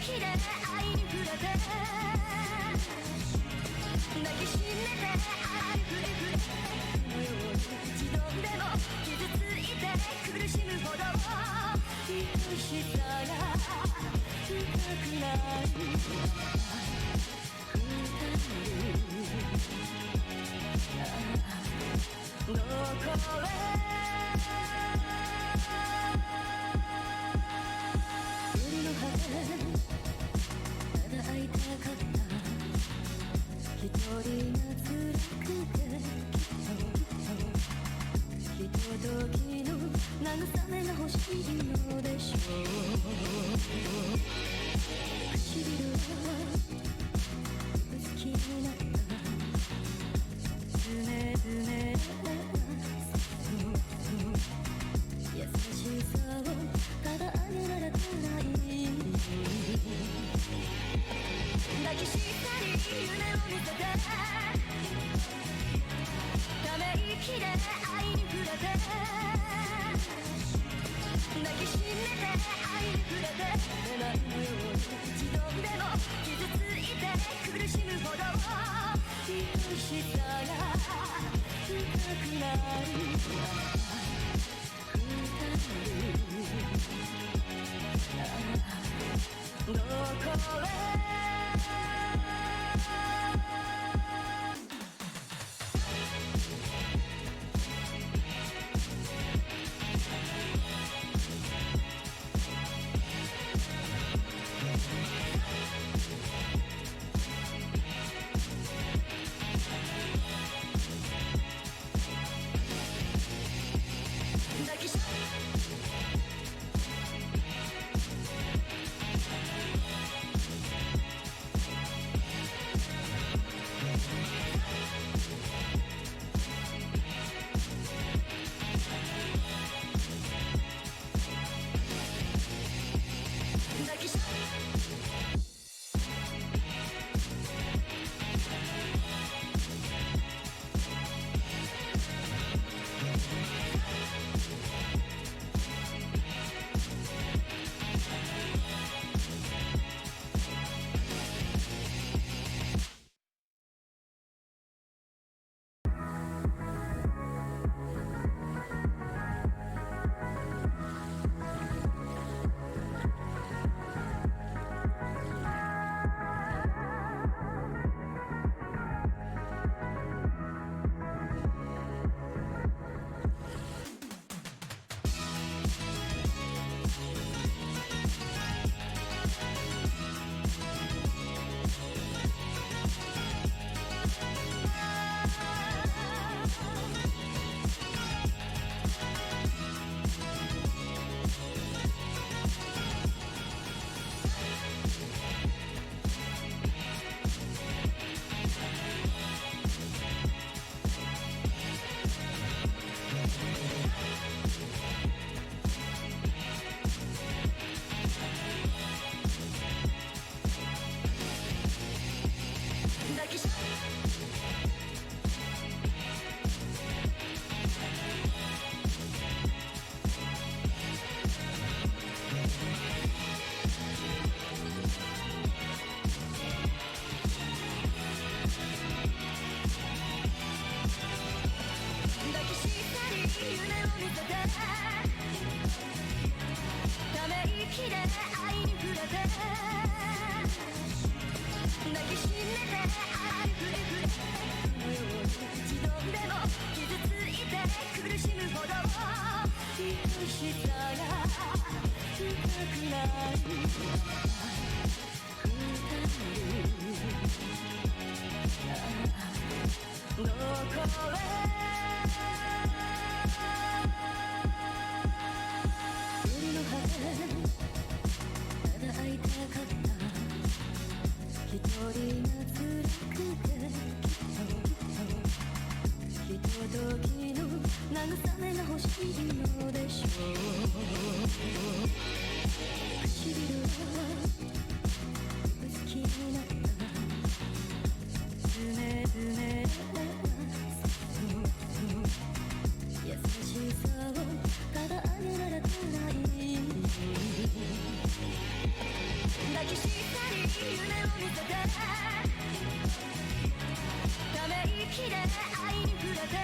息で愛に触れて抱きしめて愛に触れ触れ一度でも傷ついて苦しむほど愛しさが深くなるどこへ夜の果てただ会いたかった一人が辛くてきっと時の慰めが欲しいのでしょう唇は好きになったずねずね優しさをただあげられてない抱きしたり夢を見せてため息で愛に触れて抱きしめて愛に触れて何のように一度でも傷ついて苦しむほど愛しさが深くなるどこへ時の慰めが欲しいのでしょう。唇は好きになったずねずね優しさをただあげられてない抱きしせてため息で愛に触れて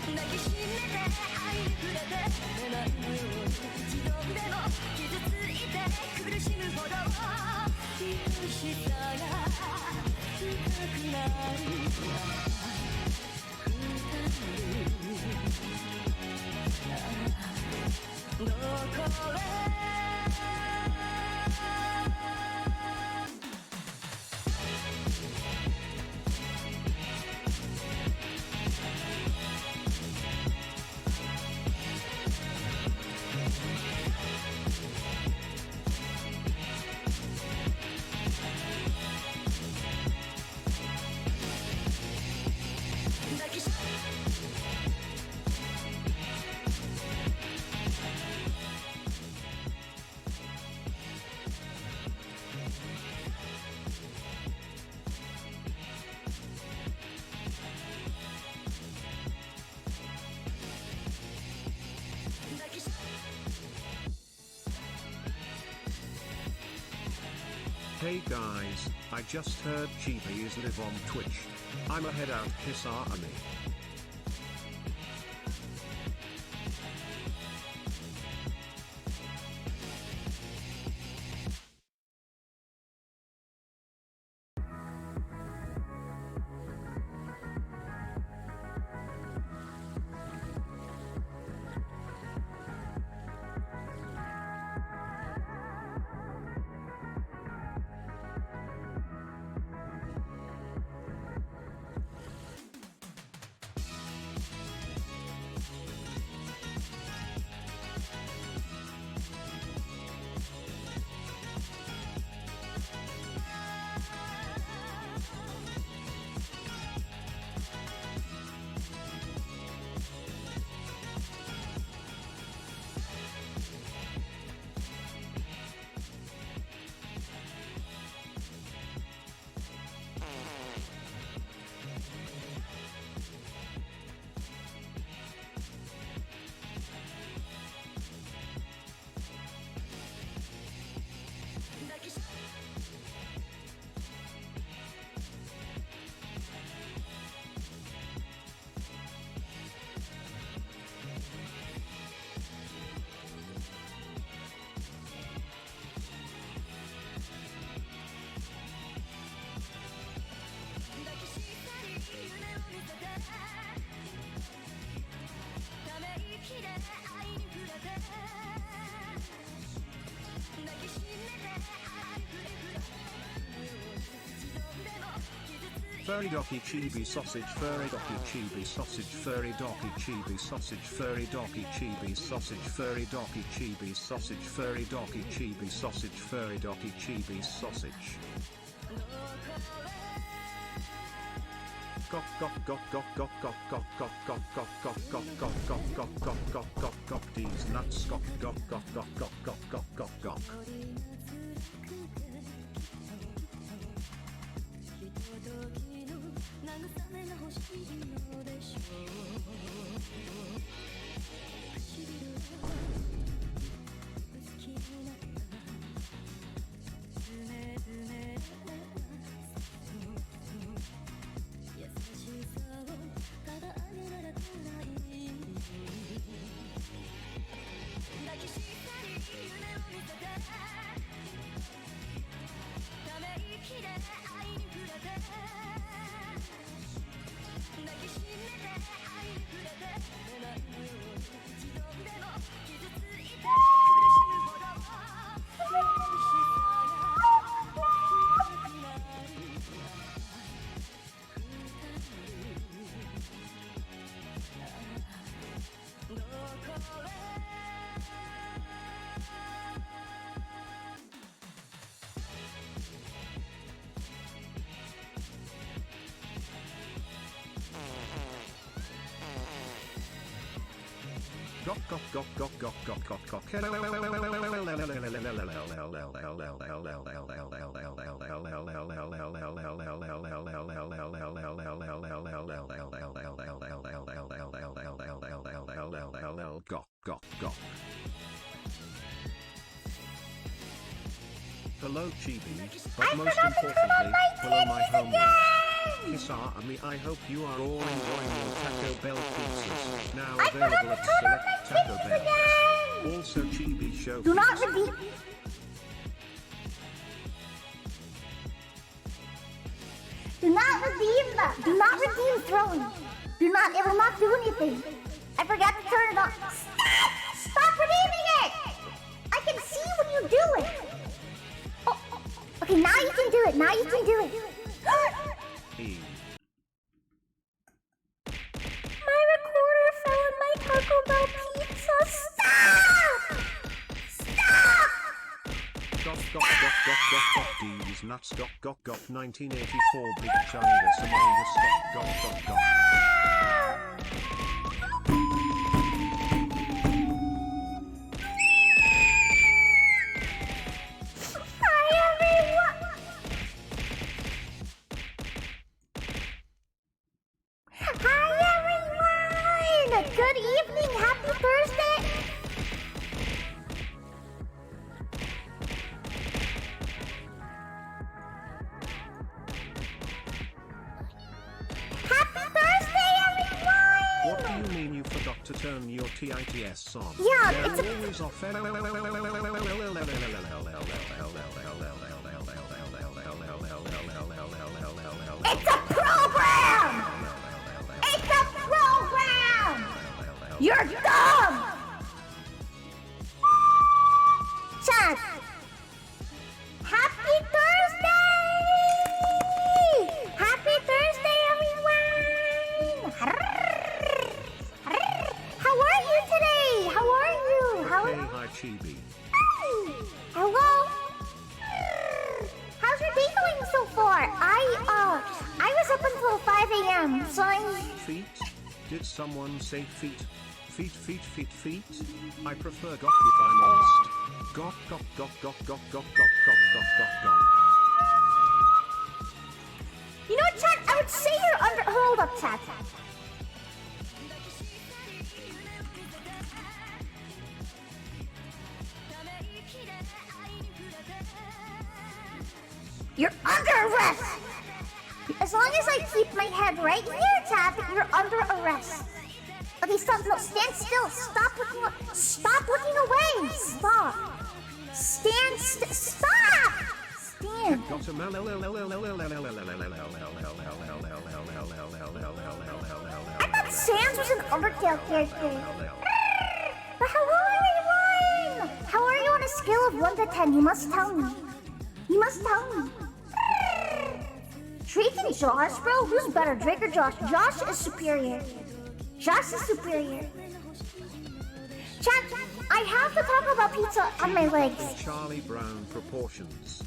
抱きしめて愛に触れて何のように一度でも傷ついて苦しむほど愛しさが深くなるどこへ抱きし Hey guys, I just heard Chibi is live on Twitch. I'm a head out kiss army. Furidoki chibi sausage Furidoki chibi sausage Furidoki chibi sausage Furidoki chibi sausage Furidoki chibi sausage Furidoki chibi sausage Furidoki chibi sausage Gok gok gok gok gok gok gok gok gok gok gok gok gok gok gok gok gok gok gok these nuts gok gok gok gok gok gok gok gok gok Gok gok gok gok gok gok gok gok gok gok Hello Chibi, but most importantly, hello my homies. Kisami, I hope you are all enjoying your Taco Bell pizzas, now available at select Taco Bells. Also Chibi show. Do not redeem. Do not redeem that. Do not redeem throwing. Do not. It will not do anything. I forgot to turn it on. Stop! Stop redeeming it! I can see when you do it. Oh, okay, now you can do it. Now you can do it. My recorder fell in my Taco Bell pizza. Stop! Stop! These nuts 1984 Big China Samanga stop. Good evening, happy Thursday! Happy Thursday, everyone! What do you mean you forgot to turn your TITS on? Yeah, they're it's always off. It's a program! It's a program! You're dumb! Chat! Happy Thursday! Happy Thursday, everyone! How are you today? How are you? Okay, hi Chibi. Hello? How's your day going so far? I was up until 5 a.m. so Feet? Did someone say feet? Feet? I prefer gok if I'm honest. Gok. You know what, chat? I would say you're under. Hold up, chat. You're under arrest! As long as I keep my head right here, chat, you're under arrest. Okay, stop. No, stand still. Stop looking. Stop looking away. Stop. Stand. Stop. Stand. Got a I thought Sans was an Undertale character. But hello, everyone. How are you on a scale of 1 to 10? You must tell me. You must tell me. Drake and Josh, bro? Who's better, Drake or Josh? Josh is superior. Josh is superior. Chat, I have to talk about pizza on my legs. Charlie Brown proportions.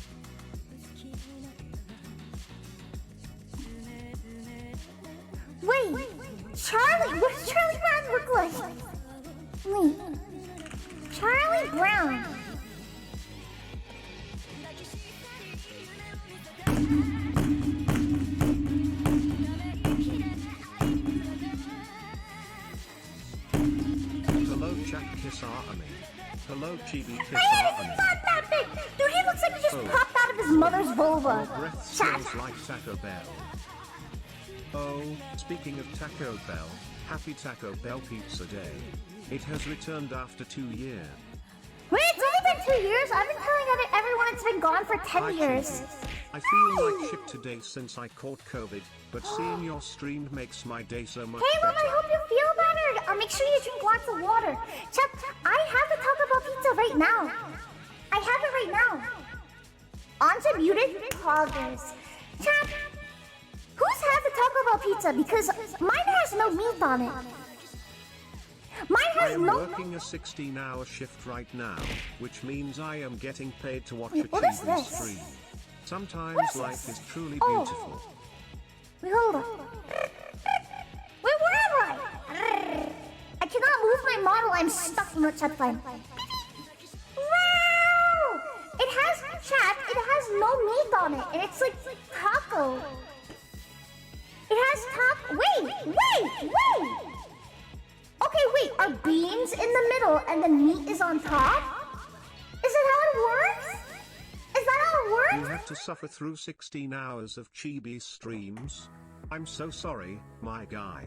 Wait, Charlie, what does Charlie Brown look like? Wait, Charlie Brown. Hello Jack Kisami. Hello Chibi My head is Kisami. not that big. Dude, he looks like he just popped out of his mother's vulva. Your breath Chat. smells like Taco Bell. Oh, speaking of Taco Bell, happy Taco Bell Pizza Day. It has returned after 2 years. Wait, it's only been 2 years? I've been telling everyone it's been gone for 10 years. I feel like shit today since I caught COVID, but seeing your stream makes my day so much Hey, Mom, I better. hope you feel better. Make sure you drink lots of water. Chat, I have to talk about pizza right now. I have it right now. On to muted progress. Chat, who's had to talk about pizza? Because mine has no meat on it. Mine I has am no... working a 16-hour shift right now, which means I am getting paid to watch a What is TV this? stream. Sometimes What is life this? is truly Oh. beautiful. Wait, hold on. Wait, where am I? I cannot move my model. I'm stuck in the chat line. Wow! It has chat. It has no meat on it, and it's like taco. It has taco. Wait! Okay, wait. Are beans in the middle and the meat is on top? Is that how it works? Is that how had to suffer through 16 hours of chibi streams. I'm so sorry, my guy.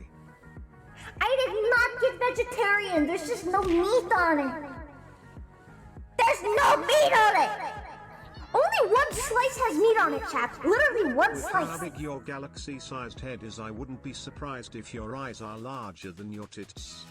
I did not get vegetarian. There's just no meat on it. There's no meat on it. Only one slice has meat on it, chat. Literally one With slice. how big your galaxy-sized head is, I wouldn't be surprised if your eyes are larger than your tits.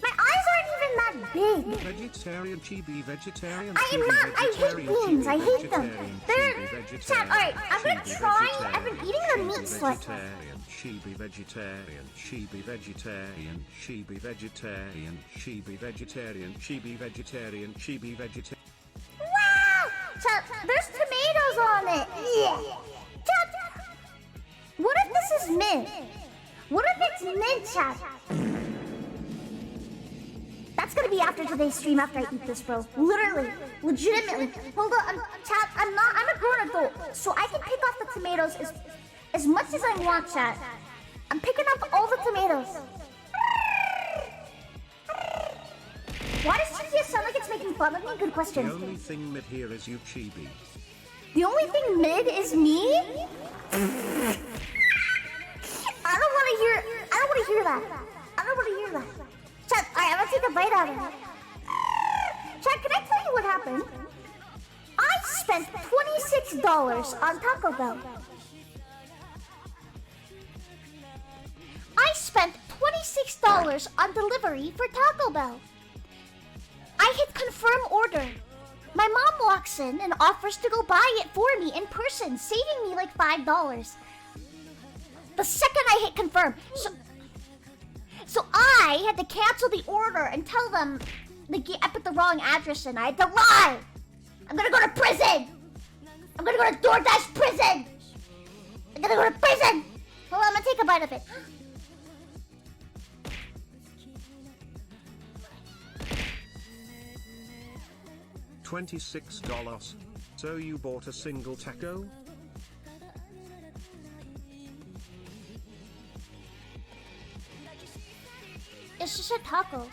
My eyes aren't even that big. Vegetarian chibi vegetarian. I am chibi, not. I hate vegetarian, beans. chibi, I hate them. vegetarian, They're. chibi, vegetarian, Chat. All right. I'm gonna chibi, try. vegetarian, I've been eating the meat slice. Chibi vegetarian, chibi vegetarian, chibi vegetarian, chibi vegetarian, chibi vegetarian, chibi vegetarian. Wow! Chat, there's tomatoes on it. Yeah. Chat, what if this is mint? What if it's mint, chat? That's gonna be after today's stream, after I eat this, bro. Literally, legitimately. Hold on, chat. I'm a grown adult, so I can pick off the tomatoes as much as I want, chat. I'm picking up all the tomatoes. Why does TTS sound like it's making fun of me? Good question. The only thing mid here is you, chibi. The only thing mid is me? I don't want to hear that. I don't want to hear that. Chat, alright, I'm gonna take a bite out of it. Chat, can I tell you what happened? I spent $26 on Taco Bell. I spent $26 on delivery for Taco Bell. I hit confirm order. My mom walks in and offers to go buy it for me in person, saving me like $5. The second I hit confirm, so I had to cancel the order and tell them I put the wrong address in. I had to lie. I'm gonna go to prison. I'm gonna go to DoorDash prison. I'm gonna go to prison. Hold on, I'm gonna take a bite of it. $26. So you bought a single taco? It's just a taco.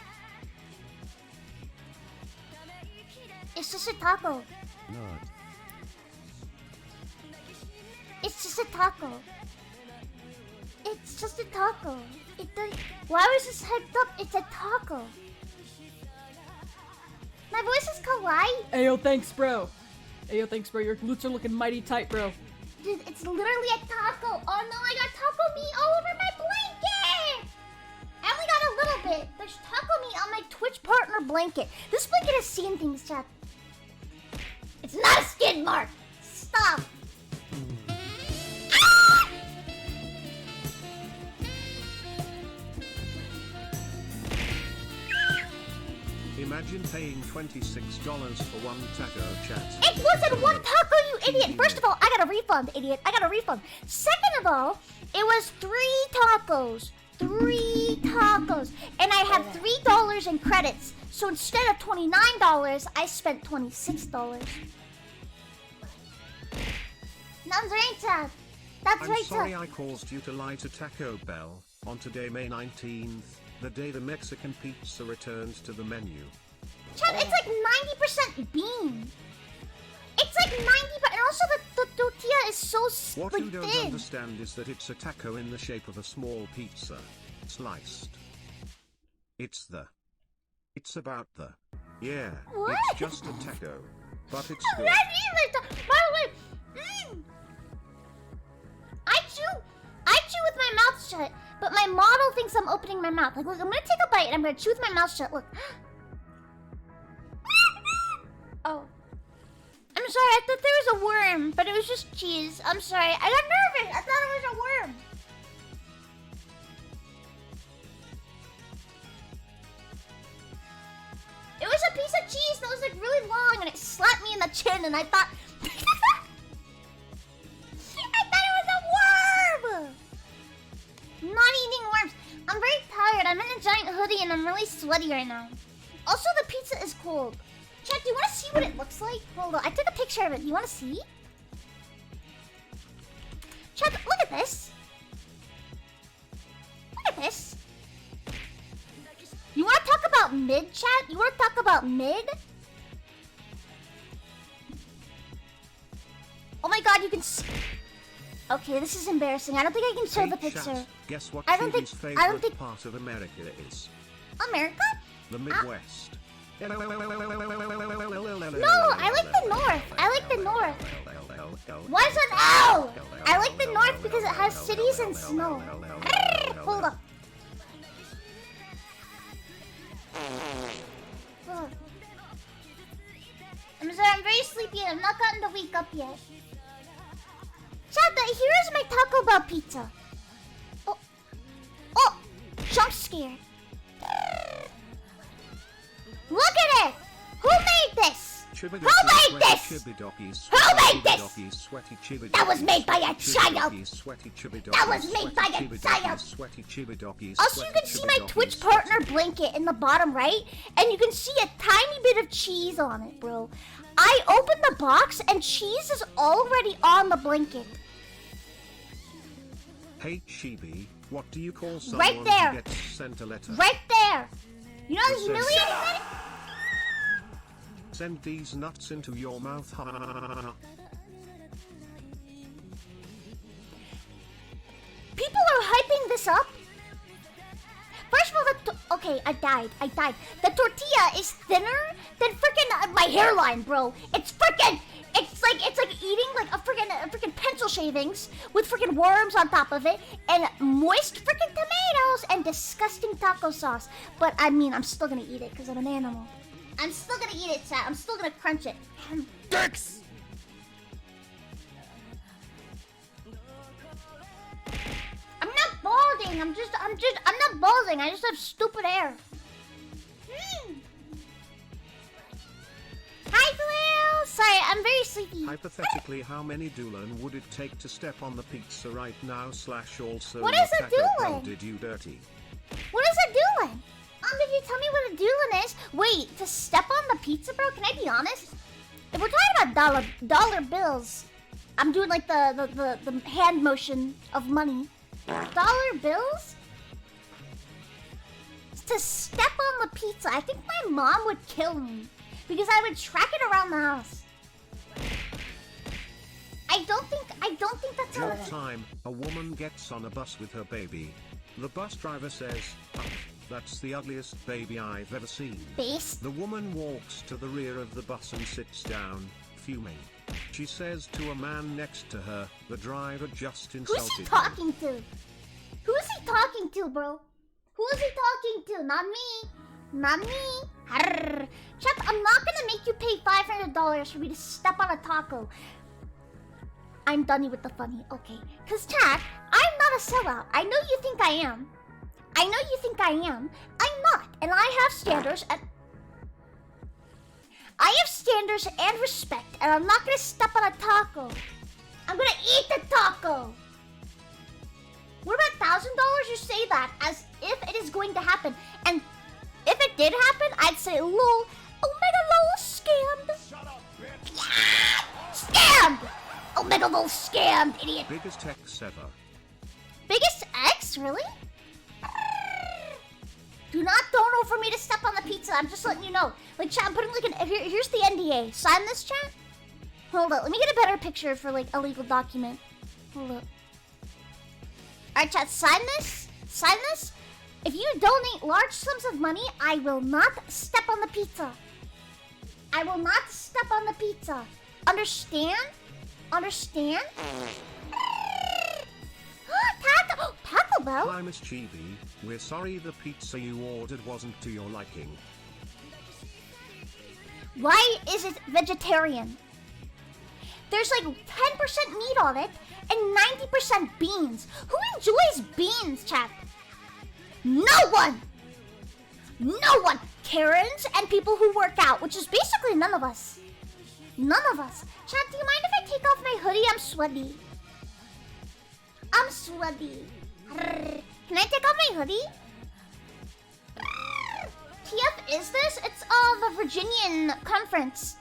It's just a taco. Not. It's just a taco. It's just a taco. Why was this hyped up? It's a taco. My voice is kawaii. Ayo, thanks, bro. Ayo, thanks, bro. Your glutes are looking mighty tight, bro. Dude, it's literally a taco. Oh no, I got taco meat all over my blanket. I only got a little bit. There's taco meat on my Twitch partner blanket. This blanket has seen things, chat. It's not a skid mark. Stop. Ah! Imagine paying $26 for one taco, chat. It wasn't one taco, you idiot! First of all, I got a refund, idiot. I got a refund. Second of all, it was 3 tacos. 3 tacos. And I have $3 in credits. So instead of $29, I spent $26. That's right, chat. That's I'm right, sorry chat. I caused you to lie to Taco Bell on today, May 19th, the day the Mexican pizza returns to the menu. Chat, it's like 90% bean. It's like 90%, and also the tortilla is so What like, you don't thin. understand is that it's a taco in the shape of a small pizza, sliced. It's about the. Yeah, What? it's just a taco, but it's good. Not even. By the way, I chew with my mouth shut, but my model thinks I'm opening my mouth. Like, look, I'm gonna take a bite and I'm gonna chew with my mouth shut. Look. Oh. I'm sorry, I thought there was a worm, but it was just cheese. I'm sorry. I got nervous. I thought it was a worm. It was a piece of cheese that was like really long and it slapped me in the chin and I thought... I thought it was a worm! Not eating worms. I'm very tired. I'm in a giant hoodie and I'm really sweaty right now. Also, the pizza is cold. Chat, do you want to see what it looks like? Hold on. I took a picture of it. Do you want to see? Chat, look at this. Look at this. You want to talk about mid, chat? You want to talk about mid? Oh my god, you can see. Okay, this is embarrassing. I don't think I can show the picture. Chat, guess what I don't Chibi's think- favorite part of America is? America? The Midwest. No, I like the North. I like the North. Why is it L? I like the North because it has cities and snow. Hold up. Ugh. I'm sorry, I'm very sleepy and I've not gotten to wake up yet. Chat, here's my Taco Bell pizza. Oh. Oh! Jump scare. Look at it! Who made this? Who made this? Who made this? That was made by a child! That was made by a child! Also, you can see my Twitch partner blanket in the bottom right, and you can see a tiny bit of cheese on it, bro. I opened the box, and cheese is already on the blanket. Hey Chibi, what do you call someone Right there. who gets sent a letter? Right there! You know how humiliating that is? Send these nuts into your mouth. People are hyping this up. First of all, okay, I died. The tortilla is thinner than freaking my hairline, bro. It's like eating like a freaking pencil shavings with freaking worms on top of it and moist freaking tomatoes and disgusting taco sauce. But I mean, I'm still gonna eat it because I'm an animal. I'm still gonna eat it, chat. I'm still gonna crunch it. Dicks! I'm not balding. I'm not balding. I just have stupid hair. Hi, Glue. Sorry, I'm very sleepy. Hypothetically, how many Doolan would it take to step on the pizza right now / also What is a Taco Bell Doolan? did you dirty? What is a Doolan? Did you tell me what a Doolan is? Wait, to step on the pizza, bro? Can I be honest? If we're talking about dollar bills, I'm doing like the hand motion of money. Dollar bills? To step on the pizza, I think my mom would kill me because I would track it around the house. I don't think that's Job how. time, a woman gets on a bus with her baby. The bus driver says, "Oh, that's the ugliest baby I've ever seen." Base? The woman walks to the rear of the bus and sits down, fuming. She says to a man next to her, the driver just insulted Who's he him. talking to? Who is he talking to, bro? Who is he talking to? Not me. Not me. Arr. Chat, I'm not gonna make you pay $500 for me to step on a taco. I'm done with the funny. Okay. Cause chat, I'm not a sellout. I know you think I am. I'm not. And I have standards and respect. And I'm not gonna step on a taco. I'm gonna eat the taco. What about $1,000? You say that as if it is going to happen. And if it did happen, I'd say, lol, Omega lol, scammed. Shut up, bitch! Yeah! Scammed! Omega lol, scammed, idiot. Biggest X ever. Biggest X? Really? Do not dono for me to step on the pizza. I'm just letting you know. Like, chat, I'm putting like here's the NDA. Sign this, chat. Hold up. Let me get a better picture for like a legal document. Hold up. Alright, chat, sign this. Sign this. If you donate large sums of money, I will not step on the pizza. I will not step on the pizza. Understand? Understand? Taco Bell? Hi Miss Chibi, we're sorry the pizza you ordered wasn't to your liking. Why is it vegetarian? There's like 10% meat on it and 90% beans. Who enjoys beans, chat? No one! No one! Karens and people who work out, which is basically none of us. None of us. Chat, do you mind if I take off my hoodie? I'm sweaty. I'm sweaty. Can I take off my hoodie? TF is this? It's the Virginian conference.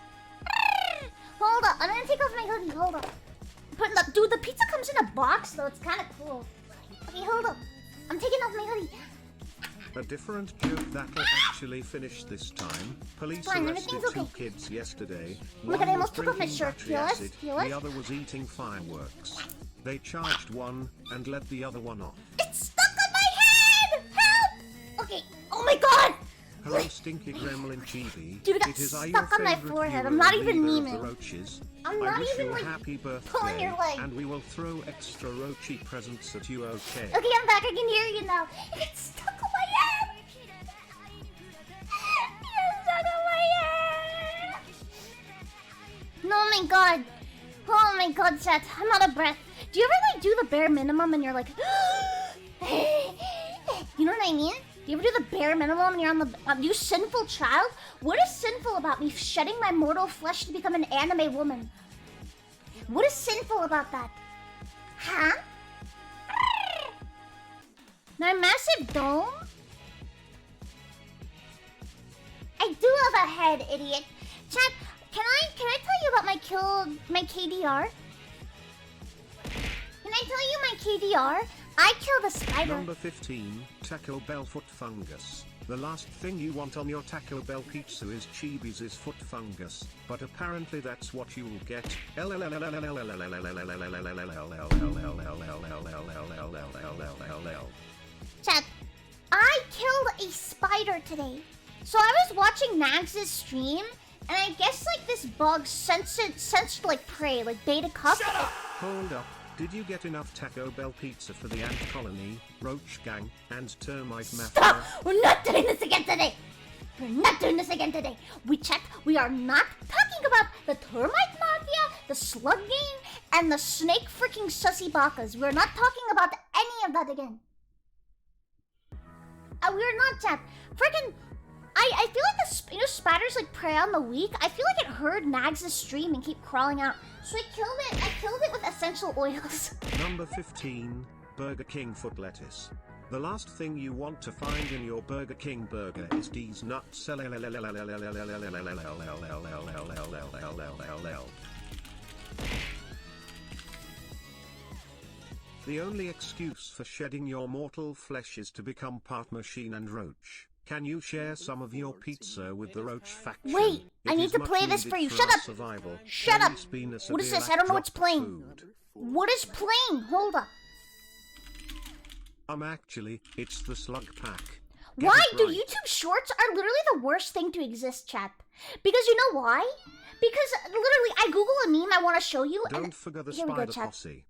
Hold up, I'm gonna take off my hoodie. Hold up. Dude, the pizza comes in a box though. It's kind of cool. Okay, hold up. I'm taking off my hoodie. A different joke that'll actually finish this time. Police Fine, arrested everything's two okay. kids yesterday. Look, One I was almost took off my drinking shirt. battery Feel us? acid, Feel us? the other was eating fireworks. They charged one and let the other one off. It's stuck on my head! Help! Okay. Oh my god! Hello, stinky gremlin Chibi. Dude, it got It is I, stuck your on my favorite forehead. hero, I'm not even leader of memeing. the roaches. I'm I not wish even, you a like, happy pulling birthday, your leg. and we will throw extra roachy presents at you, okay? Okay, I'm back. I can hear you now. It's stuck on my head! It's stuck on my head! Oh my god. Oh my god, chat. I'm out of breath. Do you ever like do the bare minimum and you're like you know what I mean? Do you ever do the bare minimum and you're on the you sinful child? What is sinful about me shedding my mortal flesh to become an anime woman? What is sinful about that? Huh? My massive dome? I do have a head, idiot. Chat, can I tell you about my KDR? Can I tell you my KDR? I killed a spider. Number 15, Taco Bell foot fungus. The last thing you want on your Taco Bell pizza is Chibi's foot fungus, but apparently that's what you'll get. Chat, I killed a spider today. So I was watching Nags' stream, and I guess like this bug sensed like prey, like beta cup. Hold up. Did you get enough Taco Bell pizza for the ant colony, roach gang, and termite mafia? Stop! We're not doing this again today! We're not doing this again today! We are not talking about the termite mafia, the slug gang, and the snake freaking sussy bakas. We're not talking about any of that again. We're not, chat. Freaking... I feel like the spiders like prey on the weak. I feel like it heard Nags' stream and keep crawling out. So I killed it with essential oils. Number 15, Burger King foot lettuce. The last thing you want to find in your Burger King burger is these nuts. The only excuse for shedding your mortal flesh is to become part machine and roach. Can you share some of your pizza with the roach faction? Wait, I It need is to much play this needed for you. our Shut up! survival. Shut up! It's been a What is severe this? I don't know what's lack drop playing. food. What is playing? Hold up. Actually, it's the slug pack. Get Why it do right. YouTube Shorts are literally the worst thing to exist, chat? Because you know why? Because literally, I Google a meme I want to show you, and Don't forget the here we go, spider chat. posse.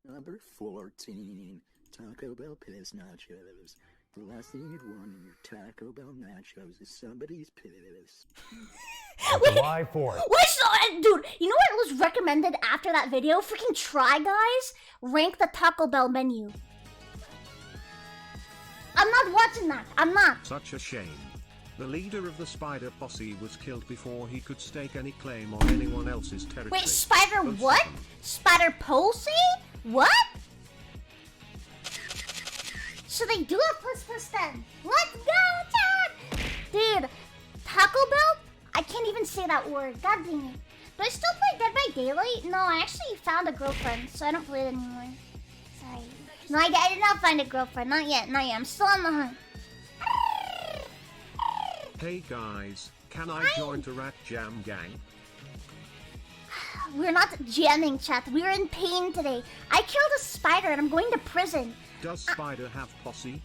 Number 14, Taco Bell piss nachos. The last thing you'd want in your Taco Bell nachos is somebody's piss. July 4th. Dude, you know what was recommended after that video? Freaking Try Guys rank the Taco Bell menu. I'm not watching that. I'm not. Such a shame. The leader of the spider posse was killed before he could stake any claim on anyone else's territory. Wait, Spider Both of what? them. Spider Posey? What? So they do have puss then. Let's go, Chad! Dude, Taco Bell? I can't even say that word. God dang it. Do I still play Dead by Daylight? No, I actually found a girlfriend, so I don't play it anymore. Sorry. No, I did not find a girlfriend. Not yet, not yet. I'm still on the hunt. Hey guys, can I join the Rat Jam gang? We're not jamming, chat. We're in pain today. I killed a spider and I'm going to prison. Does Spider have posse?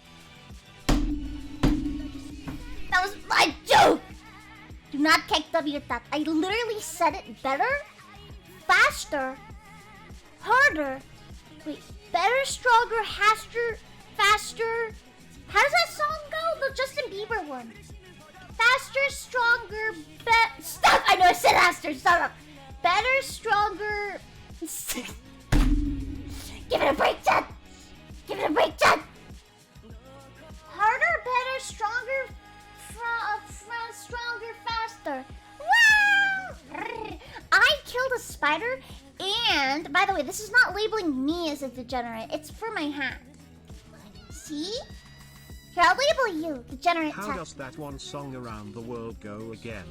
That was my joke! Do not kick W at that. I literally said it better, faster, harder. Wait, better, stronger, faster. How does that song go? The Justin Bieber one. Faster, stronger, stop! I know I said faster. Stop up. Better, stronger. Give it a break, Chad. Give it a break, Chad. Harder, better, stronger, stronger, faster. Wow! I killed a spider, and by the way, this is not labeling me as a degenerate. It's for my hat. See? Here, I'll label you, degenerate. How Chat. does that one song Around the World go again?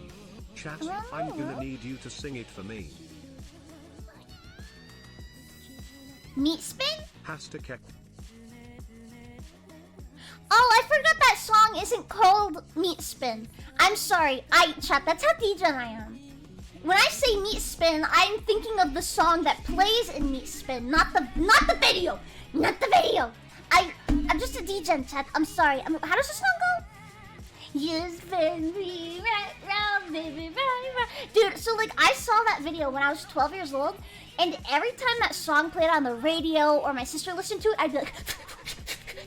Chat, I'm gonna need you to sing it for me. Meat spin? Has to keep. Oh, I forgot that song isn't called Meat Spin. I'm sorry. Chat, that's how degen I am. When I say Meat Spin, I'm thinking of the song that plays in Meat Spin, not the video. Not the video. I'm just a degen, chat. I'm sorry. How does the song go? You spin me right round, baby, right round. Dude, so like I saw that video when I was 12 years old, and every time that song played on the radio or my sister listened to it, I'd be like,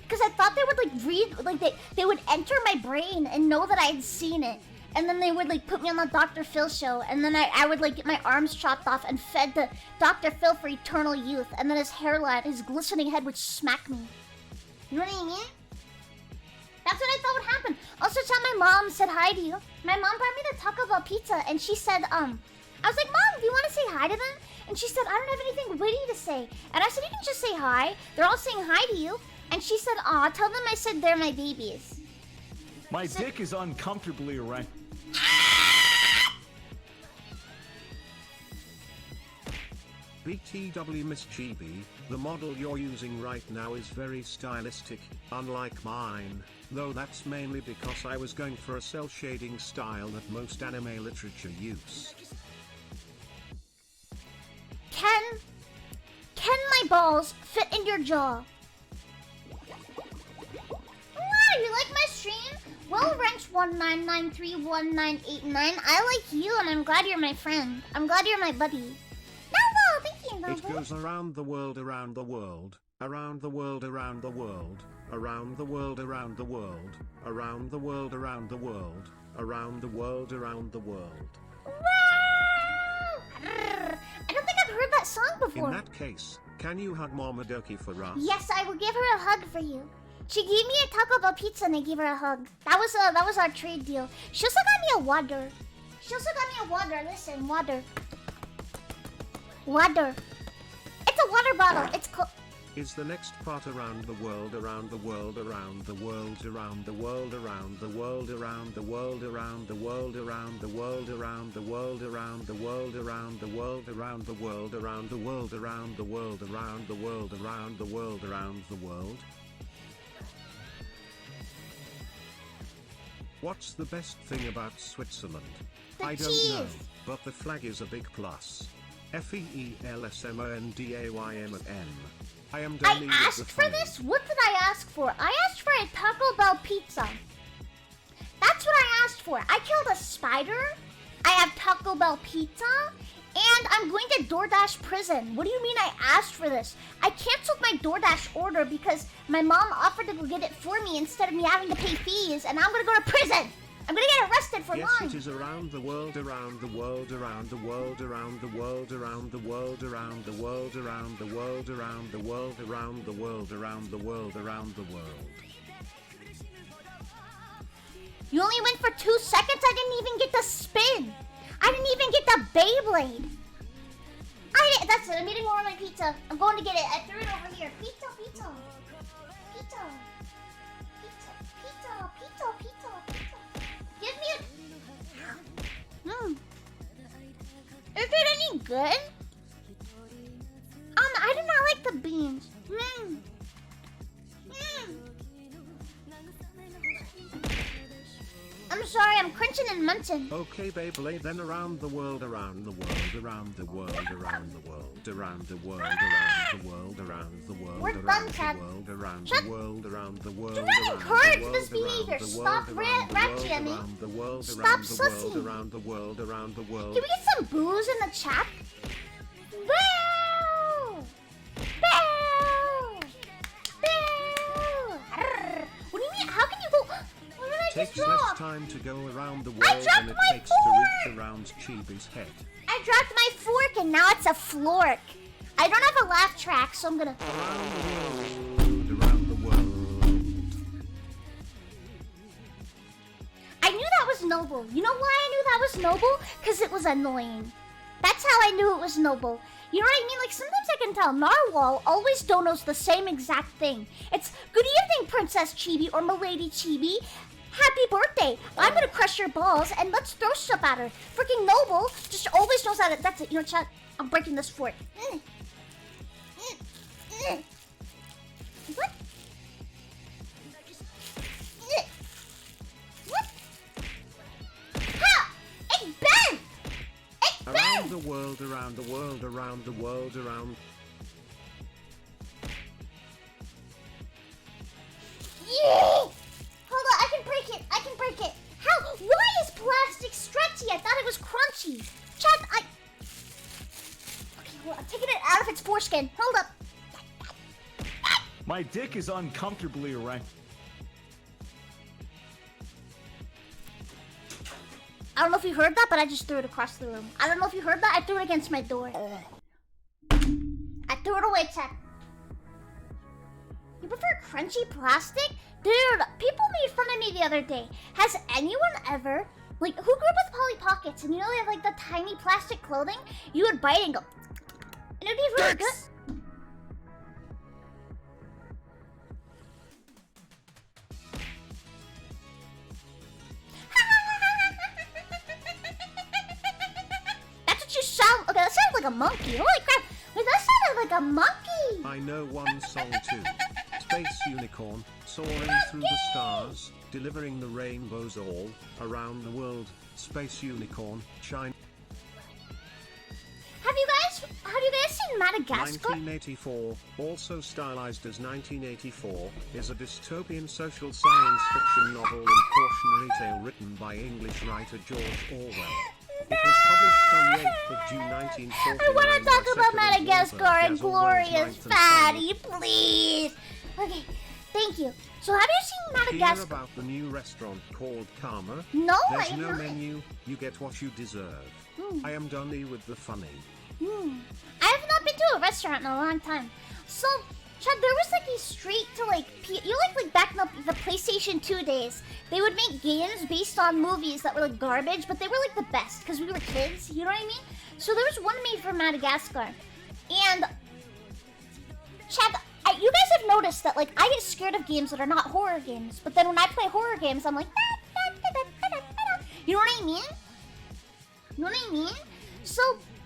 because I thought they would like read, like they would enter my brain and know that I had seen it, and then they would like put me on the Dr. Phil show, and then I would like get my arms chopped off and fed to Dr. Phil for eternal youth, and then his hairline, his glistening head would smack me. You know what I mean? That's what I thought would happen. Also, chat, my mom said hi to you. My mom brought me the Taco Bell pizza, and she said, I was like, Mom, do you want to say hi to them? And she said, I don't have anything witty to say. And I said, you can just say hi. They're all saying hi to you. And she said, aw, tell them I said they're my babies. My dick is uncomfortably erect. BTW Miss Chibi, the model you're using right now is very stylistic, unlike mine, though that's mainly because I was going for a cell shading style that most anime literature use. Can my balls fit in your jaw? Wow, you like my stream? Well, Wrench19931989, I like you and I'm glad you're my friend. I'm glad you're my buddy. No, thank you, It goes around the world, around the world, around the world, around the world, around the world, around the world, around the world, around the world, around the world, around the world. Wow! I don't think I've heard that song before. In that case, can you hug Momodoki for us? Yes, I will give her a hug for you. She gave me a Taco Bell pizza and I gave her a hug. That was our trade deal. She also got me a water. Listen, water. Water. It's a water bottle. It's called. Is the next part around the world, around the world, around the world, around the world, around the world, around the world, around the world, around the world, around the world, around the world, around the world, around the world, around the world, around the world, around the world, around the world, around the world? What's the best thing about Switzerland? I don't know, but the flag is a big plus. FEELSMONDAYMN. I am done. I asked for this? What did I ask for? I asked for a Taco Bell pizza. That's what I asked for. I killed a spider. I have Taco Bell pizza. And I'm going to DoorDash prison. What do you mean I asked for this? I canceled my DoorDash order because my mom offered to go get it for me instead of me having to pay fees. And I'm going to go to prison. I'm gonna get arrested for lying. Yes, it is around the world, around the world, around the world, around the world, around the world, around the world, around the world, around the world, around the world, around the world, around the world. You only went for 2 seconds? I didn't even get the spin. I didn't even get the Beyblade. That's it. I'm eating more of my pizza. I'm going to get it. I threw it over here. Pizza, pizza. Pizza. Pizza, pizza, pizza, pizza, pizza. Give me a... Is it any good? I do not like the beans. I'm sorry, I'm crunching and munching. Okay, Beyblade, then around the world, around the world, around the world, around the world, around the world, around the world, around the world, We're done, Chad. around the world, around the world. Do not encourage this behavior. Stop rat jamming. Stop sussing. Around the world, around the world. Can we get some booze in the chat? Boo! Boo! Boo! What do you mean? How can you go... What did I just Takes less drop? time to go around the I world dropped than it my takes to reach around Chibi's head. I dropped my fork and now it's a flork. I don't have a laugh track, so I'm gonna... Around the world. I knew that was noble. You know why I knew that was noble? Because it was annoying. That's how I knew it was noble. You know what I mean? Like, sometimes I can tell Narwhal always donos the same exact thing. It's, good evening, Princess Chibi or Milady Chibi. Happy birthday. I'm gonna crush your balls and let's throw stuff at her. Freaking Noble just always knows how to... That's it. You know, chat? I'm breaking this fork. world, around the world, around the world, around. Yeah! Hold on, I can break it. I can break it. How? Why is plastic stretchy? I thought it was crunchy. Chat, Okay, hold on. I'm taking it out of its foreskin. Hold up. My dick is uncomfortably erect. I don't know if you heard that, but I just threw it across the room. I don't know if you heard that. I threw it against my door. I threw it away, chat. You prefer crunchy plastic? Dude, people made fun of me the other day. Has anyone ever, like, who grew up with Polly Pockets and you know they have like the tiny plastic clothing? You would bite and go, and it'd be really good. That's what you sound. Okay, that sounds like a monkey. Holy crap! Wait, that sounded like a monkey. I know one song too. Space unicorn, soaring through the stars, delivering the rainbows all around the world. Space unicorn, shine. Have you guys seen Madagascar? 1984, also stylized as 1984, is a dystopian social science fiction novel and cautionary tale written by English writer George Orwell. It was published on the 8th of June 1949. I want to talk about by Madagascar and Orwell's Glorious ninth and Fatty, please. Okay, thank you. So have you seen Hear Madagascar? about the new restaurant called Karma? No, There's I no haven't. menu, you get what you deserve. I am done with the funny. I have not been to a restaurant in a long time. So, Chad, there was like a street to like, like back in the PlayStation 2 days, they would make games based on movies that were like garbage, but they were like the best because we were kids, you know what I mean? So there was one made for Madagascar. And, Chad, you guys have noticed that like I get scared of games that are not horror games, but then when I play horror games, I'm like, you know what I mean? You know what I mean? So,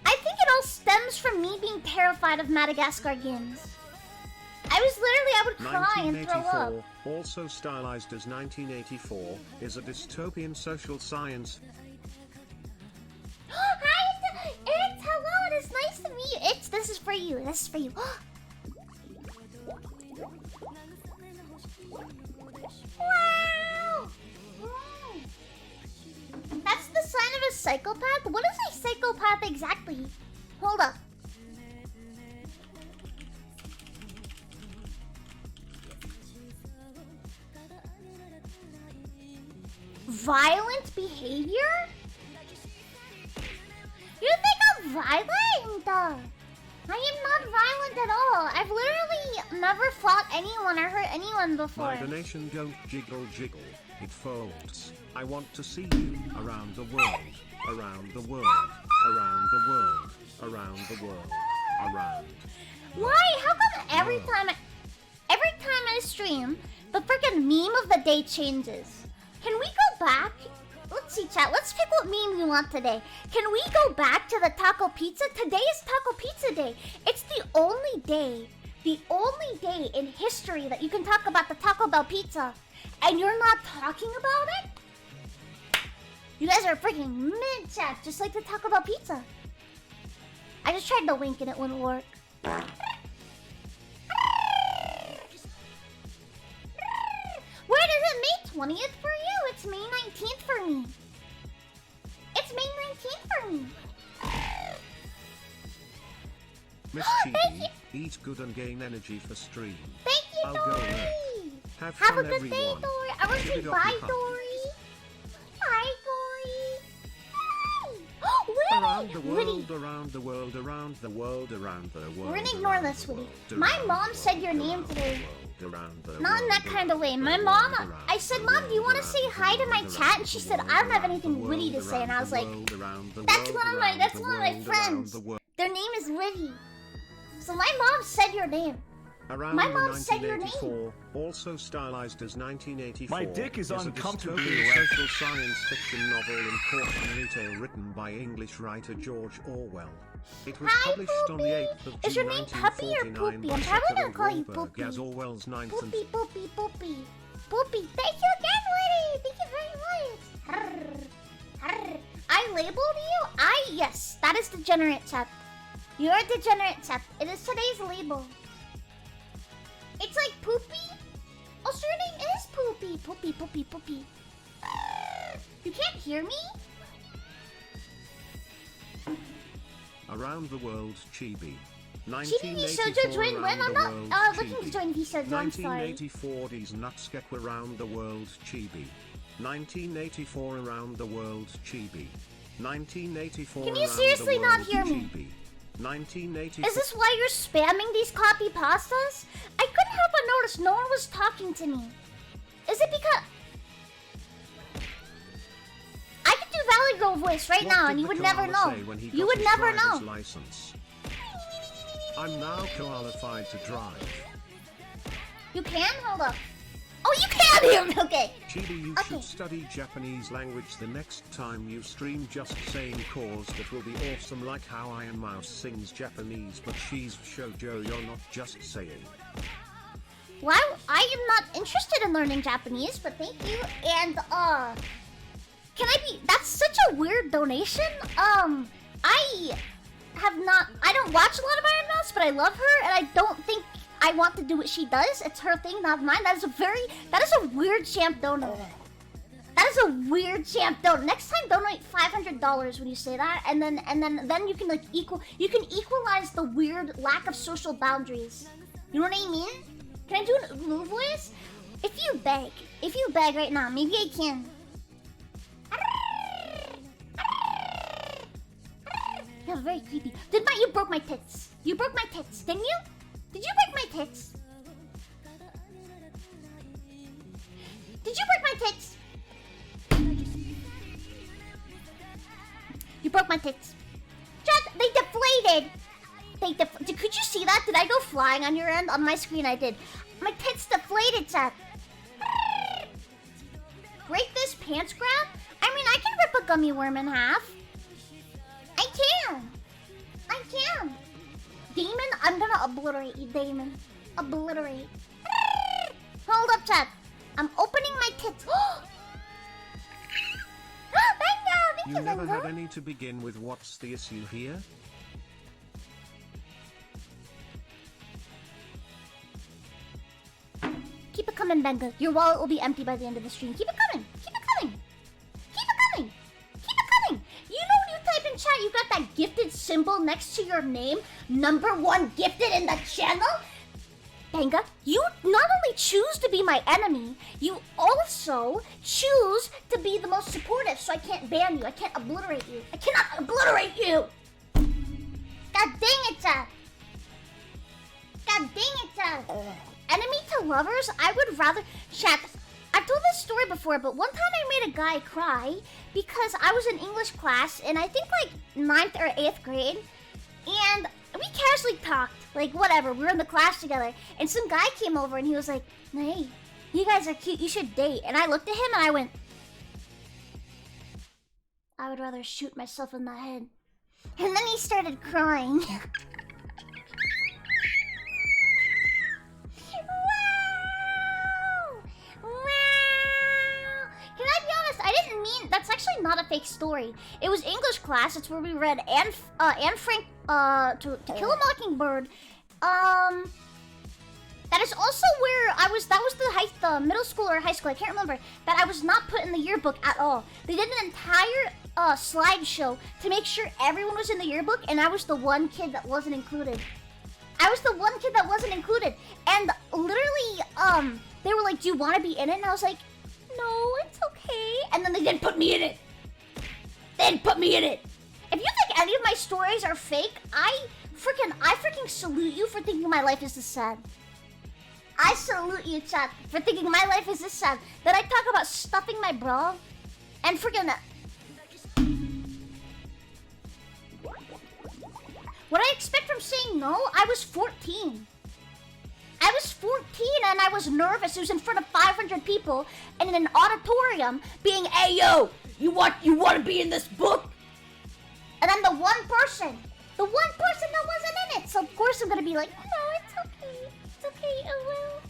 I think it all stems from me being terrified of Madagascar games. I would cry and throw up. 1984, also stylized as 1984, is a dystopian social science. Hi, it's hello. It is nice to meet you. This is for you. This is for you. Wow! That's the sign of a psychopath? What is a psychopath exactly? Hold up. Violent behavior? You think I'm violent? I am not violent at all. I've literally never fought anyone or hurt anyone before. My donation don't jiggle jiggle, it folds. I want to see you around the world, around the world, around the world, around the world, around. Why? How come every time I stream, the freaking meme of the day changes? Can we go back? Let's see, chat. Let's pick what meme you want today. Can we go back to the taco pizza? Today is Taco Pizza Day. It's the only day in history that you can talk about the Taco Bell pizza, and you're not talking about it? You guys are freaking mid, chat, just like the Taco Bell pizza. I just tried to wink and it wouldn't work. Where is it May 20th for you? It's May 19th for me. It's May 19th for me. Miss Thank Chibi, you. eat good and gain energy for stream. Thank you, I'll go Dory. there. Have Have fun, a good day, everyone. Dory. I want to say Chibidoki bye, hug. Dory. Bye, Dory. Around the Woody. world, around the world, around the world, around the world. We're gonna ignore around this, the Woody. world, My around mom the said world, your name around the today. world, around the Not in world, that kind of way. around My the mom, world, I said, Mom, do you want to say hi to my chat? And she said, I don't have anything witty to say. And I was like, that's one of my friends. Their name is Witty. So my mom said your name. Around My the mom said your 1984, also stylized as 1984. My dick is a uncomfortably dystopian erect. social science fiction novel and cautionary tale written by English writer George Orwell. It was Hi, published on the Poopy. 8th of Is June your name Puppy or 1949 Poopy? by I'm probably gonna Secretary call you Goldberg Poopy. as Orwell's ninth and Poopy, Poopy, Poopy. Poopy. Thank you again, Witty. Thank you very much. Arr. Arr. I labeled you? Yes, that is degenerate chat. You're a degenerate chat. It is today's label. It's like Poopy. Oh, so your name is Poopy. Poopy, Poopy, Poopy. You can't hear me? Around the world Chibi. Chibi Shoujo joined when? I'm not looking to join Shoujo, I'm sorry. 1984 D's Nutskek around the world Chibi. 1984 around the world Chibi. 1984 Can you seriously not hear me? Chibi. 1984. Is this why you're spamming these copy pastas? I couldn't help but notice no one was talking to me. Is it because... I could do Valley Girl voice right now and you would never know. You would never know. License? I'm now qualified to drive. You can? Hold up. Oh, you can hear me! Okay. Chibi, you should study Japanese language the next time you stream. Just saying, cause that will be awesome, like how Iron Mouse sings Japanese but she's shoujo. You're not just saying. Well, I am not interested in learning Japanese, but thank you. And can I be... That's such a weird donation. I don't watch a lot of Iron Mouse, but I love her, and I don't think I want to do what she does. It's her thing, not mine. That is a weird champ donut. That is a weird champ donut. Next time, donate $500 when you say that, and then you can like equalize the weird lack of social boundaries. You know what I mean? Can I do an Umu voice? If you beg right now, maybe I can. That's very creepy. You broke my tits. You broke my tits, didn't you? Did you break my tits? Did you break my tits? You broke my tits. Chat, they deflated. Could you see that? Did I go flying on your end? On my screen, I did. My tits deflated, chat. Break this pants grab? I mean, I can rip a gummy worm in half. I can. Damon, I'm gonna obliterate you, Damon. Obliterate. Hold up, chat. I'm opening my tits. You never had any to begin with. What's the issue here? Keep it coming, Benga. Your wallet will be empty by the end of the stream. Keep it coming. You know when you type in chat, you got that gifted symbol next to your name? #1 gifted in the channel? Benga, you not only choose to be my enemy, you also choose to be the most supportive, so I can't ban you. I can't obliterate you. I cannot obliterate you! God dang it, chat. Enemy to lovers? I would rather... Chat, I've told this story before, but one time I made a guy cry because I was in English class in I think like 9th or 8th grade, and we casually talked, like whatever, we were in the class together, and some guy came over and he was like, "Hey, you guys are cute, you should date." And I looked at him and I went, "I would rather shoot myself in the head." And then he started crying. Can I be honest? I didn't mean... That's actually not a fake story. It was English class. It's where we read Anne Frank, To Kill a Mockingbird. That is also where I was... That was the middle school or high school, I can't remember. That I was not put in the yearbook at all. They did an entire slideshow to make sure everyone was in the yearbook, and I was the one kid that wasn't included. And literally, they were like, "Do you want to be in it?" And I was like, "No, it's okay." And then they didn't put me in it. If you think any of my stories are fake, I freaking salute you for thinking my life is this sad. I salute you, chat, for thinking my life is this sad. That I talk about stuffing my bra and freaking... What I expect from saying no? I was 14. And I was nervous. It was in front of 500 people and in an auditorium being, "Hey, yo, you want to be in this book?" And I'm the one person that wasn't in it. So of course I'm gonna be like, "No, it's okay, it will.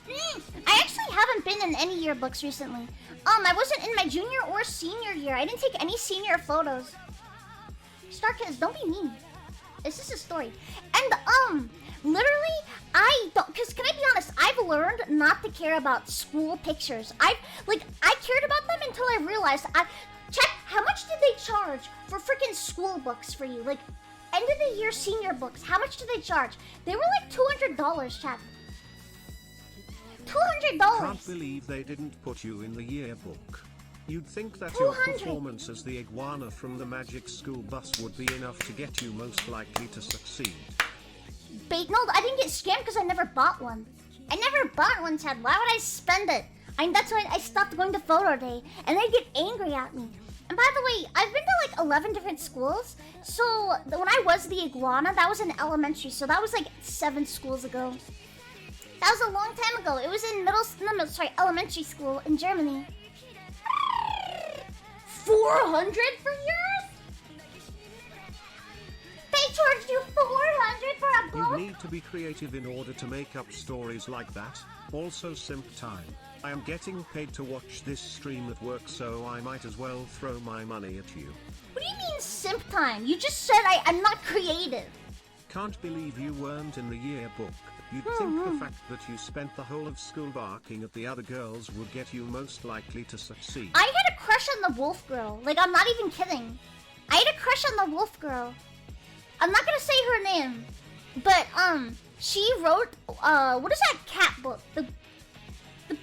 I actually haven't been in any yearbooks recently. I wasn't in my junior or senior year. I didn't take any senior photos. Star Kids, don't be mean. This is a story. And literally, I don't. Cause can I be honest? I've learned not to care about school pictures. I cared about them until I realized. Check how much did they charge for freaking school books for you? Like end of the year senior books. How much did they charge? They were like $200, chat. $200. Can't believe they didn't put you in the yearbook. You'd think that your 200. performance as the iguana from the Magic School Bus would be enough to get you most likely to succeed. Bait, no, I didn't get scammed because I never bought one. I never bought one, Chad. Why would I spend it? That's why I stopped going to photo day, and they get angry at me. And by the way, I've been to like 11 different schools. So when I was the iguana, that was in elementary. So that was like 7 schools ago. That was a long time ago. It was in elementary school in Germany. 400 for yours? They charged you 400 for a book? You need to be creative in order to make up stories like that. Also simp time. I am getting paid to watch this stream at work, so I might as well throw my money at you. What do you mean simp time? You just said I'm not creative. Can't believe you weren't in the yearbook. You'd think the fact that you spent the whole of school barking at the other girls would get you most likely to succeed. I had a crush on the wolf girl. Like, I'm not even kidding. I had a crush on the wolf girl. I'm not gonna say her name. But, she wrote, what is that cat book? The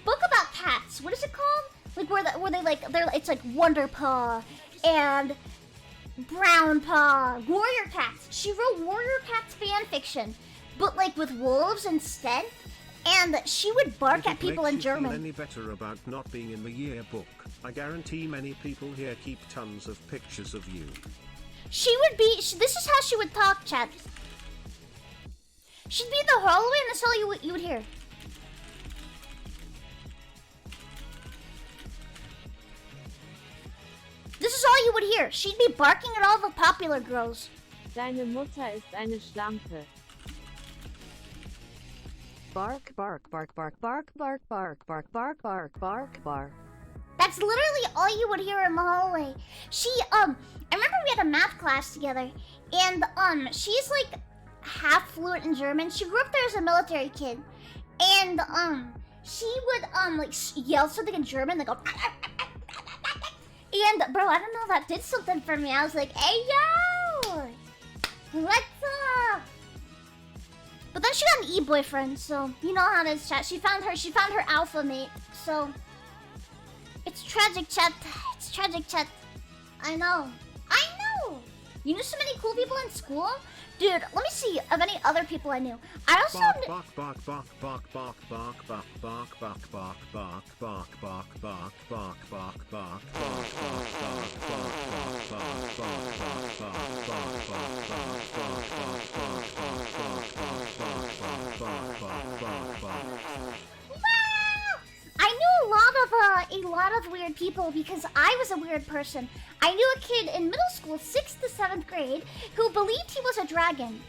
book about cats. What is it called? Like, where they like, it's like Wonder Paw and Brown Paw. Warrior Cats. She wrote Warrior Cats fanfiction. But like with wolves instead, and she would bark at people in German. Feel any better about not being in the yearbook? I guarantee many people here keep tons of pictures of you. She would be. This is how she would talk, chat. She'd be in the hallway, and that's all you would hear. This is all you would hear. She'd be barking at all the popular girls. Deine Mutter ist eine Schlampe. Bark, bark, bark, bark, bark, bark, bark, bark, bark, bark, bark, bark. That's literally all you would hear in the hallway. I remember we had a math class together, and she's like half fluent in German. She grew up there as a military kid, and she would like yell something in German, like go. And bro, I don't know, that did something for me. I was like, hey yo, what's up? But then she got an e-boyfriend, so you know how it is, chat. She found her alpha mate, so it's tragic, chat. It's tragic, chat. I know. You knew so many cool people in school? Dude, let me see of any other people I knew. I also bark, bark, bark, bark, bark, bark, bark, bark, bark, bark, bark, bark, bark, bark, bark, bark, bark, I knew a lot of weird people because I was a weird person. I knew a kid in middle school, 6th to 7th grade, who believed he was a dragon.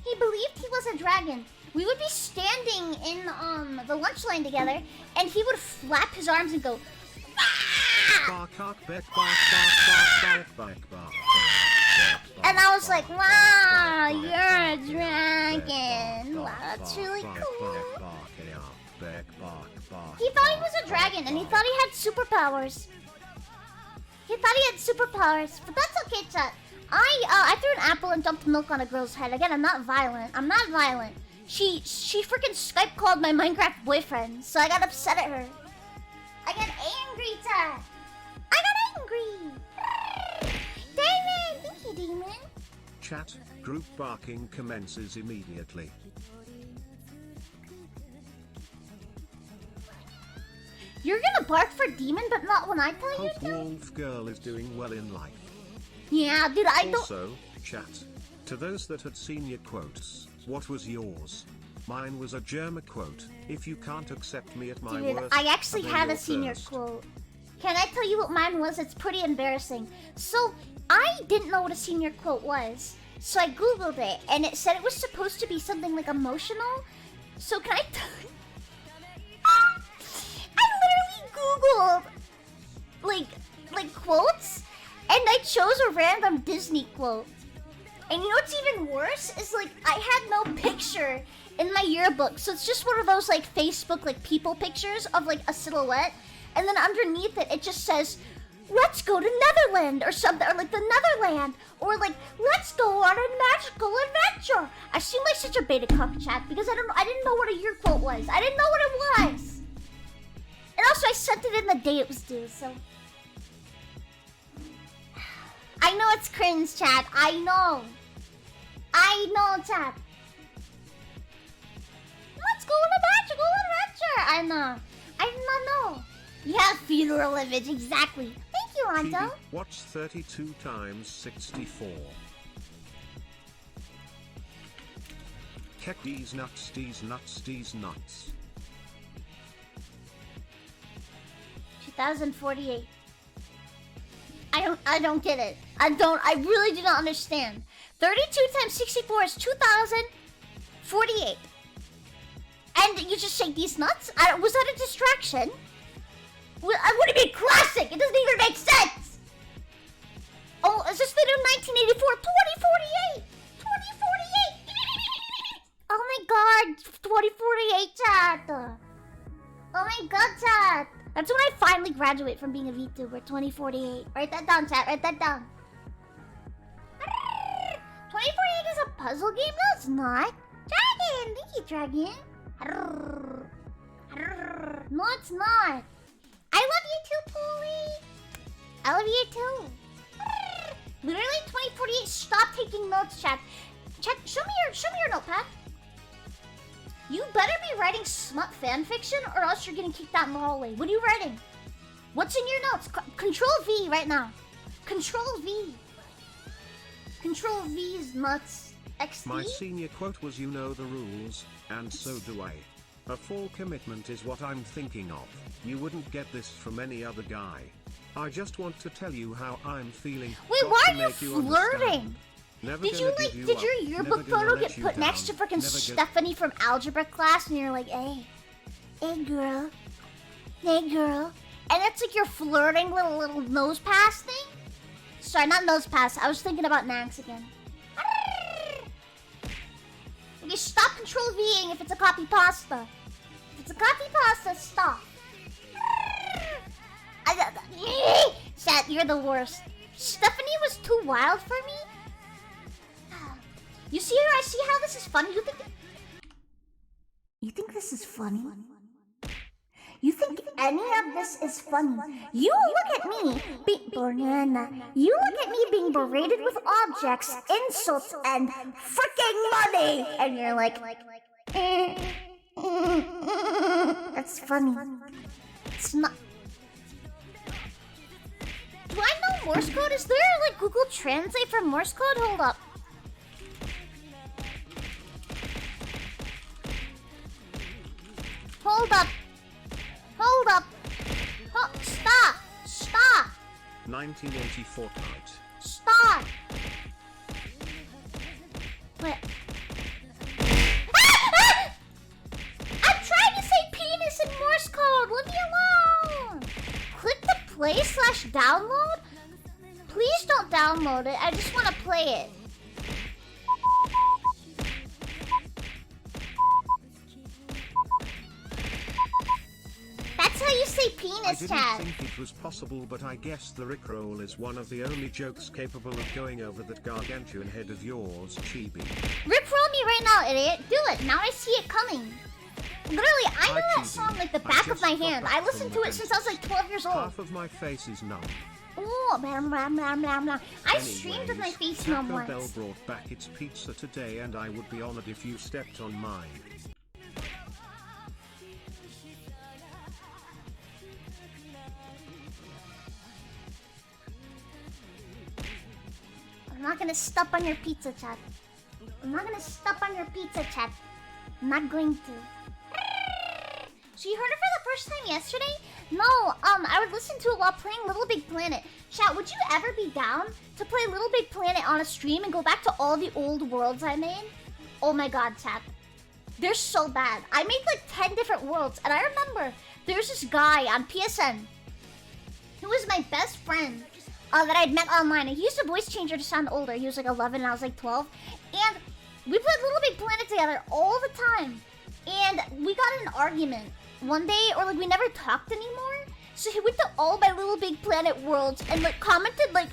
He believed he was a dragon. We would be standing in the lunch line together, and he would flap his arms and go, and I was like, wow, you're a dragon. Wow, that's really cool. He thought he was a dragon, and he thought he had superpowers. But that's okay, chat. I threw an apple and dumped milk on a girl's head. Again, I'm not violent. She freaking Skype called my Minecraft boyfriend, so I got upset at her. I got angry, chat. Damon! Thank you, Damon. Chat, group barking commences immediately. You're gonna bark for Demon, but not when I tell you Hope to? Wolf Girl is doing well in life. Yeah, dude, I don't... Also, chat, to those that had seen your quotes, what was yours? Mine was a German quote. If you can't accept me at my Dude, worst, I actually then had a you're senior first. quote. Can I tell you what mine was? It's pretty embarrassing. So, I didn't know what a senior quote was. So I googled it, and it said it was supposed to be something like emotional. So can I Googled like quotes, and I chose a random Disney quote. And you know what's even worse is like I had no picture in my yearbook, so it's just one of those like Facebook like people pictures of like a silhouette, and then underneath it it just says, "Let's go to Netherland" or something, or like the Netherland, or like "Let's go on a magical adventure." I seem like such a beta cuck, chat, because I didn't know what a year quote was. I didn't know what it was, and also I sent it in the day it was due, so. I know it's cringe, chat. I know, chat. Let's go on a magical adventure. I did not know. Yeah, funeral image, exactly. Thank you, Anto. Chibi, what's 32 times 64? Keck these nuts, these nuts, these nuts. 2048. I don't get it. I really do not understand. 32 times 64 is 2048. And you just say these nuts? Was that a distraction? Would it be classic? It doesn't even make sense. Oh, is this the new 1984? 2048! 2048! Oh my god, 2048, chat. Oh my god, chat. That's when I finally graduate from being a VTuber, 2048. Write that down, chat. Write that down. 2048 is a puzzle game? No, it's not. Dragon! Thank you, Dragon. No, it's not. I love you too, Polly. I love you too. Literally, 2048. Stop taking notes, chat. Chat, show me your notepad. You better be writing smut fanfiction, or else you're getting kicked out in the hallway. What are you writing? What's in your notes? Control V right now. Control V. Control V's nuts. XD? My senior quote was, "You know the rules, and so do I. A full commitment is what I'm thinking of. You wouldn't get this from any other guy. I just want to tell you how I'm feeling." Wait, Got why to are you make flirting? Never Did you gonna like? give Did up, your yearbook never gonna photo let get you put next to down, freaking never get- Stephanie from algebra class, and you're like, "Hey, girl, hey girl," and it's like your flirting little nose pass thing? Sorry, not nose pass. I was thinking about Nanks again. Okay, stop control Ving if it's a copy pasta. If it's a copy pasta, stop. Seth, you're the worst. Stephanie was too wild for me. You see her? I see how this is funny. You think this is funny? You think any of this is funny? You look at me, You look at me being berated with objects, insults, and freaking money, and you're like, that's funny. It's not. Do I know Morse code? Is there like Google Translate for Morse code? Hold up. Hold up. Hold up. Stop. Stop. 1984 kite. Stop. Wait. I'm trying to say penis in Morse code. Leave me alone. Click the play/download. Please don't download it. I just want to play it. That's how you say I penis, didn't chat. think it was possible, but I guess the Rickroll is one of the only jokes capable of going over that gargantuan head of yours, Chibi. Rickroll me right now, idiot. Do it. Now I see it coming. Literally, I know that song like the back of my hand. I listened to it since I was like 12 years old. Half of my face is numb. Oh, blah, blah, blah, blah, blah. I streamed with my Anyways, face numb Taco Bell once. brought back its pizza today, and I would be honored if you stepped on mine. I'm not gonna step on your pizza, chat. I'm not gonna step on your pizza, chat. I'm not going to. So you heard it for the first time yesterday? No, I would listen to it while playing Little Big Planet. Chat, would you ever be down to play Little Big Planet on a stream and go back to all the old worlds I made? Oh my god, chat. They're so bad. I made like 10 different worlds, and I remember there's this guy on PSN who was my best friend that I'd met online. And he used a voice changer to sound older. He was like 11 and I was like 12. And we played Little Big Planet together all the time. And we got in an argument one day, or like we never talked anymore. So he went to all my Little Big Planet worlds and like commented like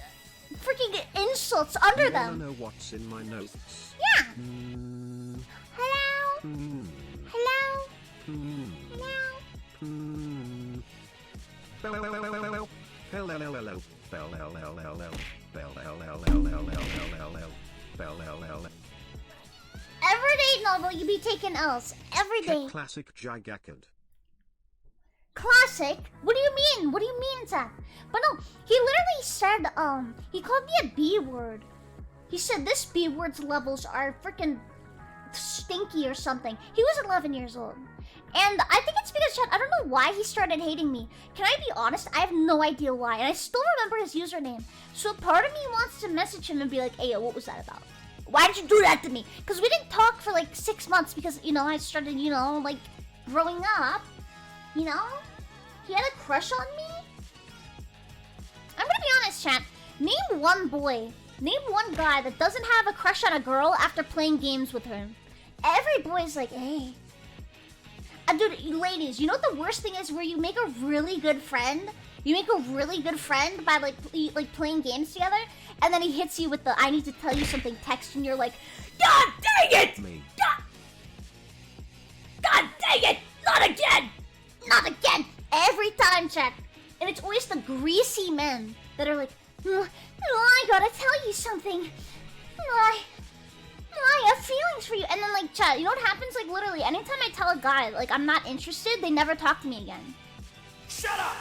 freaking insults under them. I don't know what's in my notes. Yeah. Hello? Hello? Everyday novel, you be taking L's. Every day. Classic Jigakad. Classic? What do you mean? What do you mean, Zach? But no, he literally said, he called me a B word. He said this B word's levels are freaking stinky or something. He was 11 years old. And I think it's because, Chad, I don't know why he started hating me. Can I be honest? I have no idea why. And I still remember his username. So part of me wants to message him and be like, hey, what was that about? Why did you do that to me? Because we didn't talk for like 6 months because, you know, I started, you know, like growing up. You know? He had a crush on me? I'm gonna be honest, chat. Name one boy, name one guy that doesn't have a crush on a girl after playing games with her. Every boy's like, hey. Dude, ladies, you know what the worst thing is? Where you make a really good friend? You make a really good friend by like playing games together, and then he hits you with the I need to tell you something text, and you're like, God dang it! Me. God dang it! Not again! Not again! Every time, chat. And it's always the greasy men that are like, I gotta tell you something. I have feelings for you. And then, like, chat, you know what happens? Like, literally, anytime I tell a guy, like, I'm not interested, they never talk to me again. Shut up!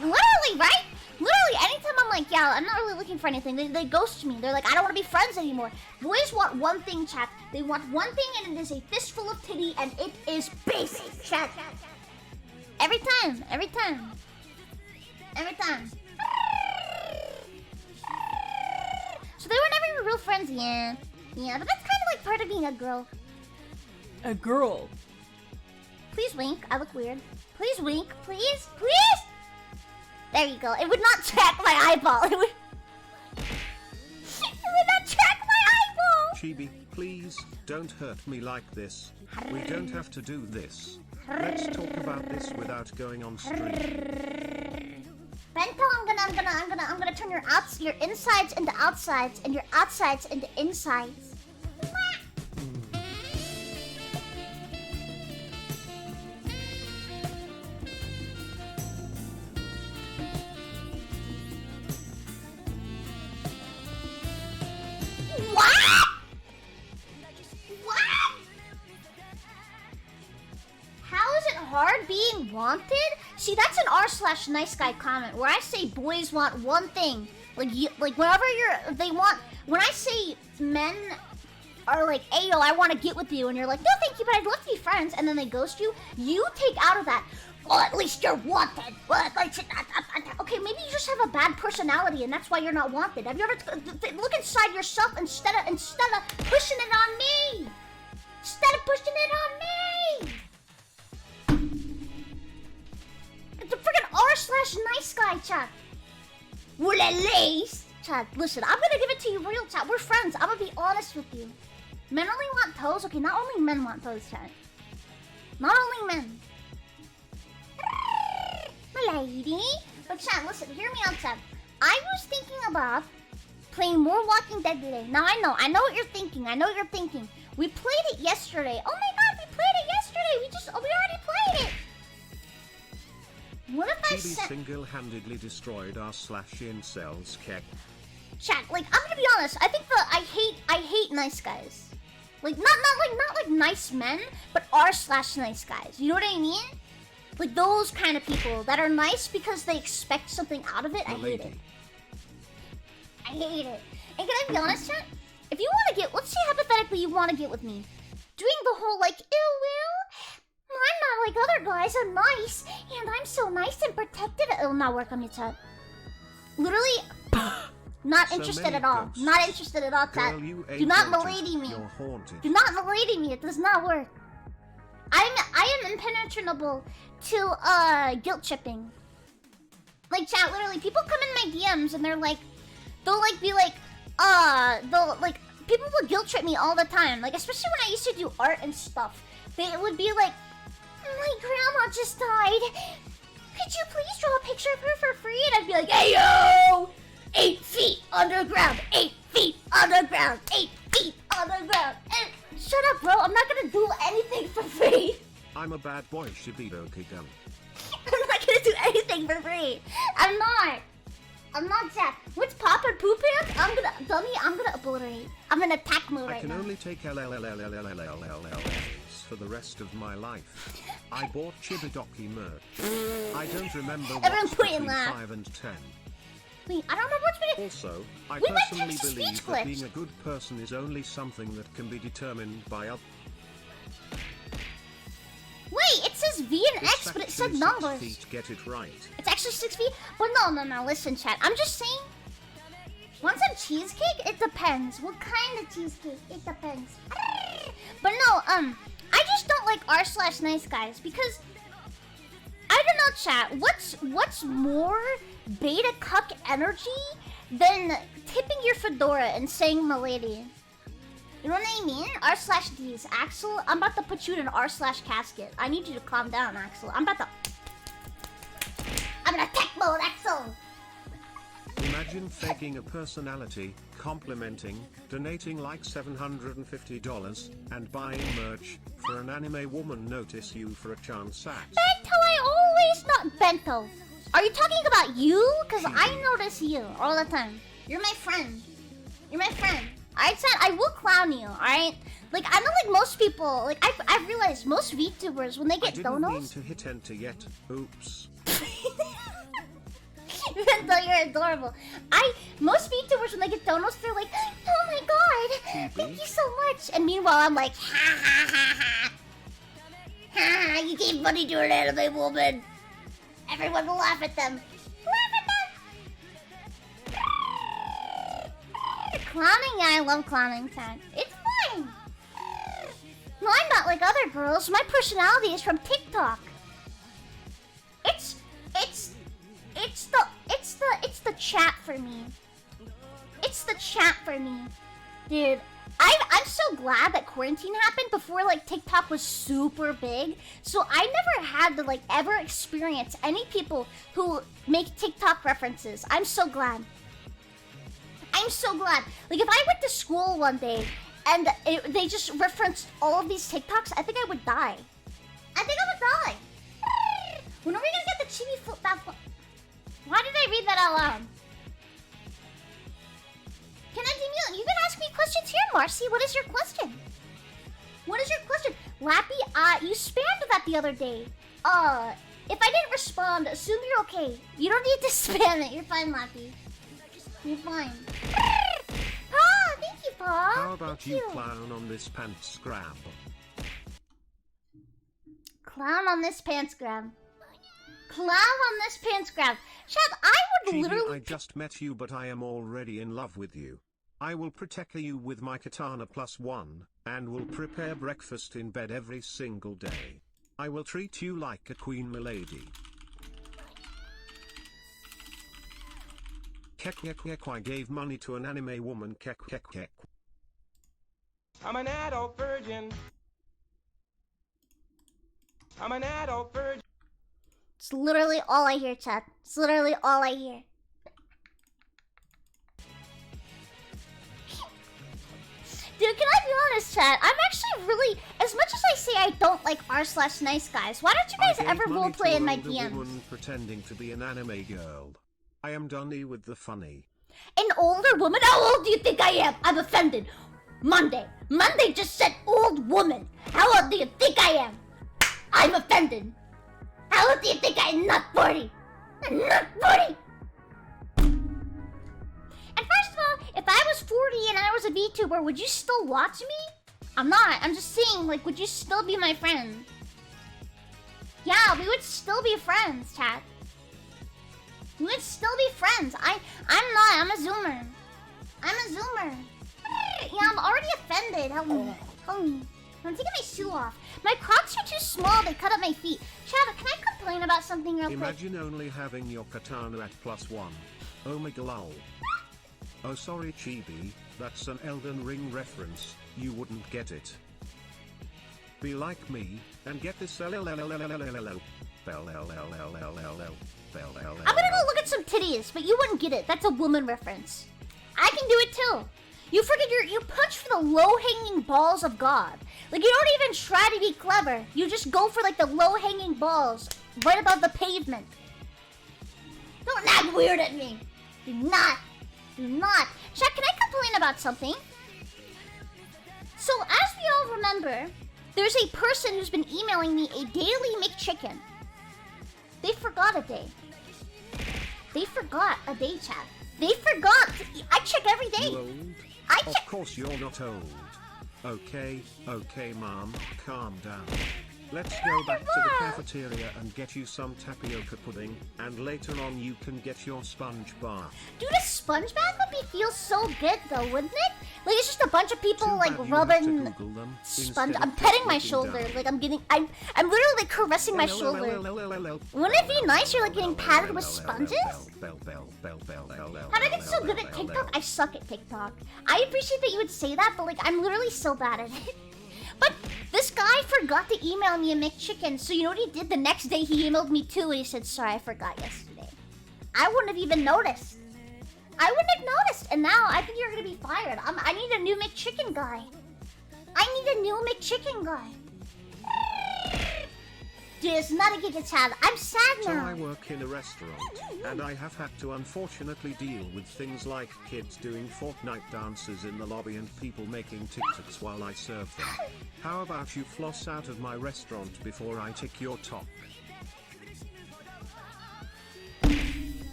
Literally, right? Literally, anytime I'm like, yeah, I'm not really looking for anything, they ghost me. They're like, I don't want to be friends anymore. Boys want one thing, chat. They want one thing, and it is a fistful of titty, and it is basic, chat. Every time, every time. Every time. So they were never even real friends, yeah. Yeah, but that's kind of like part of being a girl. A girl. Please wink, I look weird. Please wink, please, please! There you go. It would not track my eyeball. It would not track my eyeball! Chibi, please, don't hurt me like this. We don't have to do this. Let's talk about this without going on stream. Bento, I'm gonna turn your insides into outsides and your outsides into insides. What? What? How is it hard being wanted? See, that's an r/nice guy comment where I say boys want one thing. Like whenever they want. When I say men are like, "Hey, yo, I want to get with you," and you're like, "No, thank you, but I'd love to be friends," and then they ghost you. You take out of that. Well, at least you're wanted. Well, okay, maybe you just have a bad personality, and that's why you're not wanted. Have you ever look inside yourself instead of pushing it on me? Instead of pushing it on me. It's a freaking r/nice guy, chat. Well, at least, chat. Listen, I'm gonna give it to you real, chat. We're friends. I'm gonna be honest with you. Men only want toes. Okay, not only men want toes, chat. Not only men. My lady. But chat, listen, hear me out, chat. I was thinking about playing more Walking Dead today. Now I know what you're thinking. I know what you're thinking. We played it yesterday. Oh my god, we played it yesterday. We already played it. What if I Chibi single-handedly destroyed r/incels kek. Chat, like, I'm gonna be honest. I think I hate nice guys. Like, not like nice men, but r/nice guys. You know what I mean? Like those kind of people that are nice because they expect something out of it. I hate it. I hate it. And can I be honest, chat? If you want to let's say hypothetically you want to get with me, doing the whole like, ew, will, I'm not like other guys. I'm nice, and I'm so nice and protective. It'll not work on me, chat. Literally, not So interested many at all. ghosts. Not interested at all, chat. Girl, you Do not ain't milady me. You're haunted. Do not milady me. It does not work. I am impenetrable to guilt tripping. Like, chat, literally, people come in my DMs and they'll be like, people will guilt trip me all the time. Like, especially when I used to do art and stuff. They would be like, my grandma just died. Could you please draw a picture of her for free? And I'd be like, hey yo! 8 feet underground, 8 feet underground, 8 feet underground. And shut up, bro. I'm not gonna do anything for free. I'm a bad boy, Chibidoki gun. I'm not gonna do anything for free. I'm not Jack. What's Pop and Poo Pants? I'm gonna obliterate. I'm in attack mode right now. I can only take LLLLLLLLLLs for the rest of my life. I bought Chibidoki merch. I don't remember what's between 5 and 10. Wait, I don't know what's between... Also, I personally believe that being a good person is only something that can be determined by others. Wait, it says V and X, but it said numbers. 6 feet, get it right. It's actually 6 feet? But no, listen, chat. I'm just saying, want some cheesecake? It depends. What kind of cheesecake? It depends. But no, I just don't like r/nice guys because, I don't know, chat. What's more beta cuck energy than tipping your fedora and saying milady? You know what I mean? r/Ds. Axel, I'm about to put you in an r/casket. I need you to calm down, Axel. I'm in attack mode, Axel! Imagine faking a personality, complimenting, donating like $750, and buying merch for an anime woman notice you for a chance at. Bento, I always not Bento. Are you talking about you? Because I notice you all the time. You're my friend. You're my friend. Alright, Chat, I will clown you, alright? Like, I know, like, most people, like, I've realized most VTubers, when they get I donos... didn't mean to hit enter yet. Oops. Bento, you're adorable. Most VTubers, when they get donos, they're like, oh my god, thank you so much. And meanwhile, I'm like, ha ha ha ha. Ha, you gave money to an anime woman. Everyone will laugh at them. Laugh at them! Clowning, yeah, I love clowning, Chat. It's fine. No, I'm not like other girls. My personality is from TikTok. It's the chat for me. It's the chat for me. Dude, I'm so glad that quarantine happened before, like, TikTok was super big. So I never had to, like, ever experience any people who make TikTok references. I'm so glad. I'm so glad. Like, if I went to school one day and they just referenced all of these TikToks, I think I would die. I think I would die. When are we gonna get the chibi flip back? Why did I read that out loud? Can I demute? You can ask me questions here, Marcy. What is your question? What is your question? Lappy, you spammed that the other day. If I didn't respond, assume you're okay. You don't need to spam it. You're fine, Lappy. You're fine. Ah, thank you, Paul. How about you clown on this pants grab? Clown on this pants grab. Clown on this pants grab. Chad, I would Chibi, literally... I just met you, but I am already in love with you. I will protect you with my katana +1, and will prepare breakfast in bed every single day. I will treat you like a queen milady. Kek, I gave money to an anime woman. Kek. I'm an adult virgin. I'm an adult virgin. It's literally all I hear, chat. It's literally all I hear. Dude, can I be honest, chat? I'm actually really... As much as I say I don't like r/nice guys, why don't you guys ever roleplay in my DMs? Woman pretending to be an anime girl. I am done with the funny. An older woman? How old do you think I am? I'm offended. Monday just said old woman. How old do you think I am? I'm offended. How old do you think I am? Not 40. I'm not 40. And first of all, if I was 40 and I was a VTuber, would you still watch me? I'm not. I'm just saying, like, would you still be my friend? Yeah, we would still be friends, chat. We would still be friends. I'm not. I'm a zoomer. I'm a zoomer. Yeah, I'm already offended. Help me. I'm taking my shoe off. My Crocs are too small. They cut up my feet. Chad, can I complain about something real quick? Imagine only having your katana at +1. Oh my lol. Oh sorry Chibi, that's an Elden Ring reference, you wouldn't get it. Be like me, and get this I'm gonna go look at some titties, but you wouldn't get it. That's a woman reference. I can do it too. You forget you punch for the low-hanging balls of God. Like, you don't even try to be clever. You just go for, like, the low-hanging balls right above the pavement. Don't act weird at me. Do not. Do not. Chat, can I complain about something? So, as we all remember, there's a person who's been emailing me a daily McChicken. They forgot a day. They forgot a day, chat. They forgot. I check every day. You old? Of course you're not old. Okay, mom, calm down. Let's go back to the cafeteria and get you some tapioca pudding, and later on you can get your sponge bath. Dude, a sponge bath would feel so good though, wouldn't it? Like, it's just a bunch of people Too like bad you rubbing have to Google them sponge. instead I'm of petting my looking shoulder. down. Like, I'm literally like, caressing my shoulder. Wouldn't it be nice? You're like getting patted with sponges? How did I get so good at TikTok? I suck at TikTok. I appreciate that you would say that, but like, I'm literally so bad at it. But this guy forgot to email me a McChicken, so you know what he did? The next day he emailed me too, and he said, sorry, I forgot yesterday. I wouldn't have even noticed. I wouldn't have noticed, and now I think you're gonna be fired. I need a new McChicken guy. I need a new McChicken guy. Dude, it's not a gig, it's sad. I'm sad So now. I work in a restaurant, and I have had to unfortunately deal with things like kids doing Fortnite dances in the lobby and people making TikToks while I serve them. How about you floss out of my restaurant before I tick your top?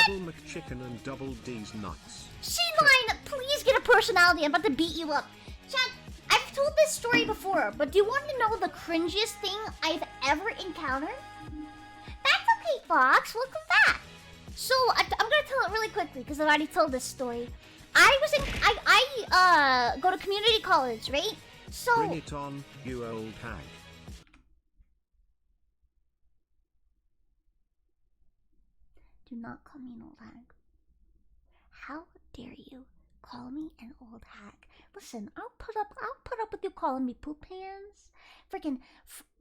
Double McChicken and double D's nuts. C9, please get a personality. I'm about to beat you up. Chat, I've told this story before, but do you want to know the cringiest thing I've ever encountered? That's okay, Fox. Welcome back. So, I'm gonna tell it really quickly because I've already told this story. I go to community college, right? So Bring it on, you old hag. do not call me an old hag. How dare you call me an old hag? Listen, I'll put up with you calling me poop hands, freaking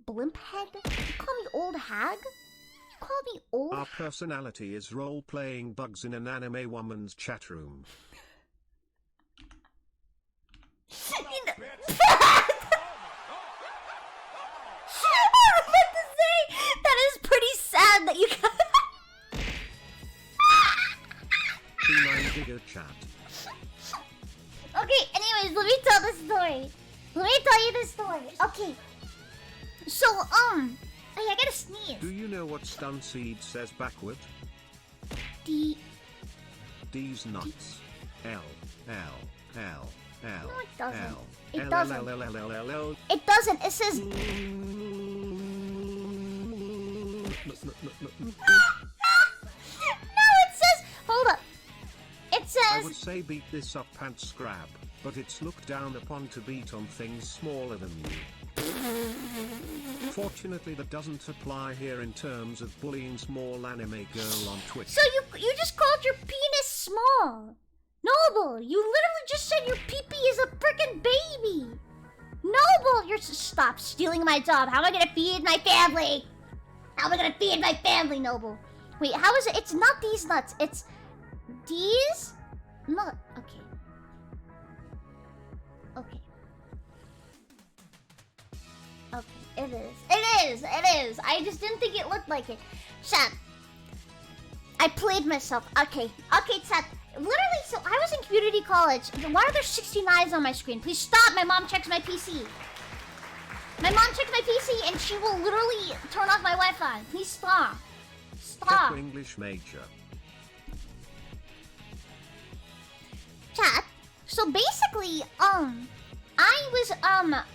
blimp head. You call me old hag? You call me old? Our personality is role-playing bugs in an anime woman's chat room. I was about to say, that is pretty sad that you got. C9 bigger chat. Okay, anyways, let me tell the story. Let me tell you the story. Okay. So, hey, I gotta sneeze. Do you know what stun seed says backward? D. D's nuts. L. No, it doesn't. L. It doesn't. L. It doesn't. It says. No, it says. Hold up. It I says. would say beat this up pants scrab, but it's looked down upon to beat on things smaller than you. Fortunately that doesn't apply here in terms of bullying small anime girl on Twitch. So you just called your penis small. Noble, you literally just said your pee-pee is a freaking baby. Noble, stop stealing my job. How am I gonna feed my family? How am I gonna feed my family, Noble? Wait, how is it? It's not these nuts. It's these nut. Okay. Okay. Okay, it is. It is. It is. I just didn't think it looked like it. Chat. I played myself. Okay. Okay, chat. Literally, so I was in community college. Why are there 69s on my screen? Please stop. My mom checks my PC. My mom checked my PC and she will literally turn off my Wi-Fi. Please stop. Stop. Check English major. Chat. So basically,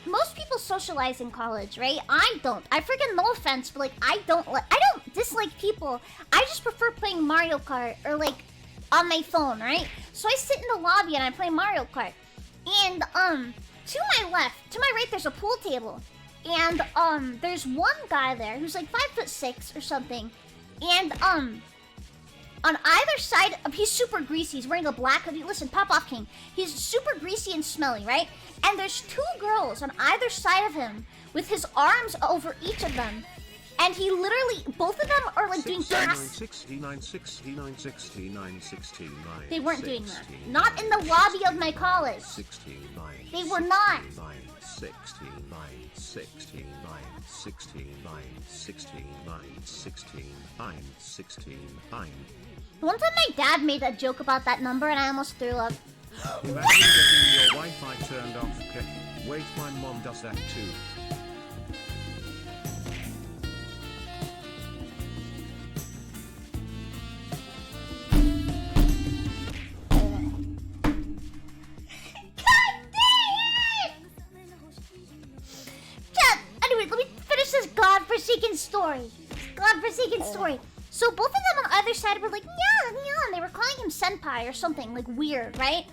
most people socialize in college, right? I don't. I freaking, no offense, but like, I don't dislike people. I just prefer playing Mario Kart or like on my phone, right? So I sit in the lobby and I play Mario Kart. And to my left, to my right, there's a pool table. And, there's one guy there who's like 5'6" or something. And, on either side, he's super greasy. He's wearing a black hoodie. Listen, pop off, King. He's super greasy and smelly, right? And there's two girls on either side of him with his arms over each of them. And he literally, both of them are like doing cast. 69, 69, 69, 69. They weren't doing that. Not in the lobby of my college. 69. They were not. 69, 69, 69, 69, 69, 69. One time my dad made a joke about that number and I almost threw up. Imagine getting your Wi-Fi turned off. Okay. Wait, my mom does that too. Anyway, let me finish this godforsaken story. So both of them on either side were like, yeah, and they were calling him senpai or something, like weird, right?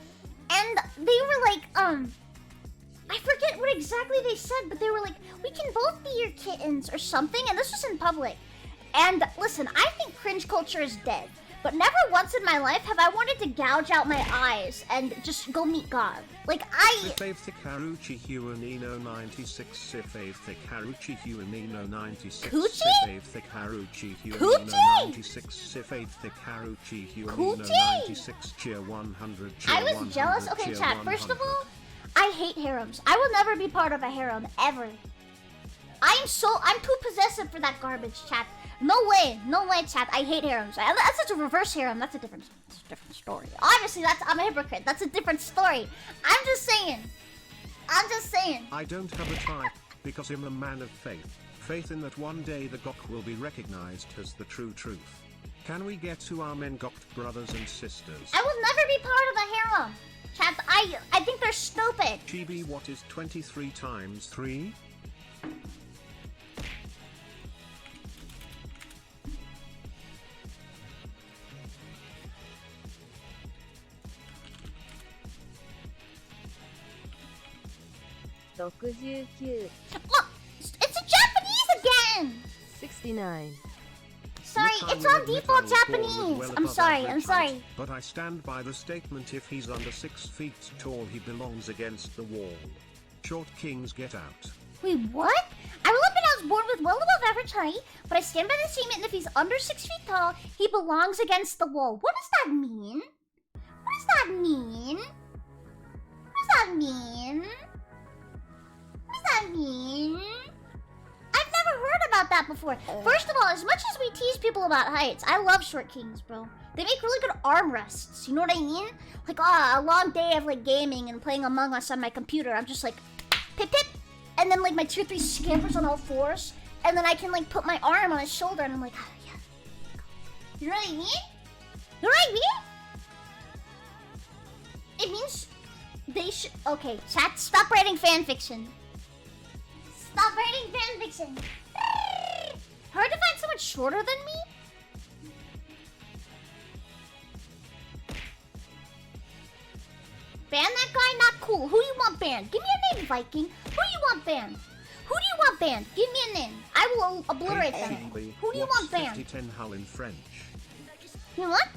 And they were like, I forget what exactly they said, but they were like, we can both be your kittens or something, and this was in public. And listen, I think cringe culture is dead. But never once in my life have I wanted to gouge out my eyes and just go meet God. Like, Sifave Haruchi Huanino 96 Sifave Haruchi Huanino 96 Coochie? Sifave Haruchi Huanino 96 Sifave Haruchi Huanino 96 Cheer 100 Cheer I was 100, jealous. Okay, cheer chat, 100. first of all, I hate harems. I will never be part of a harem, ever. I'm too possessive for that garbage, chat. No way, chat. I hate harems. That's such a reverse harem. That's a different story. Obviously, I'm a hypocrite. That's a different story. I'm just saying. I don't have a type, because I'm a man of faith. Faith in that one day the Gok will be recognized as the true truth. Can we get to our men Gok brothers and sisters? I will never be part of a harem. Chat, I think they're stupid. Chibi, what is 23 times 3? Look, it's a Japanese again. 69. Sorry, it's on default Japanese. I'm sorry. But I stand by the statement, if he's under 6 feet tall, he belongs against the wall. Short kings get out. Wait, what? I will admit I was born with well above average height, but I stand by the statement, if he's under 6 feet tall, he belongs against the wall. What does that mean? I've never heard about that before. First of all, as much as we tease people about heights, I love short kings, bro. They make really good armrests, you know what I mean? Like, a long day of, like, gaming and playing Among Us on my computer, I'm just like, pip pip, and then, like, my 2-3 scampers on all fours, and then I can, like, put my arm on his shoulder, and I'm like, oh, yeah. You know what I mean? It means they should... Okay, chat, stop writing fanfiction. Hard to find someone shorter than me? Ban that guy? Not cool. Who do you want banned? Give me a name, Viking. Who do you want banned? Give me a name. I will obliterate them. Who do you want banned? 50-10 hull in French. You know what?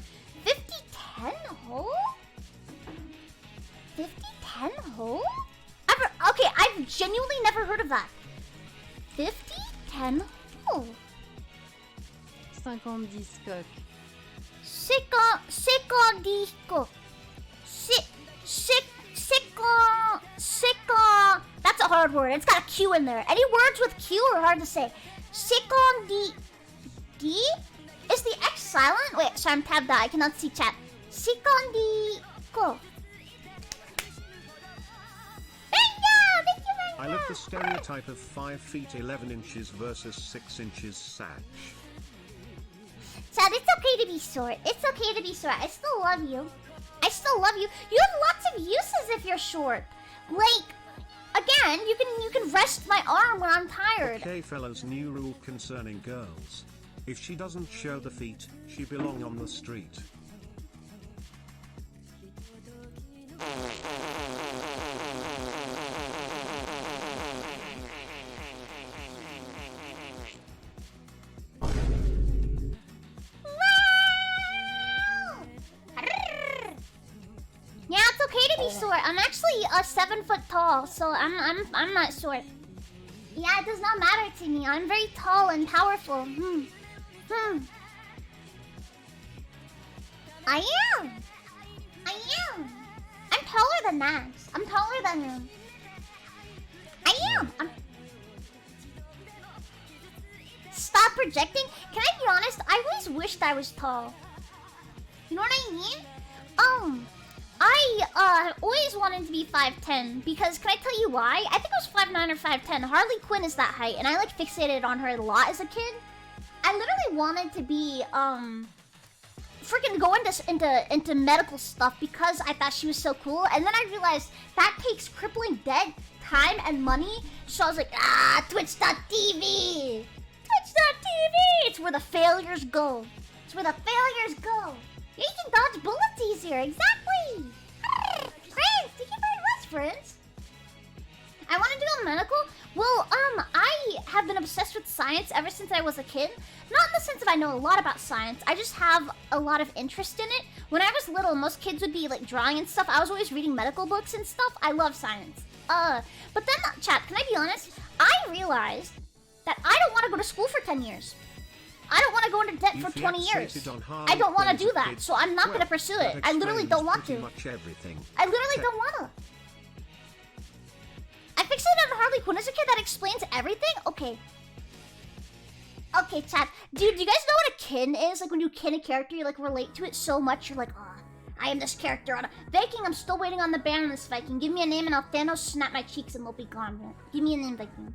50-10 hole? 50-10 hole? Okay, I've genuinely never heard of that. 50-10 hole. 50 discoque. 50 disco. That's a hard word. It's got a Q in there. Any words with Q are hard to say. 50 D? Is the X silent? Wait, sorry, I'm tabbed out. I cannot see chat. 50 go. I love the stereotype of 5 feet 11 inches versus 6 inches Sag. Chad, it's okay to be short. I still love you. You have lots of uses if you're short. Like, again, you can rest my arm when I'm tired. Okay, fellas, new rule concerning girls. If she doesn't show the feet, she belong on the street. be short. I'm actually 7 foot tall, so I'm not short. Yeah, it does not matter to me. I'm very tall and powerful. I am. I'm taller than Max. I'm taller than him. I am. Stop projecting. Can I be honest? I always wished I was tall. You know what I mean? I always wanted to be 5'10", because can I tell you why? I think I was 5'9" or 5'10". Harley Quinn is that height, and I like fixated on her a lot as a kid. I literally wanted to be freaking go into medical stuff because I thought she was so cool, and then I realized that takes crippling debt, time, and money. So I was like, Twitch.tv. It's where the failures go. Yeah, you can dodge bullets easier. Exactly. Friends, thank you very much, friends. I want to do a medical. Well, I have been obsessed with science ever since I was a kid. Not in the sense that I know a lot about science. I just have a lot of interest in it. When I was little, most kids would be like drawing and stuff. I was always reading medical books and stuff. I love science. But then, chat, can I be honest? I realized that I don't want to go to school for 10 years. I don't want to go into debt for 20 years. I don't want to do that, so I'm not going to pursue it. I literally don't want to. I literally don't want to. I fixated on Harley Quinn as a kid. That explains everything? Okay. Okay, chat. Dude, do you guys know what a kin is? Like, when you kin a character, you, like, relate to it so much, you're like, I am this character on a... Viking, I'm still waiting on the ban on this Viking. Give me a name and I'll Thanos snap my cheeks and they'll be gone. Give me a name, Viking.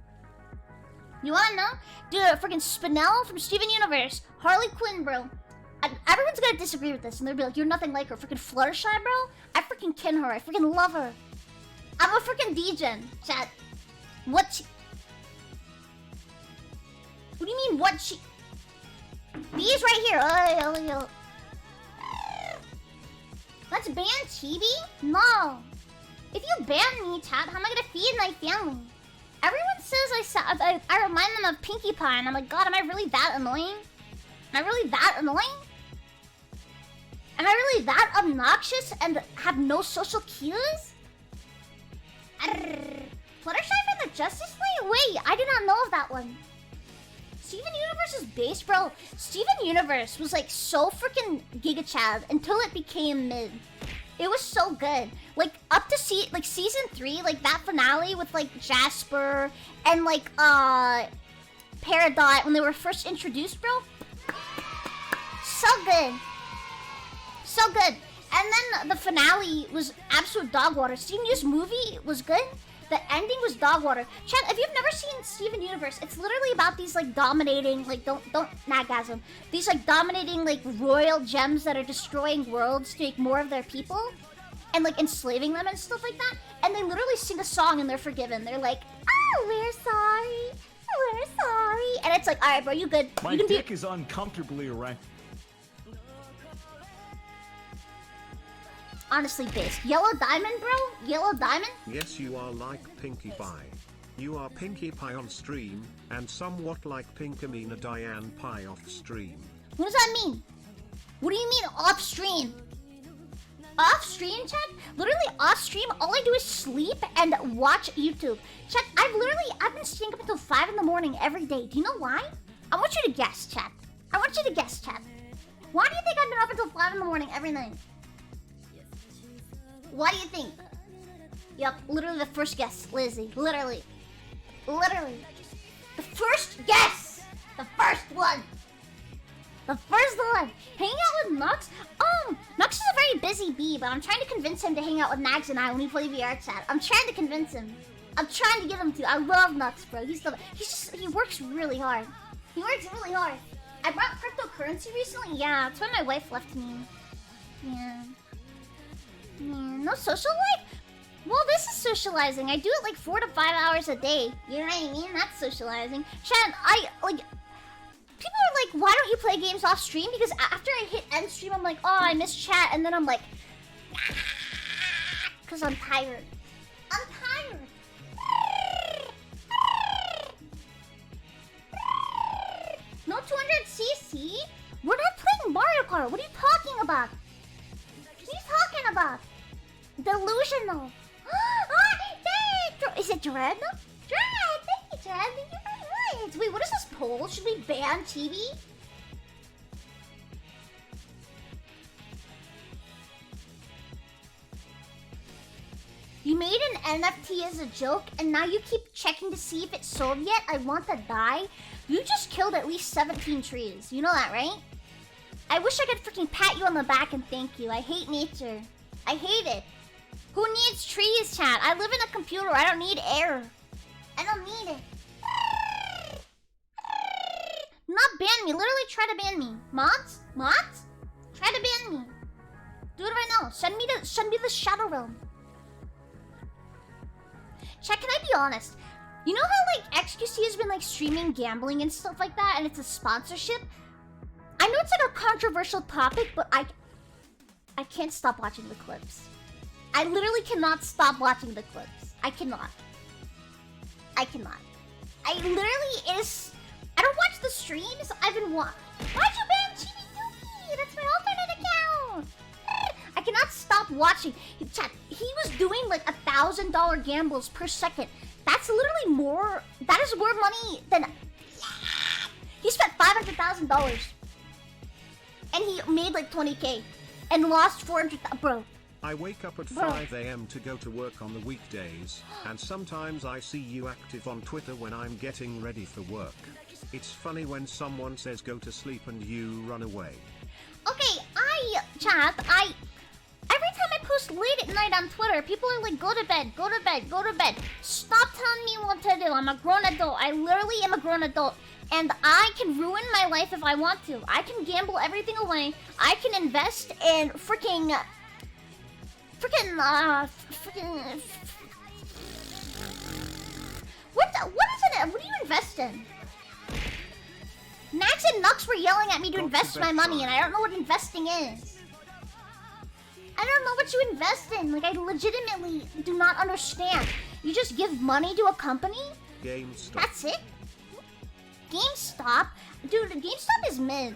You wanna know? Dude, freaking Spinell from Steven Universe. Harley Quinn, bro. Everyone's gonna disagree with this and they'll be like, you're nothing like her. Freaking Fluttershy, bro. I freaking kin her. I freaking love her. I'm a freaking degen, chat. What do you mean, what she... B's right here. Let's ban Chibi? No. If you ban me, chat, how am I gonna feed my family? Everyone says I remind them of Pinkie Pie, and I'm like, God, am I really that annoying? Am I really that annoying? Am I really that obnoxious and have no social cues? Fluttershy from the Justice League? Wait, I did not know of that one. Steven Universe is base, bro. Steven Universe was like so freaking Giga Chad until it became mid. It was so good. Like up to season 3, like that finale with like Jasper and like Peridot when they were first introduced, bro. So good. So good. And then the finale was absolute dog water. Steven Universe movie was good. The ending was dog water. Chat, if you've never seen Steven Universe, it's literally about these like dominating, like don't nagasm. These like dominating like royal gems that are destroying worlds to make more of their people and like enslaving them and stuff like that. And they literally sing a song and they're forgiven. They're like, oh, we're sorry. We're sorry. And it's like, all right, bro, you good. My dick is uncomfortably erect. Honestly, base. Yellow Diamond, bro? Yellow Diamond? Yes, you are like Pinkie Pie. You are Pinkie Pie on stream, and somewhat like Pinkamena Diane Pie off stream. What does that mean? What do you mean off stream? Off stream, chat? Literally off stream, all I do is sleep and watch YouTube. Chat, I've been staying up until 5 in the morning every day. Do you know why? I want you to guess, chat. Why do you think I've been up until 5 in the morning every night? Why do you think? Yup, literally the first guess, Lizzie. Literally. The first guess! The first one! Hanging out with Nux? Nux is a very busy bee, but I'm trying to convince him to hang out with Nags and I when we play VR chat. I'm trying to convince him. I'm trying to get him to. I love Nux, bro. He works really hard. I brought cryptocurrency recently. Yeah, that's when my wife left me. Yeah, no social life? Well, this is socializing. I do it like 4 to 5 hours a day. You know what I mean? That's socializing. Chat, people are like, why don't you play games off stream? Because after I hit end stream, I'm like, oh, I miss chat. And then I'm like, because I'm tired. No 200cc? We're not playing Mario Kart. What are you talking about? delusional. Is it Dread? Dread! Thank you, Dread. Thank you very much. Wait, what is this poll? Should we ban Chibi? You made an NFT as a joke, and now you keep checking to see if it's sold yet? I want to die. You just killed at least 17 trees. You know that, right? I wish I could freaking pat you on the back and thank you. I hate nature. I hate it. Who needs trees, chat? I live in a computer. I don't need air. I don't need it. Not ban me. Literally try to ban me. Mods? Mods? Try to ban me. Do it right now. Send me the Shadow Realm. Chat, can I be honest? You know how like XQC has been like streaming gambling and stuff like that, and it's a sponsorship? I know it's like a controversial topic, but I can't stop watching the clips. I literally cannot stop watching the clips. I cannot. I literally I don't watch the streams. I've been Why'd you ban Chibidoki? That's my alternate account. I cannot stop watching. Chat, he was doing like $1,000 gambles per second. That's literally more. That is more money than. He spent $500,000, and he made like 20K, and lost 400,000. Bro. I wake up at 5 AM to go to work on the weekdays, and sometimes I see you active on Twitter when I'm getting ready for work. It's funny when someone says go to sleep and you run away. Okay, chat, every time I post late at night on Twitter, people are like, go to bed, go to bed, go to bed. Stop telling me what to do. I'm a grown adult. I literally am a grown adult. And I can ruin my life if I want to. I can gamble everything away. I can invest in freaking... What is it? What do you invest in? Nax and Nux were yelling at me to invest my money, and I don't know what investing is. I don't know what you invest in. Like, I legitimately do not understand. You just give money to a company? GameStop. That's it? GameStop? Dude, GameStop is mid.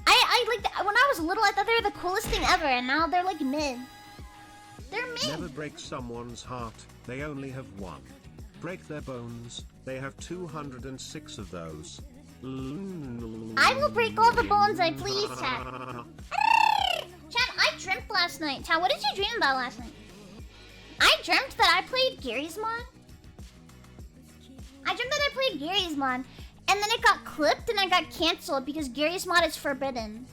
I like, when I was little, I thought they were the coolest thing ever, and now they're like mid. They're mid. Never break someone's heart, they only have one. Break their bones, they have 206 of those. I will break all the bones I please, chat. Chat, I dreamt last night. Chat, what did you dream about last night? I dreamt that I played Gary's Mod. And then it got clipped and I got cancelled because Gary's Mod is forbidden.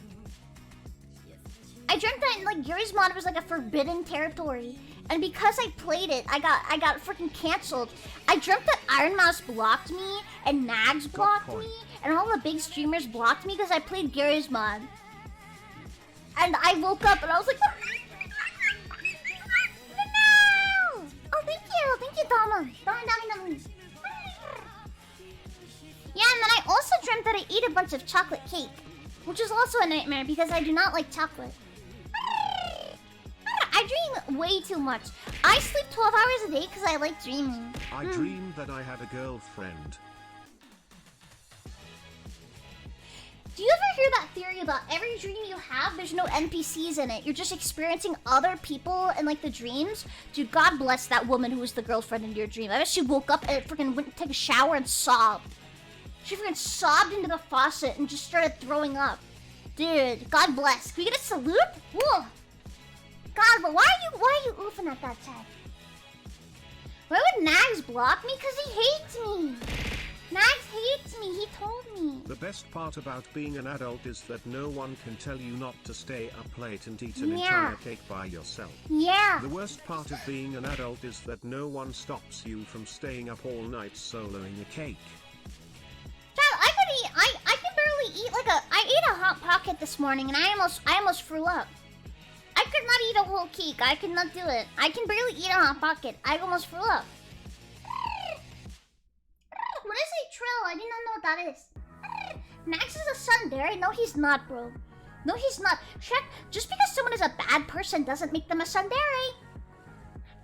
I dreamt that like Gary's Mod was like a forbidden territory, and because I played it, I got freaking cancelled. I dreamt that Iron Mouse blocked me and Nags blocked me, and all the big streamers blocked me because I played Gary's Mod. And I woke up and I was like, no! Oh, thank you, Dama. Yeah, and then I also dreamt that I ate a bunch of chocolate cake, which is also a nightmare because I do not like chocolate. I dream way too much. I sleep 12 hours a day because I like dreaming. I dreamed that I had a girlfriend. Do you ever hear that theory about every dream you have, there's no NPCs in it? You're just experiencing other people in like the dreams? Dude, God bless that woman who was the girlfriend in your dream. I bet she woke up and freaking went to take a shower and sobbed. She freaking sobbed into the faucet and just started throwing up. Dude, God bless. Can we get a salute? Whoa. God, but why are you oofing at that chat? Why would Nags block me? Because he hates me. Nags hates me, he told me. The best part about being an adult is that no one can tell you not to stay up late and eat an entire cake by yourself. Yeah. The worst part of being an adult is that no one stops you from staying up all night soloing a cake. Child, I can barely eat I ate a Hot Pocket this morning and I almost threw up. I could not eat a whole cake. I could not do it. I can barely eat a Hot Pocket. I almost threw up. What is a trill? I did not know what that is. Max is a tsundere? No, he's not, bro. No, he's not. Check. Just because someone is a bad person doesn't make them a tsundere.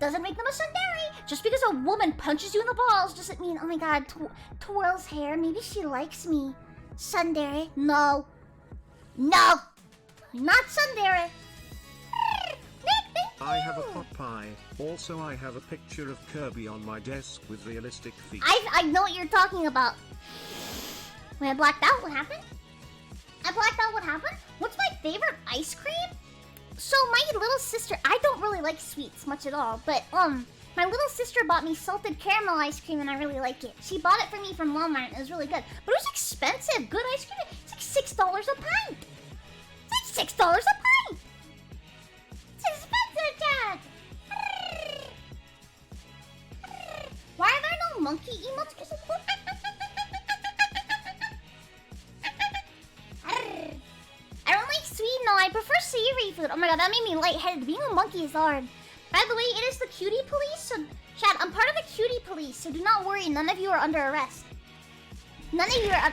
Doesn't make them a tsundere. Just because a woman punches you in the balls doesn't mean, oh my god, twirls hair. Maybe she likes me. Tsundere? No. No. Not tsundere. Nick, thank I have a pot pie. Also, I have a picture of Kirby on my desk with realistic feet. I know what you're talking about. Wait, I blacked out. What happened? I blacked out. What happened? What's my favorite ice cream? So my little sister, I don't really like sweets much at all, but my little sister bought me salted caramel ice cream and I really like it. She bought it for me from Walmart and it was really good. But it was expensive. Good ice cream. It's like $6 a pint. It's like $6 a pint. It's expensive, Dad. Why are there no monkey emotes? I don't like sweet, no. I prefer savory food. Oh my god, that made me lightheaded. Being a monkey is hard. By the way, it is the cutie police. So, Chad, I'm part of the cutie police, so do not worry. None of you are under arrest. None of you are.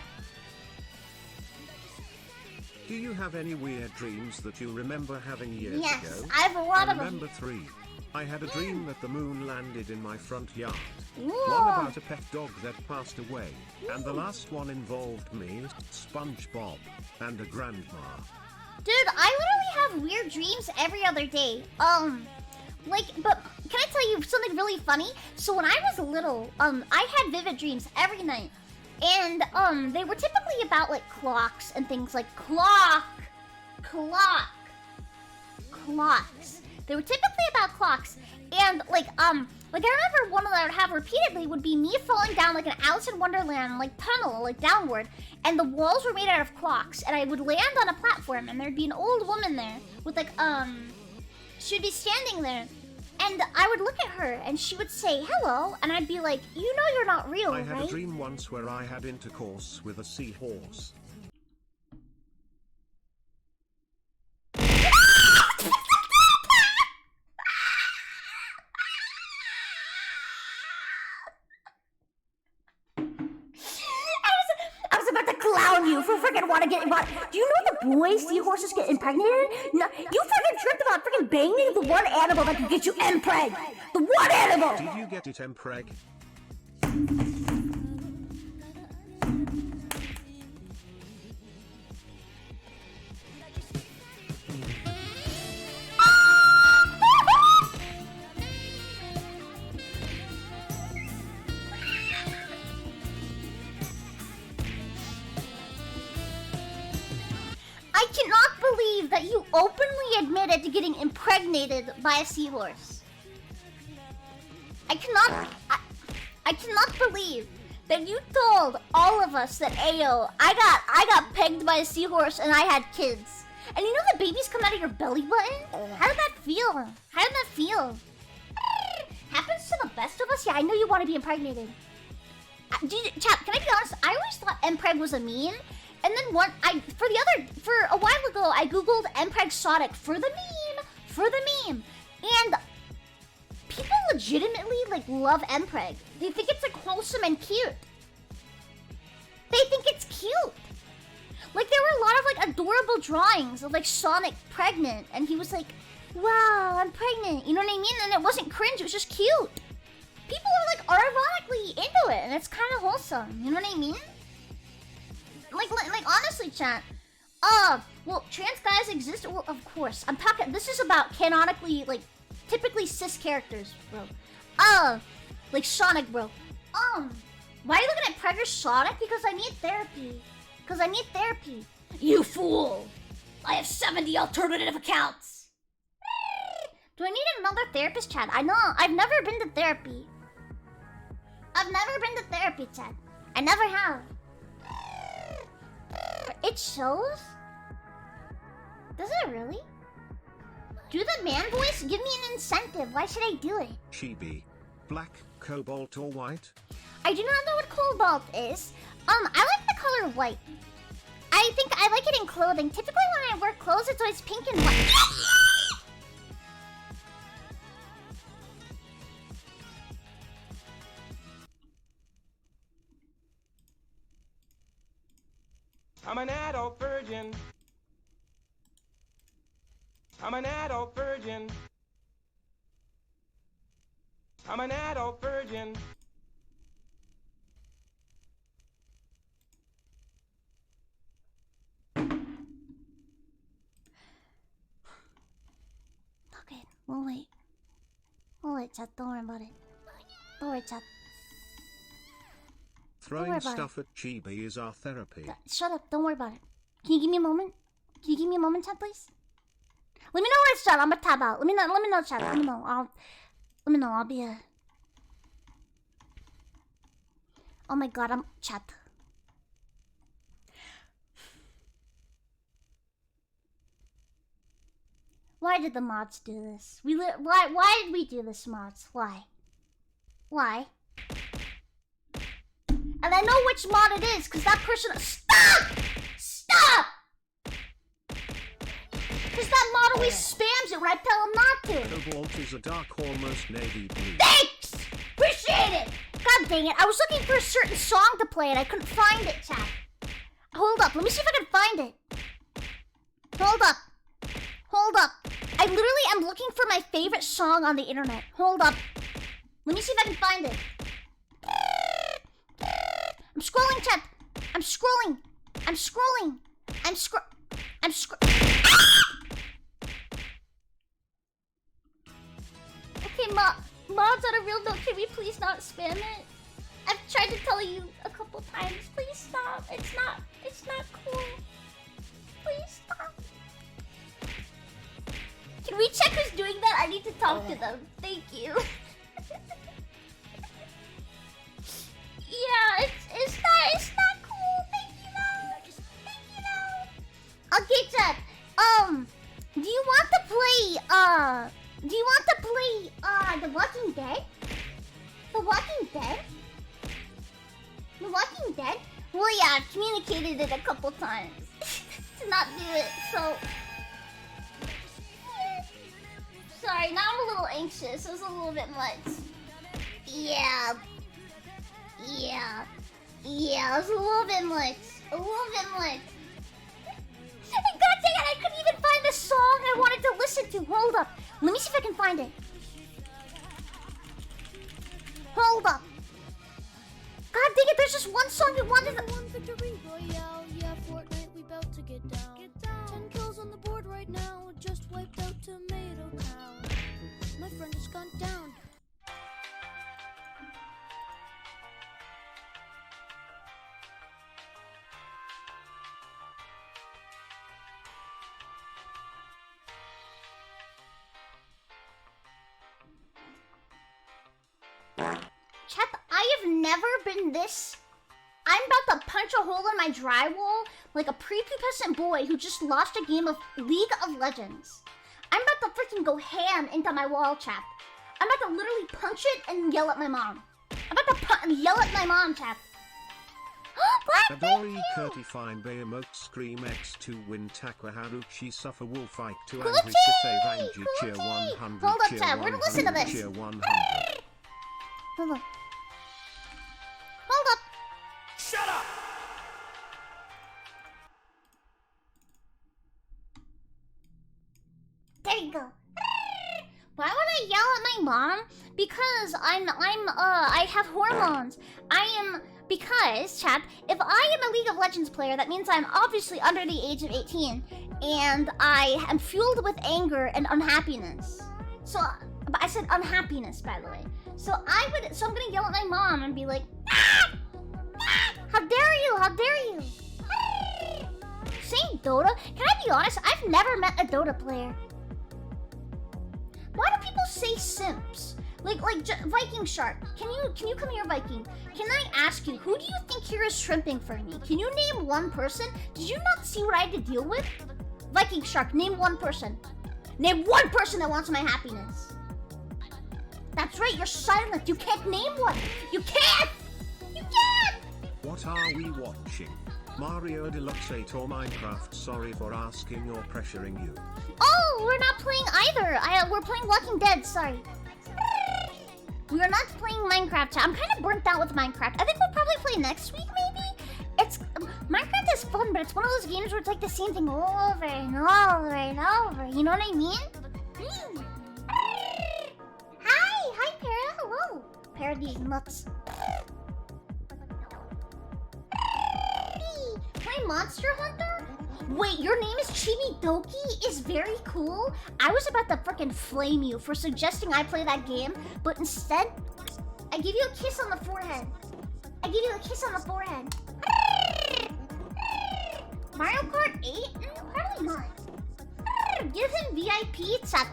Do you have any weird dreams that you remember having years Yes, ago? I have a lot of them. Remember 3. I had a dream that the moon landed in my front yard. Whoa. One about a pet dog that passed away. And the last one involved me, SpongeBob, and a grandma. Dude, I literally have weird dreams every other day. But can I tell you something really funny? So when I was little, I had vivid dreams every night. And, they were typically about, like, clocks and things like clocks. They were typically about clocks. And, like, I remember one that I would have repeatedly would be me falling down, like, an Alice in Wonderland, like, tunnel, like, downward. And the walls were made out of clocks. And I would land on a platform, and there'd be an old woman there with, like, she'd be standing there. And I would look at her, and she would say, hello, and I'd be like, you know you're not real, I had right? a dream once where I had intercourse with a seahorse. I was about to clown you for freaking want to get involved. Do you know the boys seahorses get impregnated? No, you freaking tripped about freaking banging the one animal that can get you impreg. The one animal! Did you get it impreg? I cannot believe that you openly admitted to getting impregnated by a seahorse. I cannot believe that you told all of us that Ayo, I got pegged by a seahorse and I had kids. And you know the babies come out of your belly button? How did that feel? Happens to the best of us? Yeah, I know you want to be impregnated. Chap, can I be honest? I always thought impreg was a meme. And then for a while ago, I googled Mpreg Sonic for the meme, and people legitimately like love Mpreg. They think it's like wholesome and cute. They think it's cute. Like there were a lot of like adorable drawings of like Sonic pregnant, and he was like, "Wow, I'm pregnant." You know what I mean? And it wasn't cringe; it was just cute. People are like ironically into it, and it's kind of wholesome. You know what I mean? Like honestly, chat. Well, trans guys exist. Well, of course. I'm talking. This is about canonically, like, typically cis characters, bro. Like Sonic, bro. Why are you looking at Predator Sonic? Because I need therapy. You fool! I have 70 alternative accounts. Do I need another therapist, Chad? I know. I've never been to therapy. Chad. I never have. It shows? Does it really? Do the man voice? Give me an incentive. Why should I do it? Chibi. Black, cobalt or white? I do not know what cobalt is. I like the color white. I think I like it in clothing. Typically when I wear clothes, it's always pink and white. I'm an adult virgin. I'm an adult virgin. I'm an adult virgin. Okay, we'll wait. chat. Don't worry about it. Don't worry, chat. Throwing worry about stuff at Chibi is our therapy. Shut up. Don't worry about it. Can you give me a moment? Can you give me a moment, chat, please? Let me know where it's chat. I'm gonna tab out. Let me know, chat. Let me know. I'll be a... Oh my god, I'm... Chat. Why did the mods do this? Why did we do this, mods? Why? Why? And I know which mod it is, because that person... Stop! Stop! Because that mod always spams it when I tell him not to. Cobalt is a dark, almost navy blue. Thanks! Appreciate it! God dang it, I was looking for a certain song to play and I couldn't find it, chat. Hold up, let me see if I can find it. Hold up. Hold up. I literally am looking for my favorite song on the internet. Hold up. Let me see if I can find it. I'm scrolling, chat. I'm scrolling. Okay, mods on a real note, can we please not spam it? I've tried to tell you a couple times. Please stop. It's not cool. Please stop. Can we check who's doing that? I need to talk to them. Thank you. Yeah, it's not cool. Thank you, though. Okay, chat. Do you want to play The Walking Dead? The Walking Dead? The Walking Dead? Well, yeah, I've communicated it a couple times to not do it, so... Sorry, now I'm a little anxious. It was a little bit much. Yeah, it was a little bit much. And god dang it, I couldn't even find the song I wanted to listen to. Hold up. Let me see if I can find it. Hold up. God dang it, there's just one song you wanted to... One victory royale, yeah, Fortnite, we bout to get down. 10 kills on the board right now, just wiped out Tomato Cow. My friend has gone down. Chat, I have never been this... I'm about to punch a hole in my drywall like a prepubescent boy who just lost a game of League of Legends. I'm about to freaking go ham into my wall, chat. I'm about to literally punch it and yell at my mom. I'm about to yell at my mom, chat. Adori Kurti fine bay emote scream X2 win takwa haruchi suffer wolf fight to angry Gucci! sifay vanji cheer 100 Hold up, cheer chat, we're gonna listen to 100 this. cheer 100. Hold up. Hold up. Shut up! There you go. Why would I yell at my mom? Because I have hormones. Because, chat, if I am a League of Legends player, that means I'm obviously under the age of 18. And I am fueled with anger and unhappiness. So, but I said unhappiness, by the way. So I'm gonna yell at my mom and be like, ah! Ah! How dare you? How dare you? Saying Dota? Can I be honest? I've never met a Dota player. Why do people say simps? Like Viking Shark. Can you come here, Viking? Can I ask you, who do you think here is shrimping for me? Can you name one person? Did you not see what I had to deal with? Viking Shark, name one person. Name one person that wants my happiness. That's right, you're silent. You can't name one. You can't! You can't! What are we watching? Mario Deluxe 8 or Minecraft? Sorry for asking or pressuring you. Oh, we're not playing either. We're playing Walking Dead, sorry. We are not playing Minecraft. I'm kind of burnt out with Minecraft. I think we'll probably play next week, maybe? Minecraft is fun, but it's one of those games where it's like the same thing over and over and over. You know what I mean? Hi, Para. Hello. Para these nuts. Play Monster Hunter? Wait, your name is Chibidoki? Is very cool. I was about to freaking flame you for suggesting I play that game, but instead, I give you a kiss on the forehead. I give you a kiss on the forehead. Mario Kart 8? Probably not. Give him VIP chat.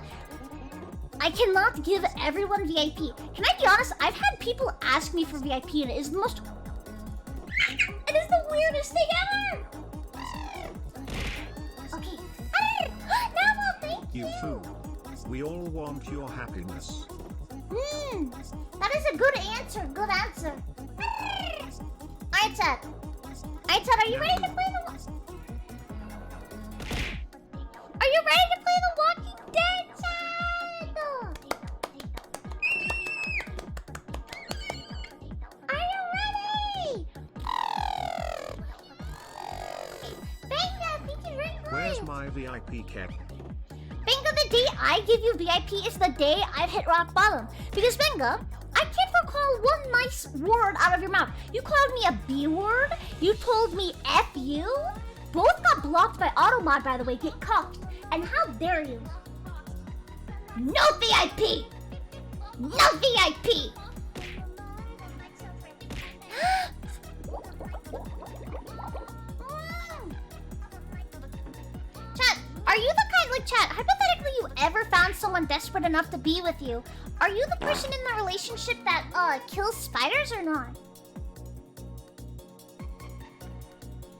I cannot give everyone VIP. Can I be honest? I've had people ask me for VIP and it is the most... It is the weirdest thing ever! Okay. Namo, thank you! You fool. We all want your happiness. That is a good answer. Good answer. Alright, chat. Alright, chat, are you ready to play the... Are you ready to play The Walking Dead, chat? Are you ready? Benga, thank you very much. Where's my VIP cake? Benga, the day I give you VIP is the day I've hit rock bottom. Because Benga, I can't recall one nice word out of your mouth. You called me a B word. You told me F you. Both got blocked by Automod, by the way. Get cocked. And how dare you? No VIP! No VIP! Chat, are you the kind, like, chat, hypothetically you ever found someone desperate enough to be with you? Are you the person in the relationship that, kills spiders or not?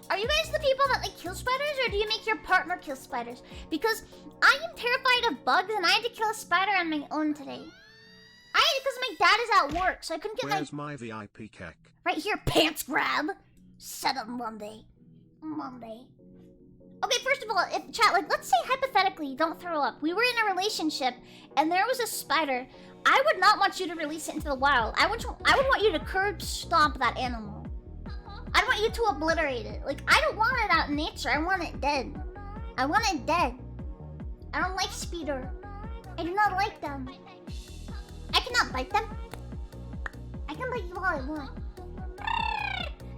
Are you guys the people that like kill spiders, or do you make your partner kill spiders? Because I am terrified of bugs and I had to kill a spider on my own today. Because my dad is at work, so I couldn't get Where's my VIP cake? Right here, pants grab. Set up Monday. Okay, first of all, if chat, like, let's say hypothetically, don't throw up. We were in a relationship and there was a spider. I would not want you to release it into the wild. I would want you to curb stomp that animal. I want you to obliterate it. Like, I don't want it out in nature. I want it dead. I want it dead. I don't like speeder. I do not like them. I cannot bite them. I can bite you all I want.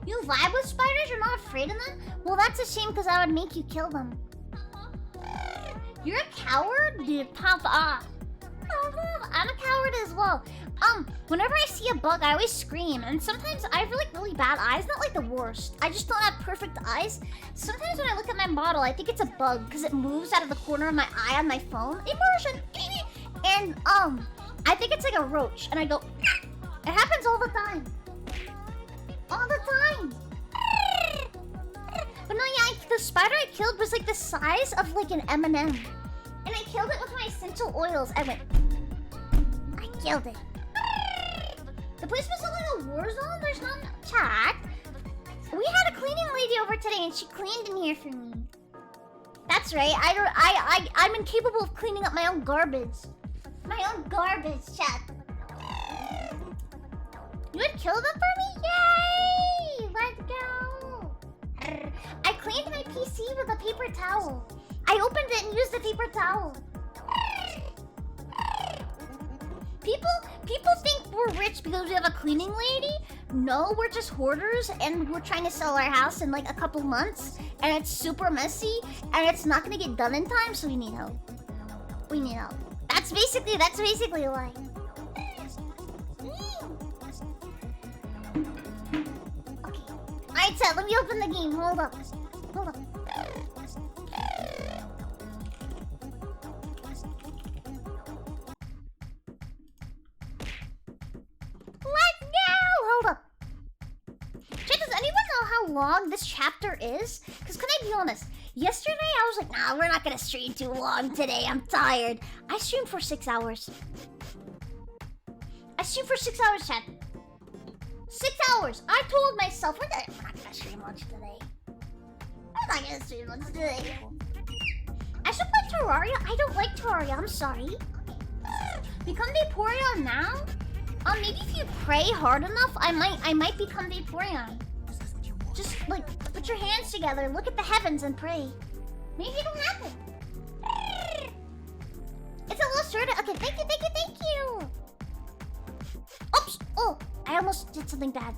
You vibe with spiders? You're not afraid of them? Well, that's a shame because I would make you kill them. You're a coward? Dude, pop off. I'm a coward as well. Whenever I see a bug, I always scream, and sometimes I have like really bad eyes. Not like the worst. I just don't have perfect eyes. Sometimes when I look at my model, I think it's a bug because it moves out of the corner of my eye on my phone. Immersion! And I think it's like a roach, and I go. It happens all the time. All the time. But no, yeah, the spider I killed was like the size of like an M&M, and I killed it with my essential oils. I killed it. The place was like a war zone. There's not chat. We had a cleaning lady over today, and she cleaned in here for me. That's right. I'm incapable of cleaning up my own garbage. My own garbage, chat. You would kill them for me? Yay! Let's go. I cleaned my PC with a paper towel. I opened it and used the paper towel. People think we're rich because we have a cleaning lady. No, we're just hoarders and we're trying to sell our house in like a couple months, and it's super messy and it's not gonna get done in time, so we need help. We need help. That's basically like. Okay. Alright, Seth, let me open the game. Hold up. Let's go! Hold up. Chat, does anyone know how long this chapter is? Because can I be honest? Yesterday I was like, nah, we're not gonna stream too long today. I'm tired. I streamed for 6 hours. Chat. 6 hours. I told myself, we're not gonna stream much today. I should play Terraria. I don't like Terraria. I'm sorry. Become Vaporeon now? Maybe if you pray hard enough, I might become Vaporeon. Just like put your hands together, look at the heavens, and pray. Maybe it'll happen. It's a little shorter. Okay, thank you. Oops! Oh, I almost did something bad.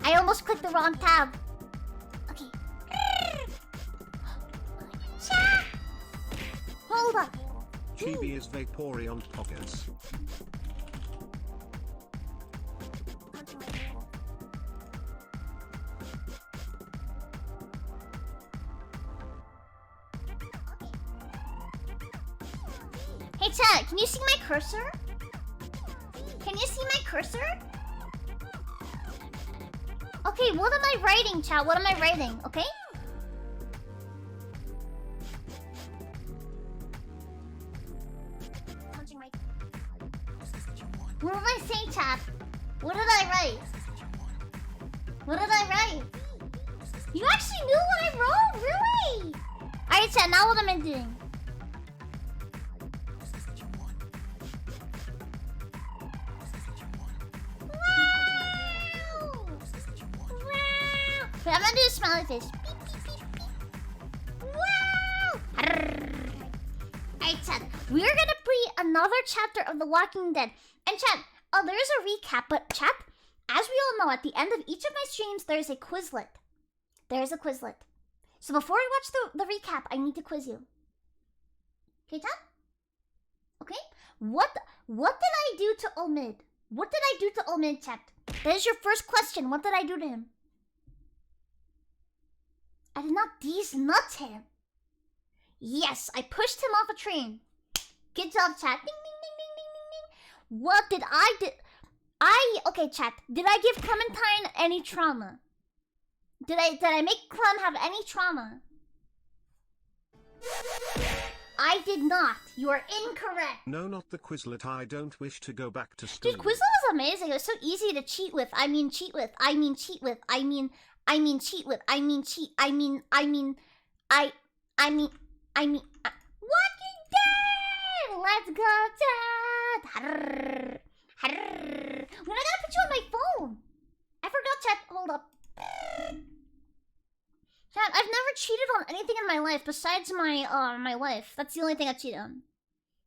I almost clicked the wrong tab. Okay. Chibi is Vaporeon Poggers. Hey chat, can you see my cursor? Can you see my cursor? Okay, what am I writing, chat? What am I writing? Okay? What am I saying, chat? What did I write? What did I write? You actually knew what I wrote? Really? Alright, chat, now what am I doing? Wow! Wow! Wait, I'm gonna do a smiley face. Beep, beep, beep, beep. Wow! Alright, chat. We're gonna play another chapter of The Walking Dead. And chat, there's a recap, but chat, as we all know, at the end of each of my streams, there's a Quizlet. There's a Quizlet. So before we watch the recap, I need to quiz you. Okay, chat? Okay? What did I do to Omid? What did I do to Omid, chat? That is your first question. What did I do to him? I did not nut him. Yes, I pushed him off a train. Good job, chat. Ding, ding, ding, ding, ding, ding, ding. What did I do? Okay, chat. Did I give Clementine any trauma? Did I make Clem have any trauma? I did not. You are incorrect. No, not the Quizlet. I don't wish to go back to school. Dude, Quizlet was amazing. It was so easy to cheat with. I mean cheat with. I mean cheat with. I mean cheat with. I mean cheat. I mean. Walking Dead! Let's go, chat! When I gotta put you on my phone. I forgot, chat. Hold up. Chat, I've never cheated on anything in my life besides my wife. That's the only thing I've cheated on.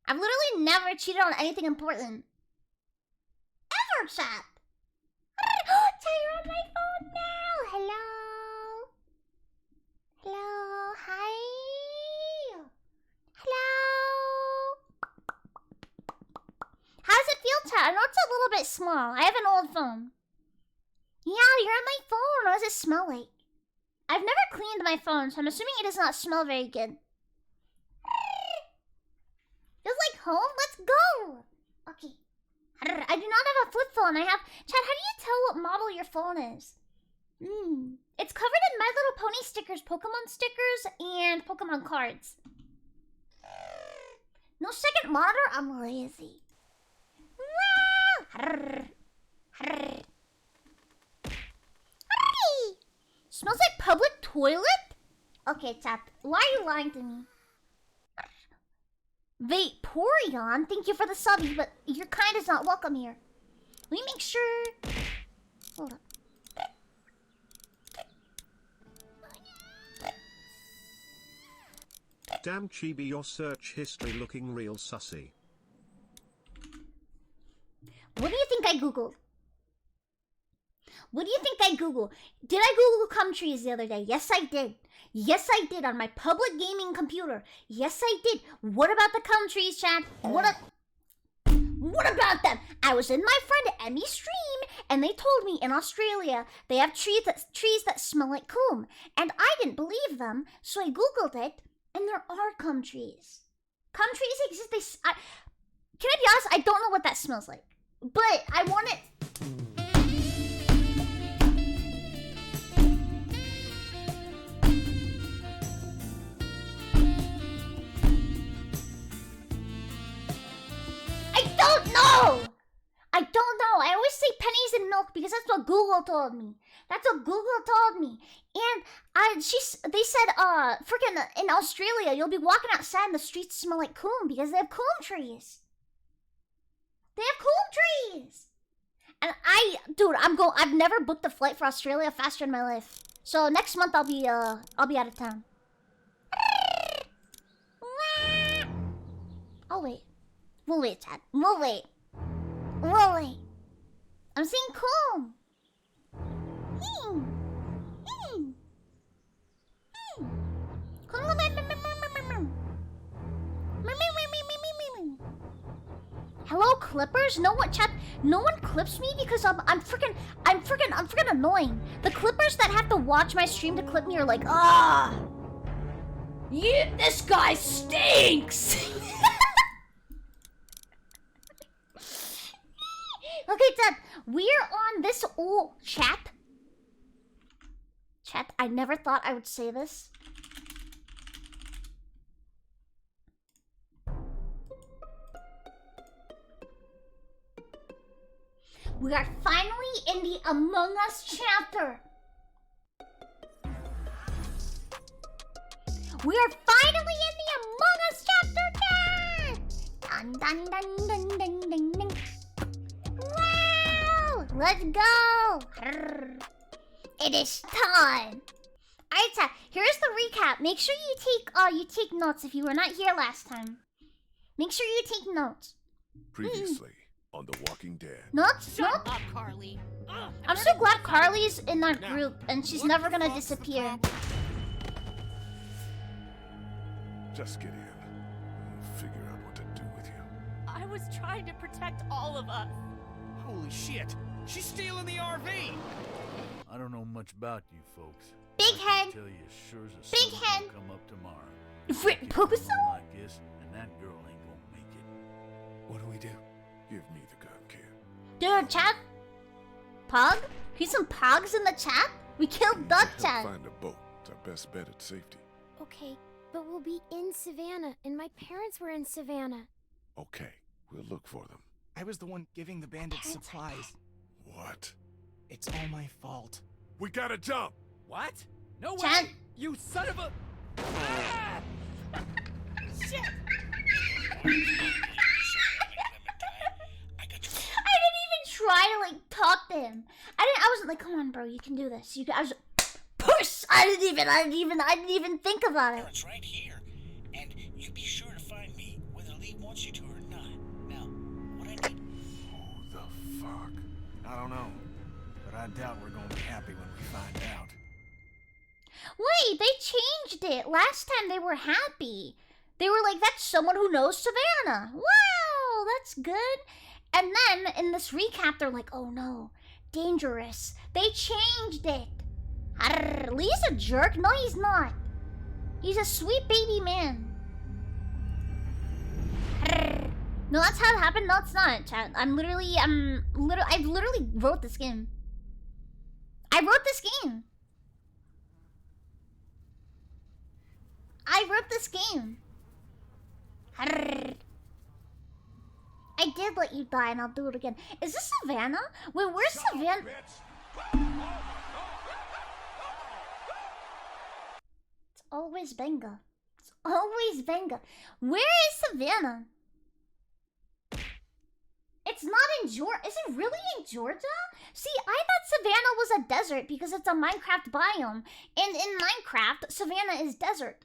I've literally never cheated on anything important. Ever, chat! Chat, you're on my phone now! Hello? Hello? Hi? Hello? How does it feel, chat? I know it's a little bit small. I have an old phone. Yeah, you're on my phone. What does it smell like? I've never cleaned my phone, so I'm assuming it does not smell very good. Feels like home? Let's go! Okay. I do not have a flip phone. I have... Chad, how do you tell what model your phone is? It's covered in My Little Pony stickers, Pokemon stickers, and Pokemon cards. No second monitor? I'm lazy. Smells like public toilet? Okay, chat. Why are you lying to me? Vaporeon, thank you for the subby, but your kind is not welcome here. Let me make sure. Hold up. Damn Chibi, your search history looking real sussy. What do you think I googled? What do you think I googled? Did I Google cum trees the other day? Yes, I did. Yes, I did on my public gaming computer. Yes, I did. What about the cum trees, chat? What about them? I was in my friend Emmy's stream, and they told me in Australia they have trees that smell like cum, and I didn't believe them, so I googled it, and there are cum trees. Cum trees exist. Can I be honest? I don't know what that smells like, but I want it. I don't know. I always say pennies and milk because that's what Google told me. That's what Google told me. And they said, freaking in Australia, you'll be walking outside and the streets smell like coom because they have coom trees. They have coom trees. And I've never booked a flight for Australia faster in my life. So next month I'll be out of town. Oh wait. We'll wait, Chad. We'll wait. I'm saying cool. clippers. No one, chat. No one clips me because I'm freaking annoying. The clippers that have to watch my stream to clip me are like, ah, yeah, this guy stinks. Okay, chat. We're on this old chat. Chat. I never thought I would say this. We are finally in the Among Us chapter. We are finally in the Among Us chapter. Dun dun dun dun dun dun dun. Wow! Let's go. It is time. Alright, chat. Here's the recap. Make sure you take notes if you were not here last time. Make sure you take notes. Previously on The Walking Dead. Notes? Shut up, Carly. I'm so glad Carly's in our group and she's never gonna disappear. Just get in. We'll figure out what to do with you. I was trying to protect all of us. Holy shit! She's stealing the RV! I don't know much about you folks. Big head. I tell you, sure as the Big sun head. will come up tomorrow. Rip Keep going Poguso? like this, and that girl ain't gonna make it. What do we do? Give me the gun, kid. Dude, chat. Pog? Here's some pogs in the chat? We killed Duck Help chat. find a boat. It's our best bet at safety. Okay, but we'll be in Savannah, and my parents were in Savannah. Okay, we'll look for them. I was the one giving the bandits supplies. What? It's all my fault. We gotta jump! What? No Chat. way! You son of a... Ah! Shit! I didn't even try to like talk to him. I wasn't like, come on, bro, you can do this. I was push. I didn't even think about it. It's right here, and you be sure to find me, whether Lee wants you to or not. Now, what I need. Who the fuck? I don't know, but I doubt we're gonna be happy when we find out. Wait, they changed it. Last time they were happy. They were like, that's someone who knows Savannah. Wow, that's good. And then in this recap, they're like, oh no, dangerous. They changed it. Arr, Lee's a jerk? No, he's not. He's a sweet baby man. Arr. No, that's how it happened. No, it's not, chat. I literally wrote this game. I wrote this game. I wrote this game. Arr. I did let you die, and I'll do it again. Is this Savannah? Wait, where's Savannah? It's always Benga. It's always Benga. Where is Savannah? It's not in Georgia. Is it really in Georgia? See, I thought Savannah was a desert because it's a Minecraft biome. And in Minecraft, Savannah is desert.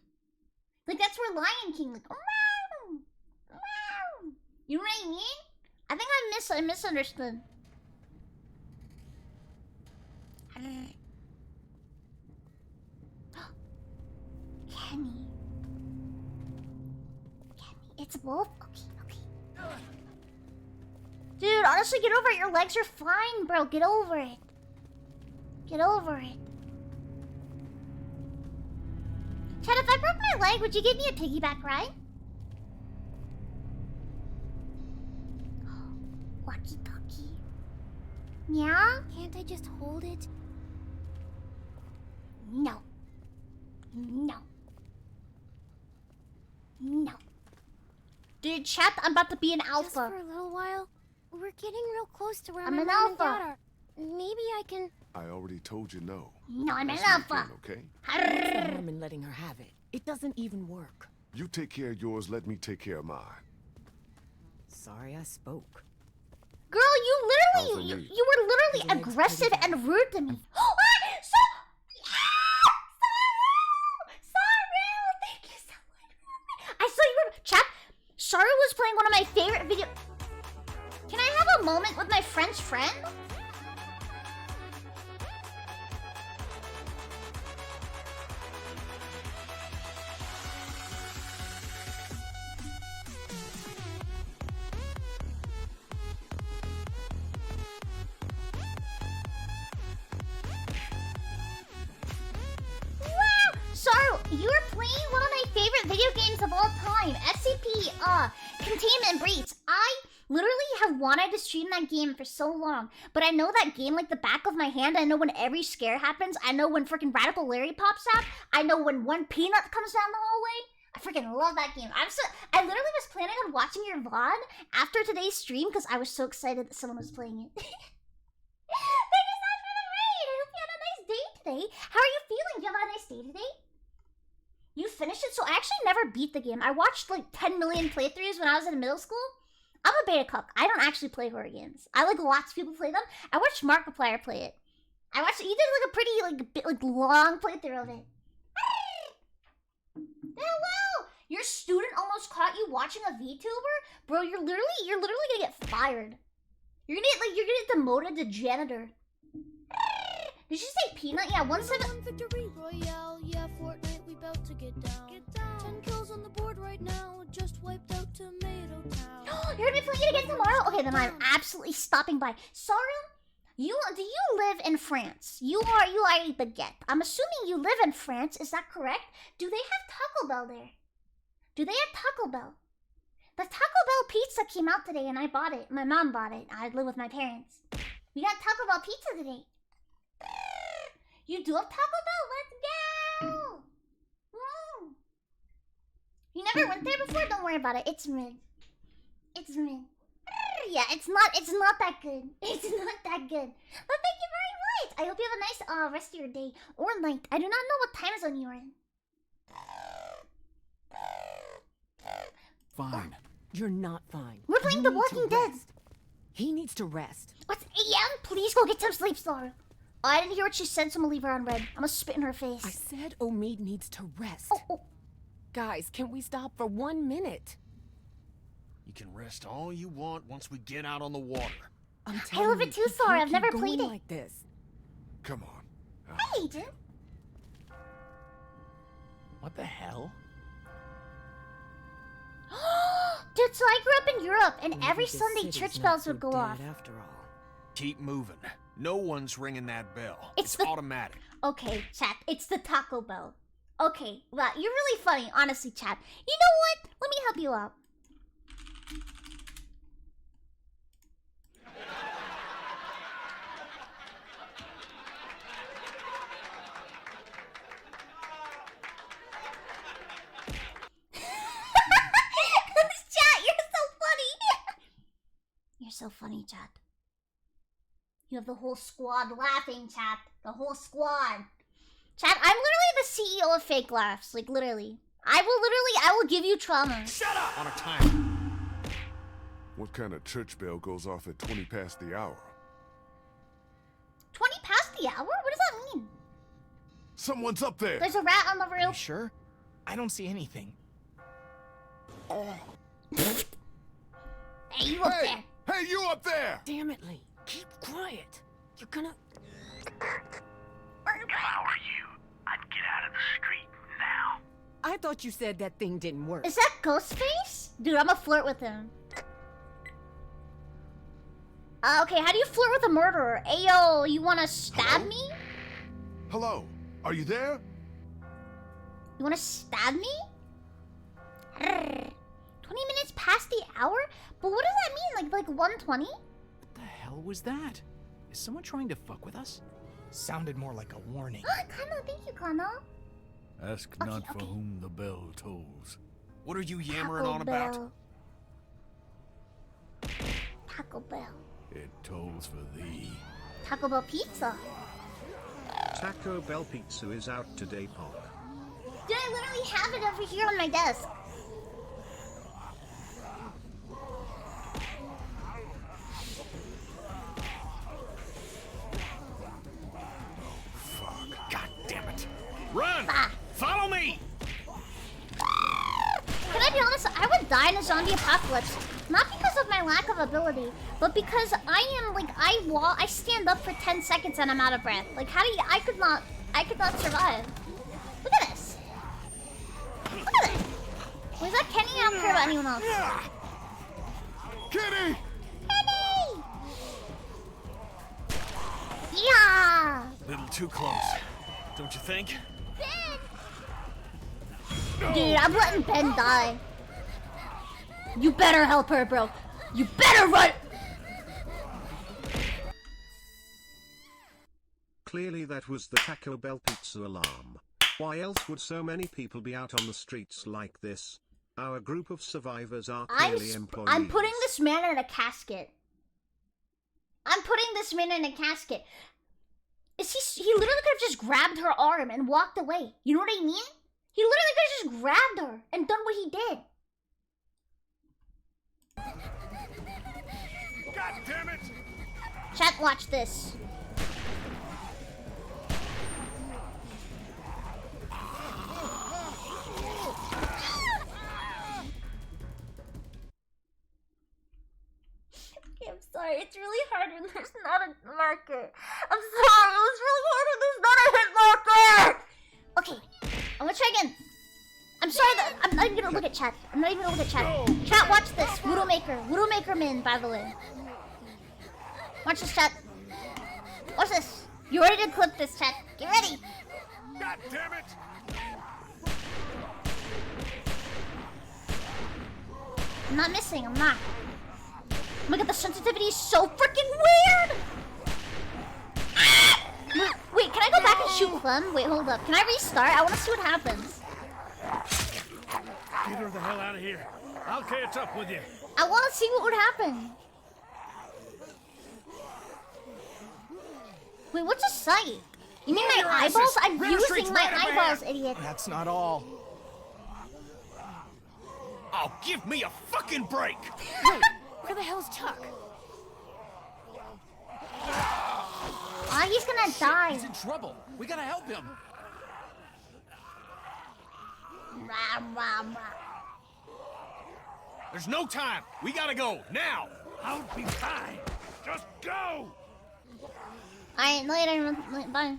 Like, that's where Lion King, like, wow, wow. You know what I mean? I think I misunderstood. Kenny. Kenny, it's Wolf? Okay. Dude, honestly, get over it. Your legs are fine, bro. Get over it. Get over it. Chad, if I broke my leg, would you give me a piggyback ride? Walkie-talkie. Yeah? Can't I just hold it? No. No. No. Dude, chat, I'm about to be an alpha. Just for a little while. We're getting real close to where I'm my an mom and alpha. dad are. Maybe I can... I already told you no. No, I'm an That's alpha. not okay? What's the harm in letting her have it? It doesn't even work. You take care of yours, let me take care of mine. Sorry I spoke. Girl, you were literally aggressive and rude to me. Saru! Thank you so much. I saw you were... Chat, Saru was playing one of my favorite video... Can I have a moment with my French friend? playing one of my favorite video games of all time, SCP, Containment Breach. I literally have wanted to stream that game for so long, but I know that game like the back of my hand. I know when every scare happens. I know when freaking Radical Larry pops out. I know when one peanut comes down the hallway. I freaking love that game. I literally was planning on watching your VOD after today's stream because I was so excited that someone was playing it. Thank you so much for the raid. I hope you had a nice day today. How are you feeling? You have a nice day today? You finished it? So I actually never beat the game. I watched like 10 million playthroughs when I was in middle school. I'm a beta cuck. I don't actually play horror games. I like lots of people play them. I watched Markiplier play it. He did like a pretty long playthrough of it. Hello! Your student almost caught you watching a VTuber? Bro, you're literally gonna get fired. You're gonna get demoted to janitor. Did you say peanut? Yeah, 1-7. Victory Royale, yeah, Fortnite, we bout to get down. 10 kills on the board right now, just wiped out Tomato Town. You're gonna be playing it again tomorrow? Okay, then I'm absolutely stopping by. Sarah, do you live in France? You are a baguette. I'm assuming you live in France, is that correct? Do they have Taco Bell there? Do they have Taco Bell? The Taco Bell pizza came out today and I bought it. My mom bought it. I live with my parents. We got Taco Bell pizza today. You do have Taco Bell? Let's go! Woo. You never went there before? Don't worry about it. It's mid. It's mid. Yeah, it's not that good. It's not that good. But thank you very much. I hope you have a nice rest of your day or night. I do not know what time zone you are in. Fine. You're not fine. We're playing The Walking Dead. He needs to rest. What's AM? Please go get some sleep, Star. Oh, I didn't hear what she said, so I'm gonna leave her on red. I'm gonna spit in her face. I said Omid needs to rest. Oh. Guys, can we stop for 1 minute? You can rest all you want once we get out on the water. I'm I telling love you, it too, you Star. can't I've never keep played going it. like this. Come on. Hi, Agent. What the hell? Dude, so I grew up in Europe, and Maybe every this Sunday city's church not bells so would go dead off. After all. Keep moving. No one's ringing that bell. It's It's automatic. Okay, chat. It's the Taco Bell. Okay, well, you're really funny, honestly, chat. You know what? Let me help you out. Chat, you're so funny. You're so funny, chat. You have the whole squad laughing, chat. The whole squad. Chat, I'm literally the CEO of fake laughs. Like, literally. I will give you trauma. Shut up! On a timer. What kind of church bell goes off at 20 past the hour? 20 past the hour? What does that mean? Someone's up there! There's a rat on the roof. You sure? I don't see anything. Hey, you up there. Hey, you up there! Damn it, Lee. Keep quiet. You're gonna... If I were you, I'd get out of the street now. I thought you said that thing didn't work. Is that Ghostface? Dude, I'm gonna flirt with him. Okay, how do you flirt with a murderer? Ayo, you wanna stab me? Hello? Are you there? You wanna stab me? 20 minutes past the hour? But what does that mean? Like 120? What the hell was that? Is someone trying to fuck with us? Sounded more like a warning. Kano, thank you, Kano. Ask Okay, not for okay. whom the bell tolls. What are you Taco yammering on about? Bell. Taco Bell. It tolls for thee. Taco Bell pizza. Taco Bell pizza is out today, Pop. Dude, I literally have it over here on my desk. God damn it. Run! Ah. Follow me! Can I be honest? I would die in a zombie apocalypse. Not because of my lack of ability, but because I am like I stand up for 10 seconds and I'm out of breath. Like how do you I could not survive. Look at this. Look at this. Was that Kenny? I don't care about anyone else. Kenny! Kenny! Yeah! Little too close, don't you think? Ben! Dude, I'm letting Ben die. You better help her, bro. You better run. Clearly that was the Taco Bell pizza alarm. Why else would so many people be out on the streets like this? Our group of survivors are clearly employees. I'm putting this man in a casket. I'm putting this man in a casket. He literally could have just grabbed her arm and walked away. You know what I mean? He literally could have just grabbed her and done what he did. God damn it! Chat, watch this. Okay, I'm sorry. It's really hard when there's not a marker. I'm sorry. It was really hard when there's not a hit marker. Okay, I'm gonna try again. I'm sorry that I'm not even gonna look at chat. I'm not even gonna look at chat. Chat, watch this. Widowmaker Min, by the way. Watch this, chat. Watch this. You ready to clip this, chat? Get ready. God damn it! I'm not missing. I'm not. Oh my god, the sensitivity is so freaking weird. Wait, can I go back and shoot Clem? Wait, hold up. Can I restart? I want to see what happens. Get her the hell out of here. I'll catch up with you. I want to see what would happen. Wait, what's a sight? You mean my eyeballs? I'm using my eyeballs, idiot. That's not all. Oh, give me a fucking break! Wait, where the hell's Chuck? Ah, he's gonna die. He's in trouble. We gotta help him. There's no time. We gotta go now. I'll be fine. Just go. Alright, later. Bye. Bye.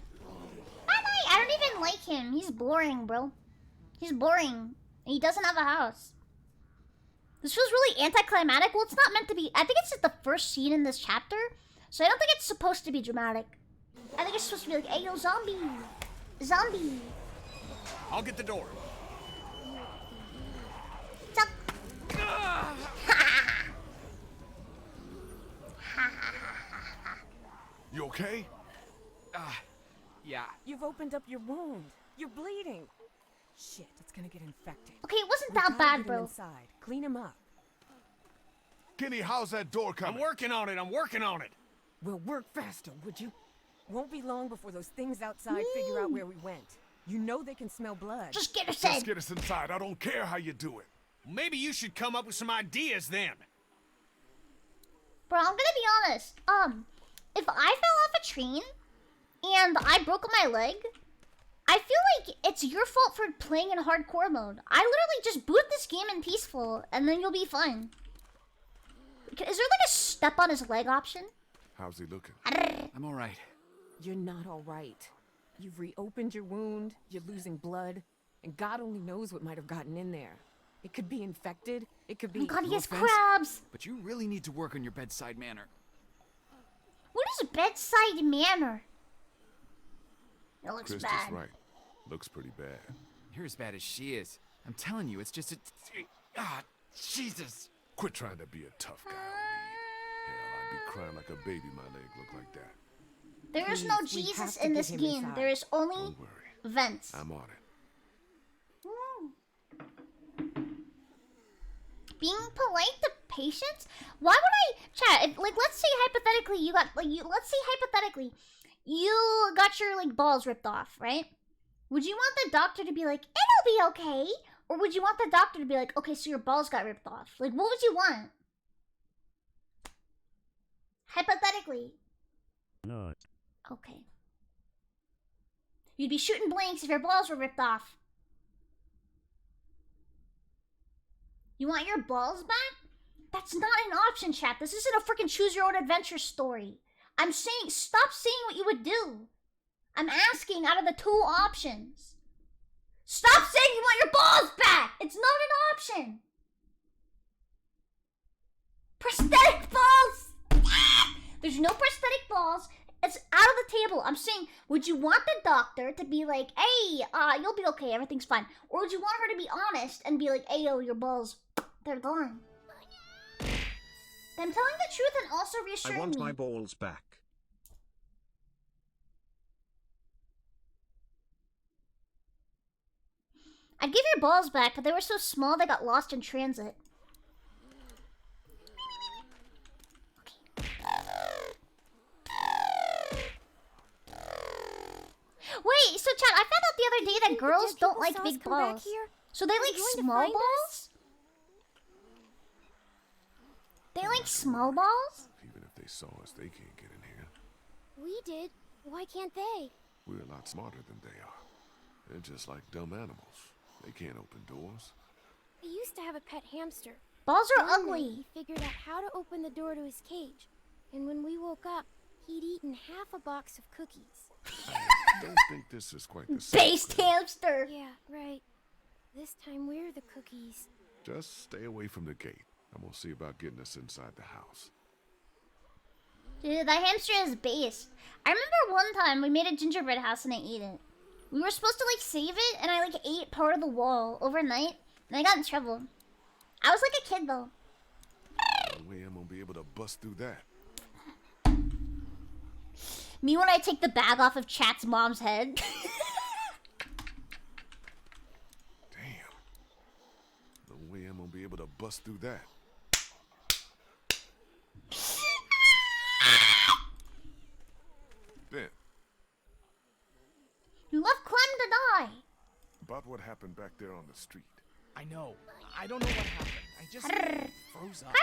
I don't even like him. He's boring, bro. He's boring. And he doesn't have a house. This feels really anticlimactic. Well, it's not meant to be. I think it's just the first scene in this chapter. So I don't think it's supposed to be dramatic. I think it's supposed to be like, hey, yo, zombie. Zombie. I'll get the door. Chuck. You okay? Yeah. You've opened up your wound. You're bleeding. Shit, it's gonna get infected. Okay, it wasn't that bad, bro. Inside. Clean him up. Kenny, how's that door coming? I'm working on it. Well, work faster, would you? Won't be long before those things outside figure out where we went. You know they can smell blood. Just get us in. Just get us inside. I don't care how you do it. Maybe you should come up with some ideas then. Bro, I'm gonna be honest. If I fell off a train and I broke my leg, I feel like it's your fault for playing in hardcore mode. I literally just boot this game in peaceful and then you'll be fine. Is there like a step on his leg option? How's he looking? I'm alright. You're not alright. You've reopened your wound, you're losing blood, and God only knows what might have gotten in there. It could be infected, it could be... Oh god, he No has offense, crabs! But you really need to work on your bedside manner. What is bedside manner? It looks Krista's bad. right. Looks pretty bad. You're as bad as she is. I'm telling you, it's just a... Jesus! Quit trying to be a tough guy on me. Hell, I'd be crying like a baby my leg looked like that. There is no Please, we Jesus have to in get this him game. inside. There is only Don't worry. vents. I'm on it. Being polite to patients? Why would I chat? If, like, let's say hypothetically you got you got your like balls ripped off, right? Would you want the doctor to be like, it'll be okay? Or would you want the doctor to be like, okay, so your balls got ripped off? Like, what would you want? Hypothetically. Not. Okay. You'd be shooting blanks if your balls were ripped off. You want your balls back? That's not an option, chat. This isn't a freaking choose your own adventure story. I'm saying, stop saying what you would do. I'm asking out of the two options. Stop saying you want your balls back! It's not an option! Prosthetic balls! There's no prosthetic balls. It's out of the table. I'm saying, would you want the doctor to be like, hey, you'll be okay, everything's fine? Or would you want her to be honest and be like, hey, yo, your balls, they're gone? Them telling the truth and also reassuring I want me. my balls back. I'd give your balls back, but they were so small they got lost in transit. Wait, so Chad, I found out the other day that girls don't like big balls. So they like small balls? They like small balls? Even if they saw us, they can't get in here. We did. Why can't they? We're a lot smarter than they are. They're just like dumb animals. They can't open doors. I used to have a pet hamster. Balls are One night, ugly. He figured out how to open the door to his cage. And when we woke up, he'd eaten half a box of cookies. I don't think this is quite the same. Based hamster. Yeah, right. This time we're the cookies. Just stay away from the gate. I'm gonna see about getting us inside the house. Dude, that hamster is based. I remember one time we made a gingerbread house and I ate it. We were supposed to like save it and I like ate part of the wall overnight and I got in trouble. I was like a kid though. No way I'm gonna be able to bust through that. Me when I take the bag off of Chat's mom's head. Damn. No way I'm gonna be able to bust through that. Ben, You left Clem to die. about what happened back there on the street. I know. I don't know what happened. I just froze up.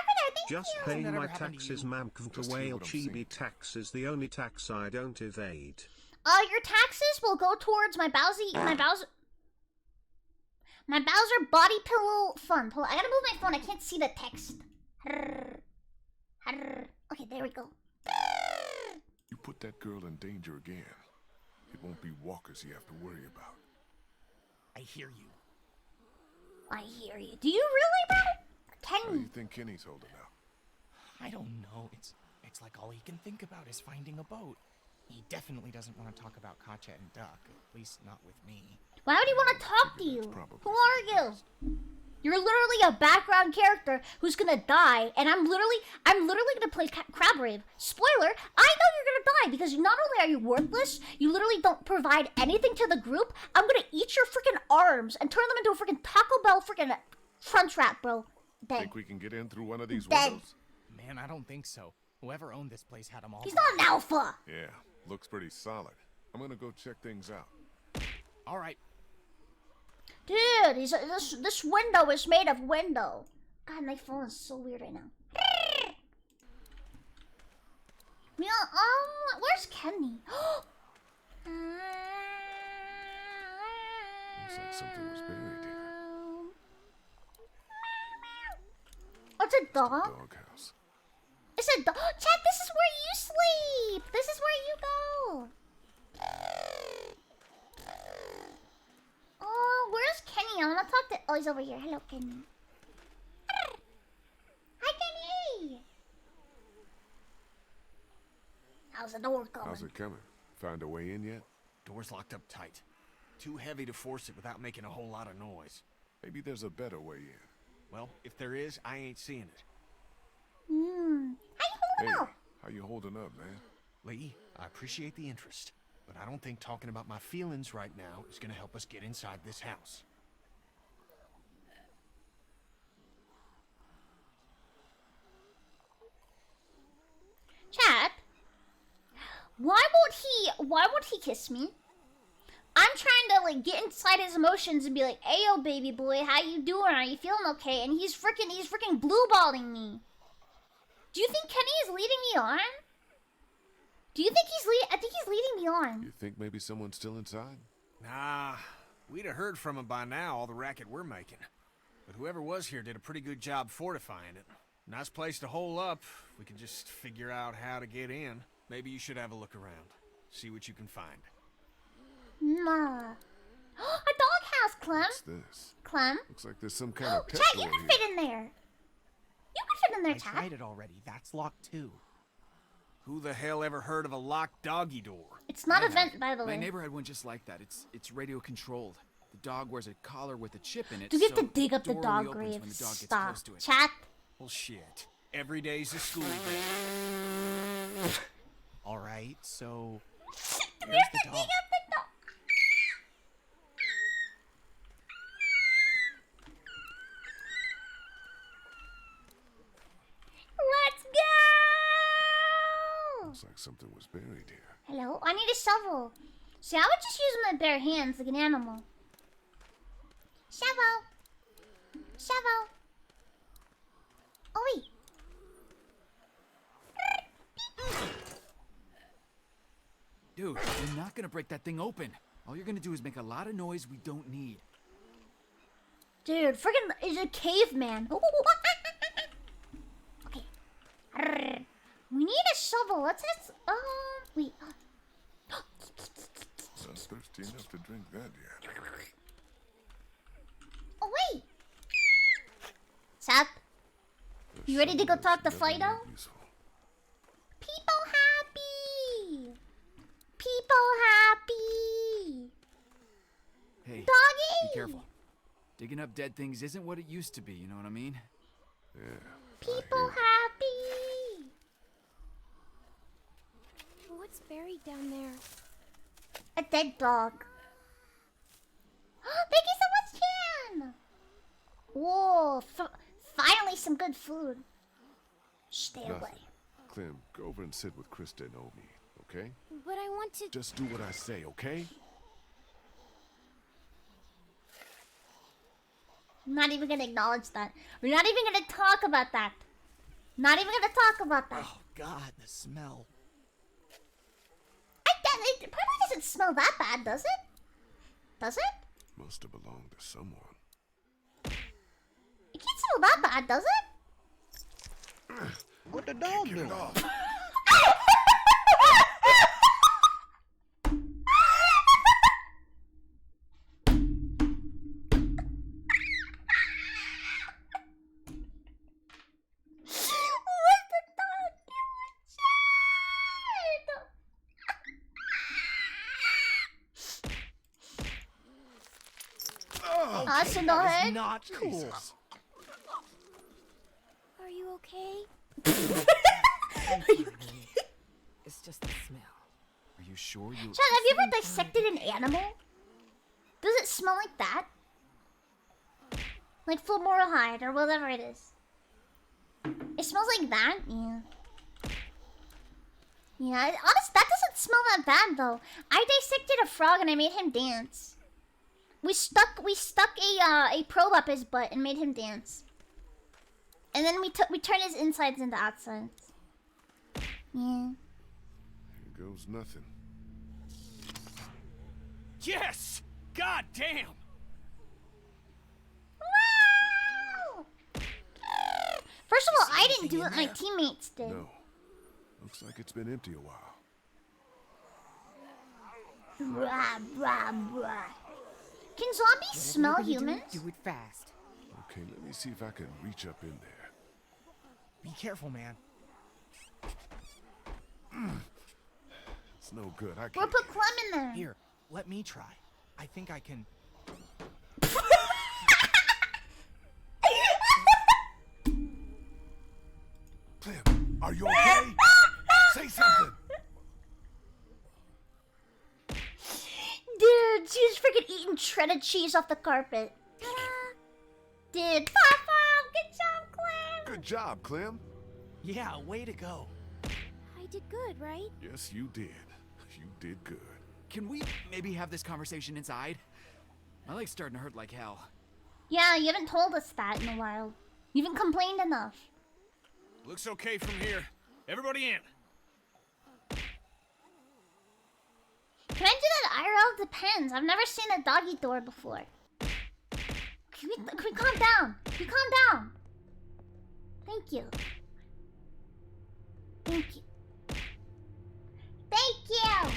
Just Hasn't paying that my ever happened to taxes, you? ma'am. The whale chibi tax is the only tax I don't evade. Your taxes will go towards my Bowser body pillow fund. Hold on, I gotta move my phone. I can't see the text. Okay, there we go. You put that girl in danger again. It won't be walkers you have to worry about. I hear you. I hear you. Do you really, bro? How do Kenny. you think Kenny's holding out? I don't know. It's like all he can think about is finding a boat. He definitely doesn't want to talk about Katya and Duck, at least not with me. Why would he want to talk to you? Who are you? You're literally a background character who's gonna die, and I'm literally gonna play Crab Rave. Spoiler, I know you're gonna die because not only are you worthless, you literally don't provide anything to the group. I'm gonna eat your freaking arms and turn them into a freaking Taco Bell freaking front wrap, bro. Dead. Think we can get in through one of these Dead. windows? Man, I don't think so. Whoever owned this place had them all. He's not an alpha. Yeah, looks pretty solid. I'm gonna go check things out. All right. Dude, this window is made of window. God, my phone is so weird right now. Where's Kenny? Looks like something was buried here. Oh, it's a dog? Doghouse. It's a dog. Chat, this is where you sleep. This is where you go. Oh, where's Kenny? I want to talk to... Oh, he's over here. Hello, Kenny. Hi, Kenny. How's the door coming? How's it coming? Found a way in yet? Door's locked up tight. Too heavy to force it without making a whole lot of noise. Maybe there's a better way in. Well, if there is, I ain't seeing it. How you holding up? How you holding up, man? Lee, I appreciate the interest, but I don't think talking about my feelings right now is gonna help us get inside this house. Chat, why won't he kiss me? I'm trying to like get inside his emotions and be like, "Hey, yo, baby boy, how you doing? Are you feeling okay?" And he's freaking blue balling me. Do you think Kenny is leading me on? Do you think I think he's leading me on. You think maybe someone's still inside? Nah, we'd have heard from him by now, all the racket we're making. But whoever was here did a pretty good job fortifying it. Nice place to hole up. We could just figure out how to get in. Maybe you should have a look around. See what you can find. Nah. A doghouse, Clem. What's this? Clem. Looks like there's some kind of pet Chat, you door can here. fit in there. You can fit in there, I Chat. tried it already. That's locked too. Who the hell ever heard of a locked doggy door? It's not a vent, by the My way. neighbor had one just like that. It's radio controlled. The dog wears a collar with a chip in it. Do we have so to dig up the door dog only opens grave? when the dog gets Stop. close to it. Chat. Well, shit. Every day's a school day. All right, so We here's have the to dig dog. up the dog. Let's go! Looks like something was buried here. Hello? I need a shovel. See, I would just use my bare hands like an animal. Shovel. Shovel. Oh, wait. Dude, you're not gonna break that thing open. All you're gonna do is make a lot of noise we don't need. Dude, friggin' is a caveman. Okay. We need a shovel. Let's just. Wait. Not thirsty enough to drink that yet. Oh, wait. Sap, you ready to go talk to Fido? People happy. People happy. Hey, Doggy. be careful. Digging up dead things isn't what it used to be, you know what I mean? Yeah. People happy. What's buried down there? A dead dog. Thank you so much, Chan. Whoa, finally some good food. Stay Nothing. away. Clem, go over and sit with Krista and Omi, okay? But I want to... Just do what I say, okay? I'm not even gonna acknowledge that. We're not even gonna talk about that. Not even gonna talk about that. Oh God, the smell. It probably doesn't smell that bad, does it? Does it? Must have belonged to someone. It can't smell that bad, does it? What the dog doing? That is not cool. Are you okay? It's just the smell. Are you sure you... Chad, have you ever dissected an animal? Does it smell like that? Like formaldehyde or whatever it is. It smells like that? Yeah. Yeah, honestly, that doesn't smell that bad though. I dissected a frog and I made him dance. We stuck a probe up his butt and made him dance. And then we turned his insides into outsides. Yeah. Here goes nothing. Yes! God damn! Wow! First of all, I didn't do it. My teammates did. No. Looks like it's been empty a while. Blah, blah, blah. Can zombies smell humans? Do it fast. Okay, let me see if I can reach up in there. Be careful, man. It's no good. I Or can't. put Clem in there. Here, let me try. I think I can. Clem, are you okay? Say something. Dude, she was freaking eating shredded cheese off the carpet. Dude, Papa, good job, Clem. Good job, Clem. Yeah, way to go. I did good, right? Yes, you did. You did good. Can we maybe have this conversation inside? My leg's starting to hurt like hell. Yeah, you haven't told us that in a while. You haven't complained enough. Looks okay from here. Everybody in. Can I do that IRL? Depends. I've never seen a doggy door before. Can we calm down? Can we calm down? Thank you. Thank you. Thank you!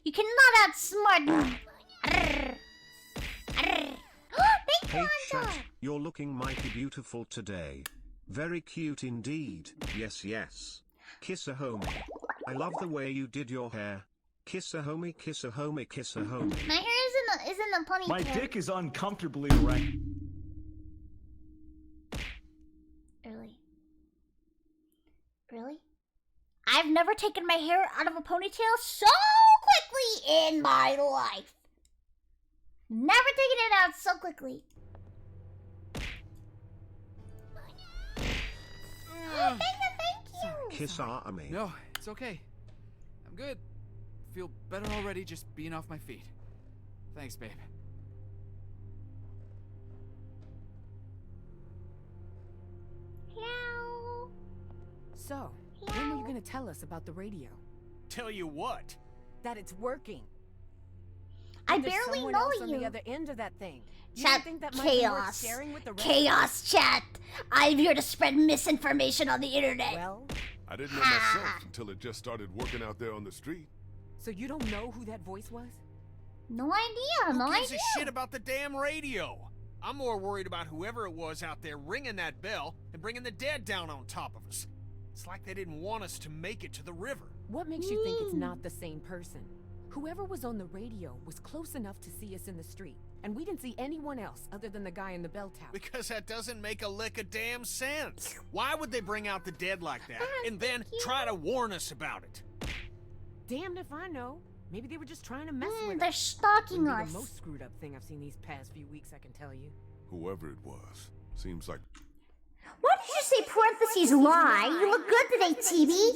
You cannot outsmart me. Thank you, Hey Anja. chat, you're looking mighty beautiful today. Very cute indeed. Yes, yes. Kiss a homie. I love the way you did your hair. Kiss a homie, kiss a homie, kiss a homie. My hair is in a ponytail. My dick is uncomfortably erect. Really? I've never taken my hair out of a ponytail so quickly in my life. Never taken it out so quickly. Oh, thank you. Kiss army. No, it's okay. I'm good. Feel better already just being off my feet. Thanks, babe. Hello. So, when were you gonna tell us about the radio? Tell you what? That it's working. I There's barely someone know else on you. the other end of that thing. You Chat, don't think that might be worth chaos. sharing with the rest? Chaos, chat. I'm here to spread misinformation on the internet. Well, I didn't know myself until it just started working out there on the street. so you don't know who that voice was? No idea, Who no gives idea. a shit about the damn radio? I'm more worried about whoever it was out there ringing that bell and bringing the dead down on top of us. It's like they didn't want us to make it to the river. What makes you think it's not the same person? Whoever was on the radio was close enough to see us in the street, and we didn't see anyone else other than the guy in the bell tower. Because that doesn't make a lick of damn sense. Why would they bring out the dead like that and then try to warn us about it? Damned if I know. Maybe they were just trying to mess with They're us. stalking Wouldn't be us. the most screwed up thing I've seen these past few weeks, I can tell you. Whoever it was, seems like Why did you say parentheses lie? You look good today, Chibi.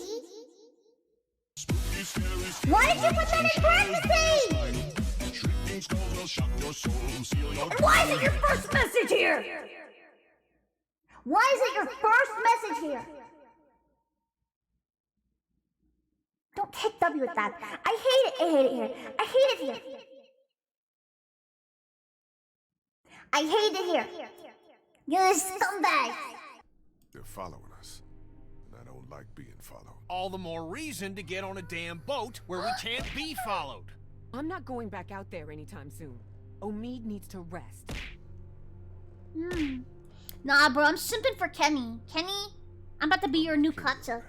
Why did you put that in parentheses? And why is it your first message here? Why is it your first message here? Don't take W with that. I hate it. I hate it here. I hate it here. I hate it here. You're a scumbag. they're following us. And I don't like being followed. All the more reason to get on a damn boat where we can't be followed. I'm not going back out there anytime soon. Omid needs to rest. Nah, bro, I'm simping for Kenny. Kenny, I'm about to be your new Katsa.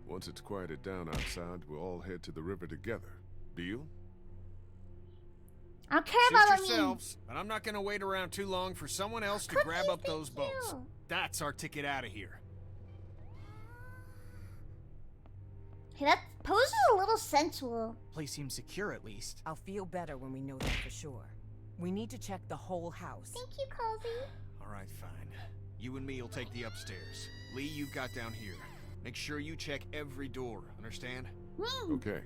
Once it's quieted down outside, we'll all head to the river together. Deal? I don't care Suit about me. yourselves, but I'm not gonna wait around too long for someone else to grab up those boats. That's our ticket out of here. Hey, that pose is a little sensual. Place seems secure at least. I'll feel better when we know that for sure. We need to check the whole house. Thank you, Cozy. All right, fine. You and me will take the upstairs. Lee, you've got down here. Make sure you check every door, understand? Okay.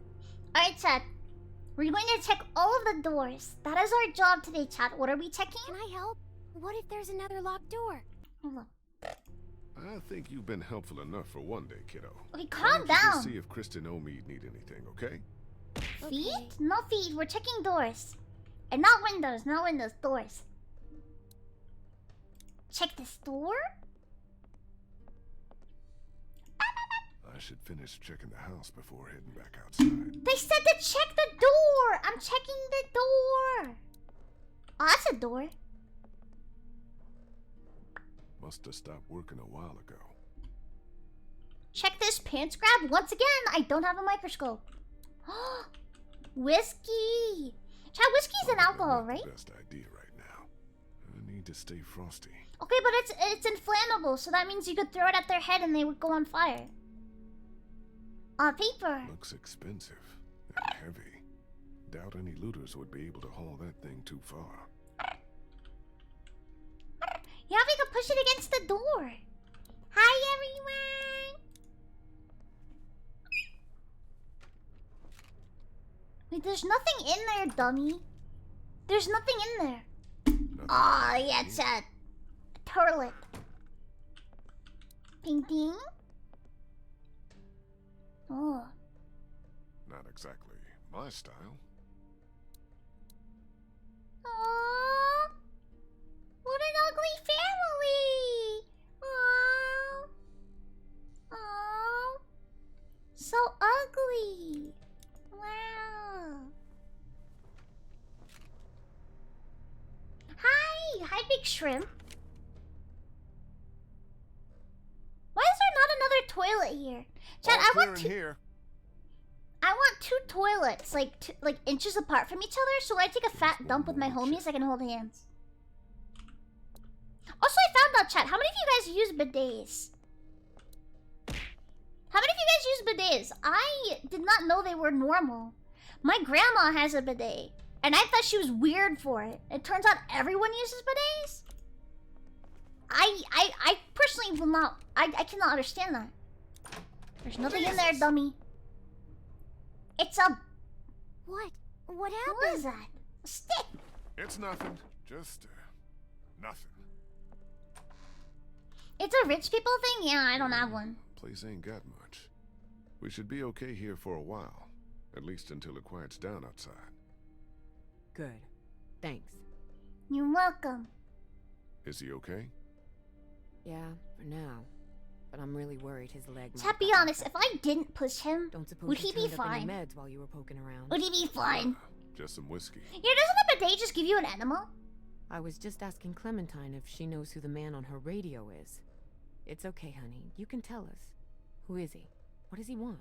Alright, chat. We're going to check all of the doors. That is our job today, chat. What are we checking? Can I help? What if there's another locked door? Hold on. I think you've been helpful enough for one day, kiddo. Okay, Why calm don't you just down. see if Kristen and Omid need anything, okay? Feet? No feet. We're checking doors. And not windows. Not windows. Doors. Check this door? I should finish checking the house before heading back outside. They said to check the door. I'm checking the door. Oh, that's a door. Must have stopped working a while ago. Check this pants grab. Once again, I don't have a microscope. Whiskey. Chat, whiskey's an alcohol, right? Best idea right now. I need to stay frosty. Okay, but it's inflammable, so that means you could throw it at their head and they would go on fire. Paper. Looks expensive and heavy. Doubt any looters would be able to haul that thing too far. Yeah, we can push it against the door. Hi, everyone. Wait, there's nothing in there, dummy. There's nothing in there. Oh, yeah, it's a toilet. Painting. Oh. Not exactly my style. Aww. What an ugly family. Aww. Aww. So ugly. Wow. take shrimp. Why is there not another toilet here? Chat, I want two. Here. I want 2 toilets, like inches apart from each other, so when I take a fat dump with my homies, I can hold hands. Also, I found out, chat, how many of you guys use bidets? How many of you guys use bidets? I did not know they were normal. My grandma has a bidet, and I thought she was weird for it. It turns out everyone uses bidets? I personally will not, I cannot understand that. There's nothing in there, dummy. It's a... What? What happened? What is that? A stick! It's nothing. Just, nothing. It's a rich people thing? Yeah, I don't have one. Place ain't got much. We should be okay here for a while. At least until it quiets down outside. Good. Thanks. You're welcome. Is he okay? Yeah, for now. But I'm really worried his leg might... Chat, be honest, if I didn't push him, Don't suppose would he be turned up in fine? your meds while you were poking around? Would he be fine? Just some whiskey. Yeah, doesn't a bidet just give you an enema? I was just asking Clementine if she knows who the man on her radio is. It's okay, honey. You can tell us. Who is he? What does he want?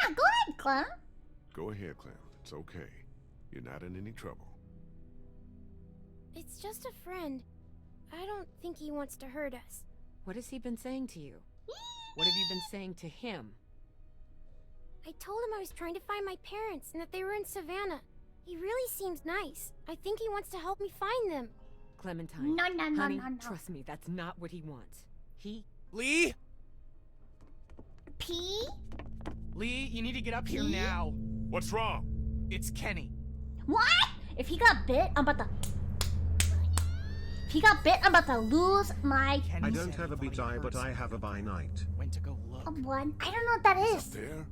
Yeah, go ahead, Clem. Go ahead, Clem. It's okay. You're not in any trouble. It's just a friend. I don't think he wants to hurt us. What has he been saying to you? What have you been saying to him? I told him I was trying to find my parents and that they were in Savannah. He really seems nice. I think he wants to help me find them. Clementine. No, no, no, honey, no, no. Trust me, that's not what he wants. He... Lee? P? Lee, you need to get up here now. What's wrong? It's Kenny. What? If he got bit, I'm about to... If he got bit, I'm about to lose my... I don't have a bidet, but I have a by night. Went to go look. A one? I don't know what that is. There?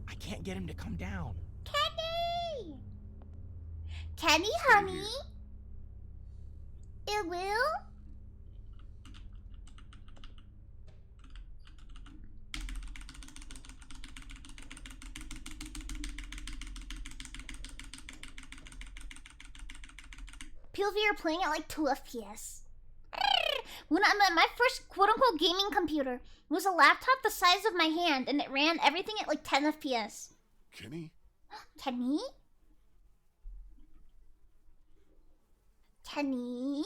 I can't get him to come down. Kenny! Kenny, honey? It will? POV are playing at like 2 FPS. When my first quote-unquote gaming computer was a laptop the size of my hand, and it ran everything at like 10 FPS. Kenny? Kenny? Kenny?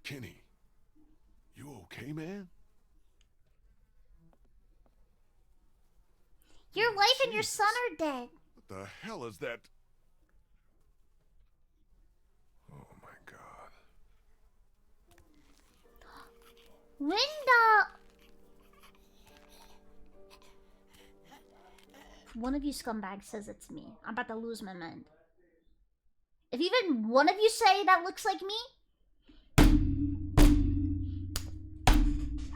Kenny? You okay, man? Your wife and your son are dead. What the hell is that? Oh my god. Linda! One of you scumbags says it's me. I'm about to lose my mind. If even one of you say that looks like me,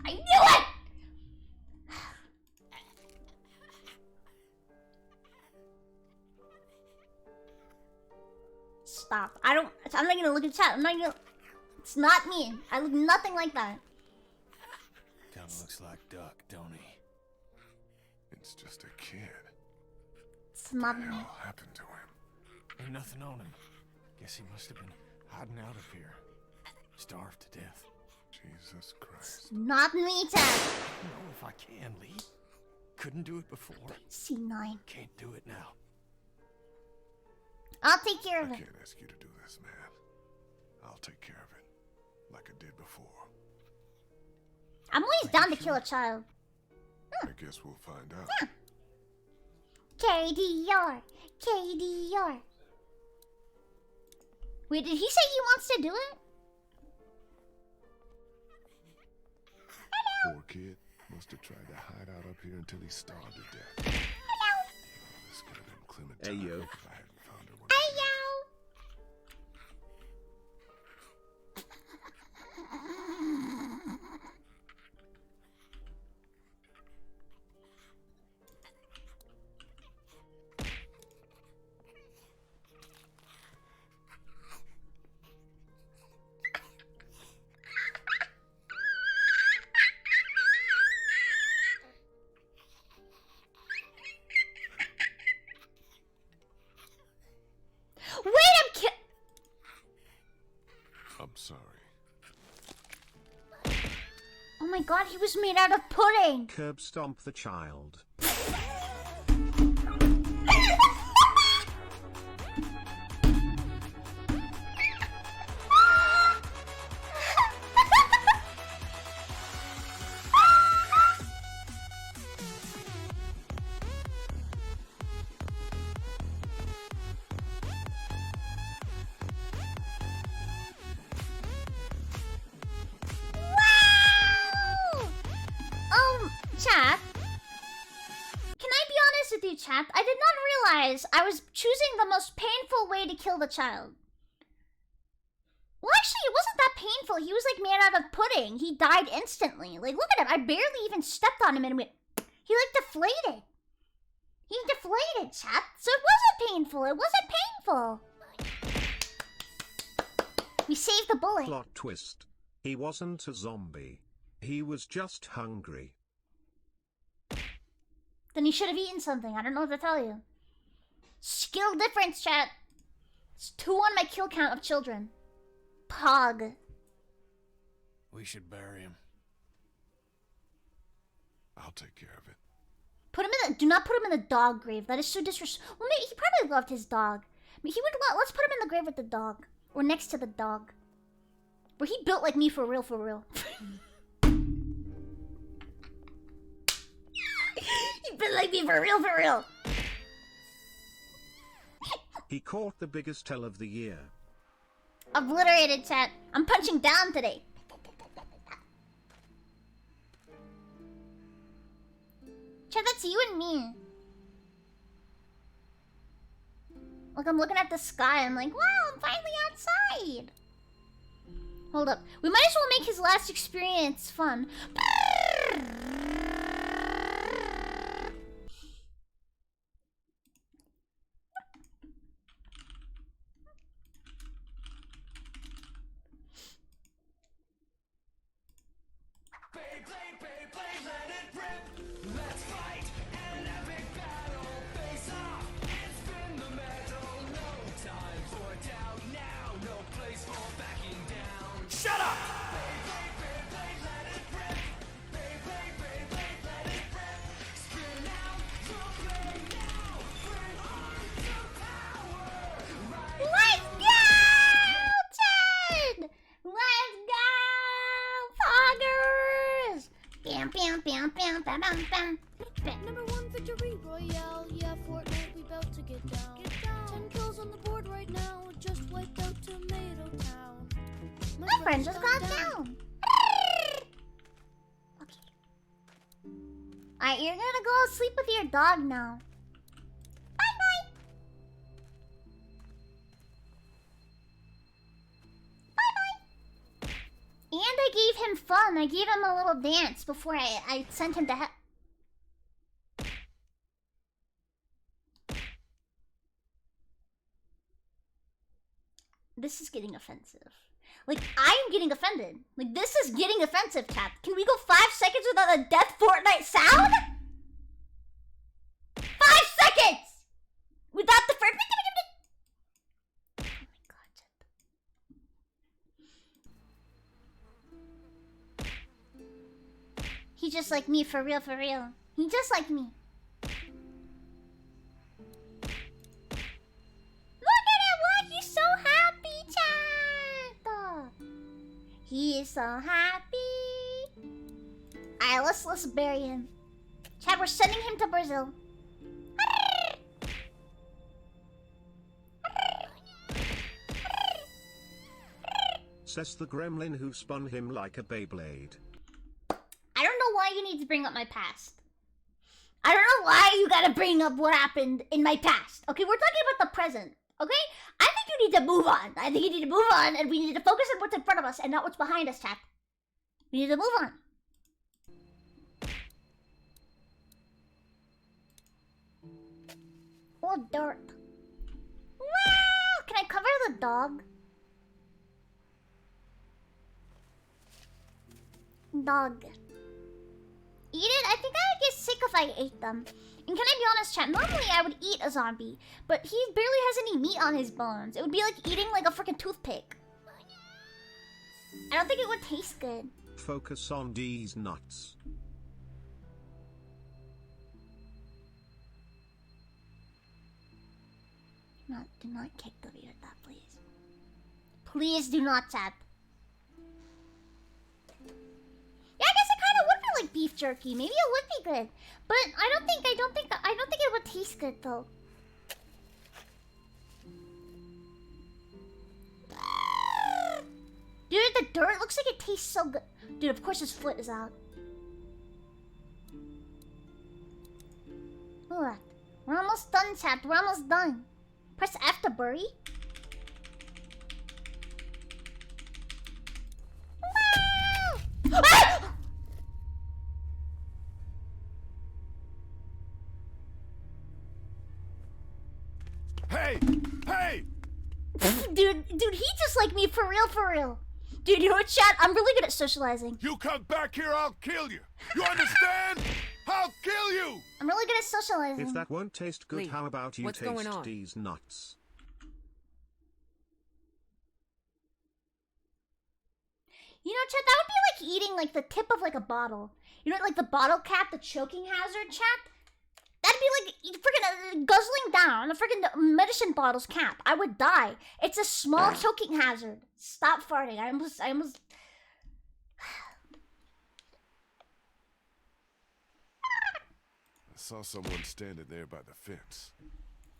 I knew it! Stop. I'm not gonna look at chat. I'm not gonna... It's not me. I look nothing like that. Kinda looks like Duck, don't he? It's just a kid. It's not me. What the hell happened to him? Ain't nothing on him. Guess he must have been hiding out up here. Starved to death. Jesus Christ. Not me, Ted. I don't know if I can, Lee. Couldn't do it before. C9. Can't do it now. I'll take care of I it. can't ask you to do this, man. I'll take care of it. Like I did before. I'm always down to kill a child. I guess we'll find out. Yeah. KDR. KDR. Wait, did he say he wants to do it? Hello. Poor kid. Must have tried to hide out up here until he starved to death. Hello. This could have been Clementine. Hey, yo. If I hadn't found her when Hey, yo. my god, he was made out of pudding! Curb stomp the child. Chat. Can I be honest with you, chat? I did not realize I was choosing the most painful way to kill the child. Well, actually, it wasn't that painful. He was like made out of pudding. He died instantly. Like, look at him. I barely even stepped on him and went. He like deflated. He deflated, chat. So it wasn't painful. It wasn't painful. We saved the bullet. Plot twist. He wasn't a zombie. He was just hungry. Then he should have eaten something. I don't know what to tell you. Skill difference, chat. It's 2 on my kill count of children. Pog. We should bury him. I'll take care of it. Put him in the. Do not put him in the dog grave. That is so disrespectful. Well, maybe he probably loved his dog. I mean, he would. Let's put him in the grave with the dog, or next to the dog, where he built like me for real, for real. He built like me for real, for real. He caught the biggest tail of the year. Obliterated, chat. I'm punching down today. Chat, that's you and me. Like, I'm looking at the sky. I'm like, wow, I'm finally outside. Hold up. We might as well make his last experience fun. Shut up! Let's go, Ted! Let's go, poggers! Bam, bam, bam, bam, bam, bam, bam. Number 1 victory royale, yeah, Fortnite, we about to get down. 10 kills on the board right now, just wiped out Tomato Town. My friend just got down. Okay. Alright, you're gonna go sleep with your dog now. Bye-bye. Bye-bye. And I gave him fun. I gave him a little dance before I sent him to hell. This is getting offensive. Like, I'm getting offended. Like, this is getting offensive, chat. Can we go 5 seconds without a death Fortnite sound? 5 seconds! Without the first... Oh my god, chat. He just like me, for real, for real. He just like me. Look at him! Look, he's so happy, chat! He is so happy. Alright, let's bury him. Chat, we're sending him to Brazil. Says the gremlin who spun him like a Beyblade. I don't know why you need to bring up my past. I don't know why you gotta bring up what happened in my past. Okay, we're talking about the present. Okay? I think you need to move on. I think you need to move on, and we need to focus on what's in front of us and not what's behind us, chat. We need to move on. Oh, dirt. Wow! Can I cover the dog? Dog. Eat it? I think I would get sick if I ate them. And can I be honest, chat? Normally I would eat a zombie, but he barely has any meat on his bones. It would be like eating like a freaking toothpick. I don't think it would taste good. Focus on these nuts. Do not kick the video with that, please. Please do not, chat. Yeah, I guess it kind of would be like beef jerky. Maybe it would be good, but I don't think it would taste good though. Dude, the dirt looks like it tastes so good. Dude, of course his foot is out. Look at that. We're almost done, chat. We're almost done. Press F to bury. Ah! Hey! Hey! Dude, he just like me for real. Dude, you know what, chat? I'm really good at socializing. You come back here, I'll kill you. You understand? I'll kill you! I'm really good at socializing. If that won't taste good, Lee, how about you what's going taste on? these nuts? You know, chat, that would be like eating like the tip of like a bottle. You know, like the bottle cap, the choking hazard, chat? That'd be like freaking guzzling down on the freaking medicine bottle's cap. I would die. It's a small choking hazard. Stop farting. I almost. I saw someone standing there by the fence,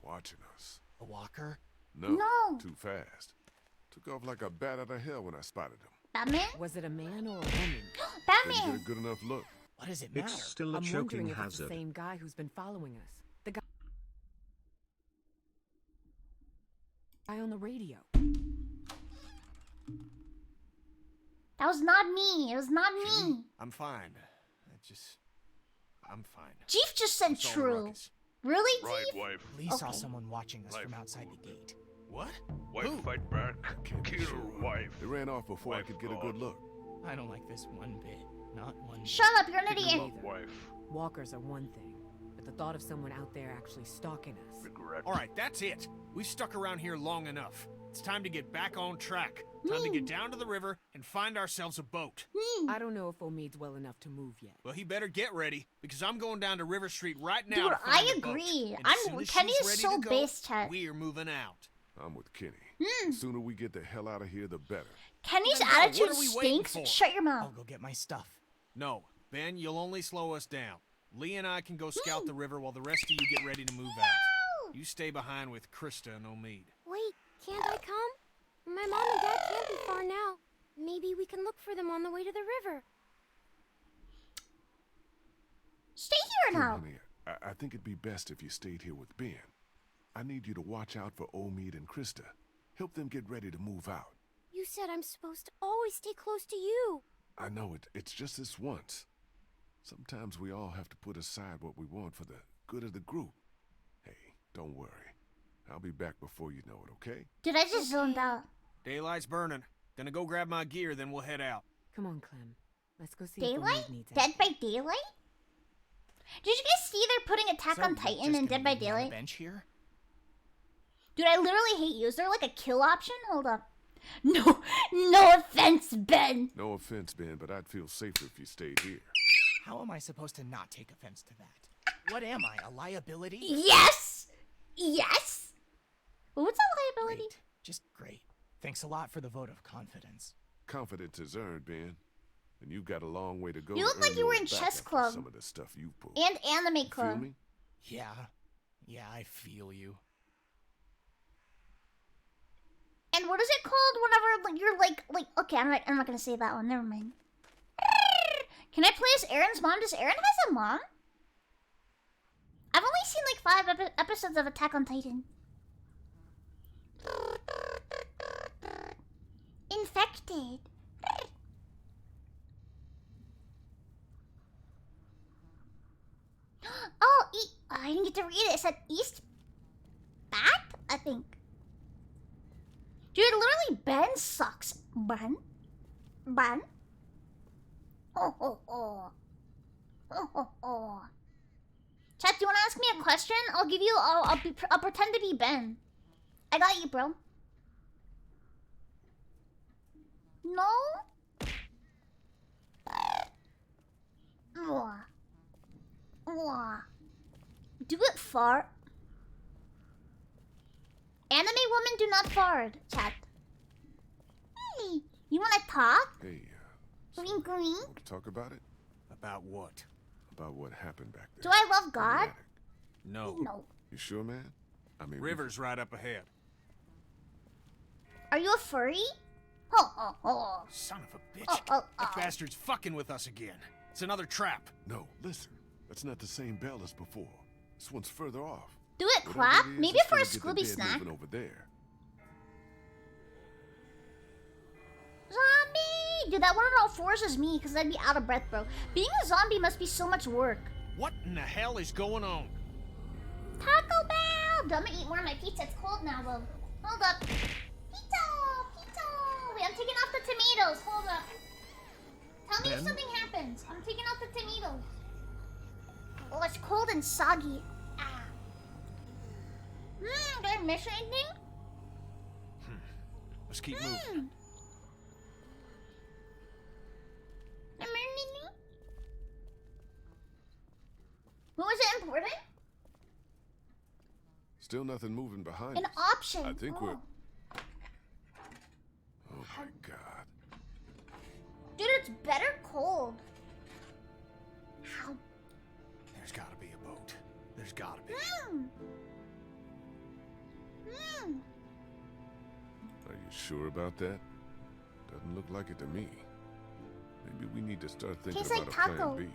watching us. A walker? No, No. too fast. Took off like a bat out of hell when I spotted him. Batman? Was it a man or a woman? Didn't Batman! get a good enough look. What does it matter? It's still a I'm choking wondering if it's the hazard. same guy who's been following us. The guy on the radio. That was not me. It was not me. I'm fine. I'm fine. Jeef just said What's all the true. ruckus? Really, Right, Jeef? wife. Lee saw Okay. someone watching us from outside the gate. What? Wife, fight back. Kill wife. They ran off before I could get a good look. I don't like this one bit. Not one bit. Shut up, you're an idiot. Wife. Walkers are one thing, but the thought of someone out there actually stalking us. Regret. All right, that's it. We've stuck around here long enough. It's time to get back on track. Time to get down to the river and find ourselves a boat. I don't know if Omid's well enough to move yet. Well, he better get ready, because I'm going down to River Street right now Dude, to find I a boat. agree. And as soon as Kenny she's is ready so to go, base, chat. we're moving out. I'm with Kenny. The sooner we get the hell out of here, the better. Kenny's Then what attitude are we waiting stinks. for? Shut your I'll mouth. go get my stuff. No, Ben, you'll only slow us down. Lee and I can go scout the river while the rest of you get ready to move out. You stay behind with Krista and Omid. Wait, can't I come? My mom and dad can't be far now. Maybe we can look for them on the way to the river. Stay here Here, now. honey, I think it'd be best if you stayed here with Ben. I need you to watch out for Omid and Krista. Help them get ready to move out. You said I'm supposed to always stay close to you. I know it's just this once. Sometimes we all have to put aside what we want for the good of the group. Hey, don't worry. I'll be back before you know it, okay? Dude, I just zoned out. Daylight's burning. Gonna go grab my gear, then we'll head out. Come on, Clem. Let's go see if Daylight? Omid needs Dead by Daylight? Did you guys see they're putting Attack So, on you're Titan just and gonna Dead by leave me on the Daylight? bench here? Dude, I literally hate you. Is there like a kill option? Hold up. No offense, Ben. No offense, Ben, but I'd feel safer if you stayed here. How am I supposed to not take offense to that? What am I, a liability? Yes! Yes! What's a liability? Great. Just great. Thanks a lot for the vote of confidence. Confidence is earned, Ben. And you've got a long way to go. You to look like earn you were yours in back chess after club. Some of the stuff you've pulled. And anime You feel club. me? Yeah, I feel you. And what is it called whenever you're like okay, I'm not gonna say that one. Never mind. Can I play as Aaron's mom? Does Aaron has a mom? I've only seen like 5 episodes of Attack on Titan. Infected. Oh, I didn't get to read it. It said East Bat, I think. Dude, literally, Ben sucks. Ben? Oh. Chat, do you want to ask me a question? I'll pretend to be Ben. I got you, bro. No? fart. Anime women do not fart, chat. Hey, you wanna talk? Hey, Green green? want to talk about it? About what? About what happened back there. Do I love God? No. No. You sure, man? I mean, River's right up ahead. Are you a furry? Oh. Son of a bitch. That bastard's fucking with us again. It's another trap. No, listen. That's not the same bell as before. This one's further off. Do it, Whatever clap. it is, Maybe it's for a gonna get the Scooby dead snack. moving over there. Zombie! Dude, that one on all fours is me, because I'd be out of breath, bro. Being a zombie must be so much work. What in the hell is going on? Taco Bell! Dude, I'm gonna eat more of my pizza. It's cold now, though. Hold up. Pizza! Wait, I'm taking off the tomatoes. Hold up. Tell me if something happens. I'm taking off the tomatoes. Oh, it's cold and soggy. Ah. Did I miss anything? Let's keep moving. Did I miss anything? What was it important? Still nothing moving behind An us. option. I think we're... Oh my god. Dude, it's better cold. How? There's gotta be a boat. There's gotta be. Are you sure about that? Doesn't look like it to me. Maybe we need to start thinking Tastes about like a plan taco. B.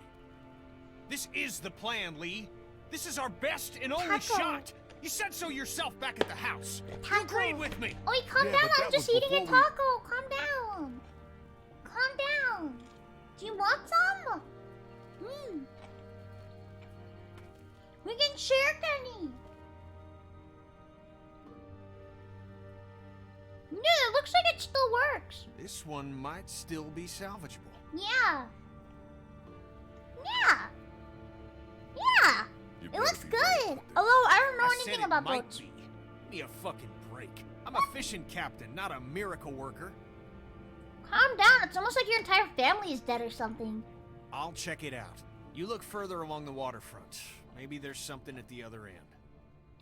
This is the plan, Lee. This is our best and only Taco. shot. You said so yourself back at the house. Taco. You agreed with me. Oh, calm Yeah, down. but I'm that just was eating a before we- taco. Calm down. Calm down. Do you want some? We can share, Kenny. Dude, it looks like it still works. This one might still be salvageable. Yeah. You It better looks be good. right about this. Although I don't know I anything said about it might boats. be. Give me a fucking break. I'm a fishing captain, not a miracle worker. Calm down. It's almost like your entire family is dead or something. I'll check it out. You look further along the waterfront. Maybe there's something at the other end.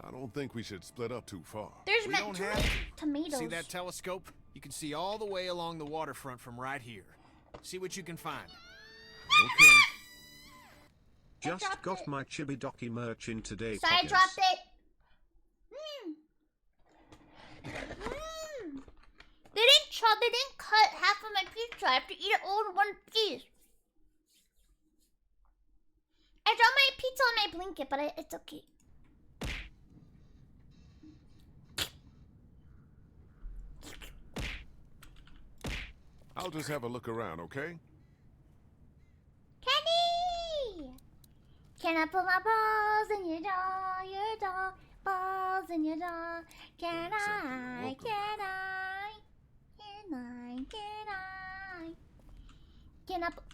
I don't think we should split up too far. There's We meant don't too have many to. tomatoes. See that telescope? You can see all the way along the waterfront from right here. See what you can find. Okay. Just got my Chibidoki merch in today. Sorry, I poggers. dropped it. They didn't cut half of my pizza. I have to eat it all in one piece. I dropped my pizza on my blanket, but it's okay. I'll just have a look around, okay? Kenny! Can I put my balls in your jaw, balls in your jaw? Can I, can I, can I, can I? Can I put...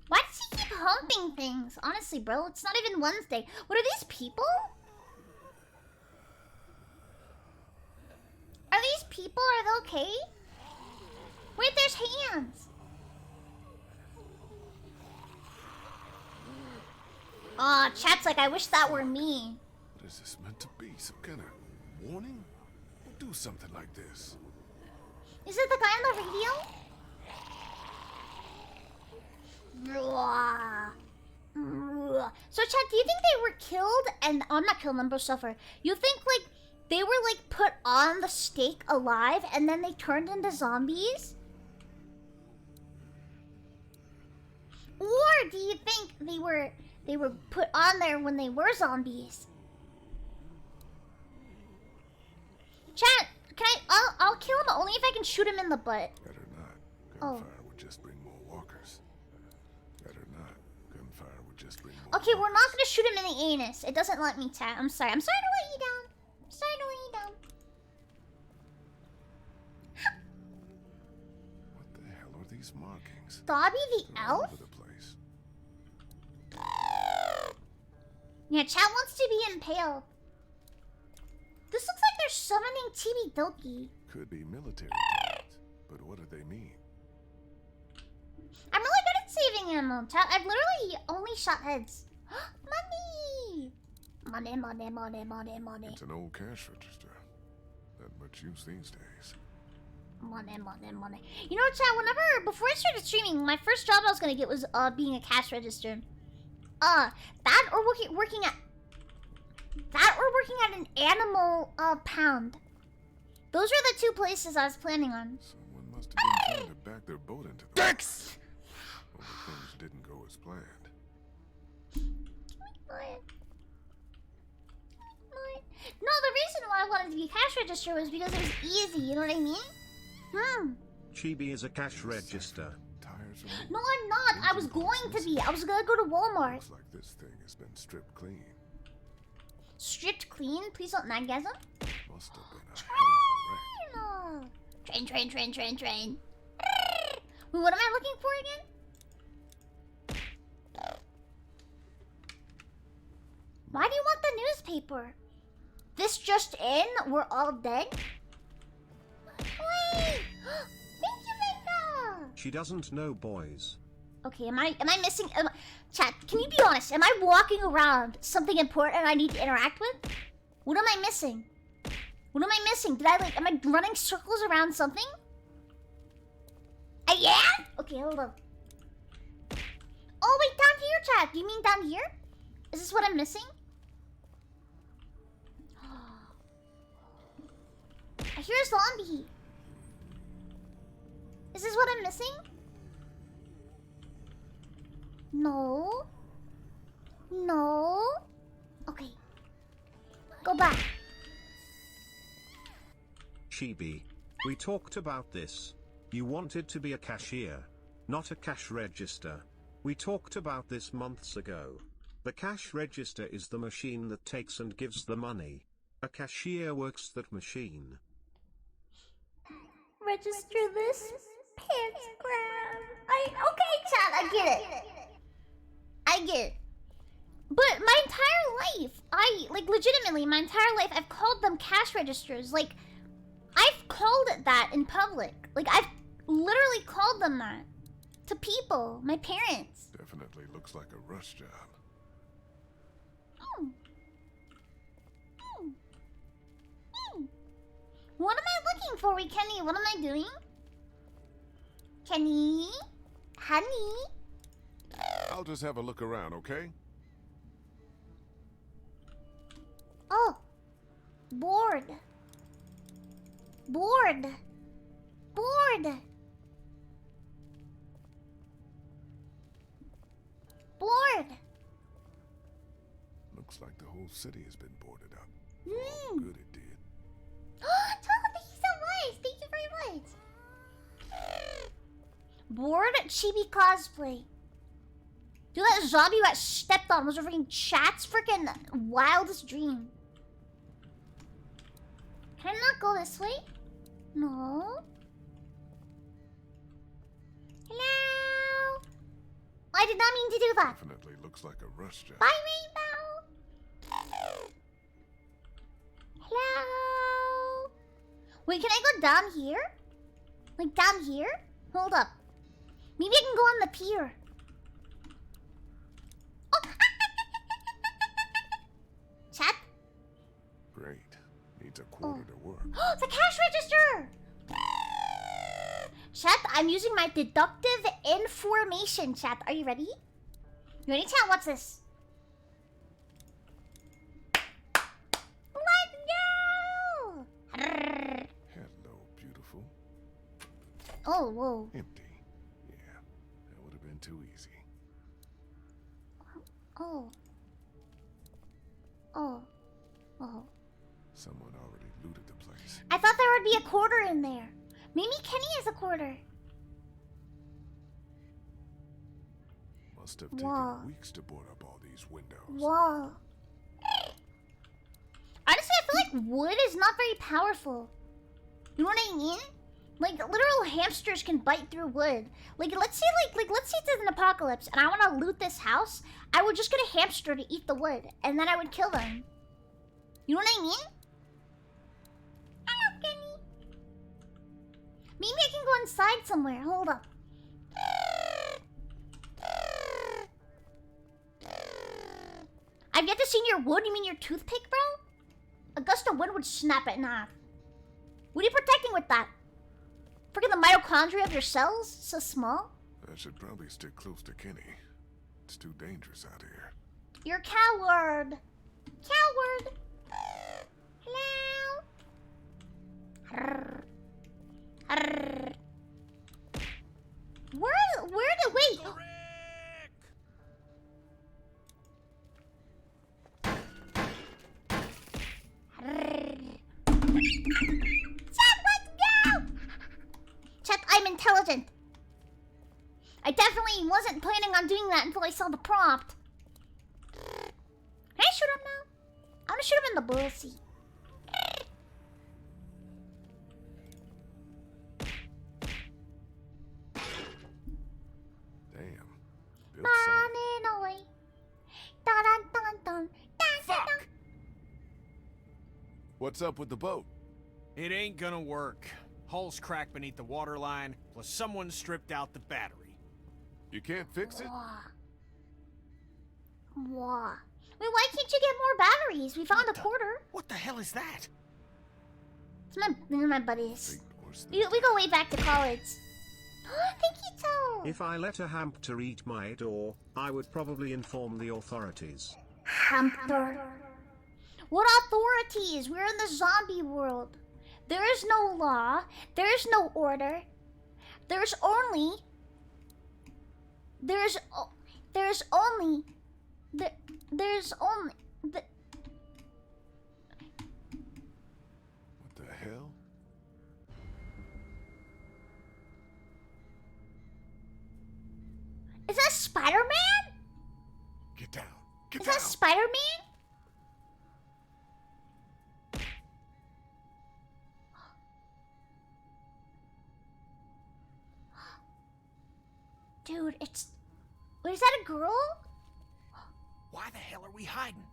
Why does he keep humping things? Honestly, bro, it's not even Wednesday. What are these people? Are these people? Are they okay? Wait, there's hands. Aw, chat's like, I wish that were me. What is this meant to be? Some kind of warning? Don't do something like this. Is it the guy on the radio? So, chat, do you think they were killed and I'm not killing them, but suffer? You think like they were like put on the stake alive and then they turned into zombies? Or do you think they were put on there when they were zombies? Chat, can I'll kill him only if I can shoot him in the butt. Better not. Oh. Gunfire would just bring more walkers. Better not. Gunfire would just bring more Okay, we're not gonna shoot him in the anus. It doesn't let me, chat. I'm sorry. I'm sorry to let you down. I'm sorry to let you down. What the hell are these markings? Dobby the They're all elf? over the place. Yeah, chat wants to be impaled. This looks like summoning Chibidoki. Could be military terms, but what do they mean? I'm really good at saving ammo, chat. I've literally only shot heads. Money! Money, money, money, money, money. It's an old cash register. Not much use these days. Money, money, money. You know what, chat? Before I started streaming, my first job I was gonna get was being a cash register. That or working at an animal pound. Those are the two places I was planning on. Someone must have been trying to back their boat into the Dex! Only things didn't go as planned. No, the reason why I wanted to be a cash register was because it was easy, you know what I mean? Chibi is a cash register. No, I'm not. I was going to be. I was gonna go to Walmart. Looks like this thing has been stripped clean. Stripped clean? Please don't naggasm. Must have been a hell of a wreck. Train. Wait, what am I looking for again? Why do you want the newspaper? This just in? We're all dead? Wait! Thank you, Vega! She doesn't know boys. Okay, am I missing... chat, can you be honest? Am I walking around something important I need to interact with? What am I missing? What am I missing? Am I running circles around something? Yeah? Okay, hold on. Oh, wait, down here, chat. You mean down here? Is this what I'm missing? I hear a zombie. Is this what I'm missing? No. No. Okay. Go back. Chibi, we talked about this. You wanted to be a cashier, not a cash register. We talked about this months ago. The cash register is the machine that takes and gives the money. A cashier works that machine. Register this pants grab. Okay, chat, I get it. But my entire life, legitimately, my entire life, I've called them cash registers. Like, I've called it that in public. Like, I've literally called them that to people, my parents. Definitely looks like a rush job. What am I looking for, Kenny? What am I doing? Kenny? Honey? I'll just have a look around, okay? Oh. Bored. Looks like the whole city has been boarded up. Oh, good it did. Tom, thank you so much. Thank you very much. Bored chibi cosplay. Dude, that zombie rat stepped on was a freaking chat's freaking wildest dream. Can I not go this way? No. Hello? I did not mean to do that. Definitely looks like a rush job. Bye, Rainbow. Hello? Wait, can I go down here? Like down here? Hold up. Maybe I can go on the pier. Oh. Chat? Great. Needs a quarter to work. The cash register! Chat, I'm using my deductive information, chat. Are you ready? You ready, chat? What's this? Let's go! Hello, beautiful. Oh, whoa. Empty. Yeah, that would have been too easy. Oh. Someone already looted the place. I thought there would be a quarter in there. Maybe Kenny is a quarter. Must have taken weeks to board up all these windows. Whoa. Honestly, I feel like wood is not very powerful. You know what I mean? Like, literal hamsters can bite through wood. Like, let's say it's an apocalypse and I want to loot this house. I would just get a hamster to eat the wood and then I would kill them. You know what I mean? Maybe I can go inside somewhere. Hold up. I've yet to see your wood. You mean your toothpick, bro? A gust of wind would snap it in half. What are you protecting with that? Freaking the mitochondria of your cells? So small? I should probably stick close to Kenny. It's too dangerous out here. You're a coward. Coward. Hello? Where did, wait. Chat, let's go! Chat, I'm intelligent. I definitely wasn't planning on doing that until I saw the prompt. Can I shoot him now? I want to shoot him in the bullseye. Damn. Running away. Dun dun dun dun. Fuck! What's up with the boat? It ain't gonna work. Hull's cracked beneath the waterline, plus someone stripped out the battery. You can't fix it? Wah. Wait, why can't you get more batteries? We found a quarter. What the hell is that? It's my buddies. We go way back to college. Thank you, Toe. If I let a hamster eat my door, I would probably inform the authorities. Hamster. What authorities? We're in the zombie world. There is no law. There is no order. There's only. There's only. What the hell? Is that Spider-Man? Get down. Get Is down. that Spider-Man? Dude, it's... Wait, is that a girl? Why the hell are we hiding?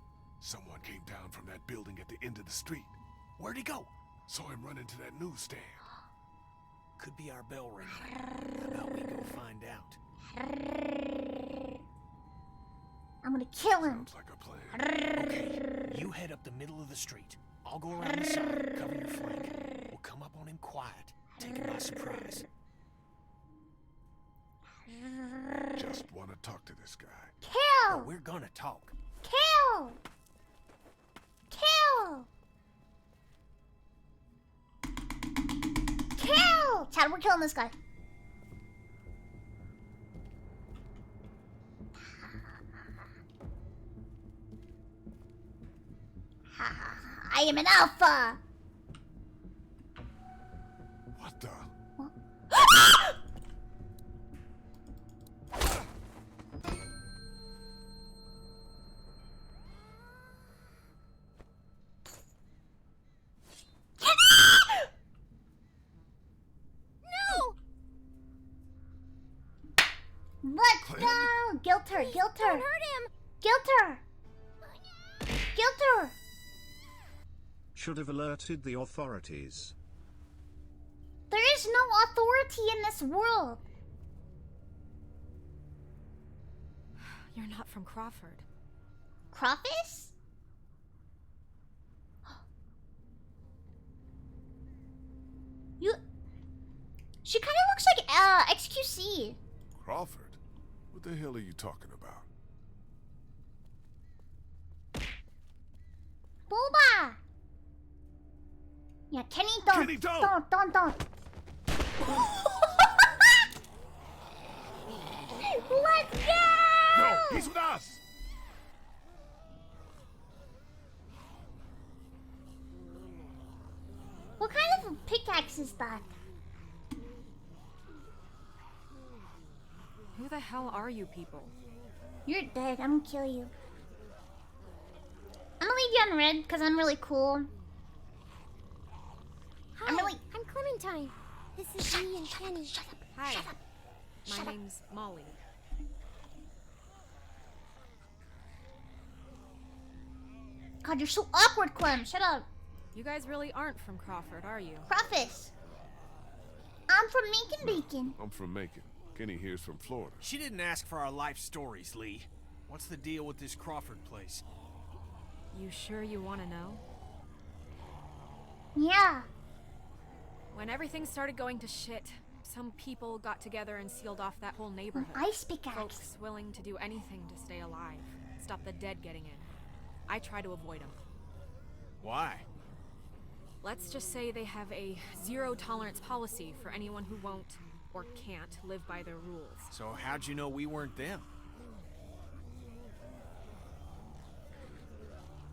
Someone came down from that building at the end of the street. Where'd he go? Saw him run into that newsstand. Could be our bell ringing. How about we go find out? I'm gonna kill him. Sounds like a plan. Okay, you head up the middle of the street. I'll go around the side, cover your flank. We'll come up on him quiet, take him by surprise. Just want to talk to this guy. Kill! Oh, we're gonna talk. Kill! Kill! Kill! Chad, we're killing this guy. I am an alpha! What the? Let's go! Guilt her, guilt her! Don't hurt him! Guilt her! Guilt her! Should have alerted the authorities. There is no authority in this world! You're not from Crawford. Crawfish? You... She kind of looks like, XQC. Crawford? What the hell are you talking about? Boba! Yeah, Kenny, don't. Kenny, don't. Don't. Let's go! No, he's with us! What kind of a pickaxe is that? Who the hell are you people? You're dead. I'm gonna kill you. I'm gonna leave you on red because I'm really cool. Hi, I'm Clementine. This is me and Kenny. Hi. My name's Molly. God, you're so awkward, Clem. Shut up. You guys really aren't from Crawford, are you? Crawfish. I'm I'm from Macon Bacon. I'm from Macon. Kenny here's from Florida. She didn't ask for our life stories, Lee. What's the deal with this Crawford place? You sure you want to know? Yeah. When everything started going to shit, some people got together and sealed off that whole neighborhood. Ice pickaxe. Folks willing to do anything to stay alive, stop the dead getting in. I try to avoid them. Why? Let's just say they have a zero-tolerance policy for anyone who won't or can't live by their rules. So how'd you know we weren't them?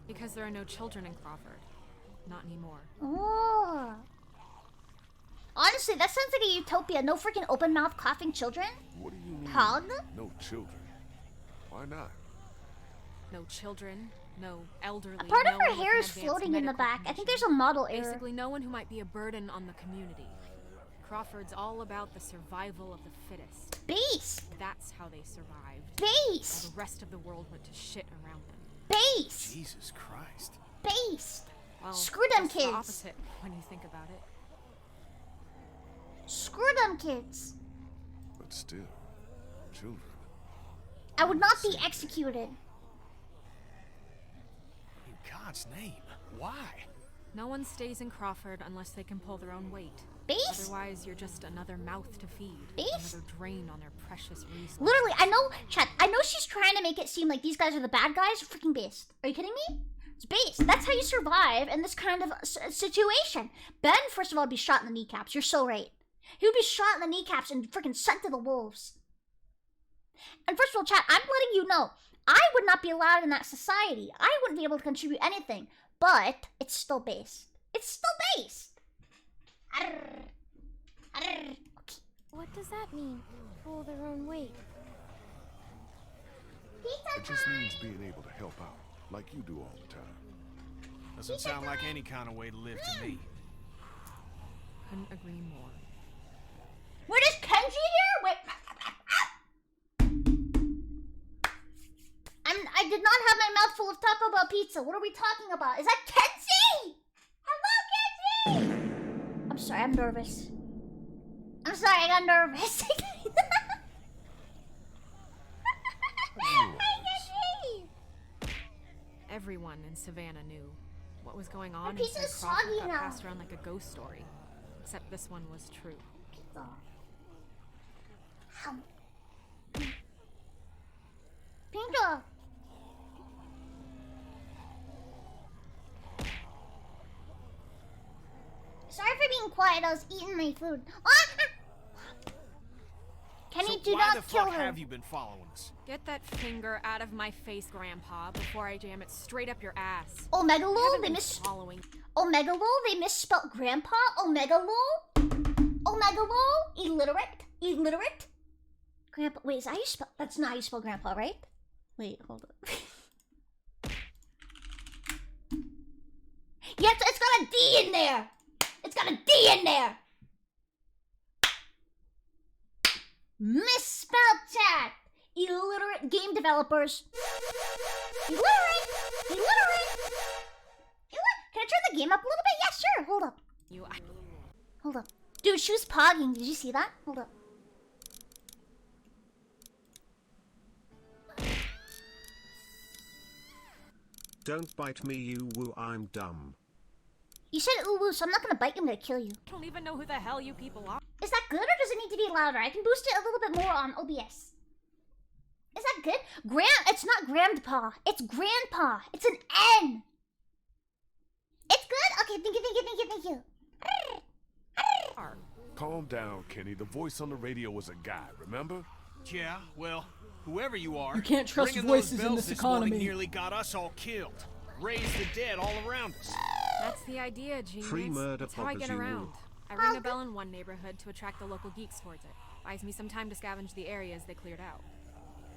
Because there are no children in Crawford. Not anymore. Oh. Honestly, that sounds like a utopia. No freaking open-mouth coughing children. What do you mean? Hug? No children. Why not? No children, no elderly. A part of no her one with hair an is advanced floating in the medical back. I think condition. there's a model error. Basically, no one who might be a burden on the community. Crawford's all about the survival of the fittest. Beast. That's how they survived. Beast. While the rest of the world went to shit around them. Beast. Jesus Christ. Beast. Well, Screw them that's kids. The opposite when you think about it. Screw them kids. But still, children. I would not be executed. In God's name, why? No one stays in Crawford unless they can pull their own weight. Beast? Otherwise, you're just another mouth to feed. Beast? Another drain on their precious resources. Literally, I know, chat, I know she's trying to make it seem like these guys are the bad guys. Freaking Beast. Are you kidding me? It's Beast. That's how you survive in this kind of situation. Ben, first of all, would be shot in the kneecaps. You're so right. He would be shot in the kneecaps and freaking sent to the wolves. And first of all, chat, I'm letting you know, I would not be allowed in that society. I wouldn't be able to contribute anything. But it's still Beast. It's still Beast. Okay. What does that mean? Pull their own weight. It just means being able to help out, like you do all the time. Doesn't sound like any kind of way to live to me. Couldn't agree more. Where is Kenji here? Wait. I did not have my mouth full of Taco Bell pizza. What are we talking about? Is that Kenji? Hello, Kenji! I'm sorry, I'm nervous. I'm sorry, I got nervous. Everyone in Savannah knew what was going on. My pizza's inside Crawford soggy got now. passed around like a ghost story. Except this one was true. Pinka. Sorry for being quiet. I was eating my food. Kenny, do why not the kill fuck her. have you been following us? Get that finger out of my face, Grandpa, before I jam it straight up your ass. Omega lol, Haven't they been miss. following. Omega lol, they misspelled Grandpa. Omega lol. Omega lol. Illiterate. Illiterate. Grandpa. Wait, is that how you spell? That's not how you spell Grandpa, right? Wait, hold up. Yes, it's got a D in there. It's got a D in there. Misspelled chat. Illiterate game developers. Illiterate. Illiterate. Can I turn the game up a little bit? Yeah, sure. Hold up. Hold up. Dude, she was pogging. Did you see that? Hold up. Don't bite me, you woo, I'm dumb. You said ooh woo, so I'm not gonna bite you, I'm gonna kill you. I don't even know who the hell you people are. Is that good or does it need to be louder? I can boost it a little bit more on OBS. Is that good? It's not grandpa. It's grandpa. It's an N. It's good? Okay, thank you. Calm down, Kenny. The voice on the radio was a guy, remember? Yeah, well, whoever you are, You can't trust ringing voices those in bells this morning economy. nearly got us all killed. Raised the dead all around us. That's the idea, genius. Free murder That's how I get poppers, you around. will. I ring a bell in one neighborhood to attract the local geeks towards it. Buys me some time to scavenge the areas they cleared out.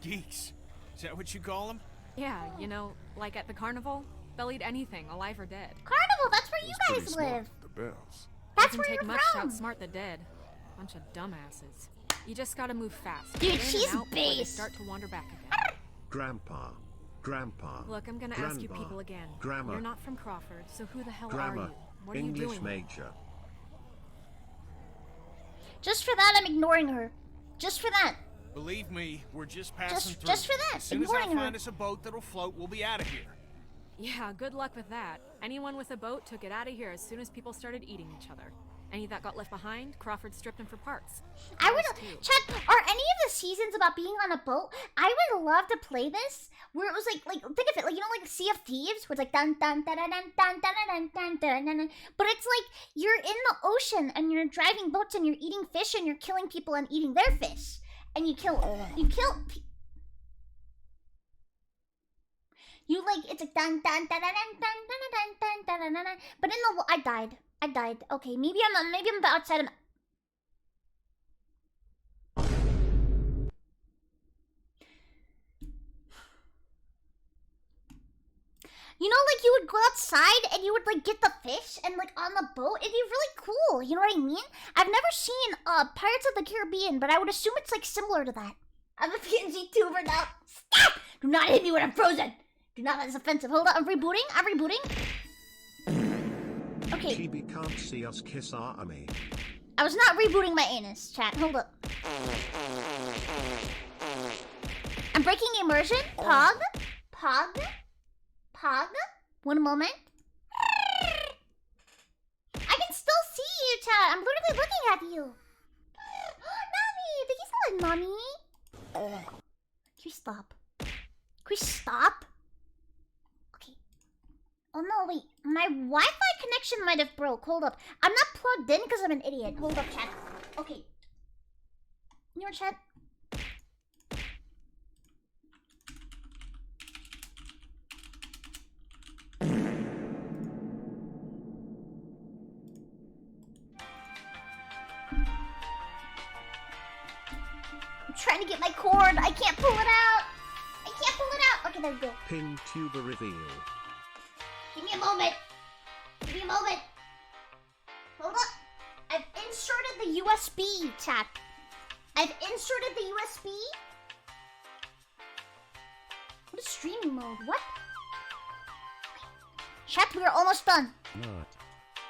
Geeks? Is that what you call them? Yeah, you know, like at the carnival, they'll eat anything, alive or dead. Carnival, that's where you It's pretty guys smart, live. the bells. That's Doesn't where take you're much to from. outsmart the dead. Bunch of dumbasses. You just gotta move fast. Dude, Get in she's and out before they based. start to wander back again. Grandpa. Grandpa. Look, I'm gonna ask you Grandma, people again. Grammar. You're not from Crawford, so who the hell are Grammar. you? What are English you doing? major. Just for that, I'm ignoring her. Just for that. Believe me, we're just passing through. Just for that, As soon as I ignoring her. find us a boat that'll float, we'll be out of here. Yeah, good luck with that. Anyone with a boat took it out of here as soon as people started eating each other. Any that got left behind, Crawford stripped them for parts. I would, Chad, are any of the seasons about being on a boat? I would love to play this, where it was like think of it, like, you know, like Sea of Thieves, where it's like dun dun dun dun dun dun dun dun dun dun dun, but it's like you're in the ocean and you're driving boats and you're eating fish and you're killing people and eating their fish, and you kill. You like it's like dun dun dun dun dun dun dun dun dun dun dun. But in the I died. Okay, maybe I'm outside of. You know, like you would go outside and you would like get the fish and like on the boat. It'd be really cool. You know what I mean? I've never seen Pirates of the Caribbean, but I would assume it's like similar to that. I'm a PNG tuber now. Stop! Do not hit me when I'm frozen. Do not. That's offensive. Hold on. I'm rebooting. Okay. Chibi can't see us kiss our army. I was not rebooting my anus, chat. Hold up. I'm breaking immersion. Pog. One moment. I can still see you, chat. I'm literally looking at you. Nami! Thank you so much, Nami. Can we stop? Okay. Oh no, wait. My Wi-Fi connection might have broke. Hold up. I'm not plugged in because I'm an idiot. Hold up, chat. Okay. You know, chat? I'm trying to get my cord. I can't pull it out. Okay, there we go. Pin tuber reveal. Give me a moment. Hold up. I've inserted the USB, chat. What is streaming mode? What? Chat, we are almost done.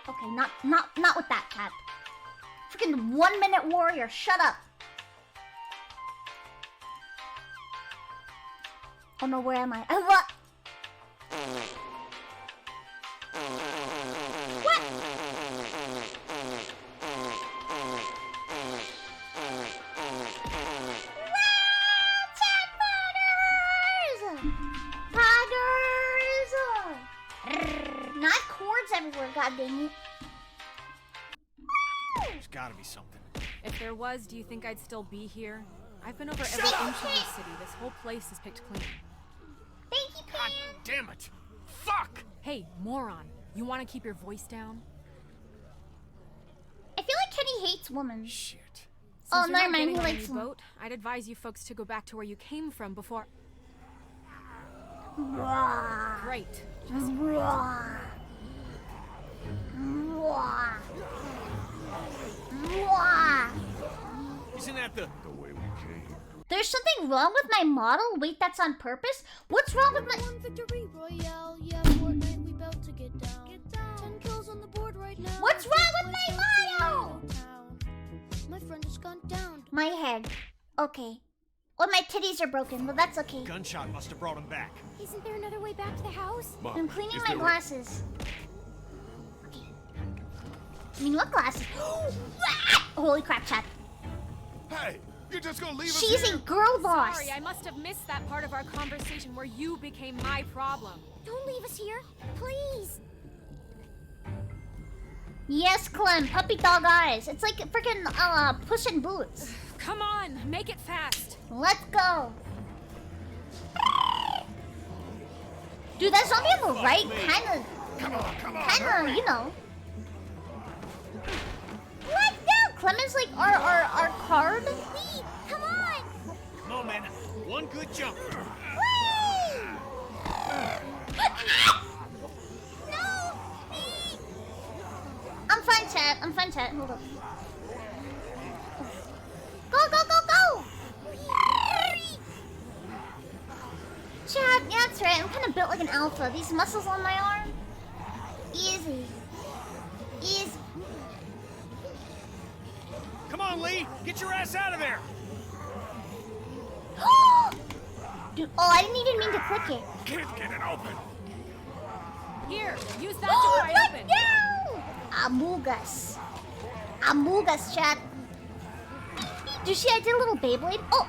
Okay, not with that, chat. Freaking 1 minute warrior, shut up. Oh no, where am I? What? What? Poggers! Not cords everywhere, god dang it. There's gotta be something. If there was, do you think I'd still be here? I've been over every inch of this city. This whole place is picked clean. Thank you, God damn it! Fuck! Hey, moron. You want to keep your voice down? I feel like Kenny hates women. Shit. Oh, Since you're never not mind. He getting on likes any them. boat. I'd advise you folks to go back to where you came from before. Great. Just Isn't that the way we came? There's something wrong with my model? Wait, that's on purpose? What's wrong with my... Victory Royale, yeah, Fortnite, we about to get down. 10 kills on the board right now. What's wrong with my model? My friend just gone down. My head. Okay. Oh, my titties are broken, but that's okay. gunshot must have brought him back? Isn't there another way back to the house? Mom, I'm cleaning is my there glasses. Okay. I mean, what glasses? Holy crap, chat. Hey, you're just gonna leave us She's here? a girl boss. Sorry, I must have missed that part of our conversation where you became my problem. Don't leave us here, please. Yes, Clem. Puppy dog eyes. It's like freaking Puss in Boots. Come on, make it fast. Let's go. Dude, that zombie on the right kinda, you know. Let's go. Clement's like our card. Lee, come on. Come on, man. One good jump. No, Lee. I'm fine, chat. Hold up. Go! Chat, yeah, that's right. I'm kind of built like an alpha. These muscles on my arm. Easy. Come on, Lee! Get your ass out of there! Dude, oh, I didn't even mean to click it. Can't get it open. Here, use that to pry what? open. No! Amogus. Amogus, chat. Did you see I did a little Beyblade? Oh!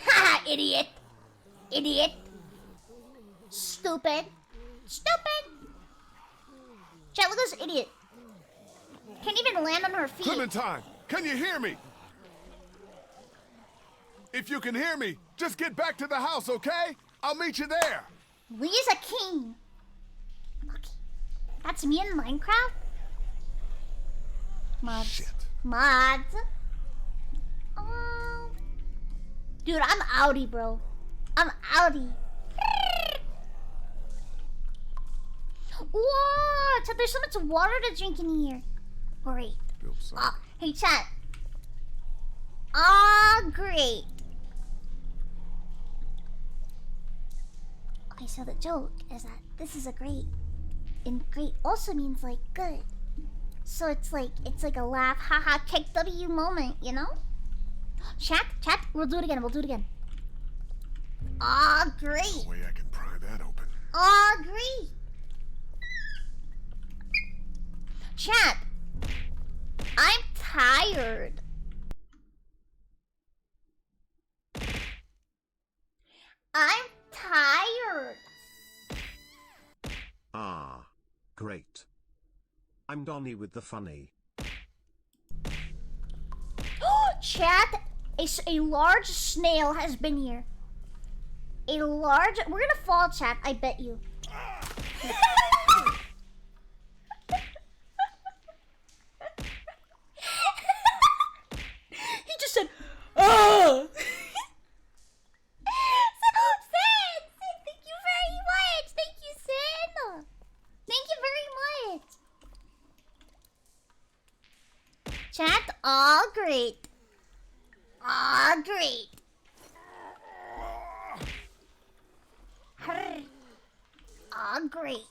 Haha, idiot! Idiot! Stupid! Stupid! Chat, look at this idiot. Can't even land on her feet. Clementine, can you hear me? If you can hear me, just get back to the house, okay? I'll meet you there. Lee's a king. Okay. That's me in Minecraft? Mods. Shit. Mods. Dude, I'm outie, bro. I'm outie. Whoa! Chat, there's so much water to drink in here. Great. Hey, chat. Great. Okay, so the joke is that this is a great. And great also means like good. So it's like a laugh, haha, kick W moment, you know? Chat, we'll do it again, great. No way I can pry that open. Great. Chat, I'm tired. I'm tired. Great. I'm Donnie with the funny. Chat, a large snail has been here. We're gonna fall, chat, I bet you. He just said, oh! Sin, thank you very much. Thank you, Sin. Thank you very much. Chat, great. Great. Great.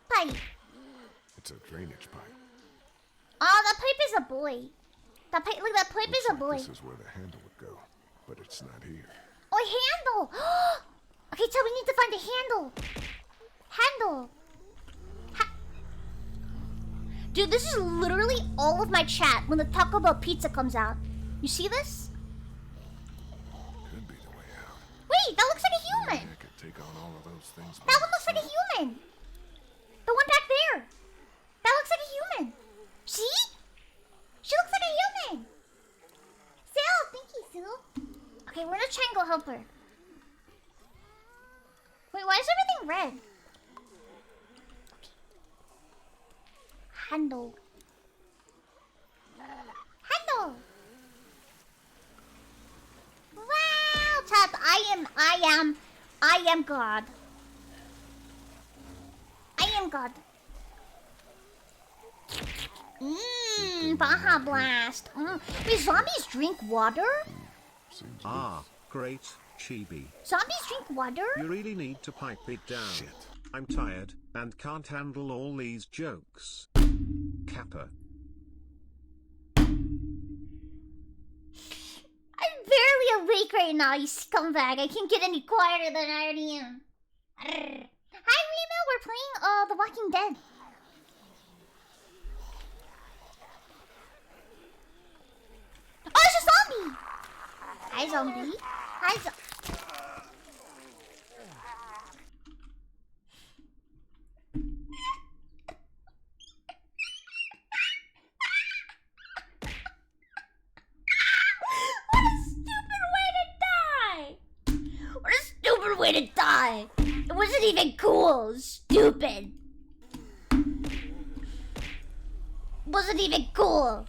Pipe. It's a drainage pipe. That pipe is a boy. That pipe, look, that pipe is a boy. This is where the handle would go, but it's not here. Oh, a handle. Okay, so we need to find a handle. Dude, this is literally all of my chat when the Taco Bell pizza comes out. You see this? Could be the way out. Wait, that looks like a human. I could take on all of those things. That one looks like a human. The one back there. That looks like a human. See? She looks like a human. Sil, thank you, Sil. Okay, we're gonna try and go help her. Wait, why is everything red? Handle. Wow, chat, I am God. I am God. Baja Blast. Wait, zombies drink water? Great, Chibi. Zombies drink water? You really need to pipe it down. Shit. I'm tired, and can't handle all these jokes. Kappa. I'm barely awake right now, you scumbag. I can't get any quieter than I already am. Hi, Remo. We're playing The Walking Dead. Oh, it's a zombie! Hi, zombie. What a stupid way to die! It wasn't even cool. Stupid. Wasn't even cool.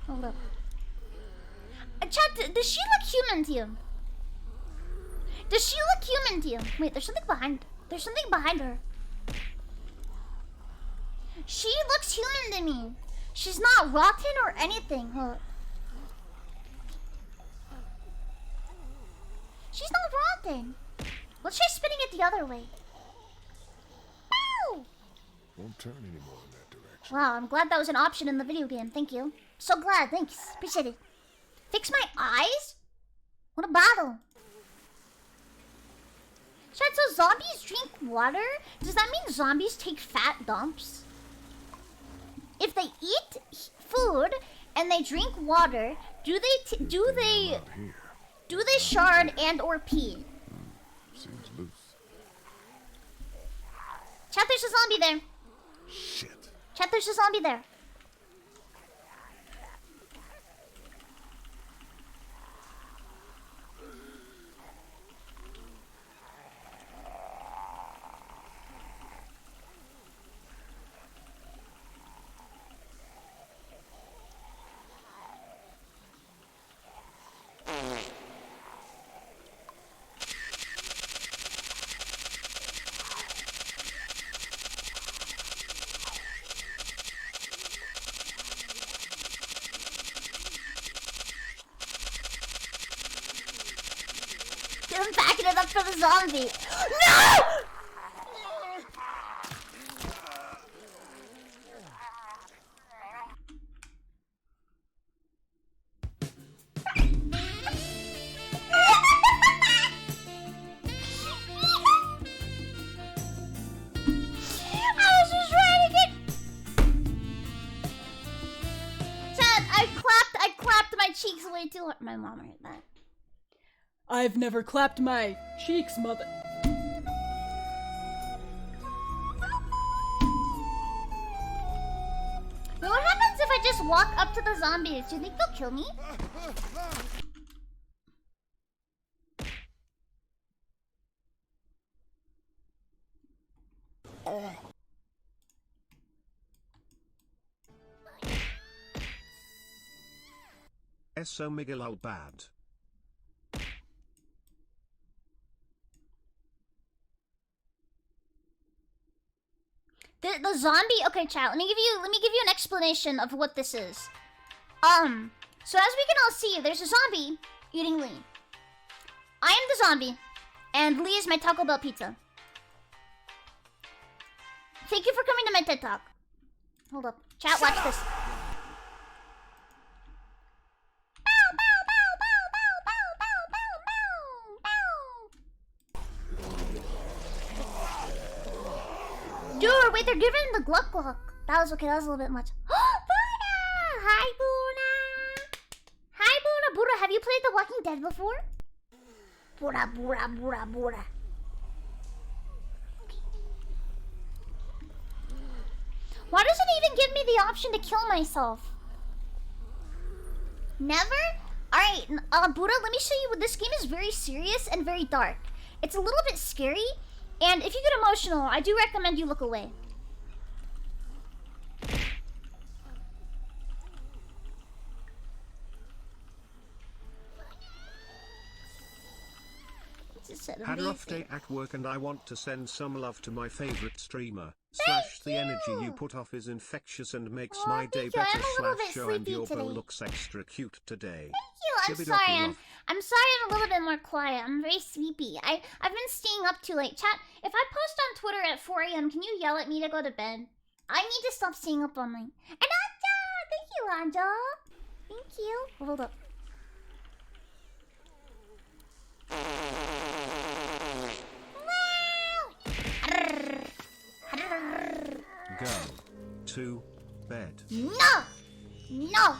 Hold up. Chat, does she look human to you? Does she look human to you? Wait, there's something behind. There's something behind her. She looks human to me. She's not rotten or anything. Huh? She's not rotten. Let's try spinning it the other way. Ow! Won't turn anymore in that direction. Wow, I'm glad that was an option in the video game. Thank you. So glad. Thanks. Appreciate it. Fix my eyes? What a battle. Chat, so zombies drink water? Does that mean zombies take fat dumps? If they eat food and they drink water, do they shard and or pee? Seems loose. Chat, there's a zombie there. Shit. Chat, there's a zombie there. I'm backing it up for the zombie. No! I was just trying to get... Chad, I clapped my cheeks way too hard. My mom heard that. I've never clapped my cheeks, mother. Now what happens if I just walk up to the zombies? Do you think they'll kill me? Eso Miguel al bad. The zombie. Okay, chat. Let me give you an explanation of what this is. So as we can all see, there's a zombie eating Lee. I am the zombie, and Lee is my Taco Bell pizza. Thank you for coming to my TED Talk. Hold up, chat. Watch this. Dude, wait, they're giving the Gluck Gluck. That was okay, that was a little bit much. Buna! Hi, Buna! Hi, Buna! Buna, have you played The Walking Dead before? Buna, Buna, Buna, Buna. Why does it even give me the option to kill myself? Never? Alright, Buddha, let me show you what this game is. Very serious and very dark. It's a little bit scary. And if you get emotional, I do recommend you look away. Had a rough day at work and I want to send some love to my favorite streamer. Slash the energy you put off is infectious and makes my day better. Slash show and your bow looks extra cute today. Thank you. I'm sorry I'm a little bit more quiet. I'm very sleepy. I've been staying up too late. Chat, if I post on Twitter at 4 AM, can you yell at me to go to bed? I need to stop staying up all night. And Anja! Thank you, Anja. Thank you. Hold up. Go to bed. No! No!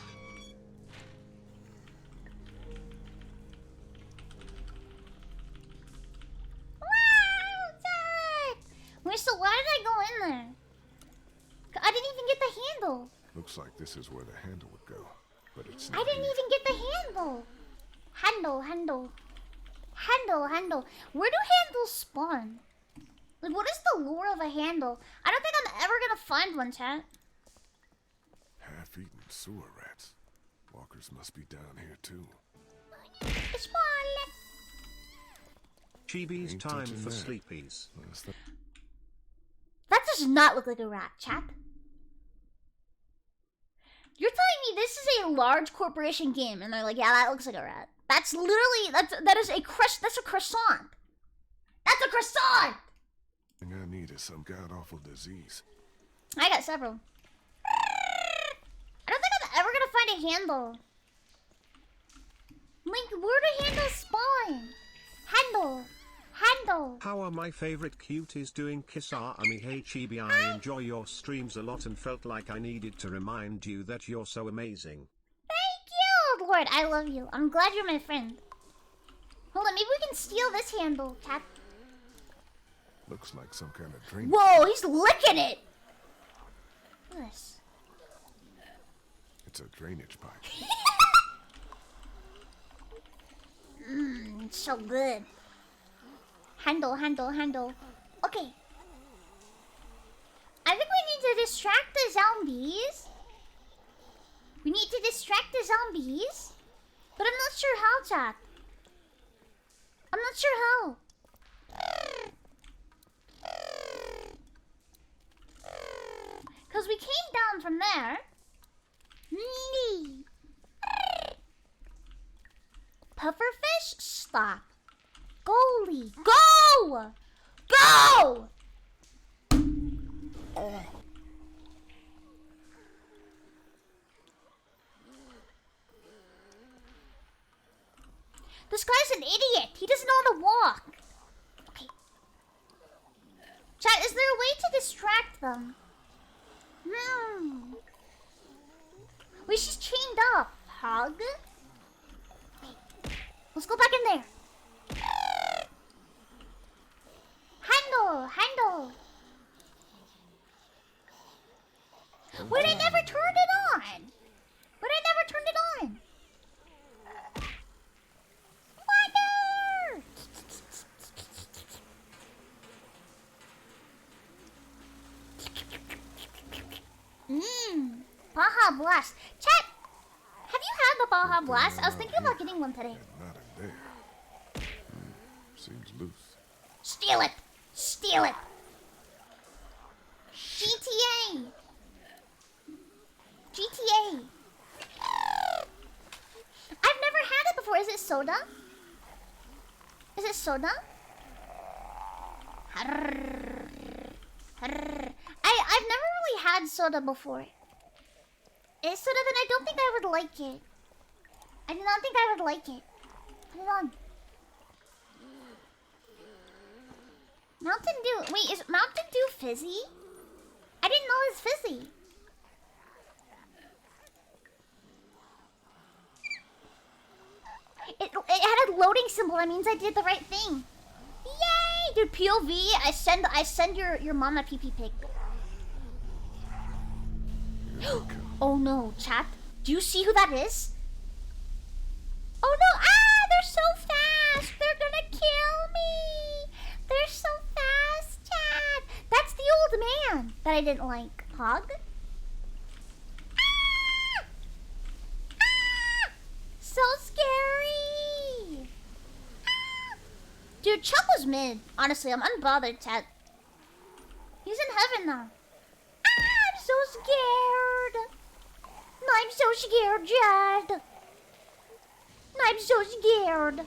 Wait, so why did I go in there? I didn't even get the handle. Looks like this is where the handle would go, but it's I not didn't here. even get the handle. Handle. Where do handles spawn? Like, what is the lore of a handle? I don't think I'm ever gonna find one, chat. Half-eaten sewer rats. Walkers must be down here too. It's one. Chibi's Ain't time touching for that. sleepies. That does not look like a rat, chat. You're telling me this is a large corporation game, and they're like, yeah, that looks like a rat. That's literally that is a that's a croissant. That's a croissant. Thing I need is some god awful disease. I got several. I don't think I'm ever gonna find a handle. Link, where do handles spawn? Handle. How are my favorite cuties doing? Kisami, hey Chibi, I enjoy your streams a lot and felt like I needed to remind you that you're so amazing. Thank you, Lord. I love you. I'm glad you're my friend. Hold on, maybe we can steal this handle, cat. Looks like some kind of drink. Whoa, he's licking it. Look at this. It's a drainage pipe. It's so good. Handle. Okay. I think we need to distract the zombies. But I'm not sure how, chat. I'm not sure how. Because we came down from there. Pufferfish, stop. Goalie, go! This guy's an idiot. He doesn't know how to walk. Okay. Chat, is there a way to distract them? Wait, she's chained up. Hug? Okay. Let's go back in there. Handle. Wait, I never turned it on. Wonder! Baja Blast. Chat, have you had the Baja Blast? I was thinking about getting one today. Not in there. Seems loose. Steal it! GTA! I've never had it before. Is it soda? I've never really had soda before. It's soda, then I don't think I would like it. I do not think I would like it. Put it on. Mountain Dew. Wait, is Mountain Dew fizzy? I didn't know it was fizzy. It had a loading symbol. That means I did the right thing. Yay, dude! POV. I send your mom a pee pic. Oh no, chat. Do you see who that is? Oh no! Ah, they're so fast. They're gonna kill me. They're so fast, chat. That's the old man that I didn't like. Hog? So scary! Dude, Chuck was mid. Honestly, I'm unbothered, chat. He's in heaven now. I'm so scared. I'm so scared, Chad. I'm so scared.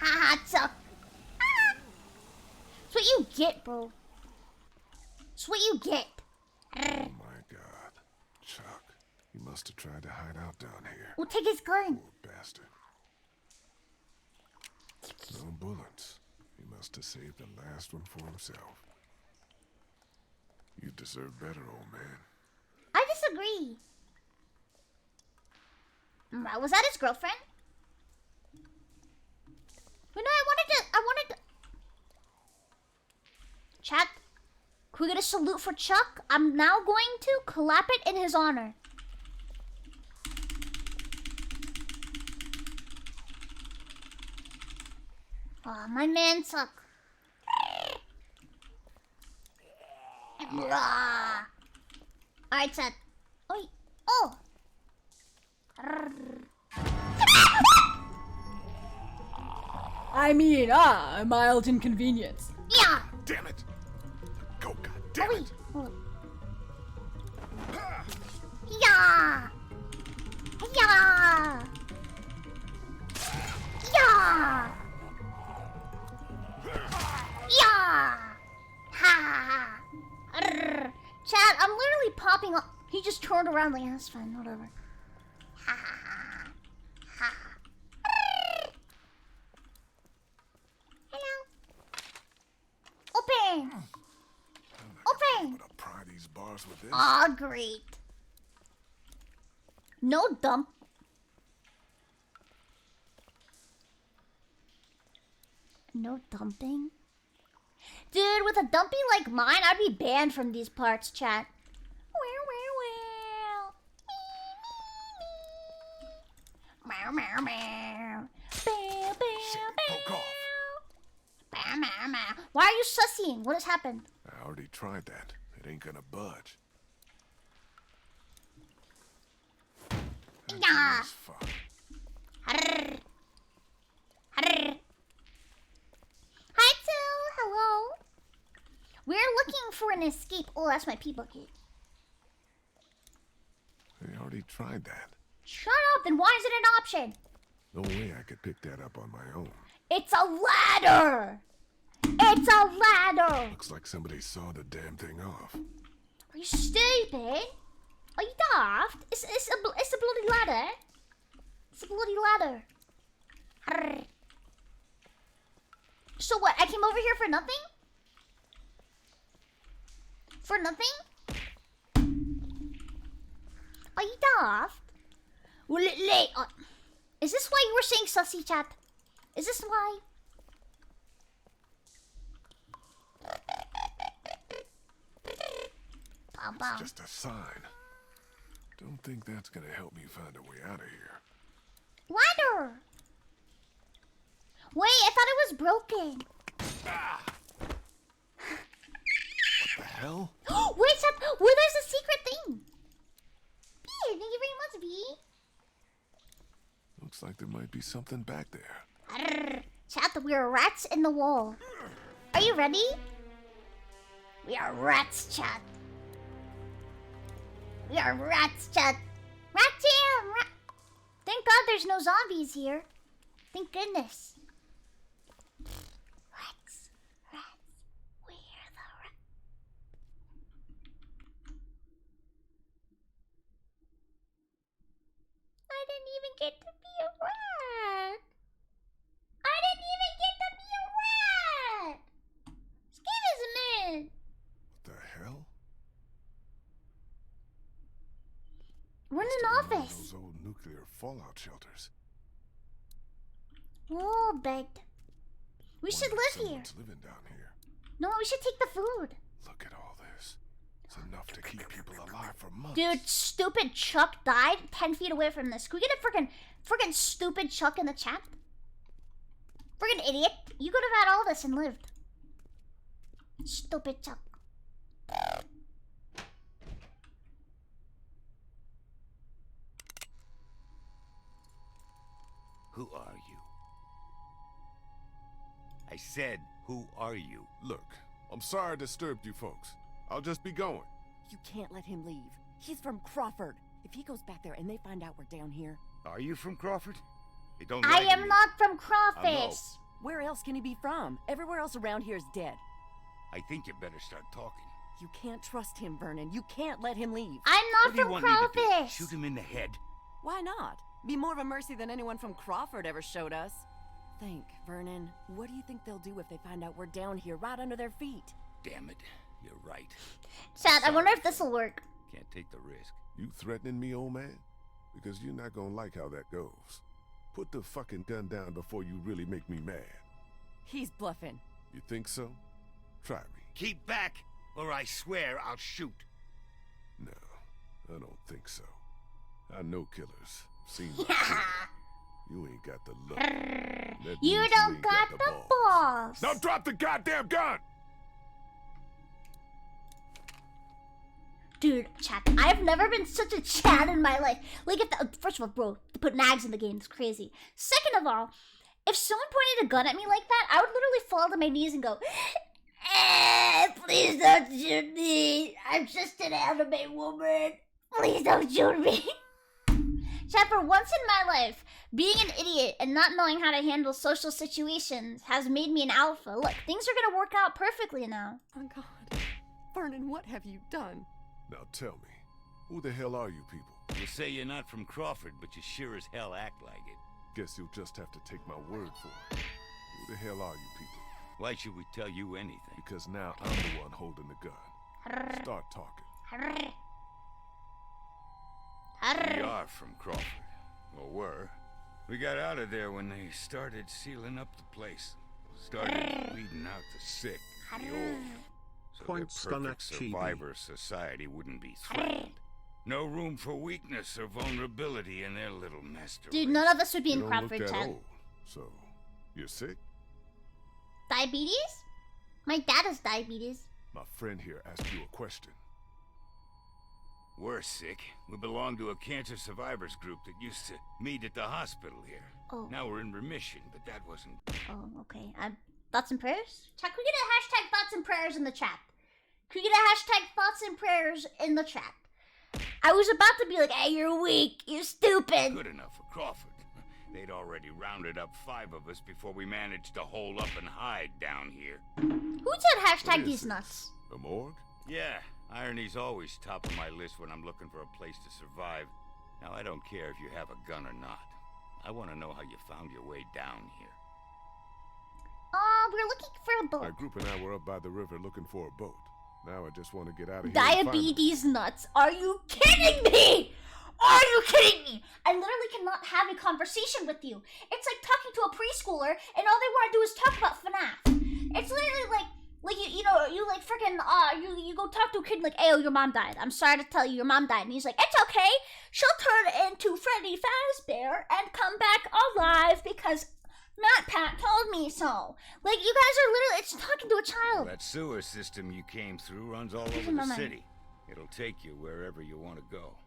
Haha, Chuck. That's what you get, bro. That's what you get. Oh my god. Chuck, he must have tried to hide out down here. We'll take his gun. Poor bastard. No bullets. He must have saved the last one for himself. You deserve better, old man. I disagree. Was that his girlfriend? But no, I wanted to... Chat, can we get a salute for Chuck? I'm now going to clap it in his honor. Oh, my man Chuck. Alright, chat. Oh! I mean, a mild inconvenience. Yeah. Damn it! Go, God damn it! Yeah. Yeah. Yeah. Yeah. Ha. Arr. Chad, I'm literally popping up. He just turned around like, that's fine, whatever. Ha ha ha. Ha. Arr. Hello. Open. Open. Pry these bars with this. Aw, great. No dump. No dumping? Dude, with a dumpy like mine, I'd be banned from these parts, chat. Meow, meow, meow. Bow, bow, bow. Bow, meow, meow. Why are you sussying? What has happened? I already tried that. It ain't gonna budge. Yeah. Arr. Arr. Hi, Till. Hello. We're looking for an escape. Oh, that's my pee bucket. I already tried that. Shut up. Then why is it an option? No way I could pick that up on my own. It's a ladder. It's a ladder. Looks like somebody saw the damn thing off. Are you stupid? Are you daft? It's a bloody ladder. It's a bloody ladder. Arr. So what? I came over here for nothing? For nothing? Are you daft? Well, is this why you were saying sussy, chat? Is this why? It's just a sign. Don't think that's gonna help me find a way out of here. Ladder! Wait, I thought it was broken. What the hell? Wait, chat, where there's a secret thing. B, thank you very much, B. Looks like there might be something back there. Arr. Chat, we are rats in the wall. Are you ready? We are rats, chat. We are rats, chat. Rat jam! Thank God there's no zombies here. Thank goodness. Rats. We're the rats. I didn't even get to be a rat. I didn't even get to be a rat. This game is mid. What the hell? We're in an office. Those old nuclear fallout shelters. Oh, begged. We should live here. Someone's living down here. No, we should take the food. Look at all this. It's enough to keep people alive for months. Dude, stupid Chuck died 10 feet away from this. Can we get a freaking stupid Chuck in the chat? Freaking idiot. You could have had all this and lived. Stupid Chuck. Who are you? I said, who are you? Look, I'm sorry I disturbed you folks. I'll just be going. You can't let him leave. He's from Crawford. If he goes back there and they find out we're down here... Are you from Crawford? They don't I like am me. not from I know. Crawfish. Where else can he be from? Everywhere else around here is dead. I think you better start talking. You can't trust him, Vernon. You can't let him leave. I'm not What do you from want me to do? Crawfish. Shoot him in the head? Why not? Be more of a mercy than anyone from Crawford ever showed us. Think, Vernon. What do you think they'll do if they find out we're down here right under their feet? Damn it. You're right. Chad, I wonder if this will work. Can't take the risk. You threatening me, old man? Because you're not gonna like how that goes. Put the fucking gun down before you really make me mad. He's bluffing. You think so? Try me. Keep back, or I swear I'll shoot. No, I don't think so. I know killers. Seen my shit. You ain't got the look. That You means don't ain't got the balls. Now drop the goddamn gun! Dude, chat, I've never been such a Chad in my life. Like, if the, first of all, bro, to put nags in the game is crazy. Second of all, If someone pointed a gun at me like that, I would literally fall to my knees and go, please don't shoot me. I'm just an anime woman. Please don't shoot me. Chat, for once in my life, being an idiot and not knowing how to handle social situations has made me an alpha. Look, things are gonna work out perfectly now. Oh God. Vernon, what have you done? Now tell me, who the hell are you people? You say you're not from Crawford, but you sure as hell act like it. Guess you'll just have to take my word for it. Who the hell are you people? Why should we tell you anything? Because now I'm the one holding the gun. Start talking. We are from Crawford. Or were. We got out of there when they started sealing up the place. Started weeding out the sick, the old. So Points their gone perfect at Chibi. survivor society wouldn't be threatened. No room for weakness or vulnerability in their little master. Dude, none of us would be You in don't Crawford, look that chat. old. So, you're sick? Diabetes? My dad has diabetes. My friend here asked you a question. We're sick. We belong to a cancer survivors group that used to meet at the hospital here. Oh. Now we're in remission, but that wasn't... Oh, okay. Thoughts and prayers? Chat, can we get a hashtag thoughts and prayers in the chat? Can we get a hashtag thoughts and prayers in the chat? I was about to be like, hey, you're weak, you're stupid. Good enough for Crawford. They'd already rounded up 5 of us before we managed to hole up and hide down here. Who said hashtag What is these this? nuts? A morgue? Yeah, irony's always top of my list when I'm looking for a place to survive. Now, I don't care if you have a gun or not. I want to know how you found your way down here. We're looking for a boat. My group and I were up by the river looking for a boat. Now I just want to get out of here. Diabetes nuts. Are you kidding me? Are you kidding me? I literally cannot have a conversation with you. It's like talking to a preschooler and all they want to do is talk about FNAF. It's literally like you like freaking you go talk to a kid like, "Ayo, your mom died. I'm sorry to tell you, your mom died." And he's like, "It's okay. She'll turn into Freddy Fazbear and come back alive because Matt Pat told me so." Like, you guys are literally, it's talking to a child. That sewer system you came through runs all Where's over my the mind? city. It'll take you wherever you want to go.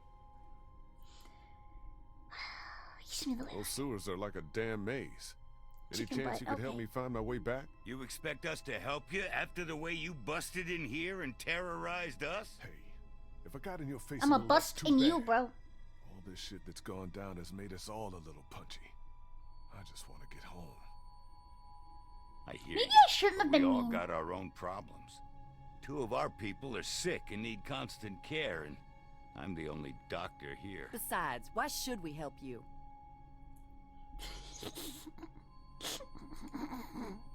Those sewers are like a damn maze. Any Chicken chance butt, you could help okay. me find my way back? You expect us to help you after the way you busted in here and terrorized us? Hey, if I got in your face I'm a little, bust that's too in bad. you, bro. All this shit that's gone down has made us all a little punchy. I just want to get home. I hear Maybe you, I shouldn't have but been we all mean. got our own problems. 2 of our people are sick and need constant care, and I'm the only doctor here. Besides, why should we help you?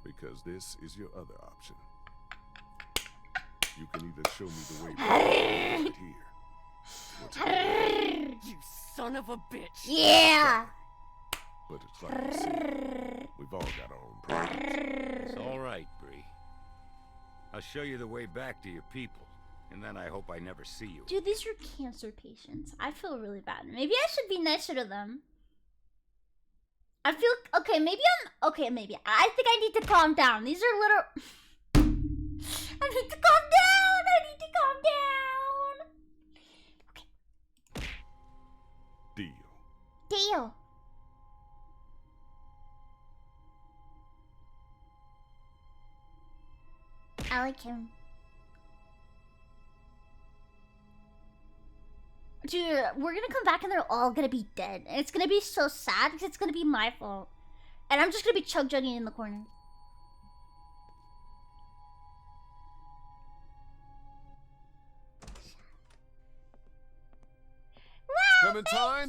Because this is your other option. You can either show me the way back or right here. You son of a bitch! Yeah! But it's like I said, we've all got our own problems. It's all right, Bree. I'll show you the way back to your people, and then I hope I never see you. Dude, these are cancer patients. I feel really bad. Maybe I should be nicer to them. I feel okay. Maybe I think I need to calm down. These are little. I need to calm down. I need to calm down. Deal. Deal. I like him. Dude, we're gonna come back and they're all gonna be dead. And it's gonna be so sad because it's gonna be my fault. And I'm just gonna be chug jugging in the corner. Wow, Clementine?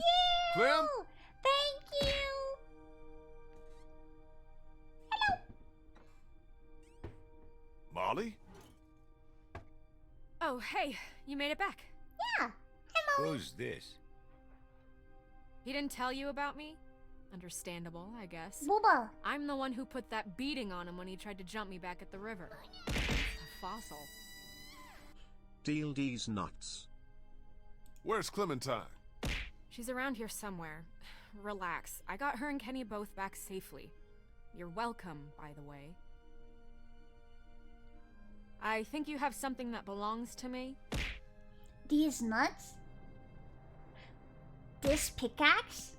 Clem? Thank you! Hello! Molly? Oh, hey, you made it back. Yeah, hello. Who's this? He didn't tell you about me? Understandable, I guess. Booba. I'm the one who put that beating on him when he tried to jump me back at the river. A fossil. Deal these nuts. Where's Clementine? She's around here somewhere. Relax. I got her and Kenny both back safely. You're welcome, by the way. I think you have something that belongs to me. These nuts? This pickaxe?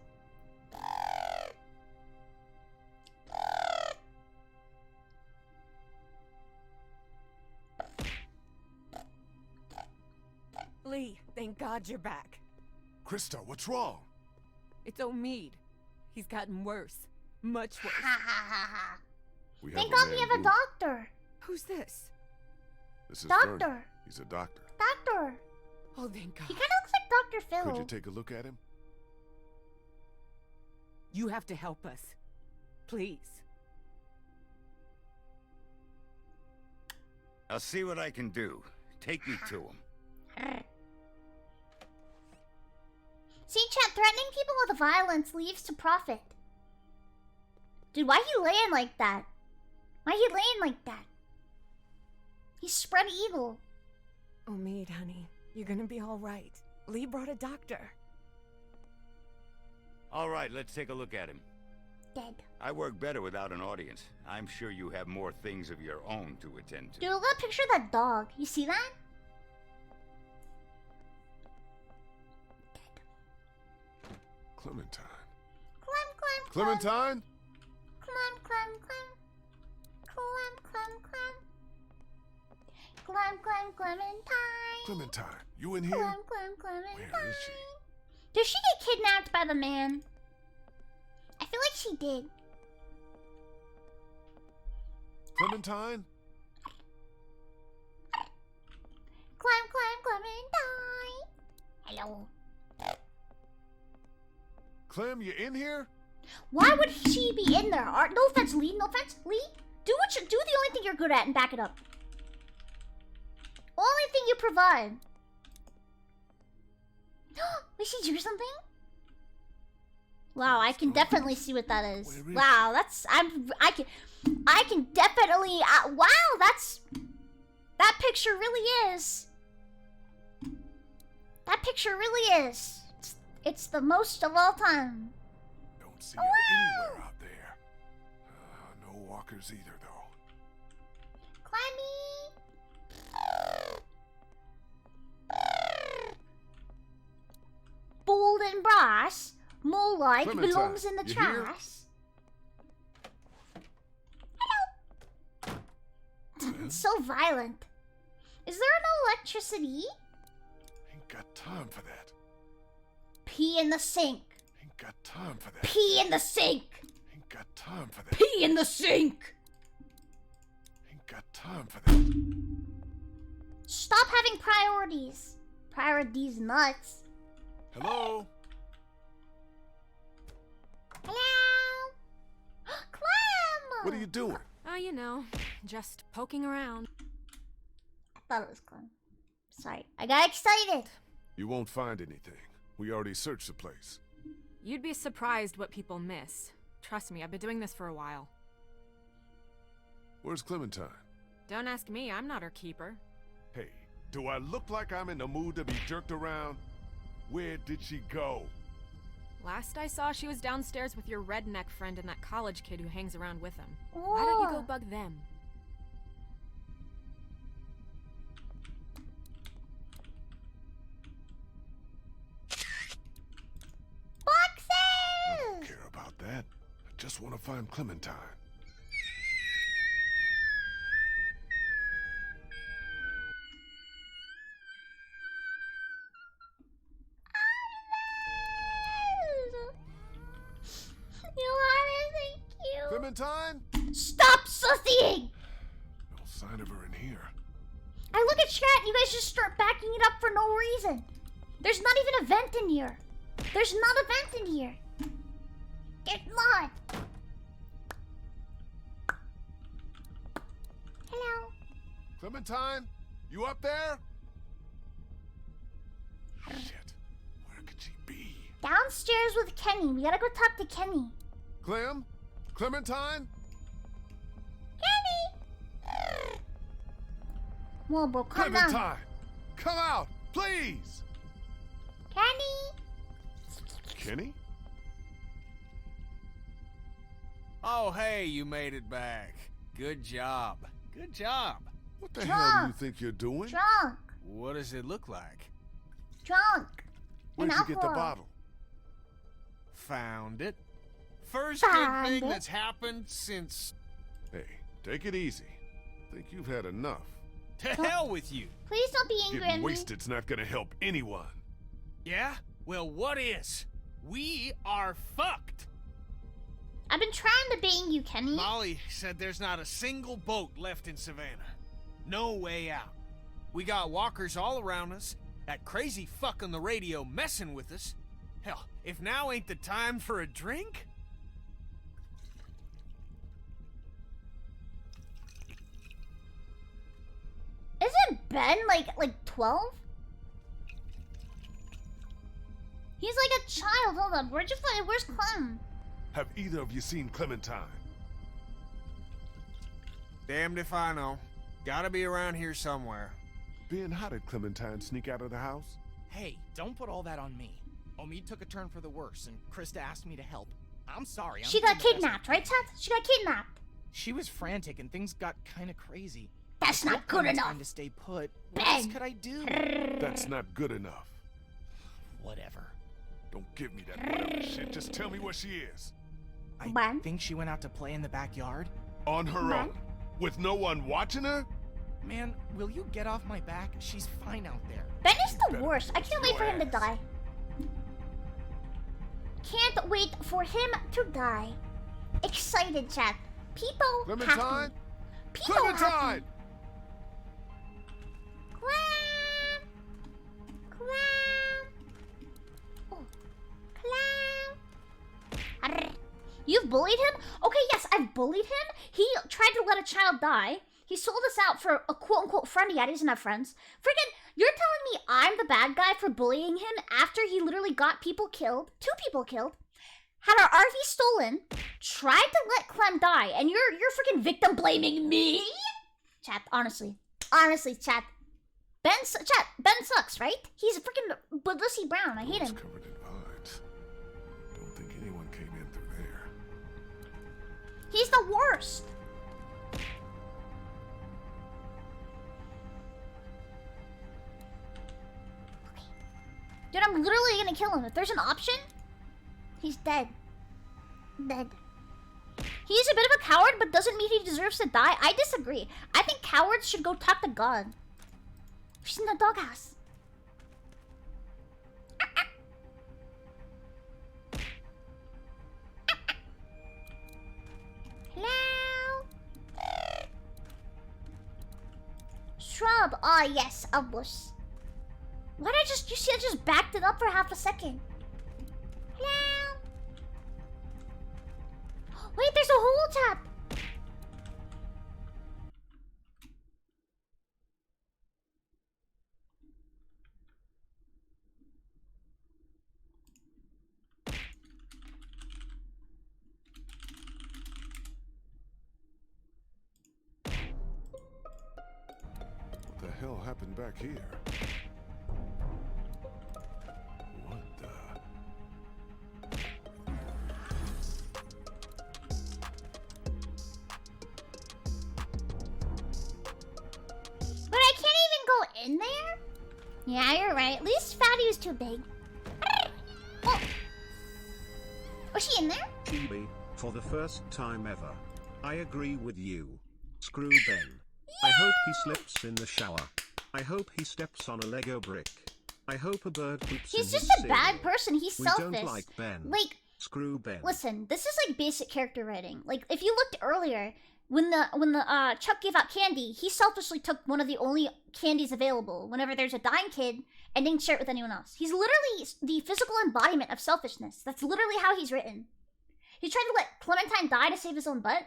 Thank God you're back. Krista, what's wrong? It's Omid. He's gotten worse. Much worse. Ha ha ha ha. We Thank have God we have a doctor. Who's this? This is Doctor. Vernon. He's a doctor. Doctor. Oh, thank God. He kind of looks like Dr. Phil. Could you take a look at him? You have to help us. Please. I'll see what I can do. Take me to him. See, chat, threatening people with violence leads to profit. Dude, why he laying like that? Why he laying like that? He's spread eagle. Omid, honey, you're gonna be all right. Lee brought a doctor. All right, let's take a look at him. Dead. I work better without an audience. I'm sure you have more things of your own to attend to. Dude, look at that picture of that dog. You see that? Clementine. Clem. Clementine? Clem. Clementine. Clementine, you in here? Clementine. Where is she? Did she get kidnapped by the man? I feel like she did. Clementine? Clementine. Hello. Clem, you in here? Why would she be in there? No offense, Lee. No offense, Lee. Do the only thing you're good at and back it up. Only thing you provide. Did she do something? Wow, I can definitely see what that is. Wow, I can definitely. Wow, that picture really is. That picture really is. It's the most of all time. Don't see her anywhere out there. No walkers either, though. Clemmy. Bold and brass, more like Clementine, belongs in the you trash. here? Hello. So violent. Is there no electricity? Ain't got time for that. Pee in the sink. Ain't got time for that. Pee in the sink. Ain't got time for that. Pee in the sink. Ain't got time for that. Stop having priorities. Priorities nuts. Hello? Hello? Clem! What are you doing? You know, just poking around. I thought it was Clem. Sorry, I got excited. You won't find anything. We already searched the place. You'd be surprised what people miss. Trust me, I've been doing this for a while. Where's Clementine? Don't ask me, I'm not her keeper. Hey, do I look like I'm in the mood to be jerked around? Where did she go? Last I saw, she was downstairs with your redneck friend and that college kid who hangs around with him. Why don't you go bug them? I don't care about that. I just want to find Clementine. Clementine? Stop sussying! No sign of her in here. I look at chat and you guys just start backing it up for no reason. There's not even a vent in here. There's not a vent in here. There's not. Hello. Clementine? You up there? Shit. Where could she be? Downstairs with Kenny. We gotta go talk to Kenny. Clem? Clementine? Kenny! Whoa, bro, come Clementine! down. Come out, please! Kenny! Kenny? Oh, hey, you made it back. Good job. Good job. What the hell do you think you're doing? Drunk. What does it look like? Drunk. Where'd An you get the alcohol. bottle? Found it. First Found good thing it. that's happened since... Hey, take it easy. Think you've had enough. To hell with you. Please don't be angry at Getting me. wasted's not gonna help anyone. Yeah? Well, what is? We are fucked. I've been trying to bang you, Kenny. Molly said there's not a single boat left in Savannah. No way out. We got walkers all around us, that crazy fuck on the radio messing with us. Hell, if now ain't the time for a drink? Isn't Ben like 12? He's like a child. Hold on. Where'd you find? Where's Clem? Have either of you seen Clementine? Damned if I know. Gotta be around here somewhere. Ben, how did Clementine sneak out of the house? Hey, don't put all that on me. Omid took a turn for the worse, and Krista asked me to help. I'm sorry. She got kidnapped, right, Chad? She got kidnapped. She was frantic, and things got kind of crazy. That's not good enough. Time to stay put. What else could I do? That's not good enough. Whatever. Don't give me that whatever shit. Just tell me where she is. I think she went out to play in the backyard. On her own? With no one watching her? Man, will you get off my back? She's fine out there. Ben is the worst. I can't wait for him to die. Can't wait for him to die. Excited, chat. People Clementine? happy. People Clementine! happy. Clam. Oh. Clam. You've bullied him? Okay, yes, I've bullied him. He tried to let a child die. He sold us out for a quote-unquote friend he had. He doesn't have friends. Freaking, you're telling me I'm the bad guy for bullying him after he literally got people killed, 2 people killed, had our RV stolen, tried to let Clem die, and you're freaking victim blaming me? Chat, honestly, chat. Ben sucks, right? He's a freaking Lucy Brown. I hate him. Covered in vines. Don't think anyone came in through there. He's the worst. Dude, I'm literally gonna kill him. If there's an option, he's dead. Dead. He's a bit of a coward, but doesn't mean he deserves to die. I disagree. I think cowards should go talk to God. She's in the doghouse. Hello? Shrub. Ah, yes, a bush. Why did you see I just backed it up for half a second? Hello? Wait, there's a hole tap. What the hell happened back here? What the? But I can't even go in there? Yeah, you're right. At least Fatty was too big. Oh. Was she in there? Chibi, for the first time ever. I agree with you. Screw Ben. I hope he slips in the shower. I hope he steps on a Lego brick. I hope a bird poops in He's his just a cereal. bad person. He's selfish. We don't like Ben. Like, screw Ben. listen, this is like basic character writing. Like, if you looked earlier, when the Chuck gave out candy, he selfishly took one of the only candies available whenever there's a dying kid and didn't share it with anyone else. He's literally the physical embodiment of selfishness. That's literally how he's written. He tried to let Clementine die to save his own butt.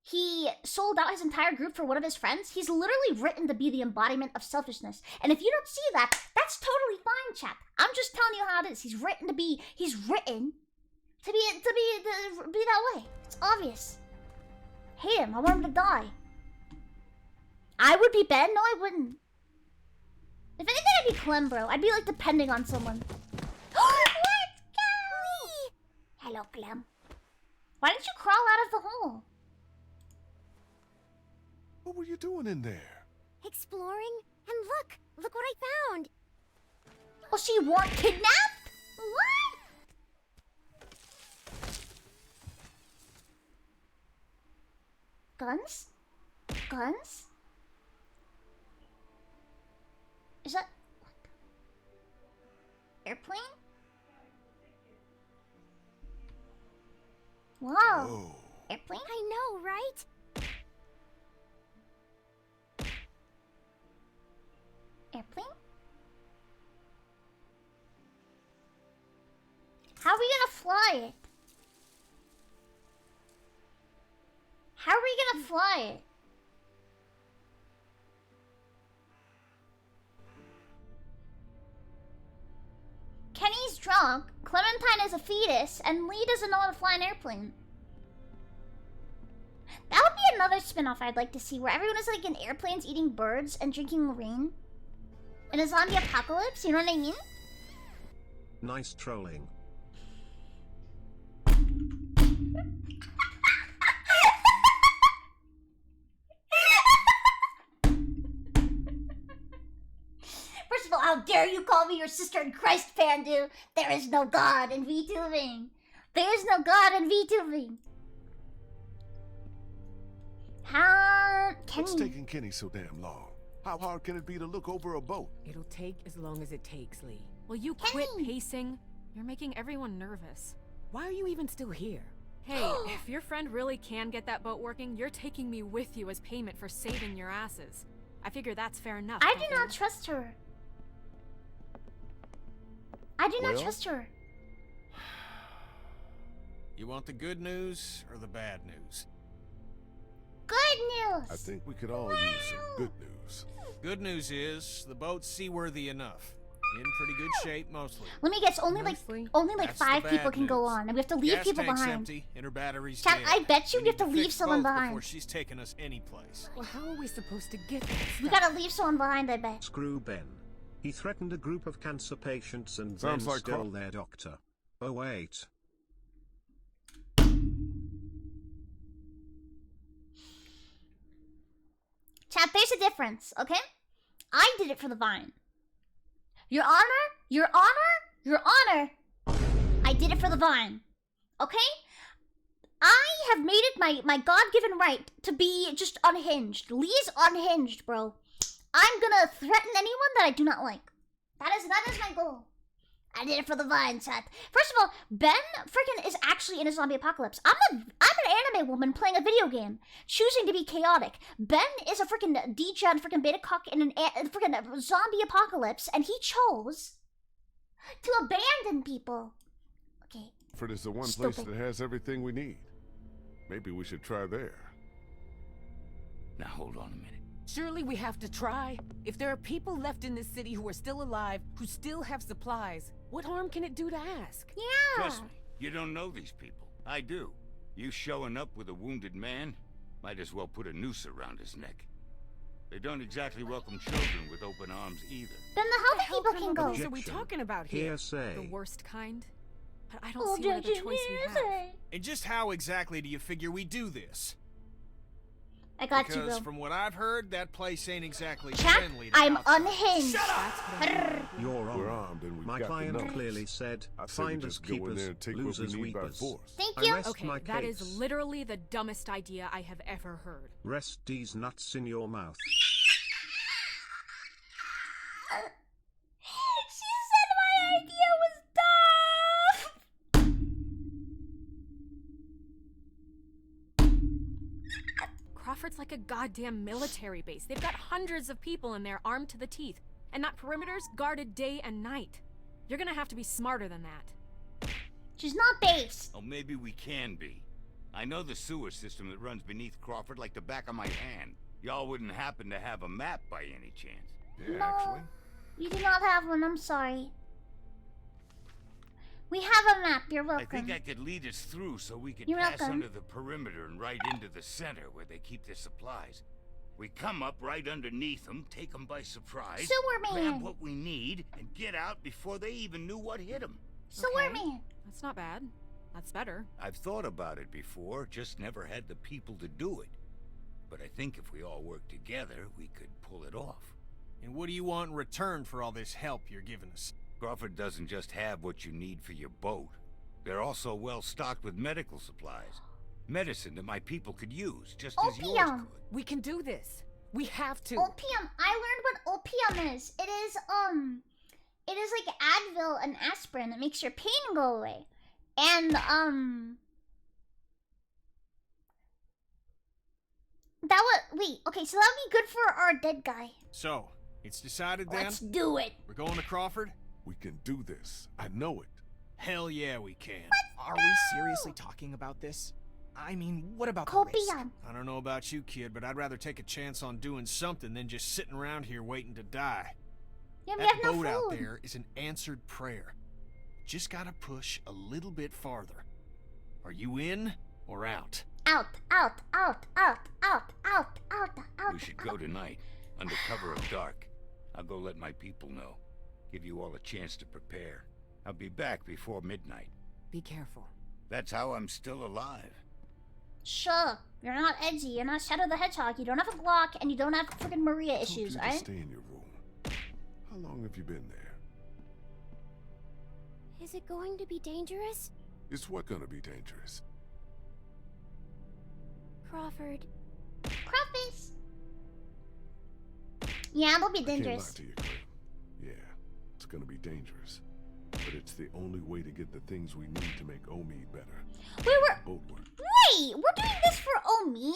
He sold out his entire group for one of his friends. He's literally written to be the embodiment of selfishness. And if you don't see that, that's totally fine, chap. I'm just telling you how it is. He's written to be that way. It's obvious. Hate him. I want him to die. I would be Ben? No, I wouldn't. If anything, I'd be Clem, bro. I'd be like depending on someone. Let's go! Hello, Clem. Why didn't you crawl out of the hole? What were you doing in there? Exploring? And look what I found. Oh, she weren't kidnapped? What? Guns? Guns? Is that... Airplane? Wow. Whoa. Airplane? I know, right? Airplane? How are we gonna fly it? How are we gonna fly it? Kenny's drunk, Clementine is a fetus, and Lee doesn't know how to fly an airplane. That would be another spin-off I'd like to see, where everyone is like in airplanes eating birds and drinking rain. In a zombie apocalypse, you know what I mean? Nice trolling. First of all, how dare you call me your sister in Christ, Pandu? There is no God in VTubing. There is no God in VTubing. How... What's taking Kenny so damn long? How hard can it be to look over a boat? It'll take as long as it takes, Lee. Will you quit pacing? You're making everyone nervous. Why are you even still here? Hey, if your friend really can get that boat working, you're taking me with you as payment for saving your asses. I figure that's fair enough. I do not trust her. I do not Well? trust her. You want the good news or the bad news? Good news! I think we could all use some good news. Good news is the boat's seaworthy enough. In pretty good shape, mostly. Let me guess, only like That's the 5 bad people can go news. on, and we have to leave Gas people tank's behind. empty, and her battery's Chat, dead. I bet you we need have to leave fix someone both behind. before she's taking us anyplace. Well, how are we supposed to get there? We gotta leave someone behind, I bet. Screw Ben. He threatened a group of cancer patients and Sounds then like stole crop. their doctor. Oh wait. Chat, there's a difference, okay? I did it for the Vine. Your Honor, Your Honor, Your Honor, I did it for the Vine, okay? I have made it my God-given right to be just unhinged. Lee's unhinged, bro. I'm gonna threaten anyone that I do not like. That is my goal. I did it for the Vine, chat. First of all, Ben freaking is actually in a zombie apocalypse. I'm an anime woman playing a video game, choosing to be chaotic. Ben is a freaking degen freaking beta cock in an freaking zombie apocalypse, and he chose to abandon people. Okay. Ford is the one Stupid. place that has everything we need. Maybe we should try there. Now hold on a minute. Surely we have to try. If there are people left in this city who are still alive, who still have supplies, what harm can it do to ask? Yeah. Trust me, you don't know these people. I do. You showing up with a wounded man, might as well put a noose around his neck. They don't exactly welcome children with open arms either. Then the healthy people can go. What are we talking about here? Hearsay. The worst kind? But I don't Oh, see what other Judge, choice we have. hearsay. And just how exactly do you figure we do this? I got you, Because bro. from what I've heard, that place ain't exactly Chat, friendly to I'm outsiders. unhinged. You're We're on. armed and we've My got the client numbers. clearly said, I say we finders just go in there keepers, and take what we losers need by weepers. force. Thank I you. rest Okay, my that case. is literally the dumbest idea I have ever heard. Rest these nuts in your mouth. She said my idea was dumb. Crawford's like a goddamn military base. They've got hundreds of people in there armed to the teeth. And that perimeter's guarded day and night. You're gonna have to be smarter than that. She's not based. Oh, maybe we can be. I know the sewer system that runs beneath Crawford like the back of my hand. Y'all wouldn't happen to have a map by any chance. Yeah, No. actually. We do not have one, I'm sorry. We have a map, you're I welcome. think I could lead us through so we could You're pass welcome. under the perimeter and right into the center where they keep their supplies. We come up right underneath them, take them by surprise, Sewer man. grab what we need, and get out before they even knew what hit them. Sewer man. That's not bad. That's better. I've thought about it before, just never had the people to do it. But I think if we all work together, we could pull it off. And what do you want in return for all this help you're giving us? Crawford doesn't just have what you need for your boat. They're also well stocked with medical supplies. Medicine that my people could use, just as yours Opium. could. We can do this. We have to. Opium. I learned what opium is. It is like Advil and aspirin that makes your pain go away. And okay, so that would be good for our dead guy. So, it's decided then? Let's do it. We're going to Crawford? We can do this. I know it. Hell yeah, we can. Are we seriously talking about this? I mean, what about the risk? Copium. I don't know about you, kid, but I'd rather take a chance on doing something than just sitting around here waiting to die. Yeah, we That have no boat out food. there is an answered prayer. Just gotta push a little bit farther. Are you in or out? Out, out, out, out, out, out, out, out. We should go tonight, under cover of dark. I'll go let my people know. Give you all a chance to prepare. I'll be back before midnight. Be careful. That's how I'm still alive. Sure. You're not edgy. You're not Shadow the Hedgehog. You don't have a Glock, and you don't have freaking Maria I told issues, you to alright? stay in your room. How long have you been there? Is it going to be dangerous? It's what gonna be dangerous? Crawford. Crawfish. Yeah, it'll be I can't lie dangerous. to you, Clem. Yeah, it's gonna be dangerous. But it's the only way to get the things we need to make Omid better. Boat work. Wait, we're doing this for Omid?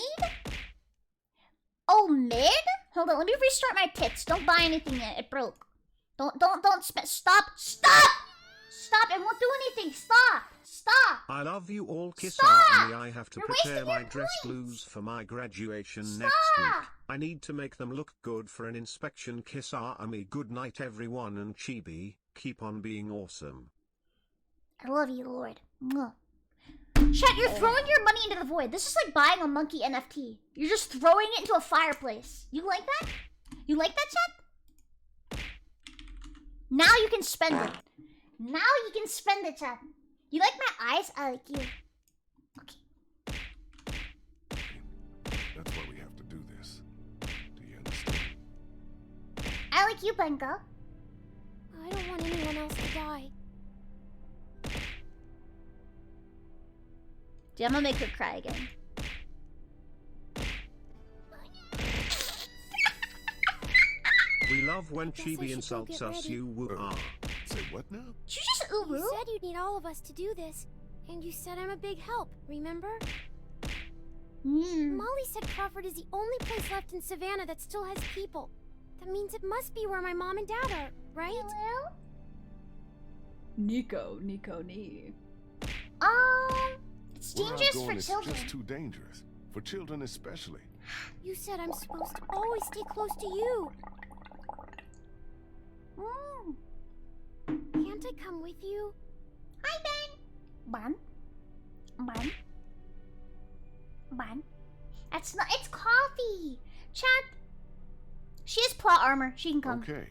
Omid? Hold on, let me restart my tits. Don't buy anything yet. It broke. Don't stop! Stop! It won't do anything. Stop! I love you all. Kiss Stop! out me. I have to You're prepare wasting my your dress points. blues for my graduation next Stop! week. I need to make them look good for an inspection. Kiss out me. Good night everyone, and Chibi, keep on being awesome. I love you, Lord. Mwah. Chat, you're throwing your money into the void. This is like buying a monkey NFT. You're just throwing it into a fireplace. You like that? You like that, chat? Now you can spend it. Now you can spend it, chat. You like my eyes? I like you. That's why we have to do this. Do you understand? I like you, Benga. I don't want anyone else to die. Dude, I'm gonna make her cry again. We love when Chibi insults us. You woo ah. Say what now? Did you just uwu? You said you'd need all of us to do this, and you said I'm a big help, remember? Molly said Crawford is the only place left in Savannah that still has people. That means it must be where my mom and dad are, right? Hello? Nico. It's Where I'm dangerous going for is children. just too dangerous. For children especially. You said I'm supposed to always stay close to you. Can't I come with you? Hi, Ben. Bun. That's not. It's coffee. Chat. She has plot armor. She can come. Okay,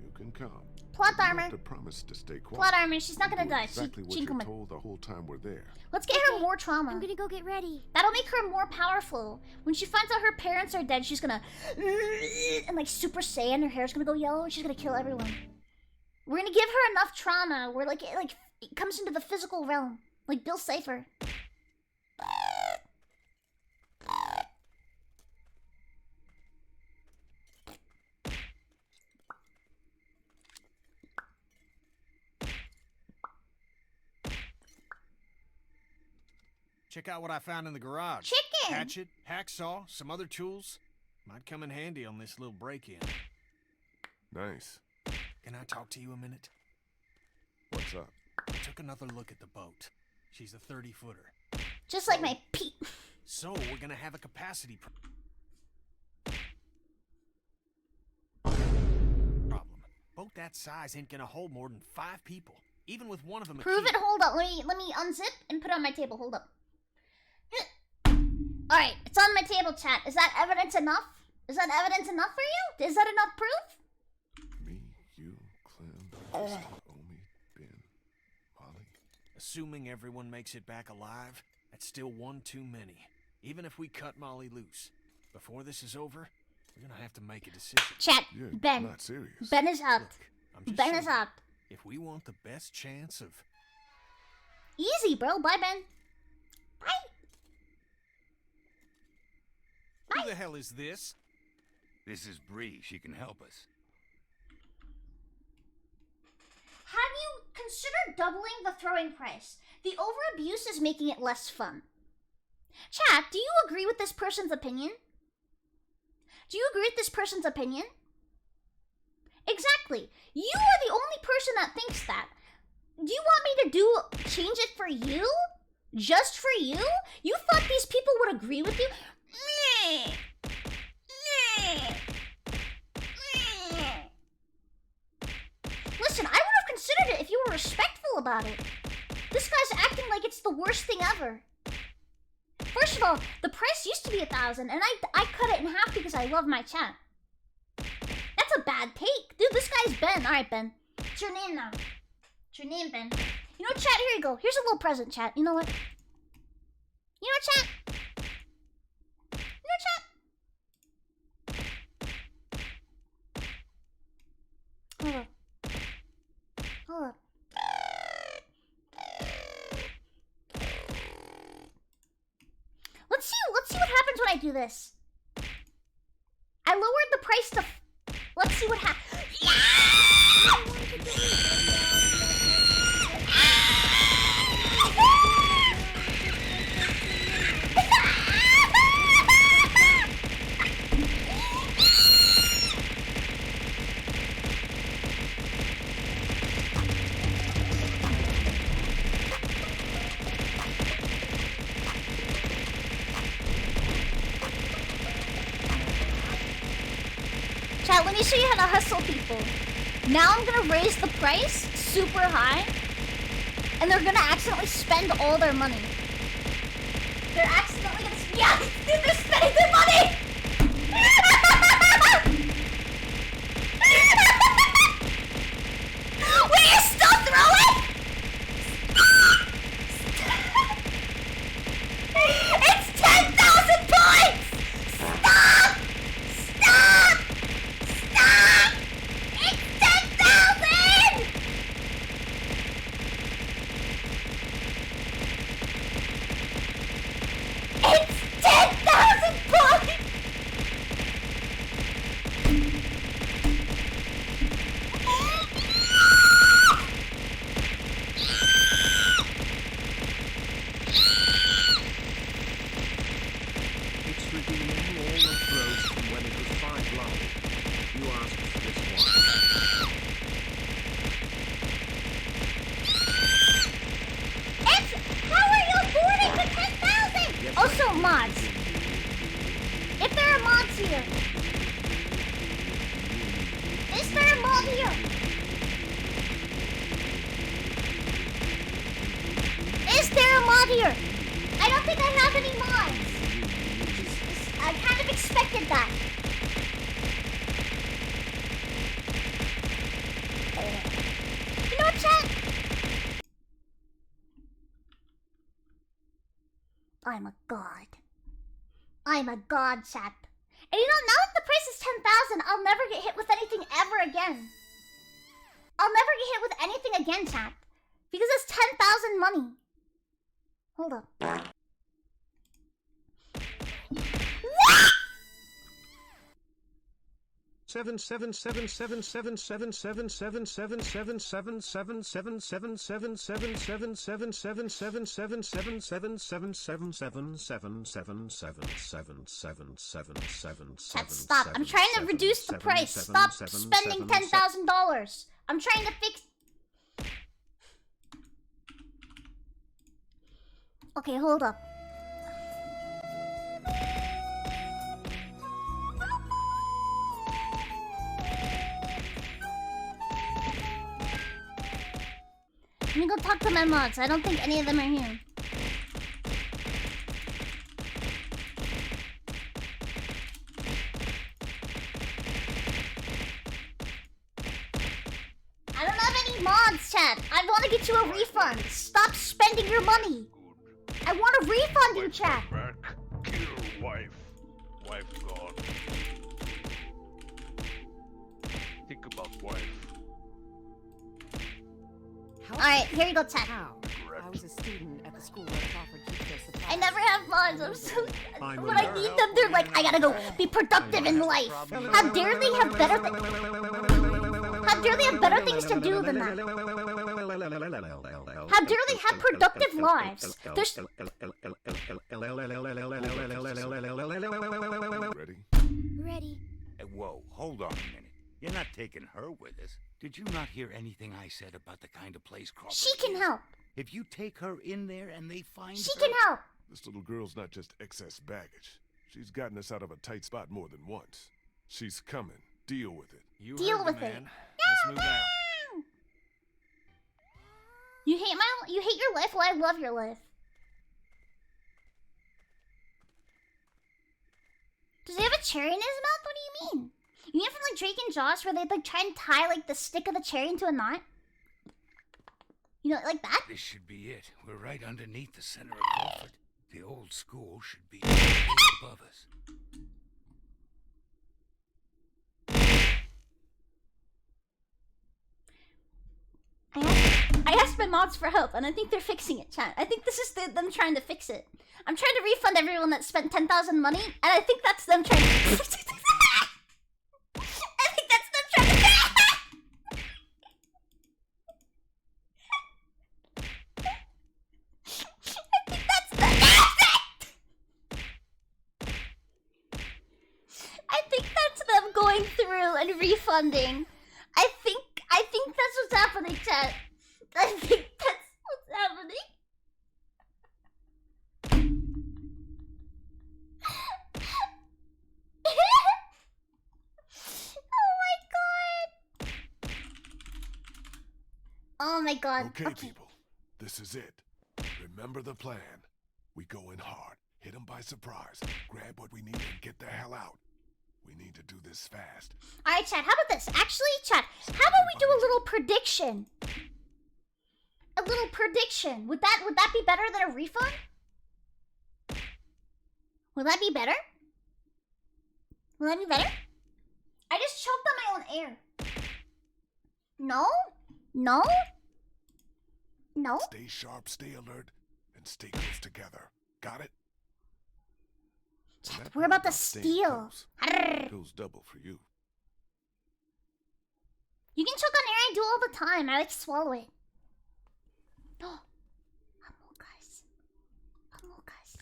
you can come. Plot You armor. have to promise to stay quiet. Plot armor. She's not gonna Do die. Exactly what she you're can come. told the whole time we're there. Let's get her more trauma. I'm gonna go get ready. That'll make her more powerful. When she finds out her parents are dead, she's gonna and like Super Saiyan. Her hair's gonna go yellow, and she's gonna kill everyone. We're gonna give her enough trauma where like it comes into the physical realm, like Bill Cipher. Check out what I found in the garage. Chicken! Hatchet, hacksaw, some other tools. Might come in handy on this little break-in. Nice. Can I talk to you a minute? What's up? I took another look at the boat. She's a 30-footer. Just like my Pete. So we're gonna have a capacity problem. Boat that size ain't gonna hold more than 5 people, even with one of them. Prove it. Hold up. Let me unzip and put it on my table. Hold up. All right, it's on my table, chat. Is that evidence enough? Is that evidence enough for you? Is that enough proof? Me, you, Clem, Omi, Ben, Molly. Assuming everyone makes it back alive, that's still one too many. Even if we cut Molly loose, before this is over, we're gonna have to make a decision. Chat, You're Ben. not serious. Ben is out. I'm just Ben is saying, out. If we want the best chance of... Easy, bro. Bye, Ben. Who the hell is this? This is Bree. She can help us. Have you considered doubling the throwing price? The over-abuse is making it less fun. Chat, do you agree with this person's opinion? Do you agree with this person's opinion? Exactly. You are the only person that thinks that. Do you want me to change it for you? Just for you? You thought these people would agree with you? Listen, I would have considered it if you were respectful about it. This guy's acting like it's the worst thing ever. First of all, the price used to be 1,000, and I cut it in half because I love my chat. That's a bad take. Dude, this guy's Ben. Alright, Ben. It's your name now. It's your name, Ben. You know what, chat? Here you go. Here's a little present, chat. You know what? You know what, chat? You know, chat? Hold up. Hold up. Let's see what happens when I do this. I lowered the price to... Let's see what happens. Yeah! Chat, let me show you how to hustle people. Now I'm gonna raise the price super high, and they're gonna accidentally spend all their money. They're accidentally gonna... Yeah! Dude, they're spending their money! Wait, you're still throwing? It's 10,000 points! Stop! Stop! Stop! It's 10,000! It's 10,000 points! It's redeeming all the throws from when it was 5 live. You asked for this one. How are you affording the 10,000? Yes, Also, mods. If there are mods here. Is there a mod here? Is there a mod here? I don't think I have any mods. I kind of expected that. You know what, chat? I'm a god. I'm a god, chat. And you know, now that the price is 10,000, I'll never get hit with anything ever again. I'll never get hit with anything again, chat. Because it's 10,000 money. Hold up. What? 7777777777777777777777777777777777777777777777777777777777777777777777777777777777777777777777777777777. Chat, stop. I'm trying to reduce the price. Stop spending $10,000. I'm trying to fix... Okay, hold up. Let me go talk to my mods. I don't think any of them are here. I don't have any mods, chat. I want to get you a refund. Stop spending your money. I want a refund, you chat. Back. Kill wife. Wife gone. Think about wife. Alright, here you go, chat. How? I was a student at the school where Crawford keeps their supplies. I never have mods. I'm so. When I need them, they're like, I gotta go be productive in life. How dare they have better How dare they have better things to do than that? How dare they have productive lives? There's. Ready? Ready. Hey, whoa, hold on a minute. You're not taking her with us. Did you not hear anything I said about the kind of place Crawford She can help. If you take her in there and they find She her... can help. This little girl's not just excess baggage. She's gotten us out of a tight spot more than once. She's coming. Deal with it. You Deal heard with the it. man. Let's move out. You hate your life? Well, I love your life. Does he have a cherry in his mouth? What do you mean? You mean from like Drake and Josh where they'd like try and tie like the stick of the cherry into a knot? You know, like that? This should be it. We're right underneath the center of Crawford. The old school should be above us. I asked my mods for help, and I think they're fixing it, chat. I think this is them trying to fix it. I'm trying to refund everyone that spent 10,000 money, and I think that's them trying to... I think that's them trying to... I think that's them going through and refunding. I think that's what's happening, chat. I think that's what's happening. Oh my god. Okay, people. This is it. Remember the plan. We go in hard, hit them by surprise, grab what we need and get the hell out. We need to do this fast. Alright, chat, how about this? Actually, chat, how about we do a little prediction? A little prediction. Would that be better than a refund? Would that be better? Will that be better? I just choked on my own air. No? No? No? Stay sharp, stay alert, and stay close together. Got it? Chat, we're about to steal. Goes double for you. You can choke on air, I do all the time. I like to swallow it. Oh, guys.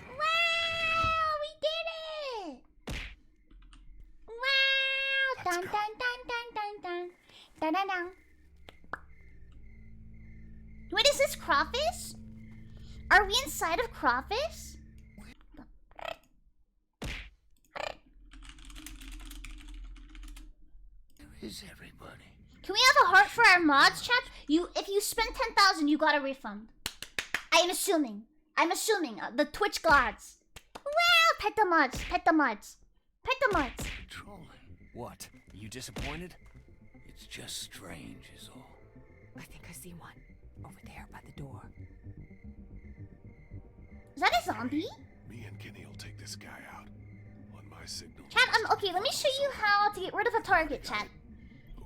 Wow, we did it! Wow! Dun dun dun dun dun dun. Dun dun dun. Wait, is this crawfish? Are we inside of crawfish? Is everybody? Can we have a heart for our mods, chat? If you spend 10,000, you got a refund. I'm assuming. The Twitch gods. Wow! Pet the mods. Patrolling. What? You disappointed? It's just strange is all. I think I see one. Over there by the door. Is that a zombie? Me and Kenny will take this guy out. On my signal. Chat, okay, let me show you how to get rid of a target, chat.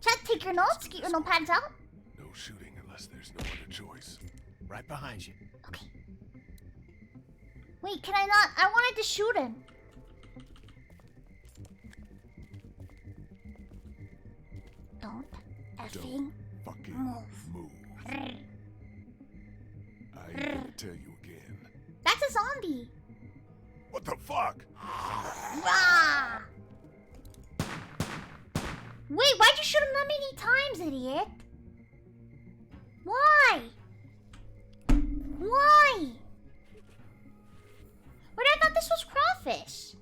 Chat, take your notes, get your notepads out. No shooting unless there's no other choice. Right behind you. Okay. Wait, can I not? I wanted to shoot him. Don't effing move. I ain't gonna tell you again. That's a zombie. What the fuck? Rah! Wait, why'd you shoot him that many times, idiot? Why? Wait, I thought this was crawfish.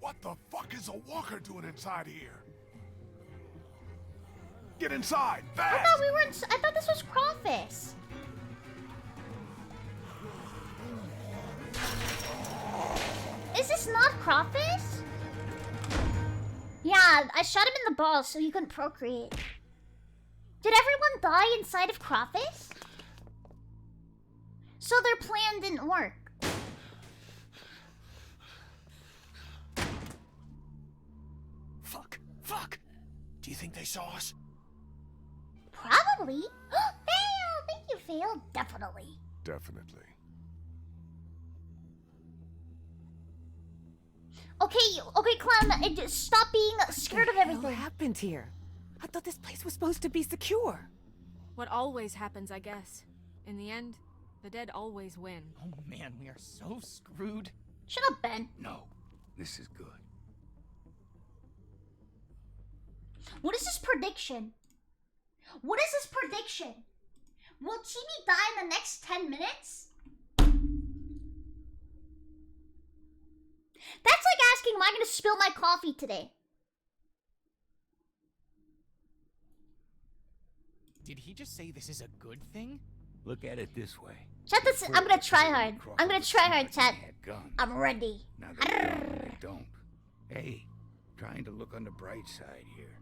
What the fuck is a walker doing inside here? Get inside, fast! I thought this was crawfish. Is this not crawfish? Yeah, I shot him in the balls so he couldn't procreate. Did everyone die inside of crawfish? So their plan didn't work. Fuck! Do you think they saw us? Probably. Fail! Thank you, Fail. Definitely. Okay, Clem, stop being scared of everything. What happened here? I thought this place was supposed to be secure. What always happens, I guess. In the end, the dead always win. Oh man, we are so screwed. Shut up, Ben. No, this is good. What is this prediction? What is this prediction? Will Chibi die in the next 10 minutes? That's like asking, am I going to spill my coffee today? Did he just say this is a good thing? Look at it this way. Chat, I'm going to try hard. I'm going to try hard, chat. I'm ready. Now they don't. Hey, trying to look on the bright side here.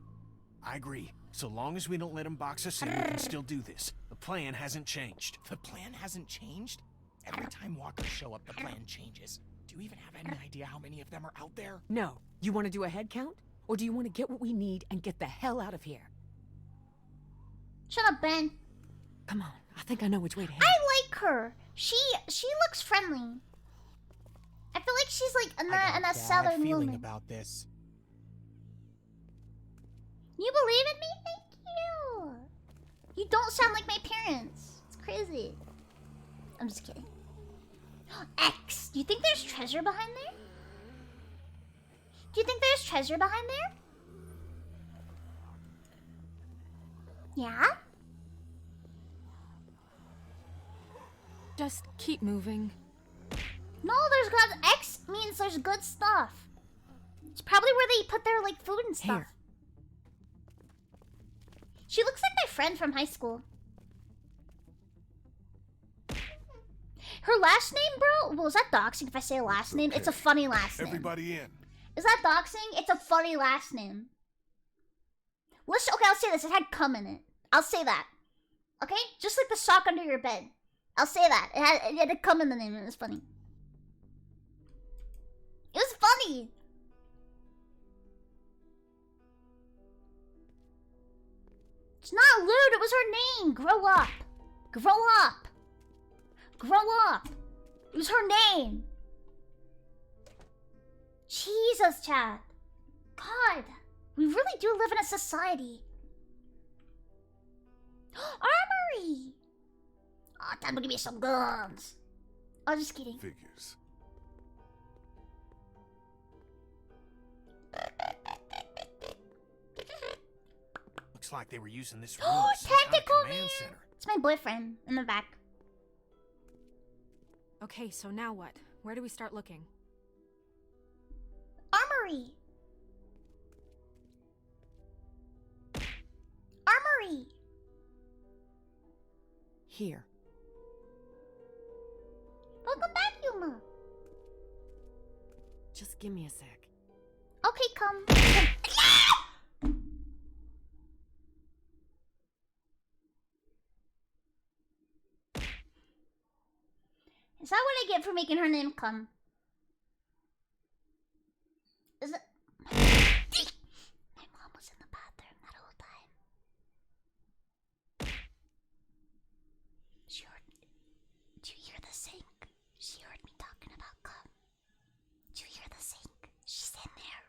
I agree. So long as we don't let them box us in, we can still do this. The plan hasn't changed. The plan hasn't changed? Every time walkers show up, the plan changes. Do you even have any idea how many of them are out there? No. You want to do a head count? Or do you want to get what we need and get the hell out of here? Shut up, Ben. Come on. I think I know which way to head. I like her. She looks friendly. I feel like she's like in a southern feeling woman. About this. You believe in me? Thank you. You don't sound like my parents. It's crazy. I'm just kidding. X. Do you think there's treasure behind there? Do you think there's treasure behind there? Yeah? Just keep moving. No, there's good. X means there's good stuff. It's probably where they put their like food and stuff. Here. She looks like my friend from high school. Her last name, bro? Well, is that doxing if I say a last name? It's a funny last name. Everybody in. Is that doxing? It's a funny last name. Okay, I'll say this. It had cum in it. I'll say that. Okay? Just like the sock under your bed. I'll say that. It had a cum in the name. It was funny. It was funny. It's not lewd. It was her name. Grow up. Grow up. Grow up. It was her name. Jesus, Chad. God. We really do live in a society. Armory. Oh, time to give me some guns. Oh, just kidding. Figures. Looks like they were using this room as some kind of Tactical command man. center. It's my boyfriend in the back. Okay, so now what? Where do we start looking? Armory. Armory. Here. Welcome back, Yuma. Just give me a sec. Okay, come. Is that what I get for making her name come? Is it? My mom was in the bathroom that whole time. She heard. Do you hear the sink? She heard me talking about cum. Do you hear the sink? She's in there.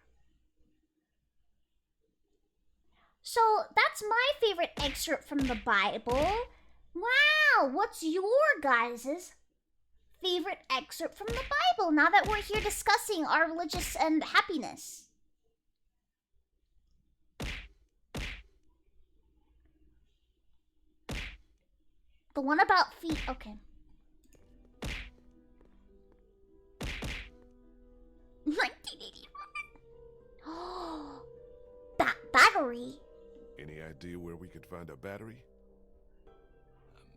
So that's my favorite excerpt from the Bible. Wow, what's your guys's favorite excerpt from the Bible now that we're here discussing our religious and happiness? The one about feet. Okay. 1981. Oh, battery. Any idea where we could find a battery?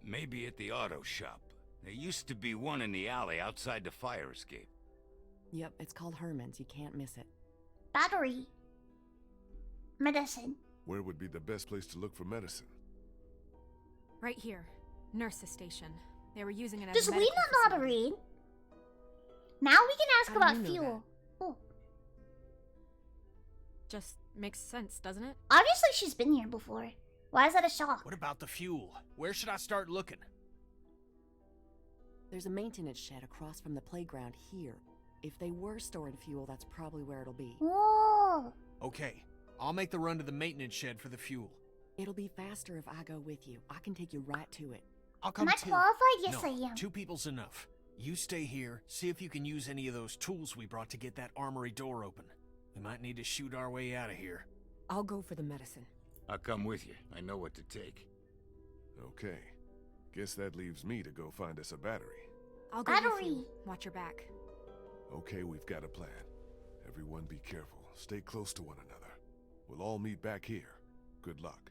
Maybe at the auto shop. There used to be one in the alley outside the fire escape. Yep, it's called Herman's. You can't miss it. Battery. Medicine. Where would be the best place to look for medicine? Right here. Nurse's station. They were using it as Does a Lena medical know how to facility. read? Now we can ask How do about you know fuel. Oh, Just makes sense, doesn't it? obviously she's been here before. Why is that a shock? What about the fuel? Where should I start looking? There's a maintenance shed across from the playground here. If they were storing fuel, that's probably where it'll be. Oh. Okay, I'll make the run to the maintenance shed for the fuel. It'll be faster if I go with you. I can take you right to it. I'll come Am I too. qualified? Yes, No, I am. 2 people's enough. You stay here, see if you can use any of those tools we brought to get that armory door open. We might need to shoot our way out of here. I'll go for the medicine. I'll come with you. I know what to take. Okay. Guess that leaves me to go find us a battery. I'll go with you. Watch your back. Okay, we've got a plan. Everyone be careful. Stay close to one another. We'll all meet back here. Good luck.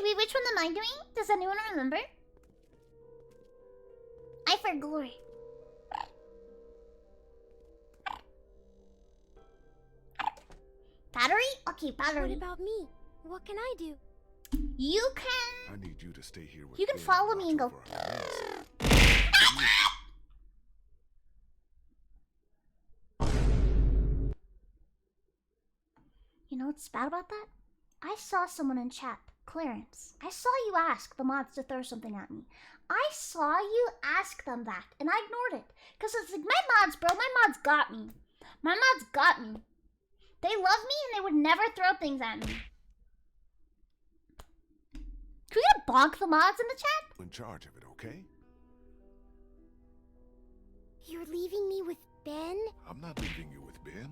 Wait, which one am I doing? Does anyone remember? I forgot. Battery? Okay, battery. What about me? What can I do? You can... I need you to stay here with You can Ben follow and me and watch go... over our men. You know what's bad about that? I saw someone in chat. Clarence, I saw you ask the mods to throw something at me. I saw you ask them that, and I ignored it. Because it's like, my mods, bro, my mods got me. My mods got me. They love me, and they would never throw things at me. Can we get bonk the mods in the chat? In charge of it, okay? You're leaving me with Ben? I'm not leaving you with Ben.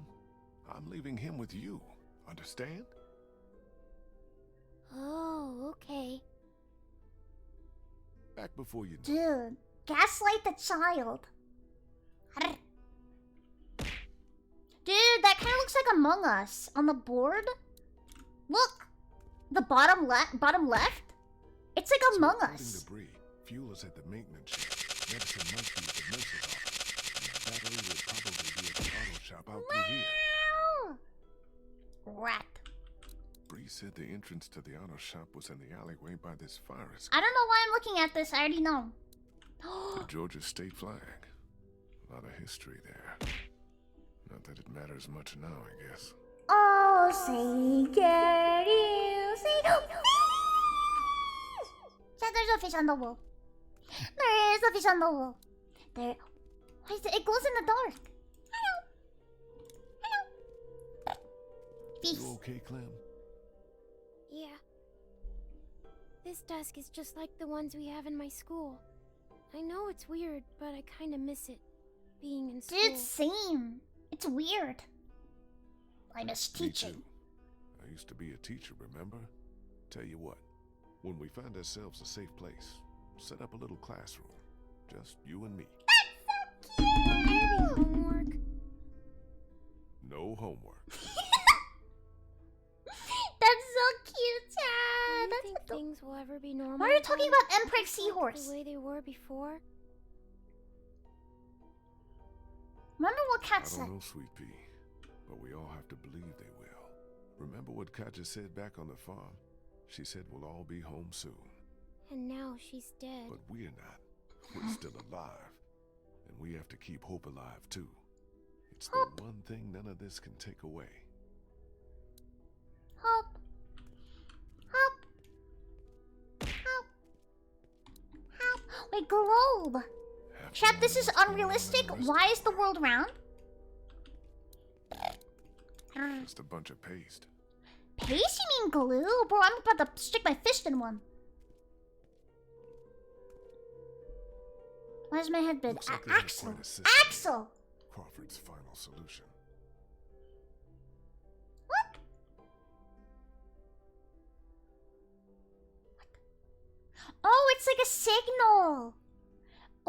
I'm leaving him with you. Understand? Oh, okay. Back before you know. Dude, gaslight the child. Dude, that kind of looks like Among Us on the board. Look, the bottom left. It's like Among Us. Debris. Fuel is at the maintenance shed. Medicine might be at the nurse's office. The battery will probably be at the auto shop out through here. Rat. Bree said the entrance to the auto shop was in the alleyway by this fire escape. I don't know why I'm looking at this. I already know. The Georgia state flag. A lot of history there. Not that it matters much now, I guess. Oh, say can you say yeah, there's a fish on the wall. There is a fish on the wall. There. Why is it? It glows in the dark. Hello. Peace. You okay, Clem? Yeah. This desk is just like the ones we have in my school. I know it's weird, but I kind of miss it. Being in school. Dude, same. It's weird. I miss teaching. Me too. I used to be a teacher, remember? Tell you what, when we find ourselves a safe place, set up a little classroom. Just you and me. That's so cute! Homework? No homework. That's so cute, Chad. Do you think things will ever be normal? Why are you talking about Empress Seahorse? The way they were before? Remember what Kat I said? don't know, Sweet Pea, but we all have to believe they will. Remember what Katja said back on the farm? She said we'll all be home soon. And now she's dead. But we're not. We're still alive. And we have to keep hope alive, too. It's the one thing none of this can take away. Hope. Hope. Hope. Hope. Wait, globe. Chat, this is unrealistic. Why is the world round? Just a bunch of paste. Paste? You mean glue? Bro, I'm about to stick my fist in one. Where's my headband? Looks like there's Axel. quite a system. Axel! Crawford's final solution. What? Oh, it's like a signal.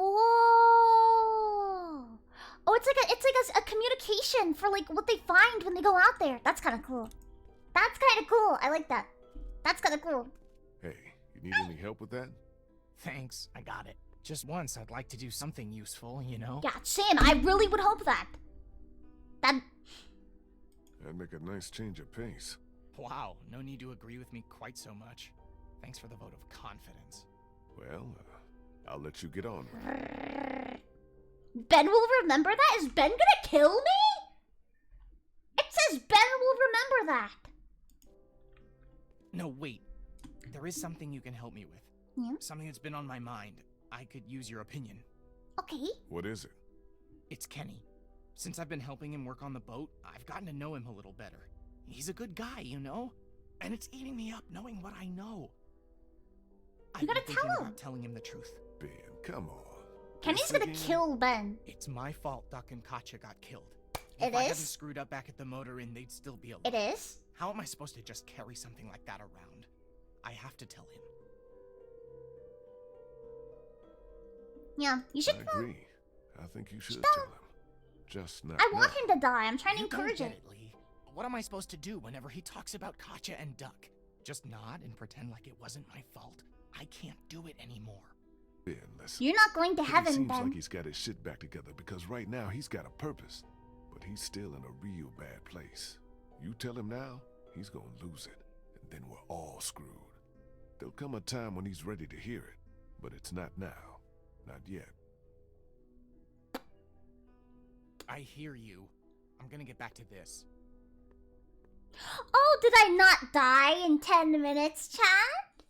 Oh. Oh, it's like a communication for like what they find when they go out there. That's kind of cool. That's kind of cool. I like that. That's kind of cool. Hey, you need any help with that? Thanks, I got it. Just once, I'd like to do something useful, you know? Yeah, Sam, I really would hope that. That'd make a nice change of pace. Wow, no need to agree with me quite so much. Thanks for the vote of confidence. Well, I'll let you get on with it. Ben will remember that? Is Ben gonna kill me? It says Ben will remember that. No, wait. There is something you can help me with. Yeah? Something that's been on my mind. I could use your opinion. Okay. What is it? It's Kenny. Since I've been helping him work on the boat, I've gotten to know him a little better. He's a good guy, you know? And it's eating me up knowing what I know. You gotta tell him. About telling him the truth. Ben, come on. Kenny's gonna kill Ben. It's my fault Duck and Katya got killed. It If I hadn't is? screwed up back at the motor inn, they'd still be alive. It is? How am I supposed to just carry something like that around? I have to tell him. Yeah, you should. I agree. I think you should tell him. Just not. I want now. him to die. I'm trying to You don't encourage get it. it, Lee. What am I supposed to do whenever he talks about Katya and Duck? Just nod and pretend like it wasn't my fault? I can't do it anymore. Ben, listen. You're not going to He heaven, seems Ben. like he's got his shit back together because right now he's got a purpose, but he's still in a real bad place. You tell him now, he's gonna lose it, and then we're all screwed. There'll come a time when he's ready to hear it, but it's not now. Not yet. I hear you. I'm gonna get back to this. Oh, did I not die in 10 minutes, chat?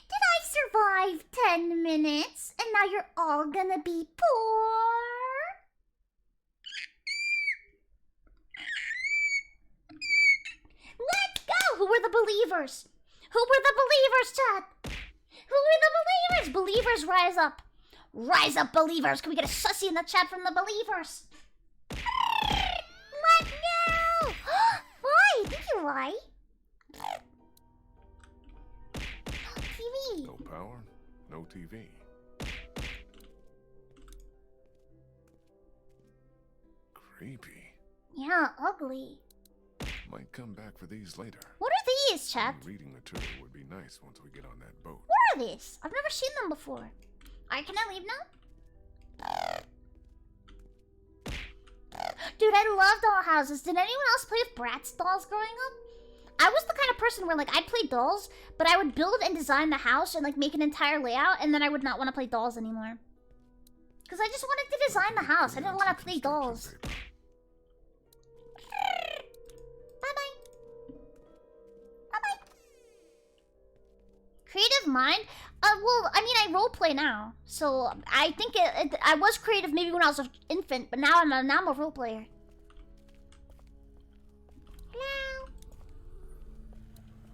Did I survive 10 minutes? And now you're all gonna be poor? Let's go! Who were the believers? Who were the believers, chat? Who were the believers? Believers, rise up. Rise up, believers. Can we get a sussy in the chat from the believers? Let go! Why? Thank you, why? TV. No power, no TV. Creepy. Yeah, ugly. Might come back for these later. What are these, chat? Reading material would be nice once we get on that boat. What are these? I've never seen them before. Alright, can I leave now? Dude, I love dollhouses. Did anyone else play with Bratz dolls growing up? I was the kind of person where, like, I'd play dolls, but I would build and design the house and, like, make an entire layout, and then I would not want to play dolls anymore. Because I just wanted to design the house. I didn't want to play dolls. Bye-bye. Bye-bye. Creative mind? Well, I mean, I roleplay now. So, I think I was creative maybe when I was an infant, but now I'm a role player. Hello?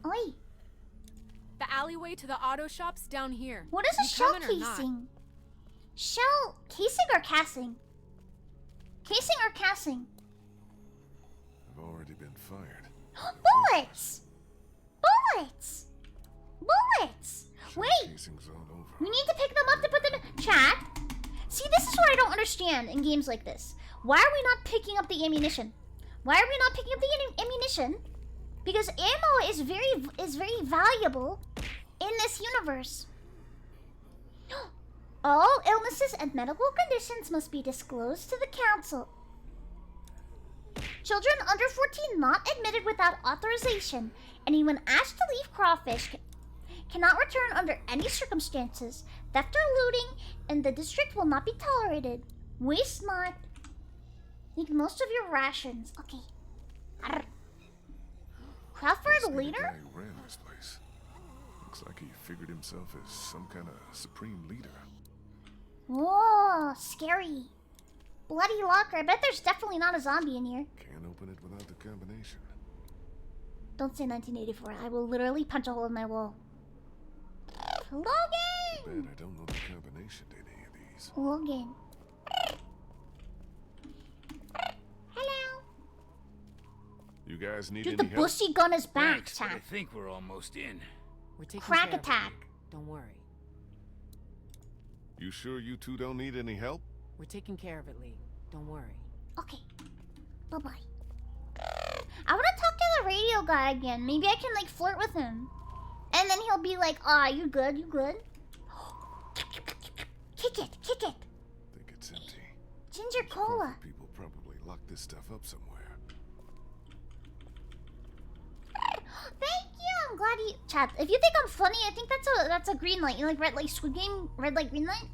Oi. The alleyway to the auto shop's down here. What is a You shell coming or not? casing? Shell casing or casting? Casing or casting? I've already been fired. Bullets! Bullets! Bullets! Wait! Casing's all over. We need to pick them up to put them in chat. See, this is what I don't understand in games like this. Why are we not picking up the ammunition? Why are we not picking up the ammunition? Because ammo is very valuable in this universe. All illnesses and medical conditions must be disclosed to the council. Children under 14 not admitted without authorization. Anyone asked to leave Crawfish cannot return under any circumstances. Theft or looting in the district will not be tolerated. Waste not. Eat most of your rations. Okay. Arr. Crawford leader? The guy who ran this place. Looks like he figured himself as some kind of supreme leader. Whoa, scary. Bloody locker. I bet there's definitely not a zombie in here. Can't open it without the combination. Don't say 1984. I will literally punch a hole in my wall. Logan! Man, I don't know the combination to any of these. Logan. Hello. You guys need Dude, any the help? bushy gun is back, Thanks, but I chat. think we're almost in. We're taking Crack care of it. attack. Don't worry. You sure you two don't need any help? We're taking care of it, Lee. Don't worry. Okay. Bye-bye. I want to talk to the radio guy again. Maybe I can, like, flirt with him. And then he'll be like, ah, you good, you good? Kick it, kick it. I think it's empty. Ginger cola. People probably locked this stuff up somewhere. Thank you. I'm glad you chat. If you think I'm funny, I think that's a green light. You like red light Squid Game, red light, green light?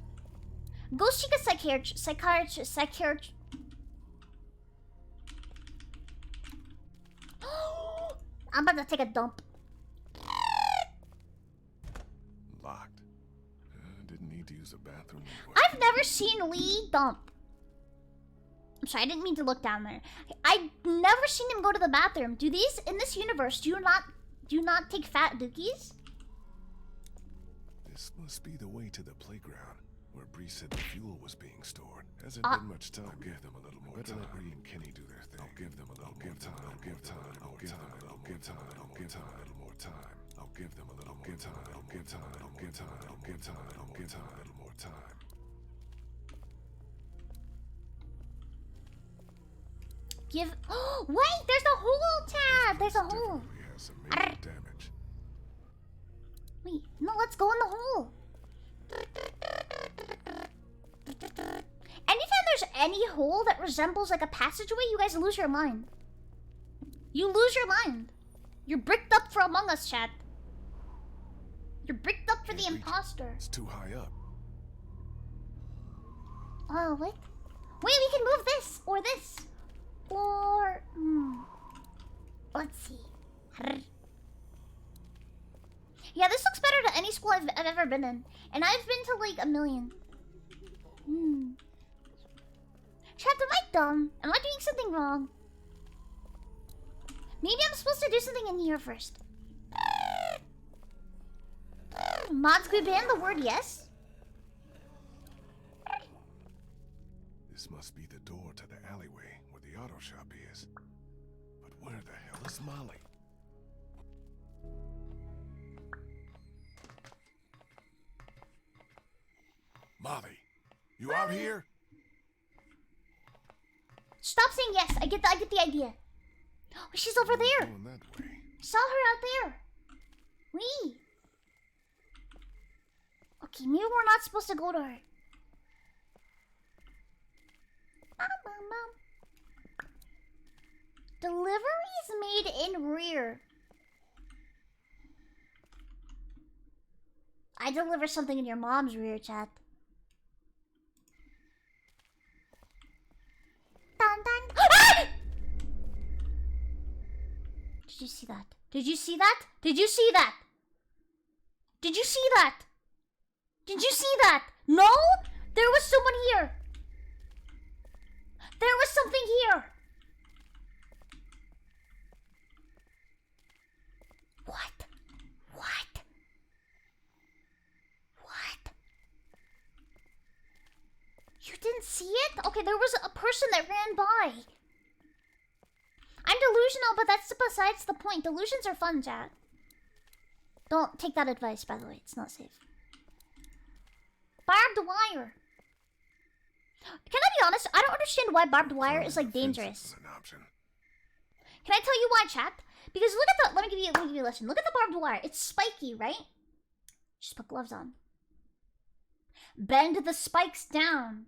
Ghost Chica psychiatrist. I'm about to take a dump. Locked. Didn't need to use a bathroom anyway. I've never seen Lee dump. I'm sorry, I didn't mean to look down there. I've never seen him go to the bathroom. Do these in this universe do you not take fat dookies? This must be the way to the playground, where Bree said the fuel was being stored. Hasn't been much time. I'll give them a little more time. Let Bree and Kenny do their thing. I'll give them a little more time. I'll give time. I'll give time. I'll give time. I'll give time. A little more time. I'll give them a little more time. I'll give time. I'll give time. I'll give time. I'll give time. A little more time. Give. Oh, wait, there's a hole, Chad. There's a hole. Has some major damage. Wait, no, let's go in the hole. Anytime there's any hole that resembles like a passageway, you guys lose your mind. You lose your mind. You're bricked up for Among Us, chat. You're bricked up for the imposter. It's too high up. Oh, what? Wait, we can move this or this. Or... let's see. Yeah, this looks better than any school I've ever been in. And I've been to like a million. Chat, am I dumb? Am I doing something wrong? Maybe I'm supposed to do something in here first. Mods, could we ban the word yes? This must be the door to the alleyway where the auto shop is. But where the hell is Molly? Molly, you out here? Stop saying yes. I get the idea. Oh, she's over there. Going that way. Saw her out there. Wee. Okay, maybe we're not supposed to go to her. Deliveries made in rear. I deliver something in your mom's rear, chat. Dun, dun. Ah! Did you see that? Did you see that? Did you see that? Did you see that? Did you see that? No? There was someone here. There was something here. What? What? What? You didn't see it? Okay, there was a person that ran by. I'm delusional, but that's besides the point. Delusions are fun, chat. Don't take that advice, by the way. It's not safe. Barbed wire. Can I be honest? I don't understand why barbed wire is like dangerous. Can I tell you why, chat? Because look at the. Let me give you a lesson. Look at the barbed wire. It's spiky, right? Just put gloves on. Bend the spikes down.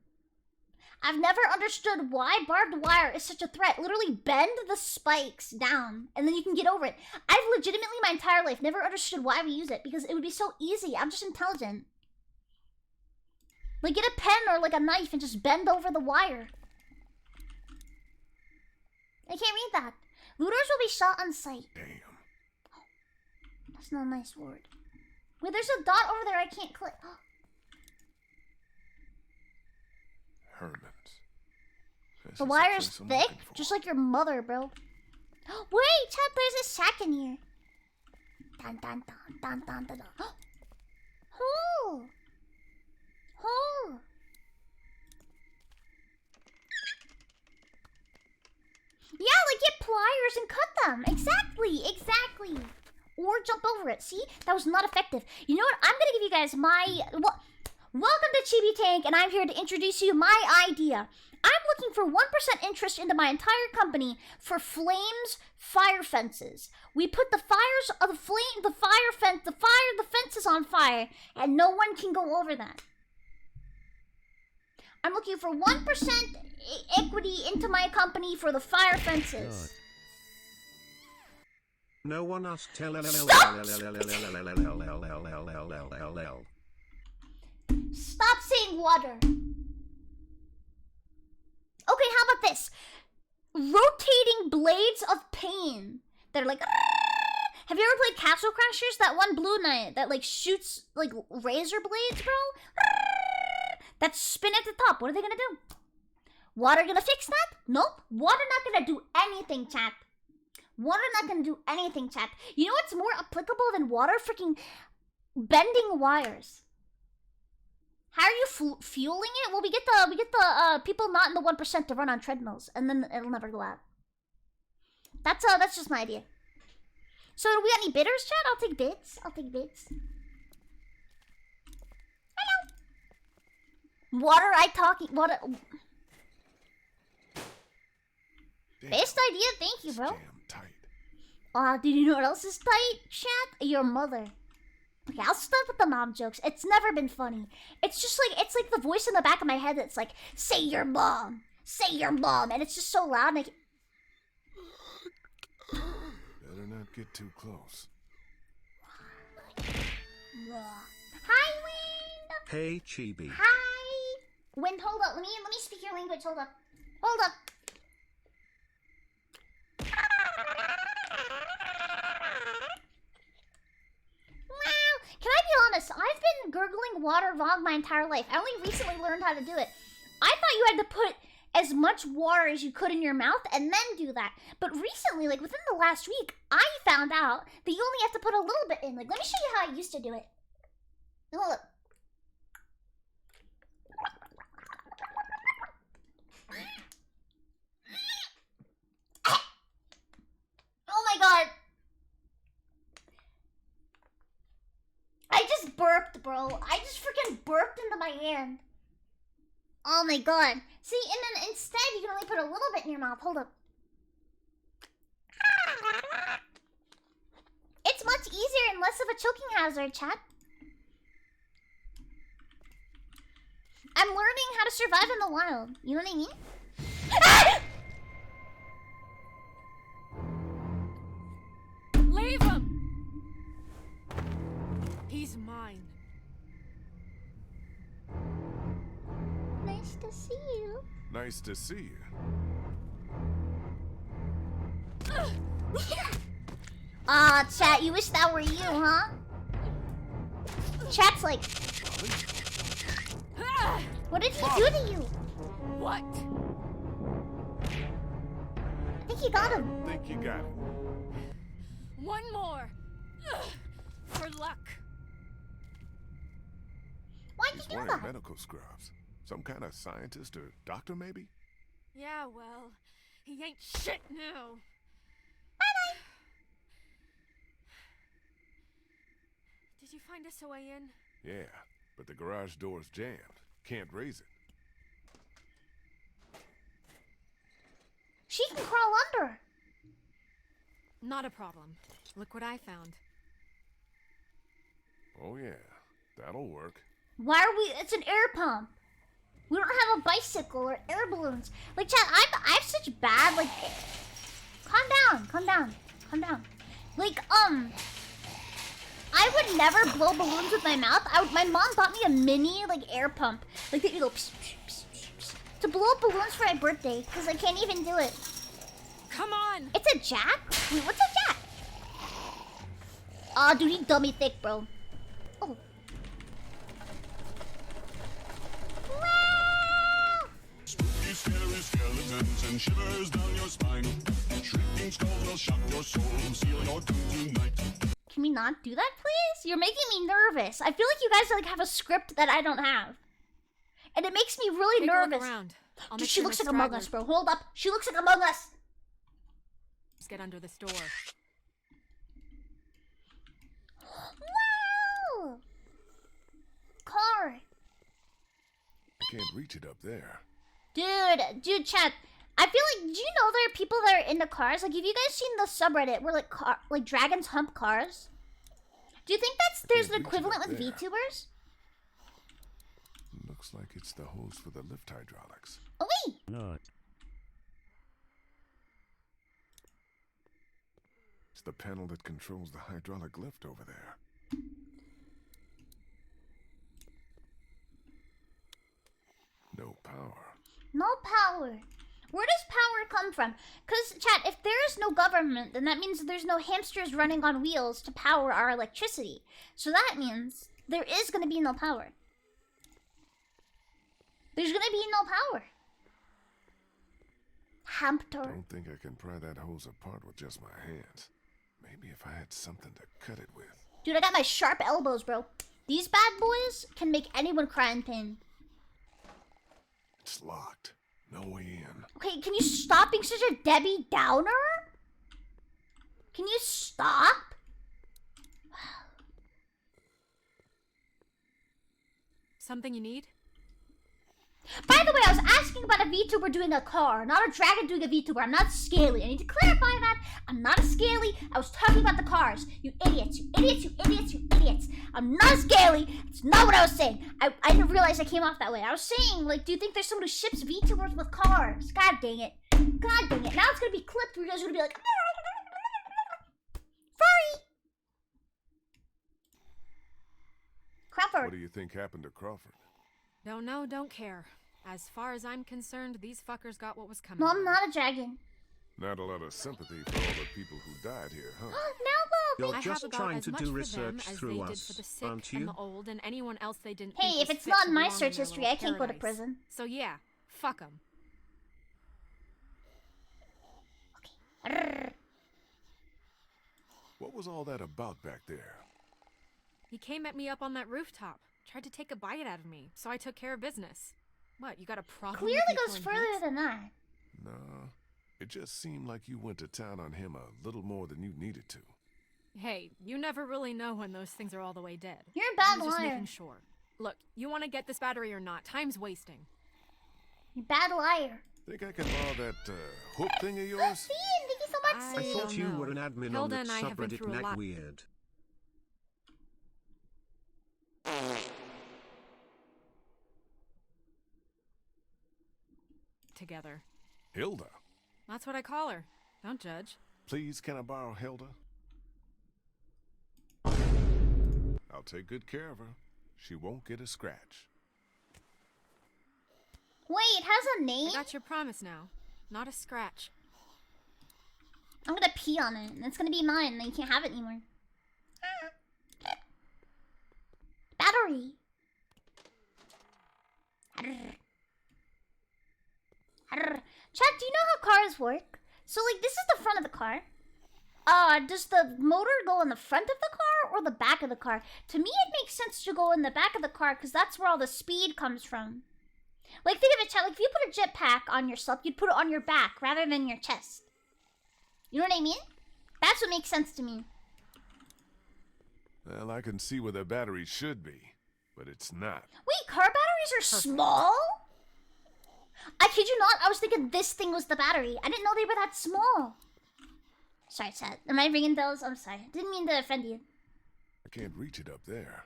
I've never understood why barbed wire is such a threat. Literally bend the spikes down and then you can get over it. I've legitimately my entire life never understood why we use it because it would be so easy. I'm just intelligent. Like get a pen or like a knife and just bend over the wire. I can't read that. Looters will be shot on sight. Damn. Oh, that's not a nice word. Wait, there's a dot over there I can't click. Herman's. The wire's thick, just like your mother, bro. Wait, chat, there's a shack in here. Dun dun dun dun dun dun dun. Hole! Hole! Yeah, like get pliers and cut them. Exactly, exactly. Or jump over it. See? That was not effective. You know what? I'm gonna give you guys my... Welcome to Chibi Tank, and I'm here to introduce you my idea. I'm looking for 1% interest into my entire company for flames fire fences. We put the fires of the fences on fire, and no one can go over that. I'm looking for 1% equity into my company for the fire fences. No one asked tell. Stop saying water. Okay, how about this? Rotating blades of pain. They're like... Have you ever played Castle Crashers? That one Blue Knight that like shoots like razor blades, bro? That spin at the top. What are they gonna do? Water gonna fix that? Nope. Water not gonna do anything, chat. Water not gonna do anything, chat. You know what's more applicable than water? Freaking bending wires. How are you fueling it? Well, we get the people not in the 1% to run on treadmills, and then it'll never go out. That's just my idea. So, do we got any bidders, chat? I'll take bids. I'll take bids. Hello. Water, water. Damn. Best idea, thank you, bro. Damn tight. Did you know what else is tight, chat? Your mother. Okay, I'll start with the mom jokes. It's never been funny. It's just like, it's like the voice in the back of my head that's like, say your mom. Say your mom. And it's just so loud. And Better not get too close. Hi, Wind. Hey, Chibi. Hi. Wind, hold up. Let me speak your language. Hold up. Hold up. Wow. Can I be honest? I've been gurgling water vlog my entire life. I only recently learned how to do it. I thought you had to put as much water as you could in your mouth and then do that. But recently, like within the last week, I found out that you only have to put a little bit in. Like, let me show you how I used to do it. Hold up. Oh my god. I just burped, bro. I just freaking burped into my hand. Oh my god. See, and then instead you can only put a little bit in your mouth. Hold up. It's much easier and less of a choking hazard, chat. I'm learning how to survive in the wild. You know what I mean? Ah! Leave him! He's mine. Nice to see you. Nice to see you. Chat, you wish that were you, huh? Chat's like... What did he do to you? What? I think you got him. I think you got it. One more. For luck. Why'd He's you do wearing that? medical scrubs. Some kind of scientist or doctor, maybe? Yeah, well, he ain't shit now. Bye-bye. Did you find us a way in? Yeah, but the garage door's jammed. Can't raise it. She can crawl under. Not a problem. Look what I found. Oh yeah, that'll work. Why are we... It's an air pump. We don't have a bicycle or air balloons. Like, chat, I have such bad, like... Calm down, calm down, calm down. Like, I would never blow balloons with my mouth. My mom bought me a mini, like, air pump. Like, that you go... Psh, psh, psh, psh, to blow up balloons for my birthday, because I can't even do it. Come on! It's a jack? Wait, what's a jack? Aw, dude, he dummy thick, bro. Oh. Spooky, scary skeletons and shivers down your spine. Shrieking skulls will shock your soul, seal your doom tonight. Can we not do that, please? You're making me nervous. I feel like you guys like have a script that I don't have. And it makes me really Take nervous. A look around. Dude, she looks like Among Us, bro. Hold up. She looks like Among Us. Let's get under this door. Wow! Car. I can't reach it up there. Dude, chat. I feel like, do you know there are people that are into cars? Like, have you guys seen the subreddit where like dragons hump cars? Do you think there's an equivalent with VTubers? Looks like it's the hose for the lift hydraulics. Oh wait! Not. It's the panel that controls the hydraulic lift over there. No power. No power. Where does power come from? Because, chat, if there is no government, then that means there's no hamsters running on wheels to power our electricity. So that means there is going to be no power. There's going to be no power. Hamster. Don't think I can pry that hose apart with just my hands. Maybe if I had something to cut it with. Dude, I got my sharp elbows, bro. These bad boys can make anyone cry in pain. It's locked. No way in. Okay, can you stop being such a Debbie Downer? Can you stop? Something you need? By the way, I was asking about a VTuber doing a car, not a dragon doing a VTuber. I'm not scaly. I need to clarify that. I'm not a scaly. I was talking about the cars. You idiots, you idiots, you idiots, you idiots. I'm not scaly. It's not what I was saying. I didn't realize I came off that way. I was saying, like, do you think there's someone who ships VTubers with cars? God dang it. God dang it. Now it's going to be clipped where you guys are going to be like, furry. Crawford. What do you think happened to Crawford? Don't know, don't care. As far as I'm concerned, these fuckers got what was coming. No, I'm not a dragon. Not a lot of sympathy for all the people who died here, huh? Now, You're just trying to do research through us, for the sick aren't and you? the old and anyone else they didn't hey, think if was it's fit not to in my belong search their history, little I can't go to paradise. prison. So yeah, fuck them. What was all that about back there? He came at me up on that rooftop, tried to take a bite out of me, so I took care of business. What, you got a problem? Clearly with me goes throwing further heat? than that. No, it just seemed like you went to town on him a little more than you needed to. Hey, you never really know when those things are all the way dead. You're a bad I'm just liar. making sure. Look, you want to get this battery or not? Time's wasting. You bad liar. Think I can borrow that hook thing of yours? Thank you so much, I Steve. thought you were an admin Hilda on and that I have been subreddit through a neck lot. weird. Together. Hilda? That's what I call her. Don't judge. Please, can I borrow Hilda? I'll take good care of her. She won't get a scratch. Wait, it has a name? I got your promise now. Not a scratch. I'm gonna pee on it, and it's gonna be mine, and you can't have it anymore. Battery. Chat, do you know how cars work? So, like, this is the front of the car. Does the motor go in the front of the car or the back of the car? To me, it makes sense to go in the back of the car because that's where all the speed comes from. Like, think of it, chat. Like, if you put a jetpack on yourself, you'd put it on your back rather than your chest. You know what I mean? That's what makes sense to me. Well, I can see where the battery should be, but it's not. Wait, car batteries are small? I kid you not, I was thinking this thing was the battery. I didn't know they were that small. Sorry, chat. Am I ringing bells? I'm sorry. Didn't mean to offend you. I can't reach it up there.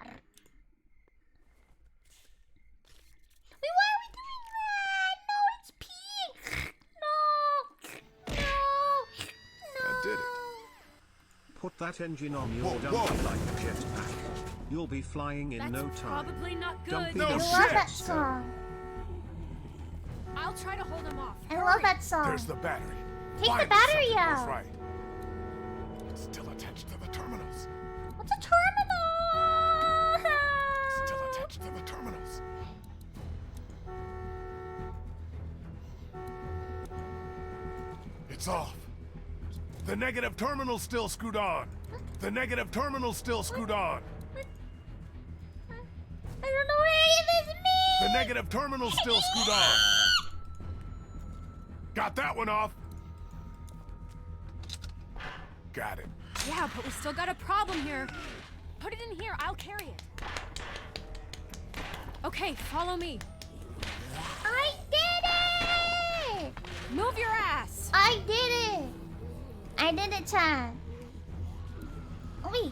Wait, why are we doing that? No, it's pink. No. No. I did it. Put that engine on your dumpy like a jetpack. You'll be flying in no time. Probably not good. Dumpy I is love that jet song. I'll try to hold him off. I love that song. There's the battery. Take Why the battery something out. goes right. It's still attached to the terminals. What's a terminal? It's still attached to the terminals. It's off. The negative terminal's still screwed on. The negative terminal's still screwed on. I don't know what any of this means. The negative terminal's still screwed on. Got that one off. Got it. Yeah, but we still got a problem here. Put it in here. I'll carry it. Okay, follow me. I did it! Move your ass. I did it! I did it, Chad. Wait.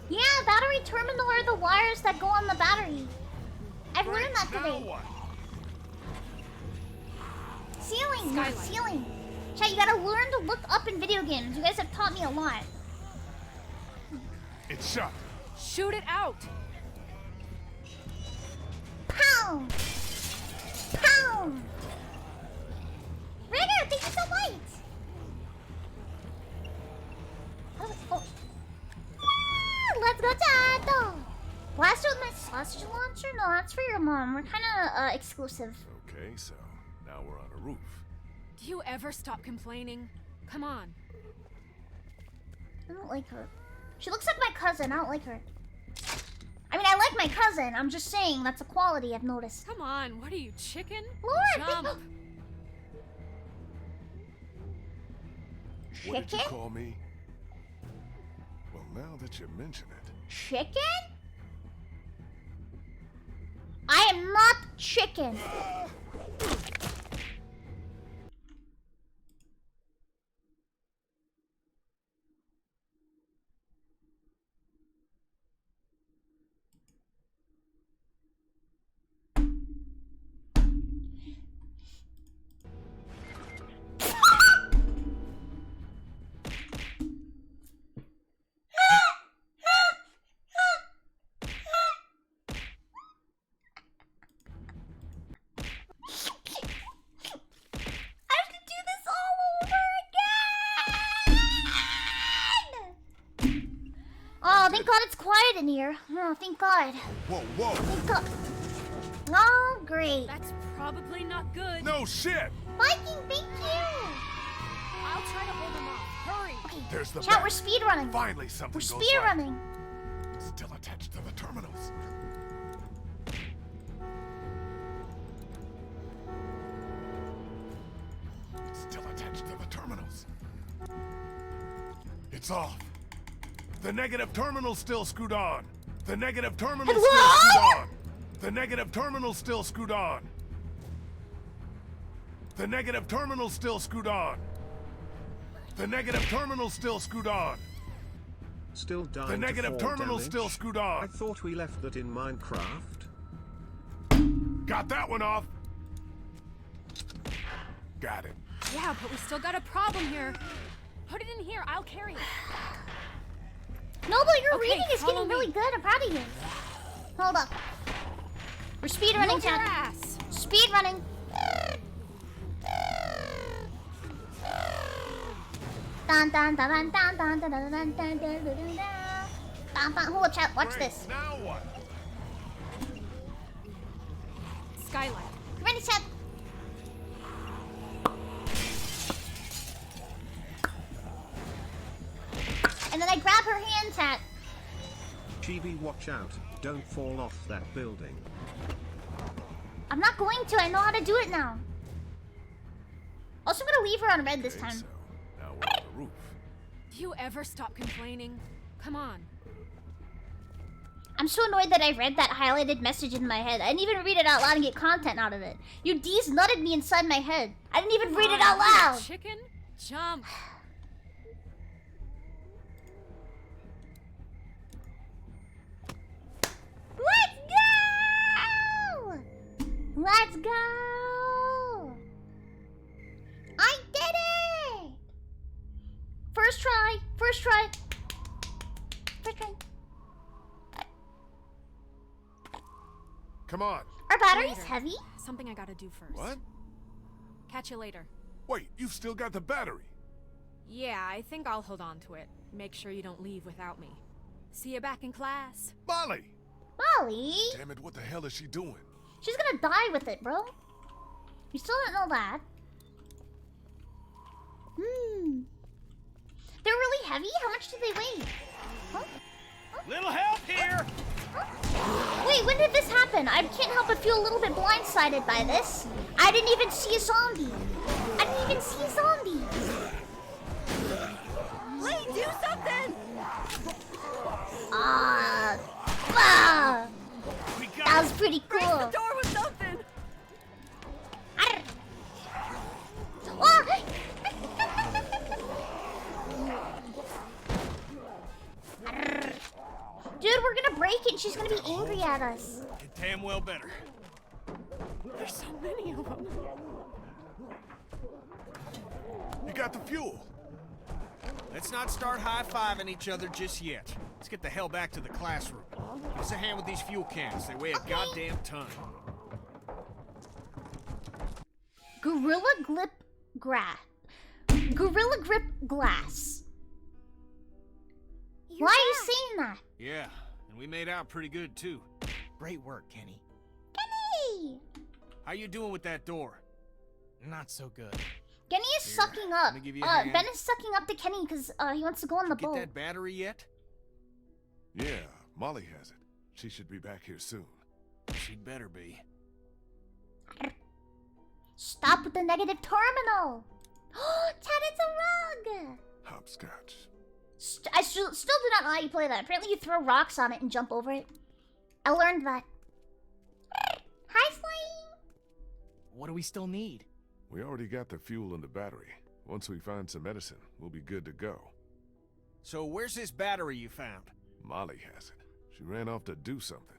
Yeah, battery terminal are the wires that go on the battery. I've learned that today. Ceiling, not ceiling. Chat, you gotta learn to look up in video games. You guys have taught me a lot. It's shut. Shoot it out. Pow! Pow! Rigger, thank you so much! Oh. Ah, let's go, Chato! Blast with my That's for your mom. We're kind of exclusive. Okay, so now we're on a roof. Do you ever stop complaining? Come on. I don't like her. She looks like my cousin. I don't like her. I mean, I like my cousin. I'm just saying that's a quality I've noticed. Come on, what are you, chicken? Lord, Jump. What did you Chicken? call me? Well, now that you mention it. Chicken? I am not chicken. Thank God it's quiet in here. Oh, thank God. Whoa, whoa. Thank God. Oh, great. That's probably not good. No shit! Viking, thank you. I'll try to hold him off. Hurry. Okay, There's the chat, back. we're speed running. Finally something We're goes speed right. running. Still attached to the terminals. Still attached to the terminals. It's off. The negative terminal's still screwed on. The negative terminal's still screwed on. The negative terminal's still screwed on. The negative terminal's still screwed on. The negative terminal's still screwed on. Still dying. The negative to fall terminal's damage. still screwed on. I thought we left that in Minecraft. Got that one off. Got it. Yeah, but we still got a problem here. Put it in here. I'll carry it. No, but your Okay, reading is follow getting me. really good. I'm proud of you. Hold up. We're speed running, Move your chat. ass. Speed running. Dun dun dun dun dun dun dun dun dun dun dun dun dun. Dun dun. Hold up, chat. Watch this. Now what? Skylight. Ready, chat. And then I grab her hand, chat. Chibi, watch out. Don't fall off that building. I'm not going to. I know how to do it now. Also, I'm gonna leave her on red this time. So, now we're on the roof. Do you ever stop complaining? Come on. I'm so annoyed that I read that highlighted message in my head. I didn't even read it out loud and get content out of it. You D's nutted me inside my head. I didn't even read it out loud. Chicken, jump. Let's go! Let's go! I did it! First try. First try. First try. Come on. Our battery's Later. heavy. Something I gotta do first. What? Catch you later. Wait, you've still got the battery. Yeah, I think I'll hold on to it. Make sure you don't leave without me. See you back in class. Molly! Molly? Damn it, what the hell is she doing? She's gonna die with it, bro. You still don't know that. They're really heavy? How much do they weigh? Huh? Little help here! Wait, when did this happen? I can't help but feel a little bit blindsided by this. I didn't even see a zombie. I didn't even see a zombie. Lee, do something! That was pretty cool. Break the door with something! Arr. Oh. Dude, we're gonna break it. She's gonna be angry at us. It damn well better. There's so many of them. You got the fuel. Let's not start high-fiving each other just yet. Let's get the hell back to the classroom. Give us a hand with these fuel cans. They weigh a goddamn ton. Gorilla Grip Grass. Gorilla Grip Glass. Why are you saying that? Yeah, and we made out pretty good, too. Great work, Kenny. How you doing with that door? Not so good. Kenny is sucking up. let me give you a hand. Ben is sucking up to Kenny because he wants to go on the boat. Get that battery yet? Yeah, Molly has it. She should be back here soon. She'd better be. Stop with the negative terminal. Chad, it's a rug. Hopscotch. I still do not know how you play that. Apparently you throw rocks on it and jump over it. I learned that. Hi, Slime. What do we still need? We already got the fuel and the battery. Once we find some medicine, we'll be good to go. So where's this battery you found? Molly has it. She ran off to do something.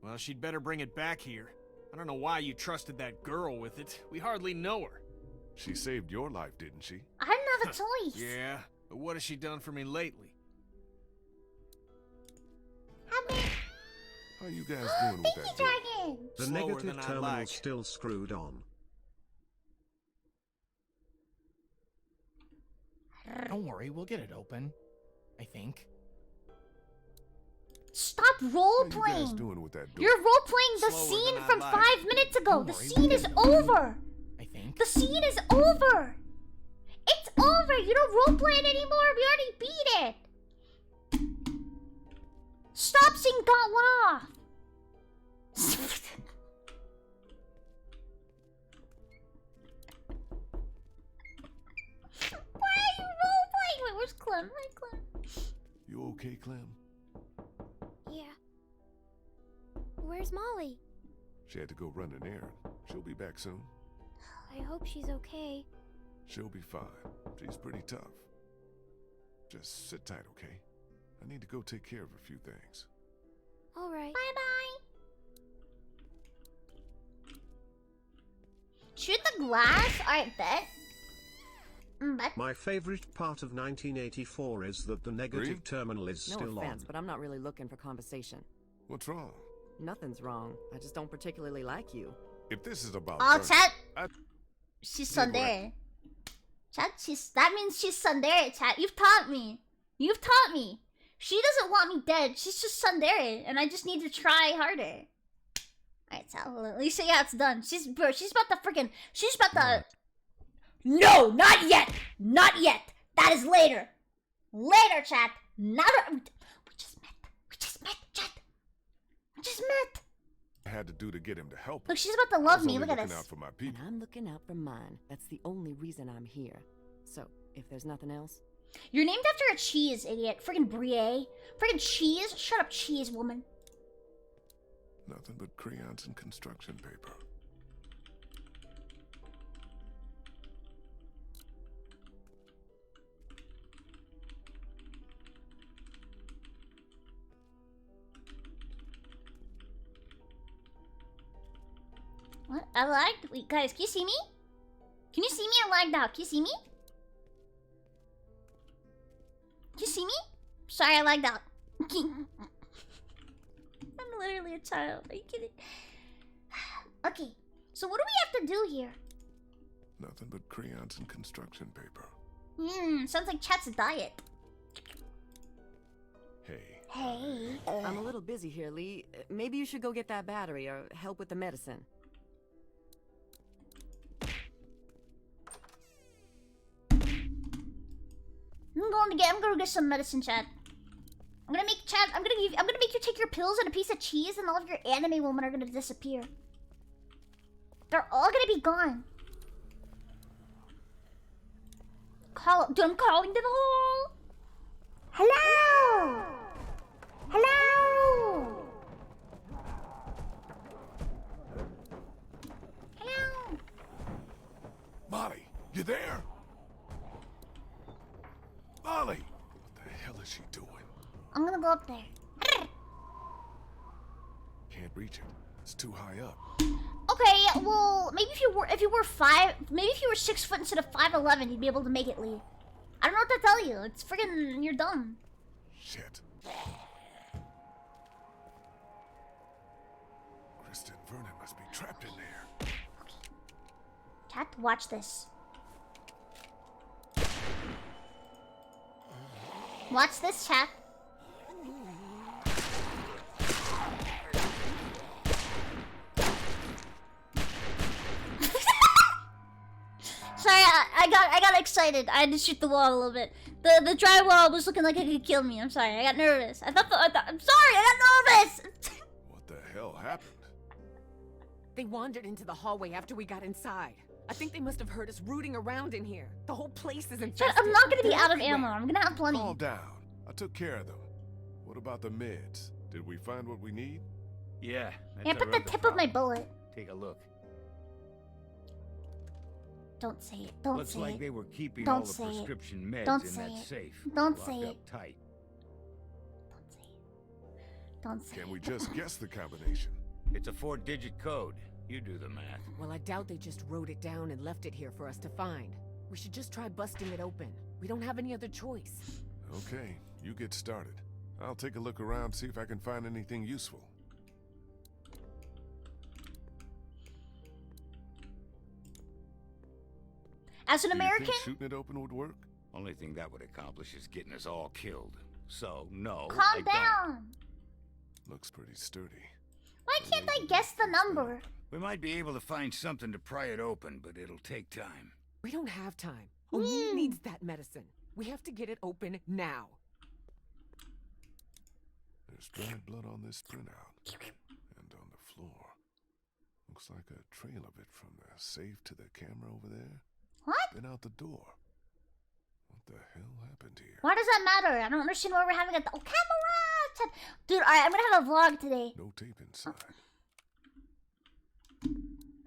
Well, she'd better bring it back here. I don't know why you trusted that girl with it. We hardly know her. She saved your life, didn't she? I didn't have a choice. Yeah, but what has she done for me lately? How you guys doing with that door? Dragon. The Slower negative than I terminal's like. still screwed on. Don't worry, we'll get it open. I think. Stop role How you guys playing. doing with that door? You're role playing the Slower scene than I from like. 5 minutes ago. Don't The worry, scene we'll is get it open. over. I think. The scene is over. It's over. You don't role play it anymore. We already beat it. Stop saying got one off. Why are you role playing? Wait, where's Clem? Hi, Clem. You okay, Clem? Yeah. Where's Molly? She had to go run an errand. She'll be back soon. I hope she's okay. She'll be fine. She's pretty tough. Just sit tight, okay? I need to go take care of a few things. All right. Bye-bye. Shoot the glass? Alright, bet. Bet. My favorite part of 1984 is that the negative terminal is No still offense, on. but I'm not really looking for conversation. What's wrong? Nothing's wrong. I just don't particularly like you. If this is about Oh, Bernie, chat. I- She's Dig what tsundere. Chat, that means she's tsundere, chat. You've taught me. You've taught me. She doesn't want me dead. She's just tsundere, and I just need to try harder. Alright, chat. At least yeah, it's done. She's about to freaking. She's about to. No, not yet. Not yet. That is later. Later, chat. Not. We just met. We just met, chat. We just met. I had to do to get him to help. Look, she's about to I love was me. only Look at looking this. out for my And people. I'm looking out for mine. That's the only reason I'm here. So, if there's nothing else, You're named after a cheese, idiot. Friggin' Brie. Friggin' cheese. Shut up, cheese woman. Nothing but crayons and construction paper. What? I lagged? Wait, guys, can you see me? Can you see me? I lagged out. Can you see me? Can you see me? Sorry, I lagged out. I'm literally a child. Are you kidding? Okay, so what do we have to do here? Nothing but crayons and construction paper. Sounds like chat's diet. Hey. Hey. I'm a little busy here, Lee. Maybe you should go get that battery or help with the medicine. I'm gonna get some medicine, chat. I'm gonna make you take your pills and a piece of cheese, and all of your anime women are gonna disappear. They're all gonna be gone. Dude, I'm calling to the hall. Hello. Hello. Hello. Molly, you there? Molly! What the hell is she doing? I'm gonna go up there. Can't reach it. It's too high up. Okay, well, maybe if you were 6 foot instead of 5'11", you'd be able to make it, Lee. I don't know what to tell you. It's friggin' you're dumb. Shit. Kristen Vernon must be trapped in there. Chat, watch this. Watch this, chat. I got excited. I had to shoot the wall a little bit. The drywall was looking like it could kill me. I'm sorry. I got nervous. I'm sorry. I got nervous. What the hell happened? They wandered into the hallway after we got inside. I think they must have heard us rooting around in here. The whole place is infested. I'm not gonna be They're out of everywhere. ammo. I'm gonna have plenty. Calm down. I took care of them. What about the meds? Did we find what we need? Yeah. Yeah, put the tip of my bullet. Take a look. Don't say it. Don't Looks say like it. they were keeping Don't all the say it. prescription meds Don't in say that it. safe. Don't locked say up it. tight. Don't say Can we just guess the combination? It's a 4-digit code. You do the math. Well, I doubt they just wrote it down and left it here for us to find. We should just try busting it open. We don't have any other choice. Okay, you get started. I'll take a look around, see if I can find anything useful. As an Do you American, think shooting it open would work? Only thing that would accomplish is getting us all killed. So, no. I calm don't. down. Looks pretty sturdy. Why can't I guess the number? We might be able to find something to pry it open, but it'll take time. We don't have time. Omid needs that medicine. We have to get it open now. There's dried blood on this printout. And on the floor. Looks like a trail of it from the safe to the camera over there. What? Then out the door. What the hell happened here? Why does that matter? I don't understand why we're having a camera. Dude, alright, I'm gonna have a vlog today. No tape inside.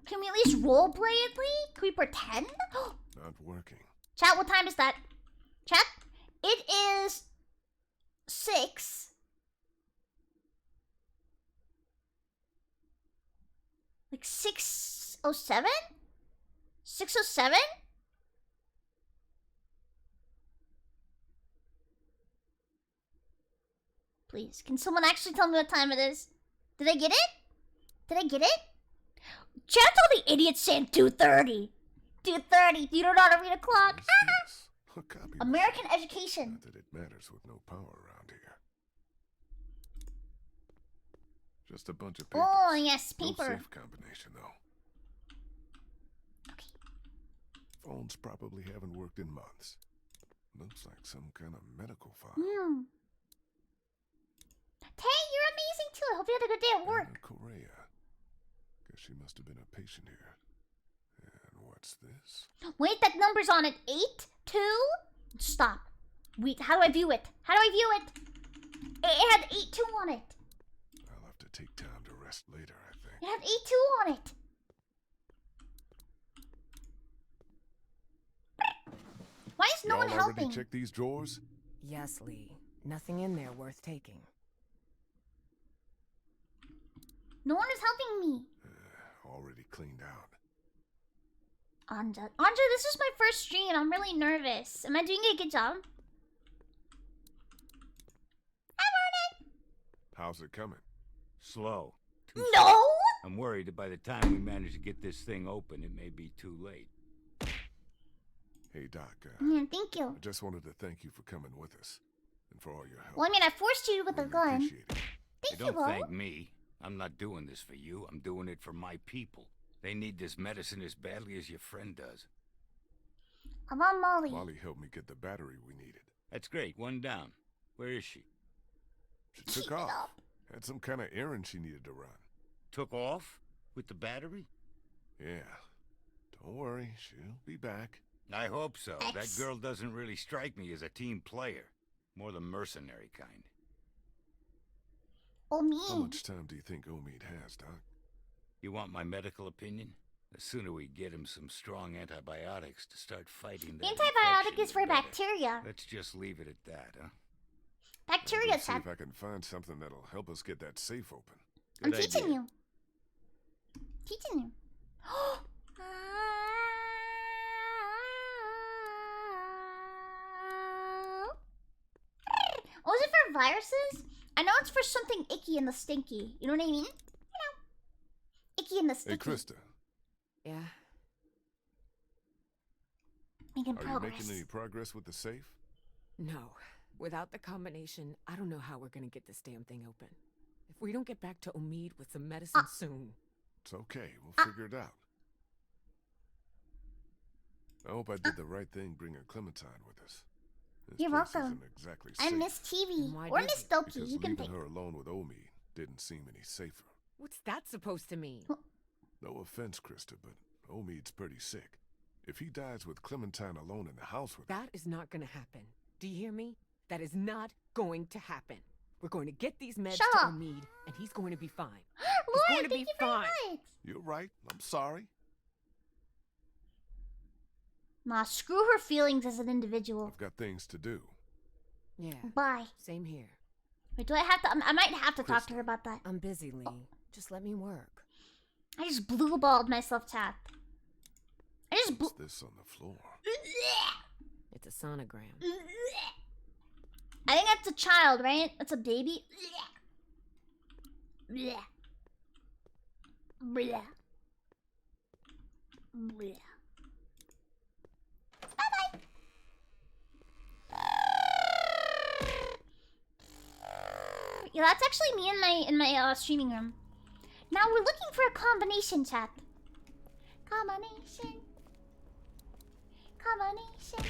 Can we at least roleplay it, Lee? Can we pretend? Not working. Chat, what time is that? Chat, it is 6. Like 6:07? 6:07? Please, can someone actually tell me what time it is? Did I get it? Did I get it? Chat told the idiots saying 2:30. 2:30. You don't know how to read a clock. A copy. American education. Not that it matters with no power around here. Just a bunch of papers. Oh, yes, paper. No safe combination, though. Okay. Phones probably haven't worked in months. Looks like some kind of medical file. Tay, you're amazing too. I hope you had a good day at work. Anna Correa. Guess she must have been a patient here. And what's this? Wait, that number's on it. 8-2? Stop. Wait, how do I view it? How do I view it? It had 8-2 on it. I'll have to take time to rest later, I think. It had 8-2 on it. Why is no one Y'all helping? already checked these drawers? Yes, Lee. Nothing in there worth taking. No one is helping me. Already cleaned out. Anja, this is my first stream. I'm really nervous. Am I doing a good job? How's it coming? Slow. No! I'm worried that by the time we manage to get this thing open, it may be too late. Hey, Doc. Thank you. I just wanted to thank you for coming with us. And for all your help. Well, I mean, I forced you with a gun. Appreciate it. Thank you, Don't Bo. thank me. I'm not doing this for you. I'm doing it for my people. They need this medicine as badly as your friend does. I'm on Molly. Molly helped me get the battery we needed. That's great. One down. Where is she? She took off. Had some kind of errand she needed to run. Took off? With the battery? Yeah. Don't worry. She'll be back. I hope so. That girl doesn't really strike me as a team player. More the mercenary kind. How much time do you think Omid has, Doc? You want my medical opinion? The sooner we get him some strong antibiotics to start fighting that Antibiotic infection, is for the better. bacteria. Let's just leave it at that, huh? Bacteria, Let's see Chad. if I can find something that'll help us get that safe open. I'm Good teaching idea. you. Teaching you. Oh, is it for viruses? I know it's for something icky and the stinky. You know what I mean? You know. Icky and the stinky. Hey, Krista. Yeah? Making Are progress. you making any progress with the safe? No. Without the combination, I don't know how we're gonna get this damn thing open. If we don't get back to Omid with some medicine soon. It's okay. We'll figure it out. I hope I did the right thing bringing Clementine with us. This You're place welcome. isn't exactly I'm safe. Miss TV. Why Or did Miss you? Doki. Because You can leaving pick. her alone with Omi didn't seem any safer. What's that supposed to mean? No offense, Krista, but Omid's pretty sick. If he dies with Clementine alone in the house with That is not gonna happen. Do you hear me? That is not going to happen. We're going to get these meds Shut to up. Omid, and he's going to be fine. Lauren, He's going to thank be you very fine. much. You're right. I'm sorry. Nah, screw her feelings as an individual. I've got things to do. Yeah. Bye. Same here. Wait, do I have to? I might have to talk to her about that. I'm busy, Lee. Just let me work. I just blue balled myself, chat. I just What's this on the floor? It's a sonogram. I think that's a child, right? That's a baby. Blech. Blech. Blech. Bye-bye. Yeah, that's actually me in my streaming room. Now we're looking for a combination, chat. Combination. Combination.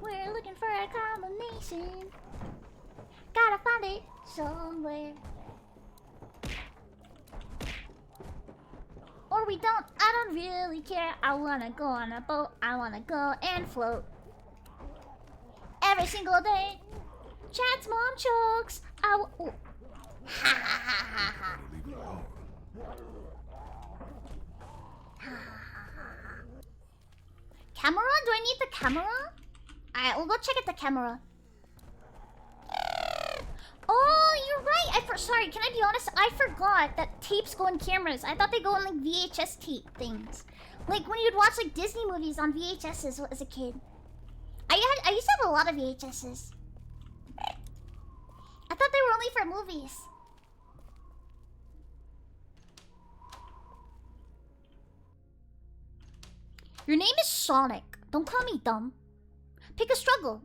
We're looking for a combination. Gotta find it somewhere. Or we don't, I don't really care. I wanna go on a boat. I wanna go and float. Every single day. Chat's mom chokes. Ha ha ha ha ha. Leave it alone. Camera? Do I need the camera? Alright, we'll go check at the camera. Oh, you're right. Sorry, can I be honest? I forgot that tapes go in cameras. I thought they go in like VHS tape things. Like when you'd watch like Disney movies on VHSs as a kid. I used to have a lot of VHSs. I thought they were only for movies. Your name is Sonic. Don't call me dumb. Pick a struggle.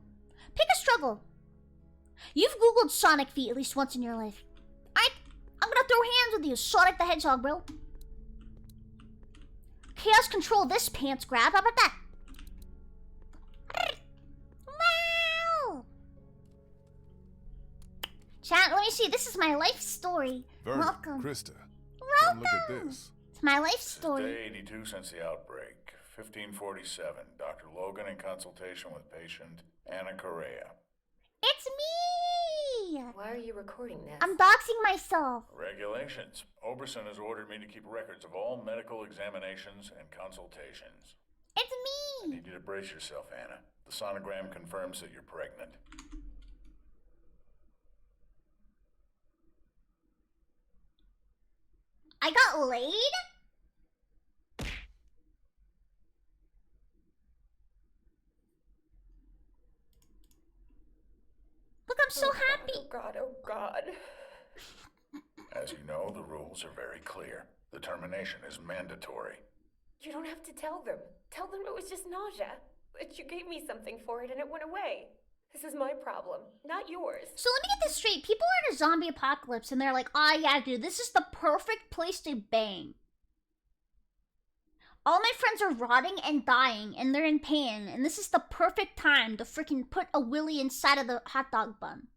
Pick a struggle. You've googled Sonic feet at least once in your life. Alright, I'm gonna throw hands with you, Sonic the Hedgehog, bro. Chaos control this pants grab. How about that? Wow. Chat, let me see. This is my life story. Vernon, Welcome. Krista, Welcome. come look at this. It's my life story. Day 82 since the outbreak. 1547. Dr. Logan in consultation with patient Anna Correa. It's me! Why are you recording this? I'm doxing myself. Regulations. Oberson has ordered me to keep records of all medical examinations and consultations. It's I me! need you to brace yourself, Anna. The sonogram confirms that you're pregnant. I got laid? Look, I'm so happy. Oh God, oh God. As you know, the rules are very clear. The termination is mandatory. You don't have to tell them. Tell them it was just nausea. But you gave me something for it and it went away. This is my problem, not yours. So let me get this straight. People are in a zombie apocalypse and they're like, oh yeah, dude, this is the perfect place to bang. All my friends are rotting and dying and they're in pain, and this is the perfect time to freaking put a willy inside of the hot dog bun.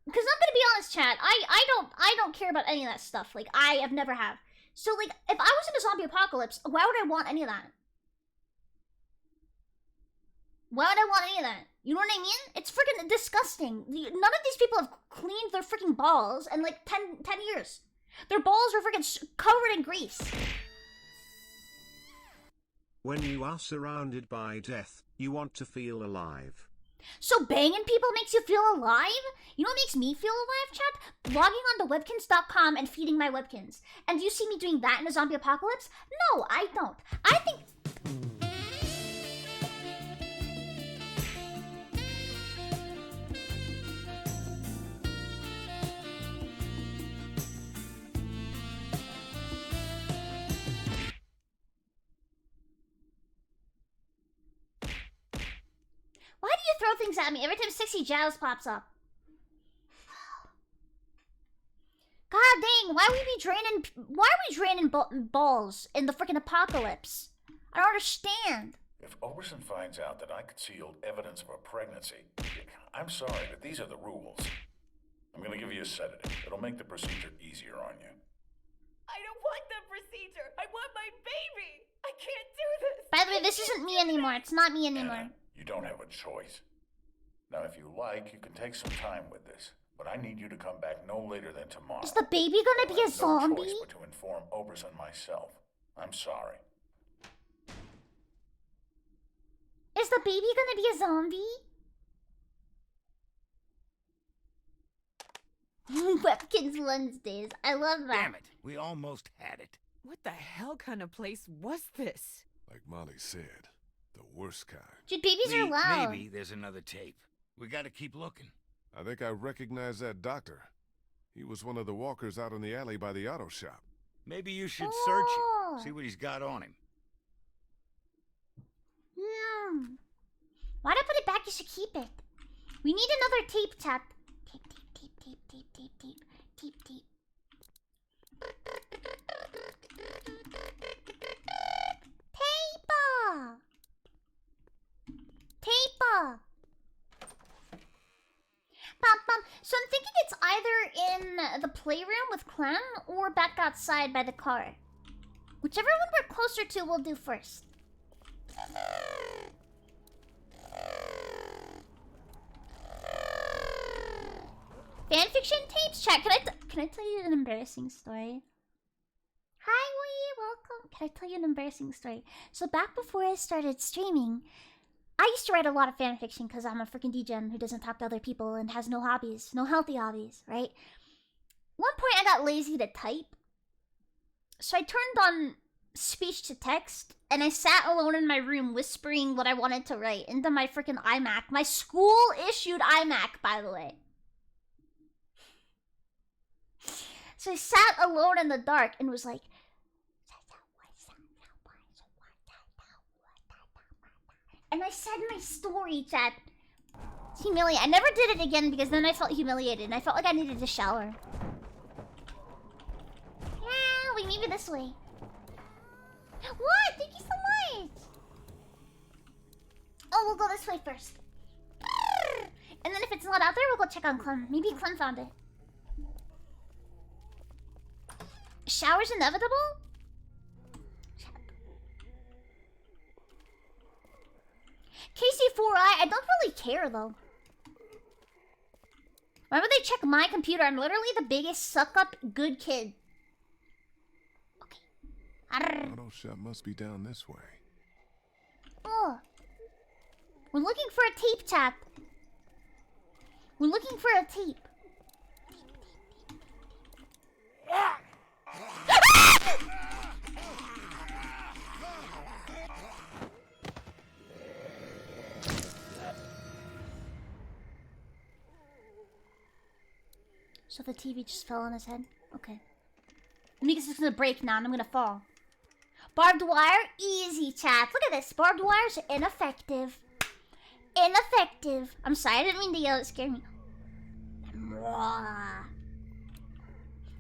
Because I'm gonna be honest, chat, I don't care about any of that stuff. Like, I have never have. So like, if I was in a zombie apocalypse, why would I want any of that? Why would I want any of that? You know what I mean? It's freaking disgusting. None of these people have cleaned their freaking balls in like 10 years. Their balls are freaking covered in grease. When you are surrounded by death, you want to feel alive. So banging people makes you feel alive? You know what makes me feel alive, chat? Logging on to webkins.com and feeding my webkins. And do you see me doing that in a zombie apocalypse? No, I don't. I think... Why do you throw things at me every time Sexy Jazz pops up? God dang, why are we draining balls in the freaking apocalypse? I don't understand. If Oberson finds out that I concealed evidence of a pregnancy, I'm sorry, but these are the rules. I'm gonna give you a sedative. It'll make the procedure easier on you. I don't want the procedure. I want my baby. I can't do this. By the way, this isn't me anymore. It's not me anymore. Anna, you don't have a choice. Now, if you like, you can take some time with this. But I need you to come back no later than tomorrow. Is the baby gonna be a zombie? No choice but to inform Oberson myself. I'm sorry. Is the baby gonna be a zombie? Webkins Wednesdays. I love that. Damn it, we almost had it. What the hell kind of place was this? Like Molly said, the worst kind. Dude, babies are loud. Maybe there's another tape. We gotta keep looking. I think I recognize that doctor. He was one of the walkers out in the alley by the auto shop. Maybe you should search him. See what he's got on him. Why'd I put it back? You should keep it. We need another tape, chat. Tape, tape, tape, tape, tape, tape, tape, tape, tape. Tape! Tape! So I'm thinking it's either in the playroom with Clem or back outside by the car. Whichever one we're closer to, we'll do first. Fanfiction tapes? Chat, can I tell you an embarrassing story? Hi, Wee, welcome. Can I tell you an embarrassing story? So back before I started streaming, I used to write a lot of fanfiction because I'm a freaking degen who doesn't talk to other people and has no hobbies, no healthy hobbies, right? One point I got lazy to type, so I turned on speech to text and I sat alone in my room whispering what I wanted to write into my freaking iMac. My school issued iMac, by the way. So I sat alone in the dark and was like, and I said my story, chat. It's humiliating. I never did it again because then I felt humiliated and I felt like I needed to shower. Yeah, wait, maybe this way. What? Thank you so much. Oh, we'll go this way first. And then if it's not out there, we'll go check on Clem. Maybe Clem found it. Shower's inevitable? KC4I, I don't really care though. Why would they check my computer? I'm literally the biggest suck-up good kid. Okay. Auto shop must be down this way. Oh. We're looking for a tape, chat. We're looking for a tape. So the TV just fell on his head? Okay. I think it's just gonna break now and I'm gonna fall. Barbed wire? Easy, chat. Look at this. Barbed wire's ineffective. Ineffective. I'm sorry, I didn't mean to yell. It scared me. I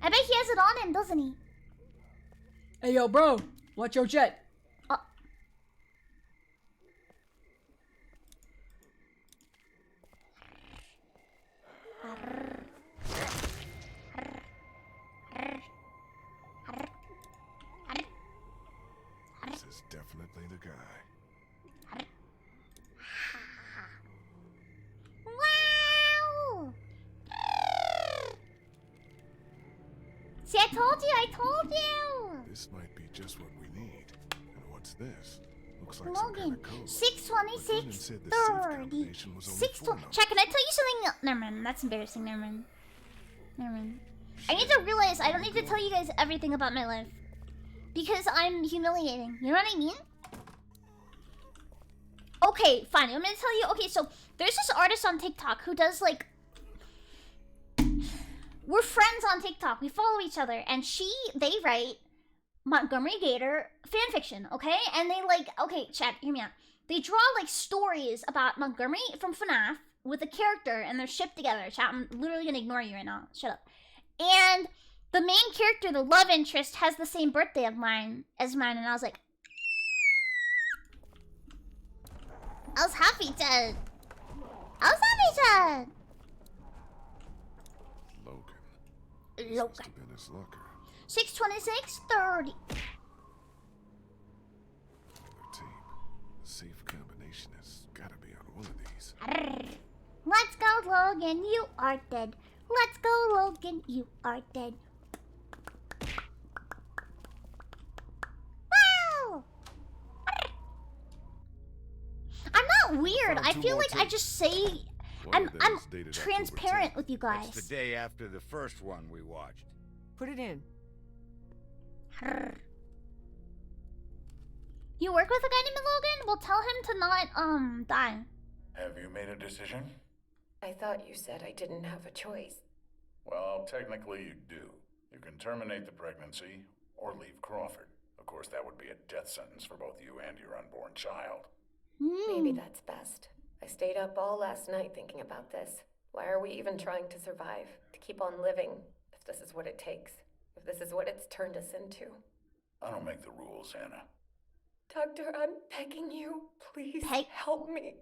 bet he has it on him, doesn't he? Hey, yo, bro. Watch your jet. This is definitely the guy. Wow! See, I told you! This might be just what we need. And what's this? Looks like Logan, some kind of code. 626 said the safe 30. combination was only 4 numbers. Chat, can I tell you something else? Never mind, that's embarrassing. Never mind. I need to realize I don't need to tell you guys everything about my life. Because I'm humiliating. You know what I mean? Okay, fine. I'm gonna tell you. Okay, so there's this artist on TikTok who does like... We're friends on TikTok. We follow each other. And they write Montgomery Gator fanfiction, okay? And they like... Okay, chat, hear me out. They draw like stories about Montgomery from FNAF with a character and they're shipped together. Chat, I'm literally gonna ignore you right now. Shut up. And The main character, the love interest, has the same birthday of mine as mine, and I was like, I was happy, Chad. I was happy, Chad. Logan. Logan. Must have been his locker. 62630. Another tape. The safe combination has gotta be on one of these. Let's go, Logan. You are dead. Let's go, Logan. You are dead. Wow! I'm not weird. I feel like I just say I'm transparent with you guys. That's the day after the first one we watched. Put it in. You work with a guy named Logan? Well, tell him to not die. Have you made a decision? I thought you said I didn't have a choice. Well, technically you do. You can terminate the pregnancy or leave Crawford. Of course, that would be a death sentence for both you and your unborn child. Maybe that's best. I stayed up all last night thinking about this. Why are we even trying to survive? To keep on living, if this is what it takes. If this is what it's turned us into. I don't make the rules, Anna. Doctor, I'm begging you. Please help me.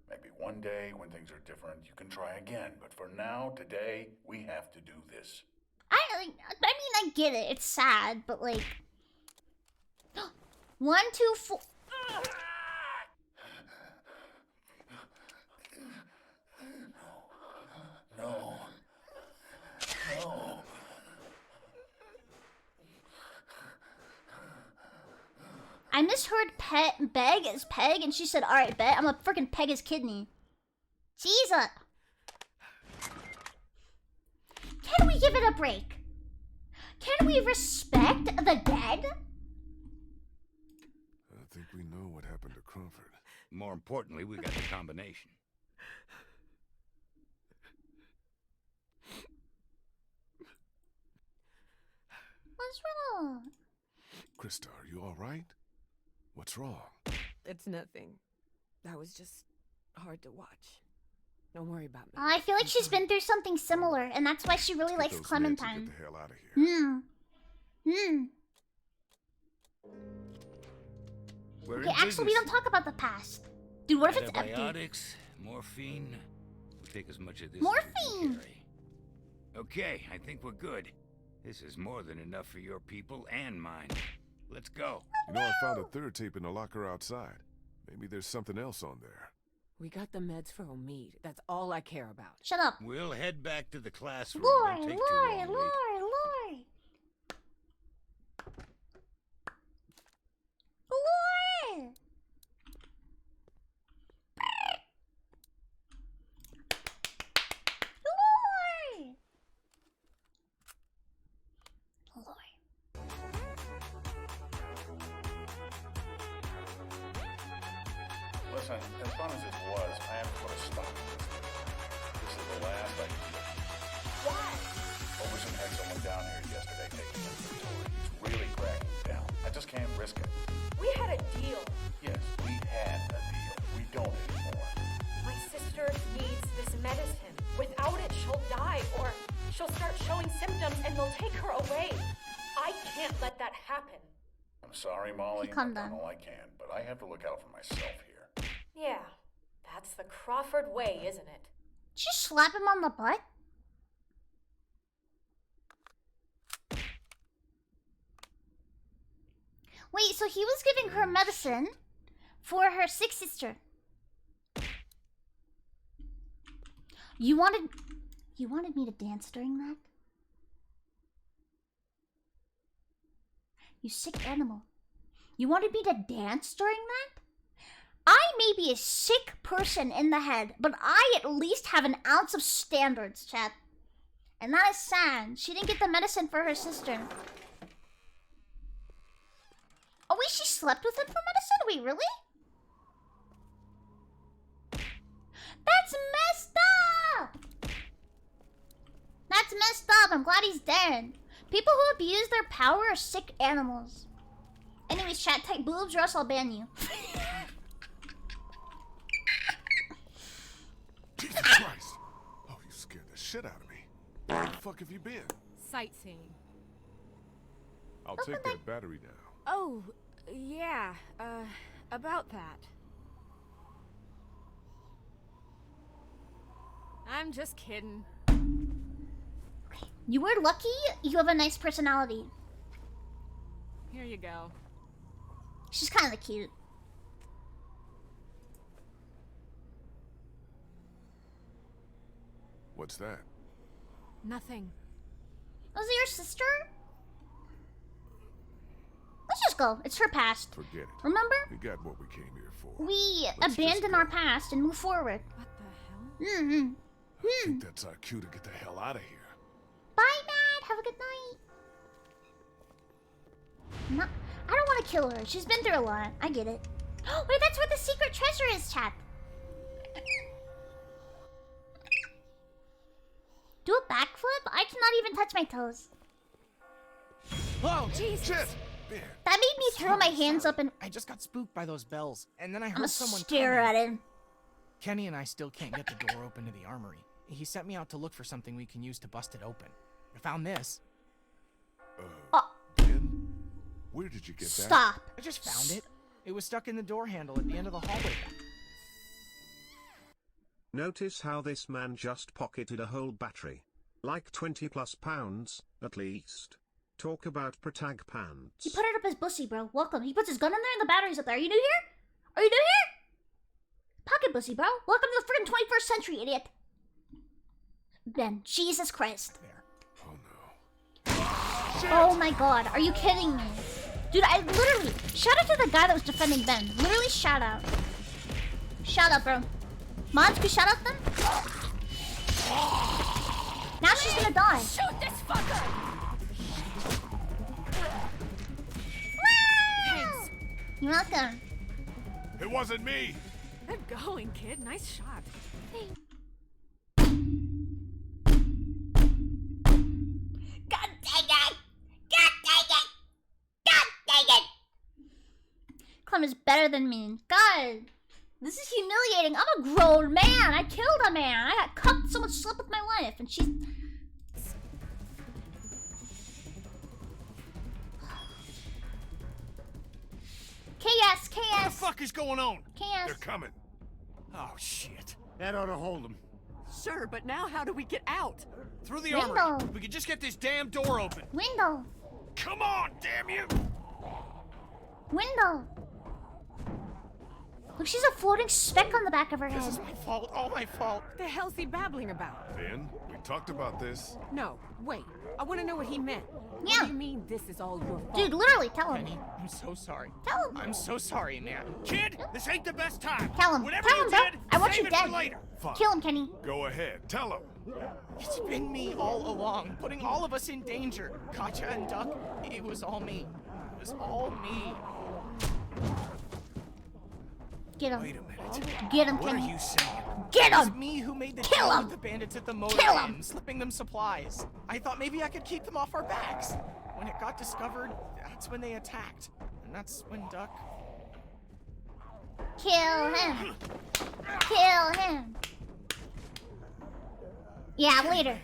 Maybe one day, when things are different, you can try again. But for now, today, we have to do this. I mean, I get it. It's sad, but like... 1, 2, 4... No. No. I misheard beg as peg, and she said, alright, bet. I'm gonna freaking peg his kidney. Jesus. Can we give it a break? Can we respect the dead? I think we know what happened to Crawford. More importantly, we got the combination. What's wrong? Krista, are you alright? What's wrong? It's nothing. That was just hard to watch. Don't worry about me. I feel like she's been through something similar, and that's why she really likes Clementine. Get the hell out of here. We're Okay, in actually, we business. don't talk about the past. Dude, what if it's empty? Antibiotics, morphine. We'll take as much of this. Morphine! Okay, I think we're good. This is more than enough for your people and mine. Let's go. You know, I found a third tape in the locker outside. Maybe there's something else on there. We got the meds for Omid. That's all I care about. Shut up. We'll head back to the classroom. Lore, Don't take lore, too long, lore, lore. Lore! Lore! Lore. Listen, as fun as it was, I have to put a stop to this. This is the last I can do. Why? Overson had someone down here yesterday taking inventory. He's really cracking down. I just can't risk it. We had a deal. Yes, we had a deal. We don't anymore. My sister needs this medicine. Without it, she'll die, or she'll start showing symptoms and they'll take her away. I can't let that happen. I'm sorry, Molly. Calm I've done down. all I can, but I have to look out for myself here. Yeah, that's the Crawford way, isn't it? Did you slap him on the butt? Wait, so he was giving her medicine for her sick sister. You wanted me to dance during that? You sick animal. You wanted me to dance during that? I may be a sick person in the head, but I at least have an ounce of standards, chat. And that is sad. She didn't get the medicine for her sister. Oh wait, she slept with him for medicine? Wait, really? That's messed up! That's messed up. I'm glad he's dead. People who abuse their power are sick animals. Anyways, chat, type boobs or else I'll ban you. Jesus Christ! Oh, you scared the shit out of me. Where the fuck have you been? Sightseeing. I'll take that battery now. Oh, yeah, about that. I'm just kidding. You were lucky. You have a nice personality. Here you go. She's kind of cute. What's that? Nothing. Was it your sister? Let's just go. It's her past. Forget it. Remember? We got what we came here for. We Let's just abandon our past and move forward. What the hell? Mm-hmm. I think that's our cue to get the hell out of here. Bye, Matt. Have a good night. I don't want to kill her. She's been through a lot. I get it. Wait, that's where the secret treasure is, chat. Do a backflip? I cannot even touch my toes. Whoa, Jesus. Shit. That made me throw my hands up and... I just got spooked by those bells, and then I I'm heard gonna someone stare coming. at him. Kenny and I still can't get the door open to the armory. He sent me out to look for something we can use to bust it open. I found this. Ben? Where did you get that? Stop. I just found it. It was stuck in the door handle at the end of the hallway. Notice how this man just pocketed a whole battery. Like 20 plus pounds, at least. Talk about protag pants. He put it up his bussy, bro. Welcome. He puts his gun in there and the battery's up there. Are you new here? Are you new here? Pocket bussy, bro. Welcome to the freaking 21st century, idiot. Ben, Jesus Christ. Oh my god, are you kidding me? Dude, I literally... Shout out to the guy that was defending Ben. Literally shout out. Shout out, bro. Mods, can you shout out them? Now she's gonna die. Shoot this fucker! Thanks. You're welcome. It wasn't me. Good going, kid. Nice shot. God dang it! God dang it! God dang it! Clem is better than me. God, this is humiliating. I'm a grown man. I killed a man. I got cucked. Someone slept with my wife, and she's... KS, KS. What the fuck is going on? KS. They're coming. Oh, shit. That ought to hold them. Sure, but now how do we get out? Through the Window. armory. We could just get this damn door open. Window. Come on, damn you! Window. Look, she's a floating speck on the back of her head. This is my fault. All my fault. What the hell's he babbling about? Ben, we talked about this. No, wait. I want to know what he meant. Yeah. What do you mean this is all your fault? Dude, literally, tell him. Kenny, I'm so sorry. Tell him. I'm so sorry, man. Kid, this ain't the best time. Tell him. Whatever Tell you him, bro. did, I want save you it for dead. later. Fine. Kill him, Kenny. Go ahead, tell him. It's been me all along, putting all of us in danger. Katya and Duck, it was all me. It was all me. Get him. Wait a minute. Get him, What are Kenny. you saying? Get It was him. me who made the Kill deal him. with the bandits at the Kill motor him. inn, slipping them supplies. I thought maybe I could keep them off our backs. When it got discovered, that's when they attacked. And that's when Duck... Kill him. Kill him. Yeah, later.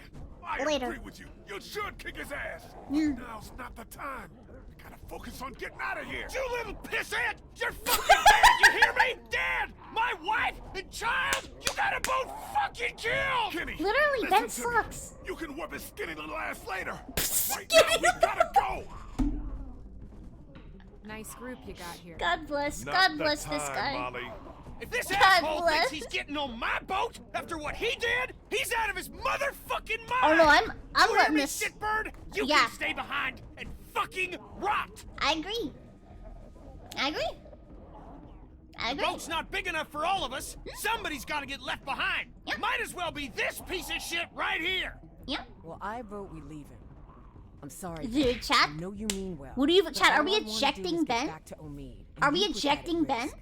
I Later. agree with you. You should kick his ass. Mm. Now's not the time. We gotta focus on getting out of here. You little pissant! You're fucking dead! You hear me? Dad! My wife and child! You gotta both fucking kill! Kenny, Literally, listen Ben to me. sucks. You can whip his skinny little ass later. Right now, we gotta go. Nice group you got here. God bless. Not God the bless this time, guy. Molly. If this God asshole bless. thinks he's getting on my boat after what he did, he's out of his motherfucking mind! Oh no, I'm you hear letting me, this. shitbird? You Yeah. can stay behind and fucking rot! I agree. I agree. I The agree. boat's not big enough for all of us. Somebody's gotta get left behind. Yeah. Might as well be this piece of shit right here. Yeah. Well, I vote we leave him. I'm sorry. Dude, Ben. chat. I know you mean well. What do you, but chat? Are all we I wanna do ejecting is get Ben? back to Omid, and Are we you put that at ejecting Ben? risk.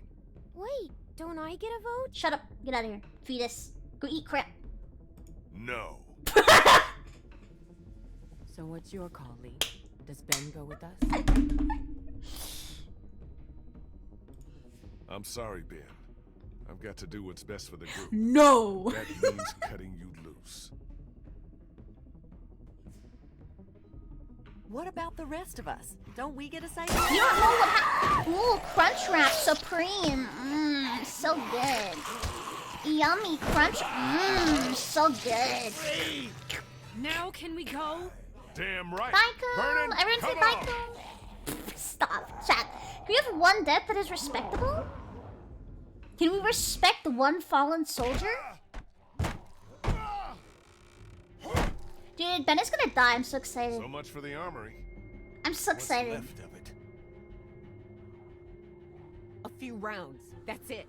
Wait, don't I get a vote? Shut up. Get out of here. Fetus. Go eat crap. No. So what's your call, Lee? Does Ben go with us? I'm sorry, Ben. I've got to do what's best for the group. No. That means cutting you loose. What about the rest of us? Don't we get a say? You don't know what happened. Ooh, Crunchwrap Supreme. Mmm, so good. Yummy Crunch. Mmm, so good. Now can we go? Damn right. Bye, Coon. Vernon, Everyone say come bye, on. Coon. Stop, chat. Can we have one death that is respectable? Can we respect one fallen soldier? Dude, Ben is gonna die. I'm so excited. So much for the armory. I'm so excited. What's left of it? A few rounds. That's it.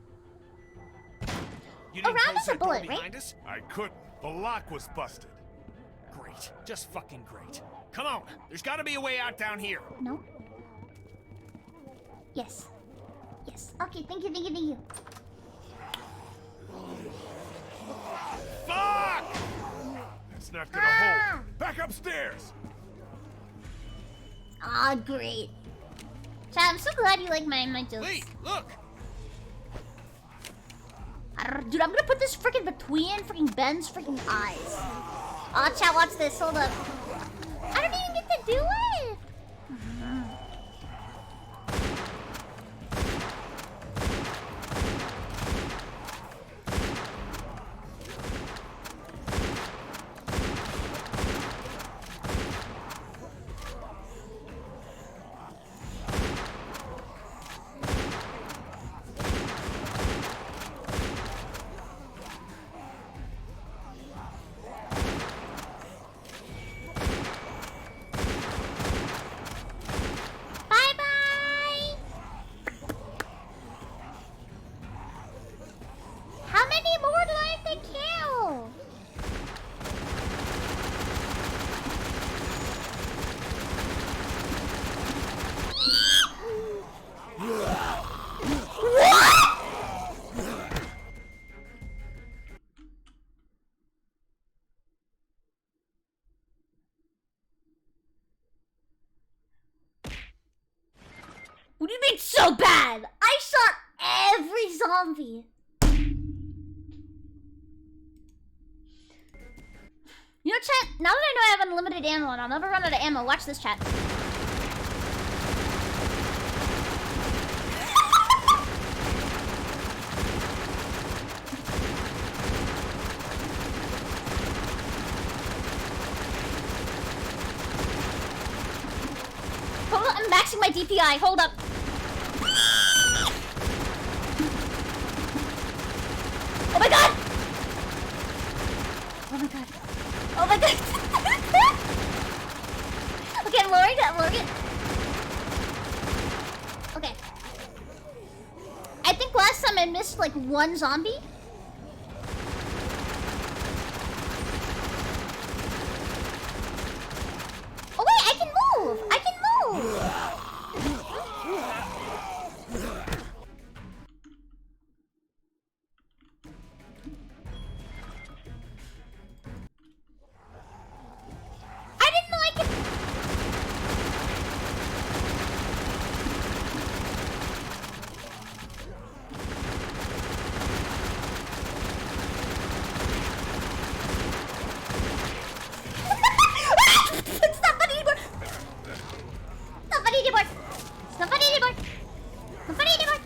You A didn't round close is a that door bullet, right? behind us? I couldn't. The lock was busted. Great. Just fucking great. Come on. There's gotta be a way out down here. No. Yes. Yes. Okay, thank you, thank you, thank you. Fuck! That's not gonna hold. Back upstairs. Ah, great. Chat, I'm so glad you like my jokes. Lee, look! Dude, I'm gonna put this freaking between freaking Ben's freaking eyes. Aw, chat, watch this. Hold up. I don't even get to do it. Bye-bye. How many more do I have to kill? What do you mean so bad? I shot every zombie. You know, chat, now that I know I have unlimited ammo and I'll never run out of ammo, watch this, chat. Hold up, I'm maxing my DPI, hold up. Oh my god! Oh my god. Oh my god. Okay, I'm lowering it, I'm lowering it. Okay. I think last time I missed like one zombie. Oh wait, I can move! I can move! I didn't know I could. It's not funny anymore. It's not funny anymore. It's not funny anymore. It's not funny anymore.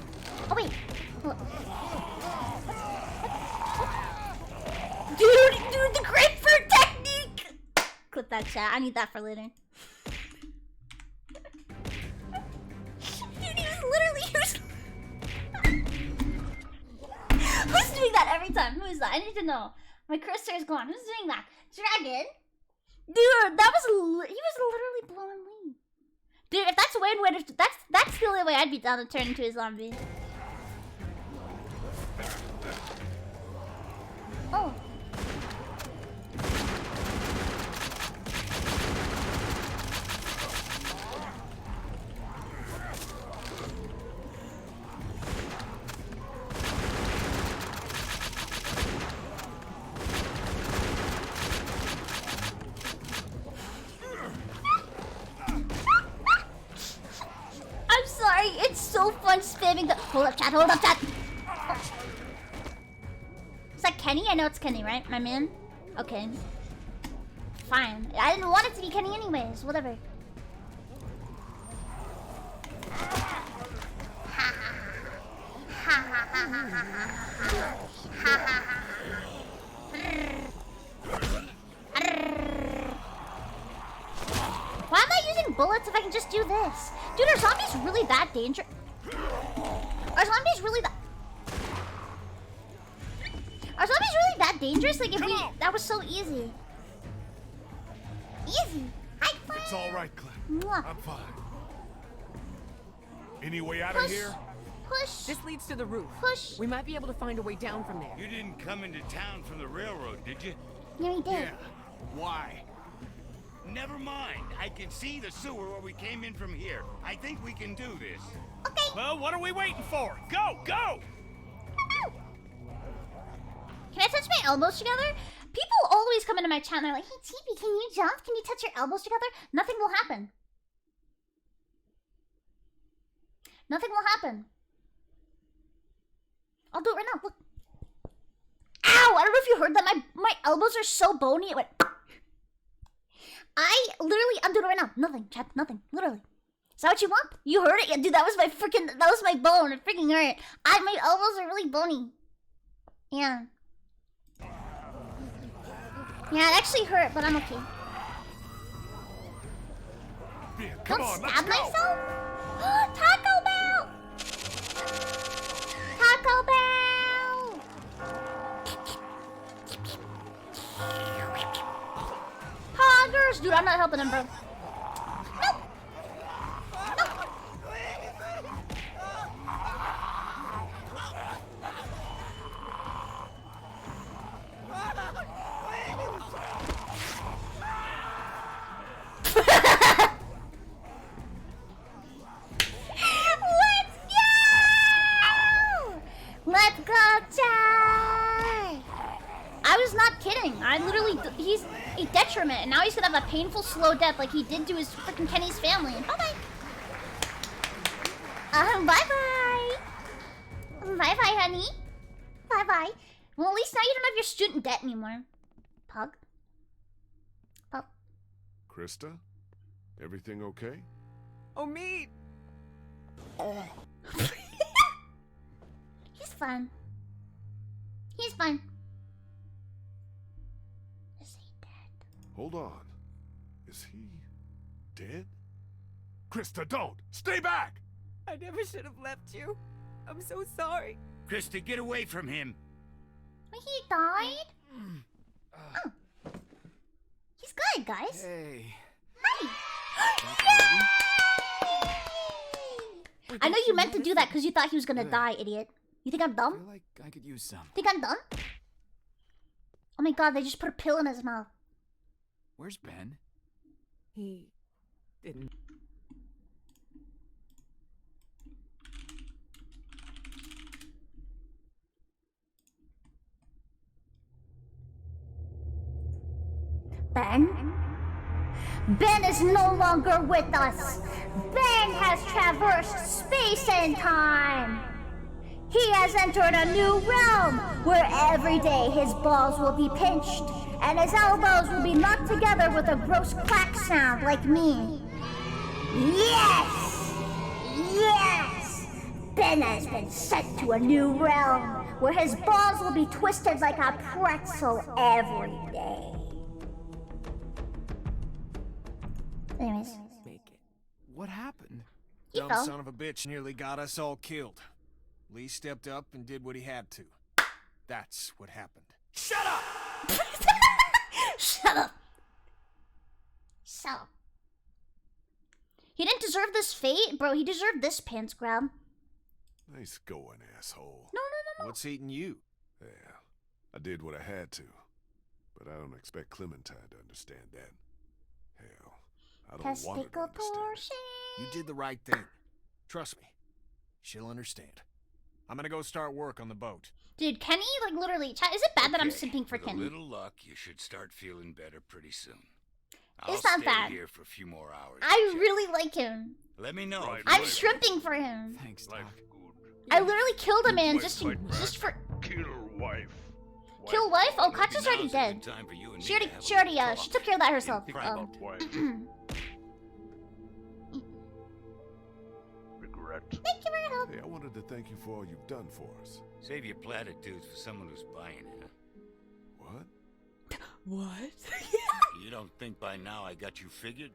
Oh wait. Hold on. Dude, the grapefruit technique. Clip that, chat. I need that for later. Dude, he was literally Who's doing that every time? Who is that? I need to know. My cursor is gone. Who's doing that? Dragon? Dude, that was he was literally blowing lead. Dude, if that's one way to that's the only way I'd be down to turn into a zombie. Oh. I'm sorry, it's so fun spamming the. Hold up, chat, hold up, chat. Is that Kenny? I know it's Kenny, right? My man? Okay. Fine. I didn't want it to be Kenny anyways, whatever. Yes! Dude, are zombies really that dangerous? Are zombies really that... Are zombies really that dangerous? Like, if we... That was so easy. Easy. Hi, Clem. It's all right, Clem. Mwah. I'm fine. Any way out of here? Push. This leads to the roof. Push. We might be able to find a way down from there. You didn't come into town from the railroad, did you? Yeah, we did. Yeah. Why? Never mind. I can see the sewer where we came in from here. I think we can do this. Okay. Well, what are we waiting for? Go, go! Can I touch my elbows together? People always come into my chat and they're like, hey, Chibi, can you jump? Can you touch your elbows together? Nothing will happen. Nothing will happen. I'll do it right now. Look. Ow! I don't know if you heard that. My elbows are so bony. It went... I'm doing it right now. Nothing, chat. Nothing. Literally. Is that what you want? You heard it? Yeah, dude, that was my bone. It freaking hurt. My elbows are really bony. Yeah. Yeah, it actually hurt, but I'm okay. Yeah, Don't stab myself? Taco Bell! Taco Bell! Hoggers! Dude, I'm not helping him, bro. Nope. Nope. Let's go, Chai! I was not kidding. He's a detriment, and now he's gonna have a painful, slow death like he did to his freaking Kenny's family. Bye-bye. Bye-bye. Bye-bye, honey. Bye-bye. Well, at least now you don't have your student debt anymore. Pug? Pug? Krista? Everything okay? Oh, me! He's fine. He's fine. Is he dead? Hold on. Is he dead? Krista, don't! Stay back! I never should have left you. I'm so sorry. Krista, get away from him. He died? Oh. He's good, guys. Hey. Hi. I know you meant to do that because you thought he was gonna die, idiot. You think I'm I dumb? feel like I could use some. Think I'm dumb? Oh my god, they just put a pill in his mouth. Where's Ben? He didn't. Ben? Ben is no longer with us. Ben has traversed space and time. He has entered a new realm where every day his balls will be pinched and his elbows will be knocked together with a gross clack sound like me. Yes! Yes! Ben has been sent to a new realm where his balls will be twisted like a pretzel every day. Anyways. Make it. What happened? He Dumb fell. son of a bitch nearly got us all killed. Lee stepped up and did what he had to. That's what happened. Shut up! Shut up. So. He didn't deserve this fate, bro. He deserved this pants grab. Nice going, asshole. No. What's eating you? Yeah, I did what I had to. But I don't expect Clementine to understand that. Hell, I don't want her to Testicle understand. portion. You did the right thing. Trust me. She'll understand. I'm gonna go start work on the boat. Dude, Kenny, like, literally, chat, is it bad that I'm Okay, simping for with Kenny? a little luck, you should start feeling better pretty soon. It's I'll not stay bad. here for a few more hours. I really like him. Let me know. if I'm you- shrimping for him. Thanks, Doc. I literally killed a man just for... Kill wife. Kill wife? Oh, Maybe Katja's already now's a dead. good time for you and She me to already, have a she already, little she talk took care of that herself. in private. Regret. Thank you for your help. Hey, I wanted to thank you for all you've done for us. Save your platitudes for someone who's buying it. What? What? You don't think by now I got you figured?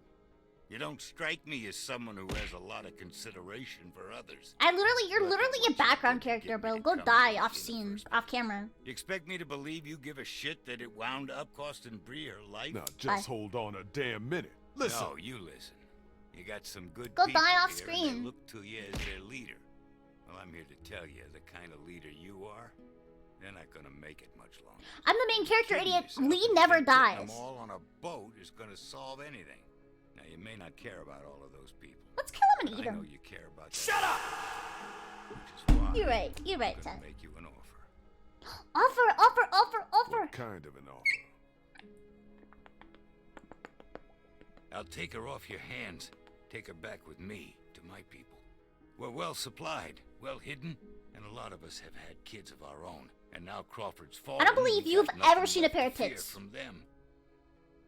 You don't strike me as someone who has a lot of consideration for others. You're literally a background character, bro. Go die off scene, off camera. You expect me to believe you give a shit that it wound up costing Bree her life? Now just hold on a damn minute. Listen. No, you listen. You got some good Go people die off here, screen. and they look to you as their leader. Well, I'm here to tell you, the kind of leader you are, they're not gonna make it much longer. I'm the main character, idiot. Yourself Lee and never putting dies. them all on a boat is gonna solve anything. Now, you may not care about all of those people. Let's kill him and eat I know him. you care about that. Shut up! Which is why You're right, I'm Chad. gonna make you an offer. Offer. What kind of an offer? I'll take her off your hands. Take her back with me to my people. We're well supplied, well hidden, and a lot of us have had kids of our own. And now Crawford's fallen. I don't believe we've you've got nothing ever seen a left pair to of fear tits. from them.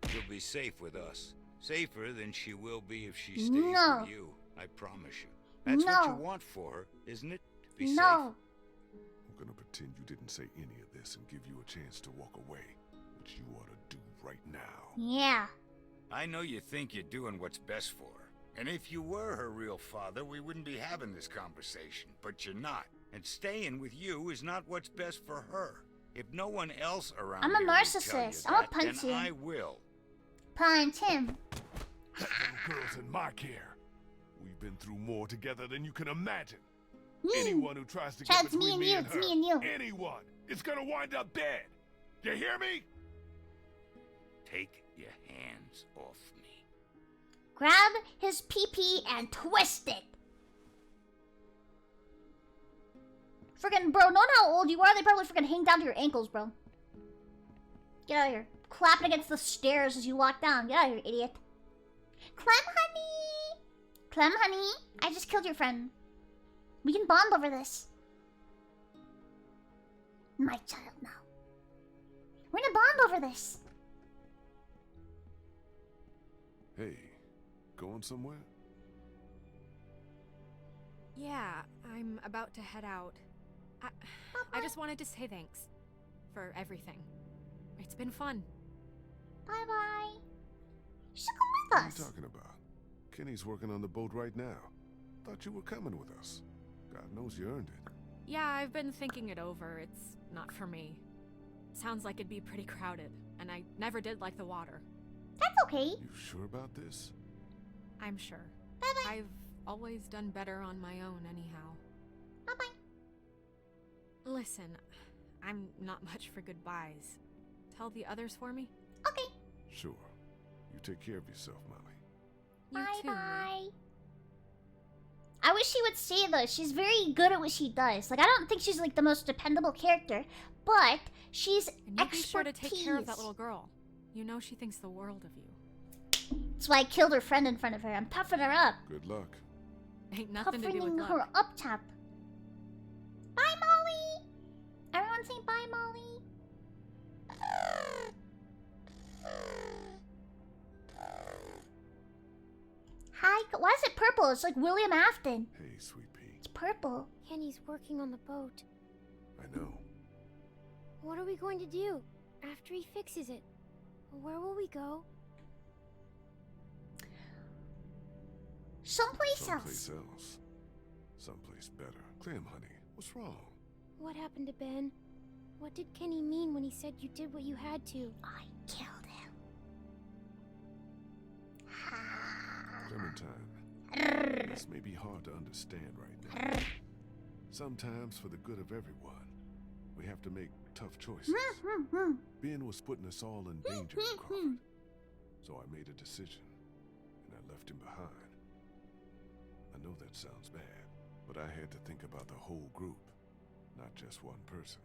She'll be safe with us. Safer than she will be if she stays No. with you. I promise you. That's No. what you want for her, isn't it? To be safe. No. I'm gonna pretend you didn't say any of this and give you a chance to walk away, which you ought to do right now. Yeah. I know you think you're doing what's best for her. And if you were her real father, we wouldn't be having this conversation. But you're not. And staying with you is not what's best for her. If no one else around I'm a here will tell you narcissist. I'll that, punch then you. I will. Punch him. That little girl's in my care. We've been through more together than you can imagine. Me. Anyone who tries to Chad, get it's me between and me you, and it's her, me and you. anyone, is gonna wind up dead. You hear me? Take your hands off me. Grab his pee-pee and twist it. Friggin' bro, knowing how old you are, they probably friggin' hang down to your ankles, bro. Get out of here. Clapping against the stairs as you walk down. Get out of here, idiot. Clem, honey. Clem, honey. I just killed your friend. We can bond over this. My child now. We're gonna bond over this. Hey, going somewhere? Yeah, I'm about to head out. I just wanted to say thanks for everything. It's been fun. Bye-bye. You should come with What are us. you talking about? Kenny's working on the boat right now. Thought you were coming with us. God knows you earned it. Yeah, I've been thinking it over. It's not for me. Sounds like it'd be pretty crowded, and I never did like the water. That's okay. You sure about this? I'm sure. Bye-bye. I've always done better on my own anyhow. Bye-bye. Listen, I'm not much for goodbyes. Tell the others for me? Okay. Sure. You take care of yourself, Molly. You too, Lee. Bye-bye. I wish she would stay though. She's very good at what she does. Like, I don't think she's like the most dependable character, but she's And you be sure to take care of that little girl. You know she thinks the world of you. That's why I killed her friend in front of her. I'm puffing her up. Good luck. Ain't nothing to do with Puffing her luck. up, chap. Bye, Molly. Everyone say bye, Molly. Hi. Why is it purple? It's like William Afton. Hey, sweet pea. It's purple. Kenny's working on the boat. I know. What are we going to do after he fixes it? Where will we go? Someplace Someplace else. else. Someplace better. Clem, honey, what's wrong? What happened to Ben? What did Kenny mean when he said you did what you had to? I killed him. Clementine, this may be hard to understand right now. Sometimes, for the good of everyone, we have to make tough choices. Ben was putting us all in danger in Crawford. So I made a decision, and I left him behind. I know that sounds bad, but I had to think about the whole group, not just one person.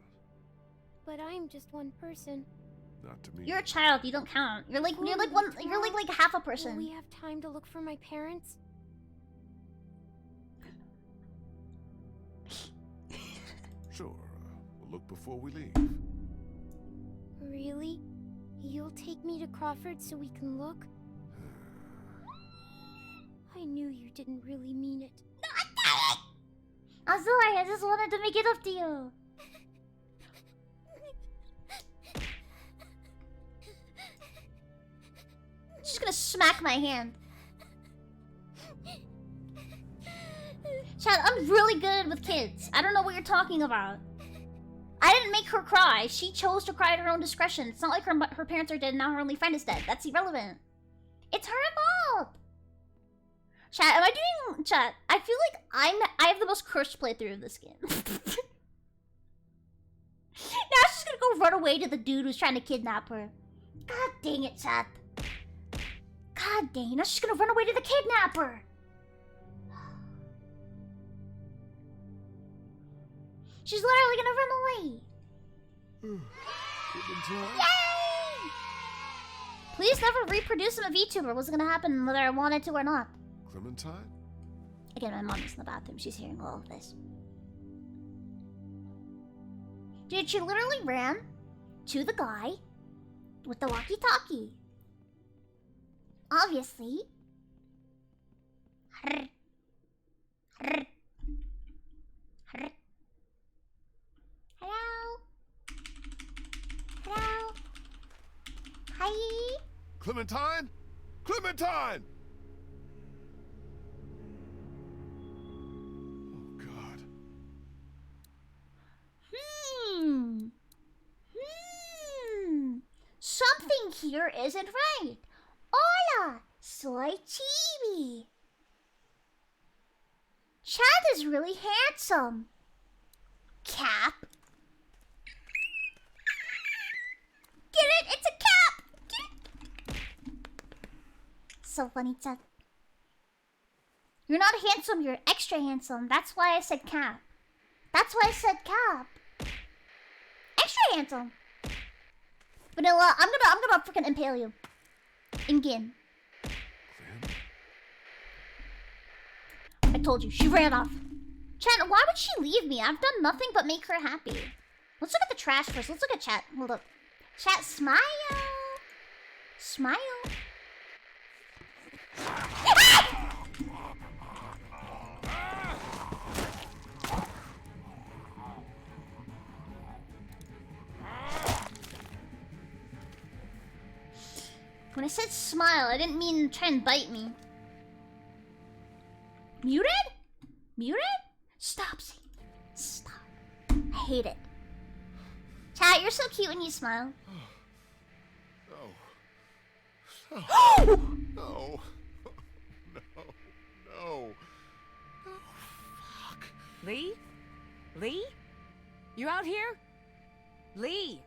But I'm just one person. Not to me. You're a child. You don't count. You're like one. You're like half a person. Will we have time to look for my parents? Sure. We'll look before we leave. Really? You'll take me to Crawford so we can look? I knew you didn't really mean it. I'm sorry. I just wanted to make it up to you. She's gonna smack my hand. Chad, I'm really good with kids. I don't know what you're talking about. I didn't make her cry. She chose to cry at her own discretion. It's not like her parents are dead and now her only friend is dead. That's irrelevant. It's her fault. Chat, am I doing... Chat, I feel like I have the most cursed playthrough of this game. Now she's gonna go run away to the dude who's trying to kidnap her. God dang it, chat. God dang it. Now she's gonna run away to the kidnapper. She's literally gonna run away. Yay! Please never reproduce him a VTuber. What's gonna happen whether I wanted to or not? Clementine? Again, my mom is in the bathroom. She's hearing all of this. Dude, she literally ran to the guy with the walkie-talkie. Obviously. Hello? Hello? Hi? Clementine? Clementine! Oh, God. Something here isn't right. Hola, soy Chibi. Chad is really handsome. Cap. Get it? It's a cap! Get it? So funny, Chad. You're not handsome, you're extra handsome. That's why I said cap. That's why I said cap. Extra handsome. Vanilla, I'm gonna freaking impale you. Ingin. I told you, she ran off. Chat, why would she leave me? I've done nothing but make her happy. Let's look at the trash first. Let's look at chat. Hold up. Chat, smile. Smile. When I said smile, I didn't mean try and bite me. Muted? Muted? Stop saying that. Stop. I hate it. Chat, you're so cute when you smile. No. No. No. Fuck. Lee? Lee? You out here? Lee?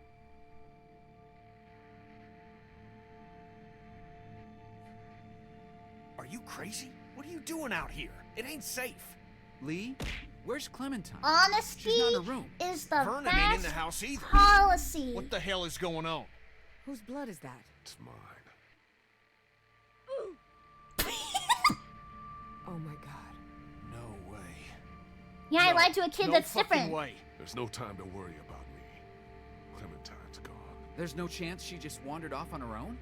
Are you crazy? What are you doing out here? It ain't safe. Lee? Where's Clementine? Honesty She's not in her room. is the Vernon best ain't in the house either. policy. What the hell is going on? Whose blood is that? It's mine. Oh my god. No way. Yeah, I lied to a kid no that's fucking different. Way. There's no time to worry about me. Clementine's gone. There's no chance she just wandered off on her own?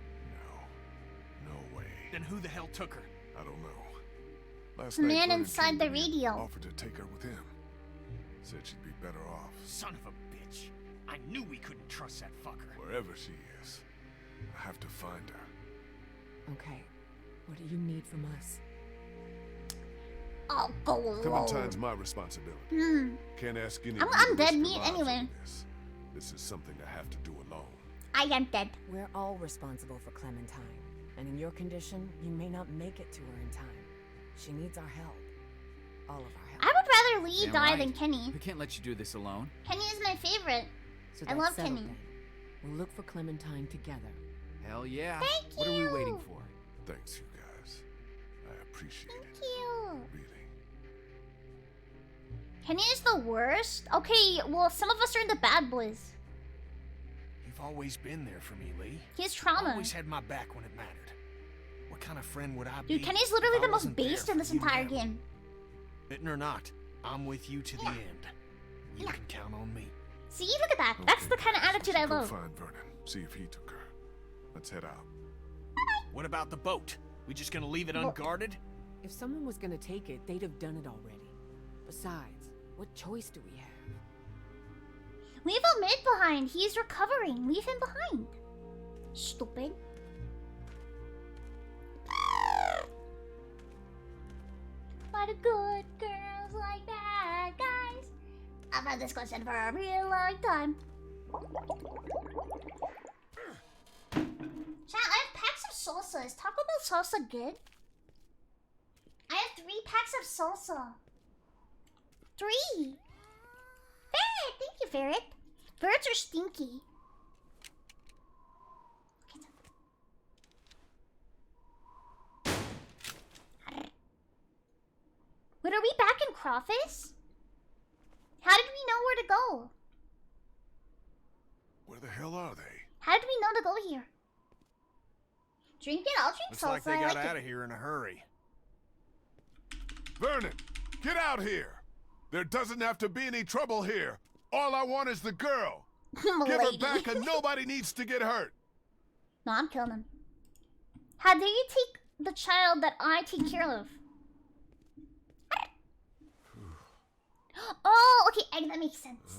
No way. Then who the hell took her? I don't know. Last The night, man Vernon inside came the to me and radio. offered to take her with him. Said she'd be better off. Son of a bitch. I knew we couldn't trust that fucker. Wherever she is, I have to find her. Okay. What do you need from us? Oh, go alone. Clementine's my responsibility. Can't ask any. I'm dead meat anyway. This is something I have to do alone. I am dead. We're all responsible for Clementine. And in your condition, you may not make it to her in time. She needs our help. All of our help. I would rather Lee Damn die right. than Kenny. We can't let you do this alone. Kenny is my favorite. So I that's love settled Kenny. then. We'll look for Clementine together. Hell yeah. Thank What are we you. waiting for? Thanks, you guys. I appreciate it. Thank you. Really. Kenny is the worst? Okay, well, some of us are in the bad boys. You've always been there for me, Lee. He has trauma. Always had my back when it mattered. What kind of friend would I be? Dude, Kenny's literally if I the most wasn't there based in for this you entire and Emily? game. Bitten or not, I'm with you to the end. You can count on me. See, look at that. That's the kind of attitude I Go love. find Vernon. See if he took her. Let's head out. What about the boat? We just gonna leave it Well- unguarded? If someone was gonna take it, they'd have done it already. Besides, what choice do we have? Leave Ahmed behind. He's recovering. Leave him behind. Stupid. By the good girls. just like bad guys. I've had this question for a real long time. Chat, I have packs of salsa. Is Taco Bell salsa good? I have 3 packs of salsa. 3! Ferret! Thank you, Ferret. Ferrets are stinky. Wait, are we back in Crawfus? How did we know where to go? Where the hell are they? How did we know to go here? Drink it, I'll drink Looks salsa. like they I got like out it. of here in a hurry. Vernon, get out here! There doesn't have to be any trouble here. All I want is the girl. Give her back and nobody needs to get hurt. No, I'm killing him. How dare you take the child that I take care of? Oh, okay, that makes sense.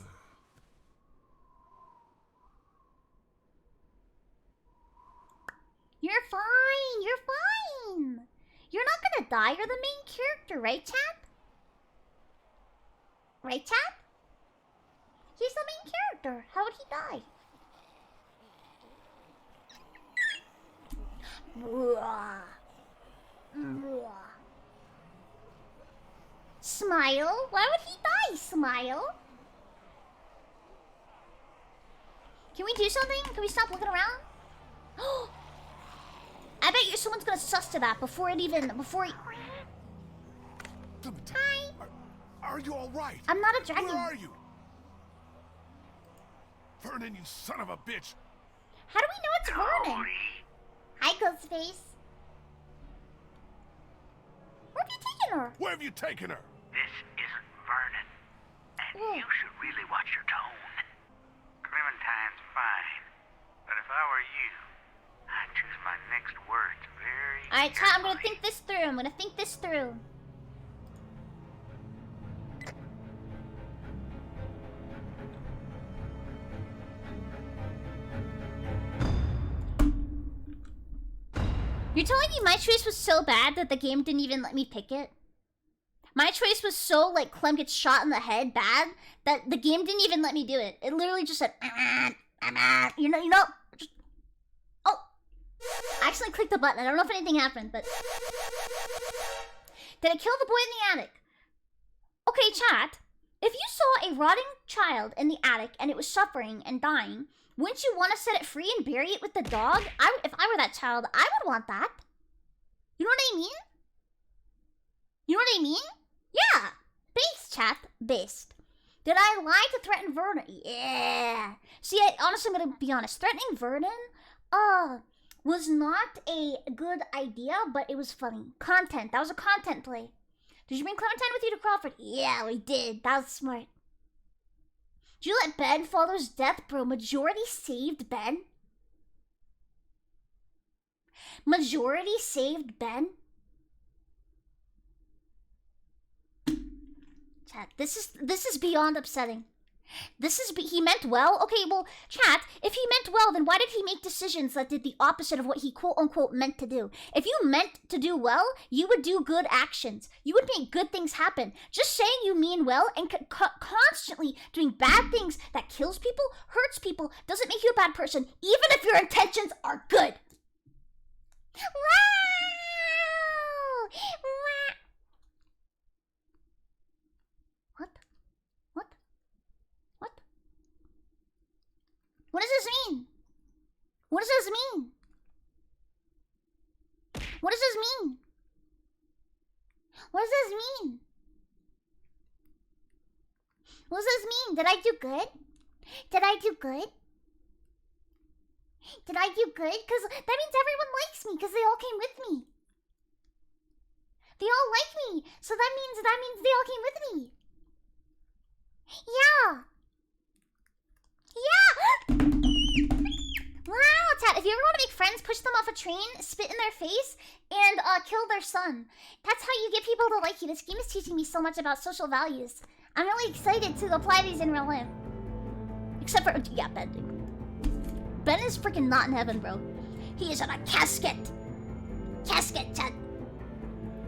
You're fine, you're fine. You're not gonna die, you're the main character, right, chat? Right, chat? He's the main character. How would he die? Smile? Why would he die? Smile? Can we do something? Can we stop looking around? I bet you someone's gonna sus to that before he... Hi. Are you all right? I'm not a dragon. Where are you? Vernon, you son of a bitch. How do we know it's Vernon? Hi, Ghostface. Where have you taken her? Where have you taken her? This isn't Vernon. And you should really watch your tone. Clementine's fine. But if I were you, I'd choose my next words very Alright, chat, I'm gonna think this through. You're telling me my choice was so bad that the game didn't even let me pick it? My choice was so, like, Clem gets shot in the head bad that the game didn't even let me do it. It literally just said, you know, just... Oh! I accidentally clicked the button. I don't know if anything happened, but... Did I kill the boy in the attic? Okay, chat. If you saw a rotting child in the attic and it was suffering and dying, wouldn't you want to set it free and bury it with the dog? If I were that child, I would want that. You know what I mean? You know what I mean? Yeah. Based, chat. Based. Did I lie to threaten Vernon? Yeah. See, honestly, I'm gonna be honest. Threatening Vernon, was not a good idea, but it was funny. Content. That was a content play. Did you bring Clementine with you to Crawford? Yeah, we did. That was smart. Did you let Ben follow his death, bro? Majority saved Ben? Majority saved Ben? Chat, this is beyond upsetting. He meant well? Okay, well, chat, if he meant well, then why did he make decisions that did the opposite of what he quote-unquote meant to do? If you meant to do well, you would do good actions. You would make good things happen. Just saying you mean well and constantly doing bad things that kills people, hurts people, doesn't make you a bad person, even if your intentions are good. Wow! Wow! What does this mean? What does this mean? What does this mean? What does this mean? What does this mean? Did I do good? Did I do good? Did I do good? Because that means everyone likes me because they all came with me. They all like me. So that means they all came with me. Yeah. Yeah! Wow, chat, if you ever want to make friends, push them off a train, spit in their face, and kill their son. That's how you get people to like you. This game is teaching me so much about social values. I'm really excited to apply these in real life. Except for, yeah, Ben. Ben is freaking not in heaven, bro. He is in a casket. Casket, chat.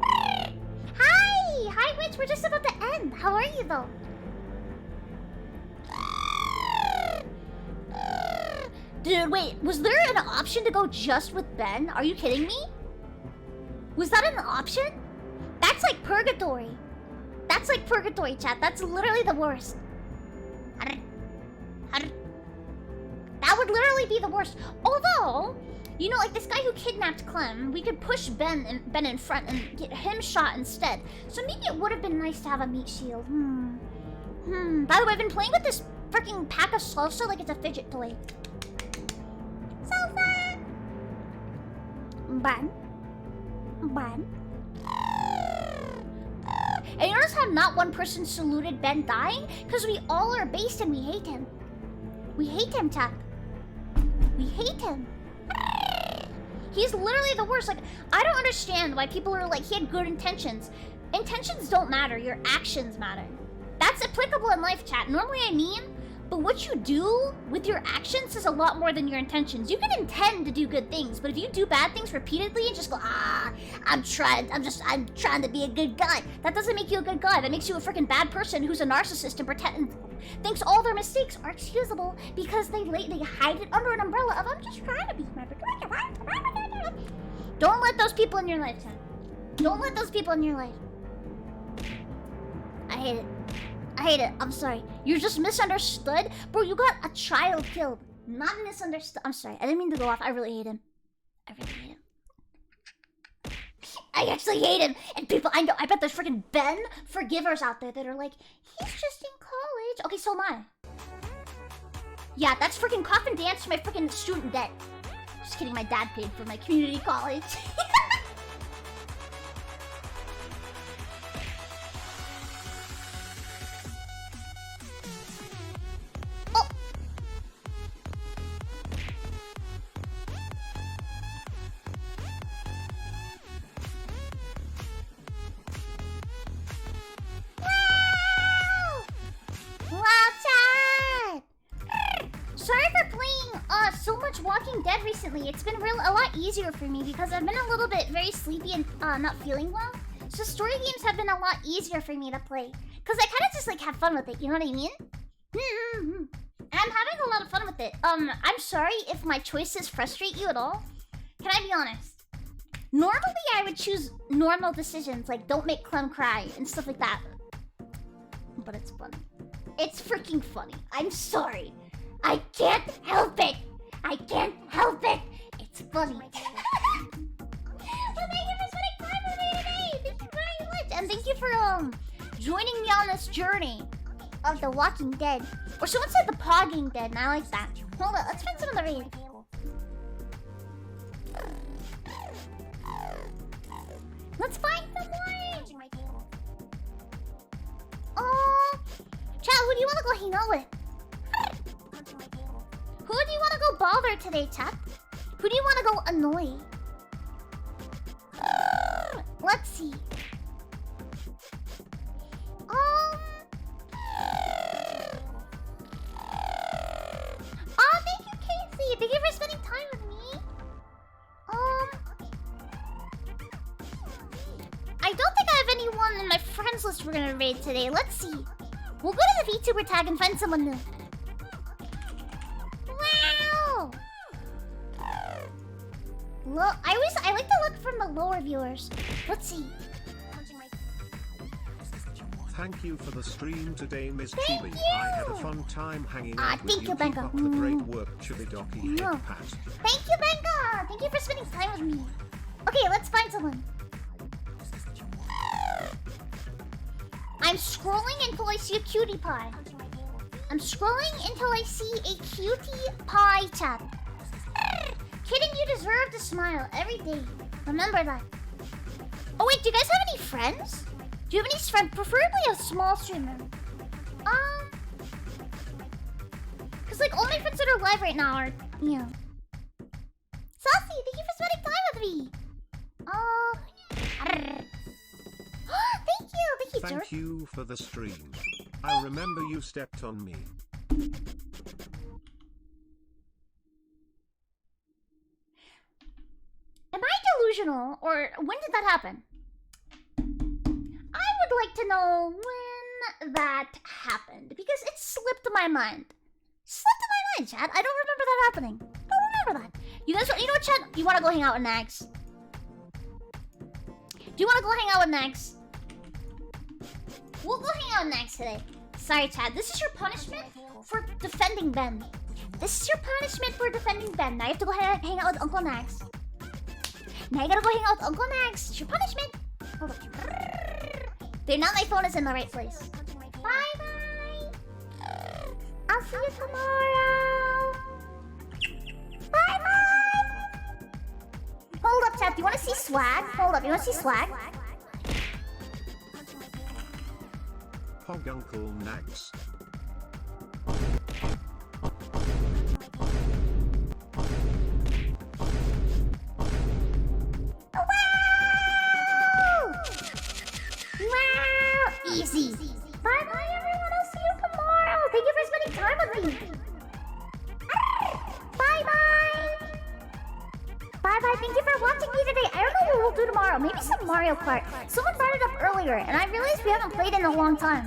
Hi! Hi, Witch. We're just about to end. How are you, though? Dude, wait. Was there an option to go just with Ben? Are you kidding me? Was that an option? That's like purgatory. That's like purgatory, chat. That's literally the worst. That would literally be the worst. Although, you know, like this guy who kidnapped Clem, we could push Ben in front and get him shot instead. So maybe it would have been nice to have a meat shield. By the way, I've been playing with this freaking pack of salsa like it's a fidget toy. Salsa! Ben. And you notice how not one person saluted Ben dying? Because we all are based and we hate him. We hate him, chat. We hate him. He's literally the worst. Like, I don't understand why people are like, he had good intentions. Intentions don't matter. Your actions matter. That's applicable in life, chat. Normally I mean, but what you do with your actions is a lot more than your intentions. You can intend to do good things, but if you do bad things repeatedly and just go, I'm trying to be a good guy, that doesn't make you a good guy. That makes you a freaking bad person who's a narcissist and thinks all their mistakes are excusable because they hide it under an umbrella of I'm just trying to be my good. Don't let those people in your life, son. Don't let those people in your life. I hate it. I hate it. I'm sorry. You're just misunderstood. Bro, you got a child killed. Not misunderstood. I'm sorry. I didn't mean to go off. I really hate him. I really hate him. I actually hate him. And people, I know, I bet there's freaking Ben forgivers out there that are like, he's just in college. Okay, so am I. Yeah, that's freaking coffin dance to my freaking student debt. Just kidding, my dad paid for my community college. So much Walking Dead recently. It's been a lot easier for me because I've been a little bit very sleepy and not feeling well. So story games have been a lot easier for me to play because I kind of just like have fun with it. You know what I mean? And I'm having a lot of fun with it. I'm sorry if my choices frustrate you at all. Can I be honest? Normally I would choose normal decisions like don't make Clem cry and stuff like that. But it's funny. It's freaking funny. I'm sorry. I can't help it. I can't help it. It's funny. Well, thank you for spending time with me today. Thank you very much. And thank you for joining me on this journey of The Walking Dead. Or someone said The Pogging Dead, and I like that. Hold on, let's find some of the raid. Let's find some more. Oh, chat, who do you want to go hang out with? Who do you want to go bother today, chat? Who do you want to go annoy? Let's see. Oh, thank you, Casey. Thank you for spending time with me. I don't think I have anyone in my friends list we're gonna raid today. Let's see. We'll go to the VTuber tag and find someone new. Wow! I like to look from the lower viewers. Let's see. Thank you for the stream today, Miss Chibi. I had a fun time hanging out with thank you, Keep Benga. up the great work, Chibidoki. Head pat. Thank you, Benga. Thank you for spending time with me. Okay, let's find someone. I'm scrolling until I see a cutie pie. I'm scrolling until I see a cutie pie chat. Kidding, you deserve to smile every day. Remember that. Oh wait, do you guys have any friends? Do you have any friends? Preferably a small streamer. Cause like all my friends that are live right now are, you know. Saucy, thank you for spending time with me. Thank you, Thank you for the stream. I remember you stepped on me. Am I delusional, or when did that happen? I would like to know when that happened because it slipped my mind. Slipped my mind, chat. I don't remember that happening. Don't remember that. You guys, you know what, chat? You want to go hang out with Nax? Do you want to go hang out with Nax? We'll go hang out with Nax today. Sorry, chat. This is your punishment for defending Ben. This is your punishment for defending Ben. Now you have to go hang out with Uncle Nax. Now you gotta go hang out with Uncle Nax. It's your punishment. Hold on. Dude, now my phone is in the right place. Bye-bye. I'll see you tomorrow. Bye-bye. Hold up, chat. Do you want to see swag? Hold up. You want to see swag? Pog Uncle Nax. Wow! Easy. Bye-bye, everyone. I'll see you tomorrow. Thank you for spending time with me. Bye-bye. Bye-bye. Thank you for watching me today. I don't know what we'll do tomorrow. Maybe some Mario Kart. Someone brought it up earlier, and I realized we haven't played in a long time.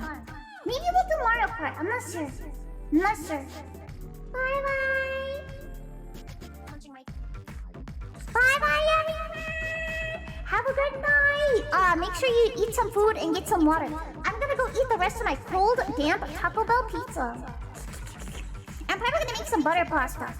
Maybe we'll do Mario Kart. I'm not sure. I'm not sure. Bye-bye. Bye-bye, everyone. Have a good night. Make sure you eat some food and get some water. I'm gonna go eat the rest of my cold, damp Taco Bell pizza. I'm probably gonna make some butter pasta.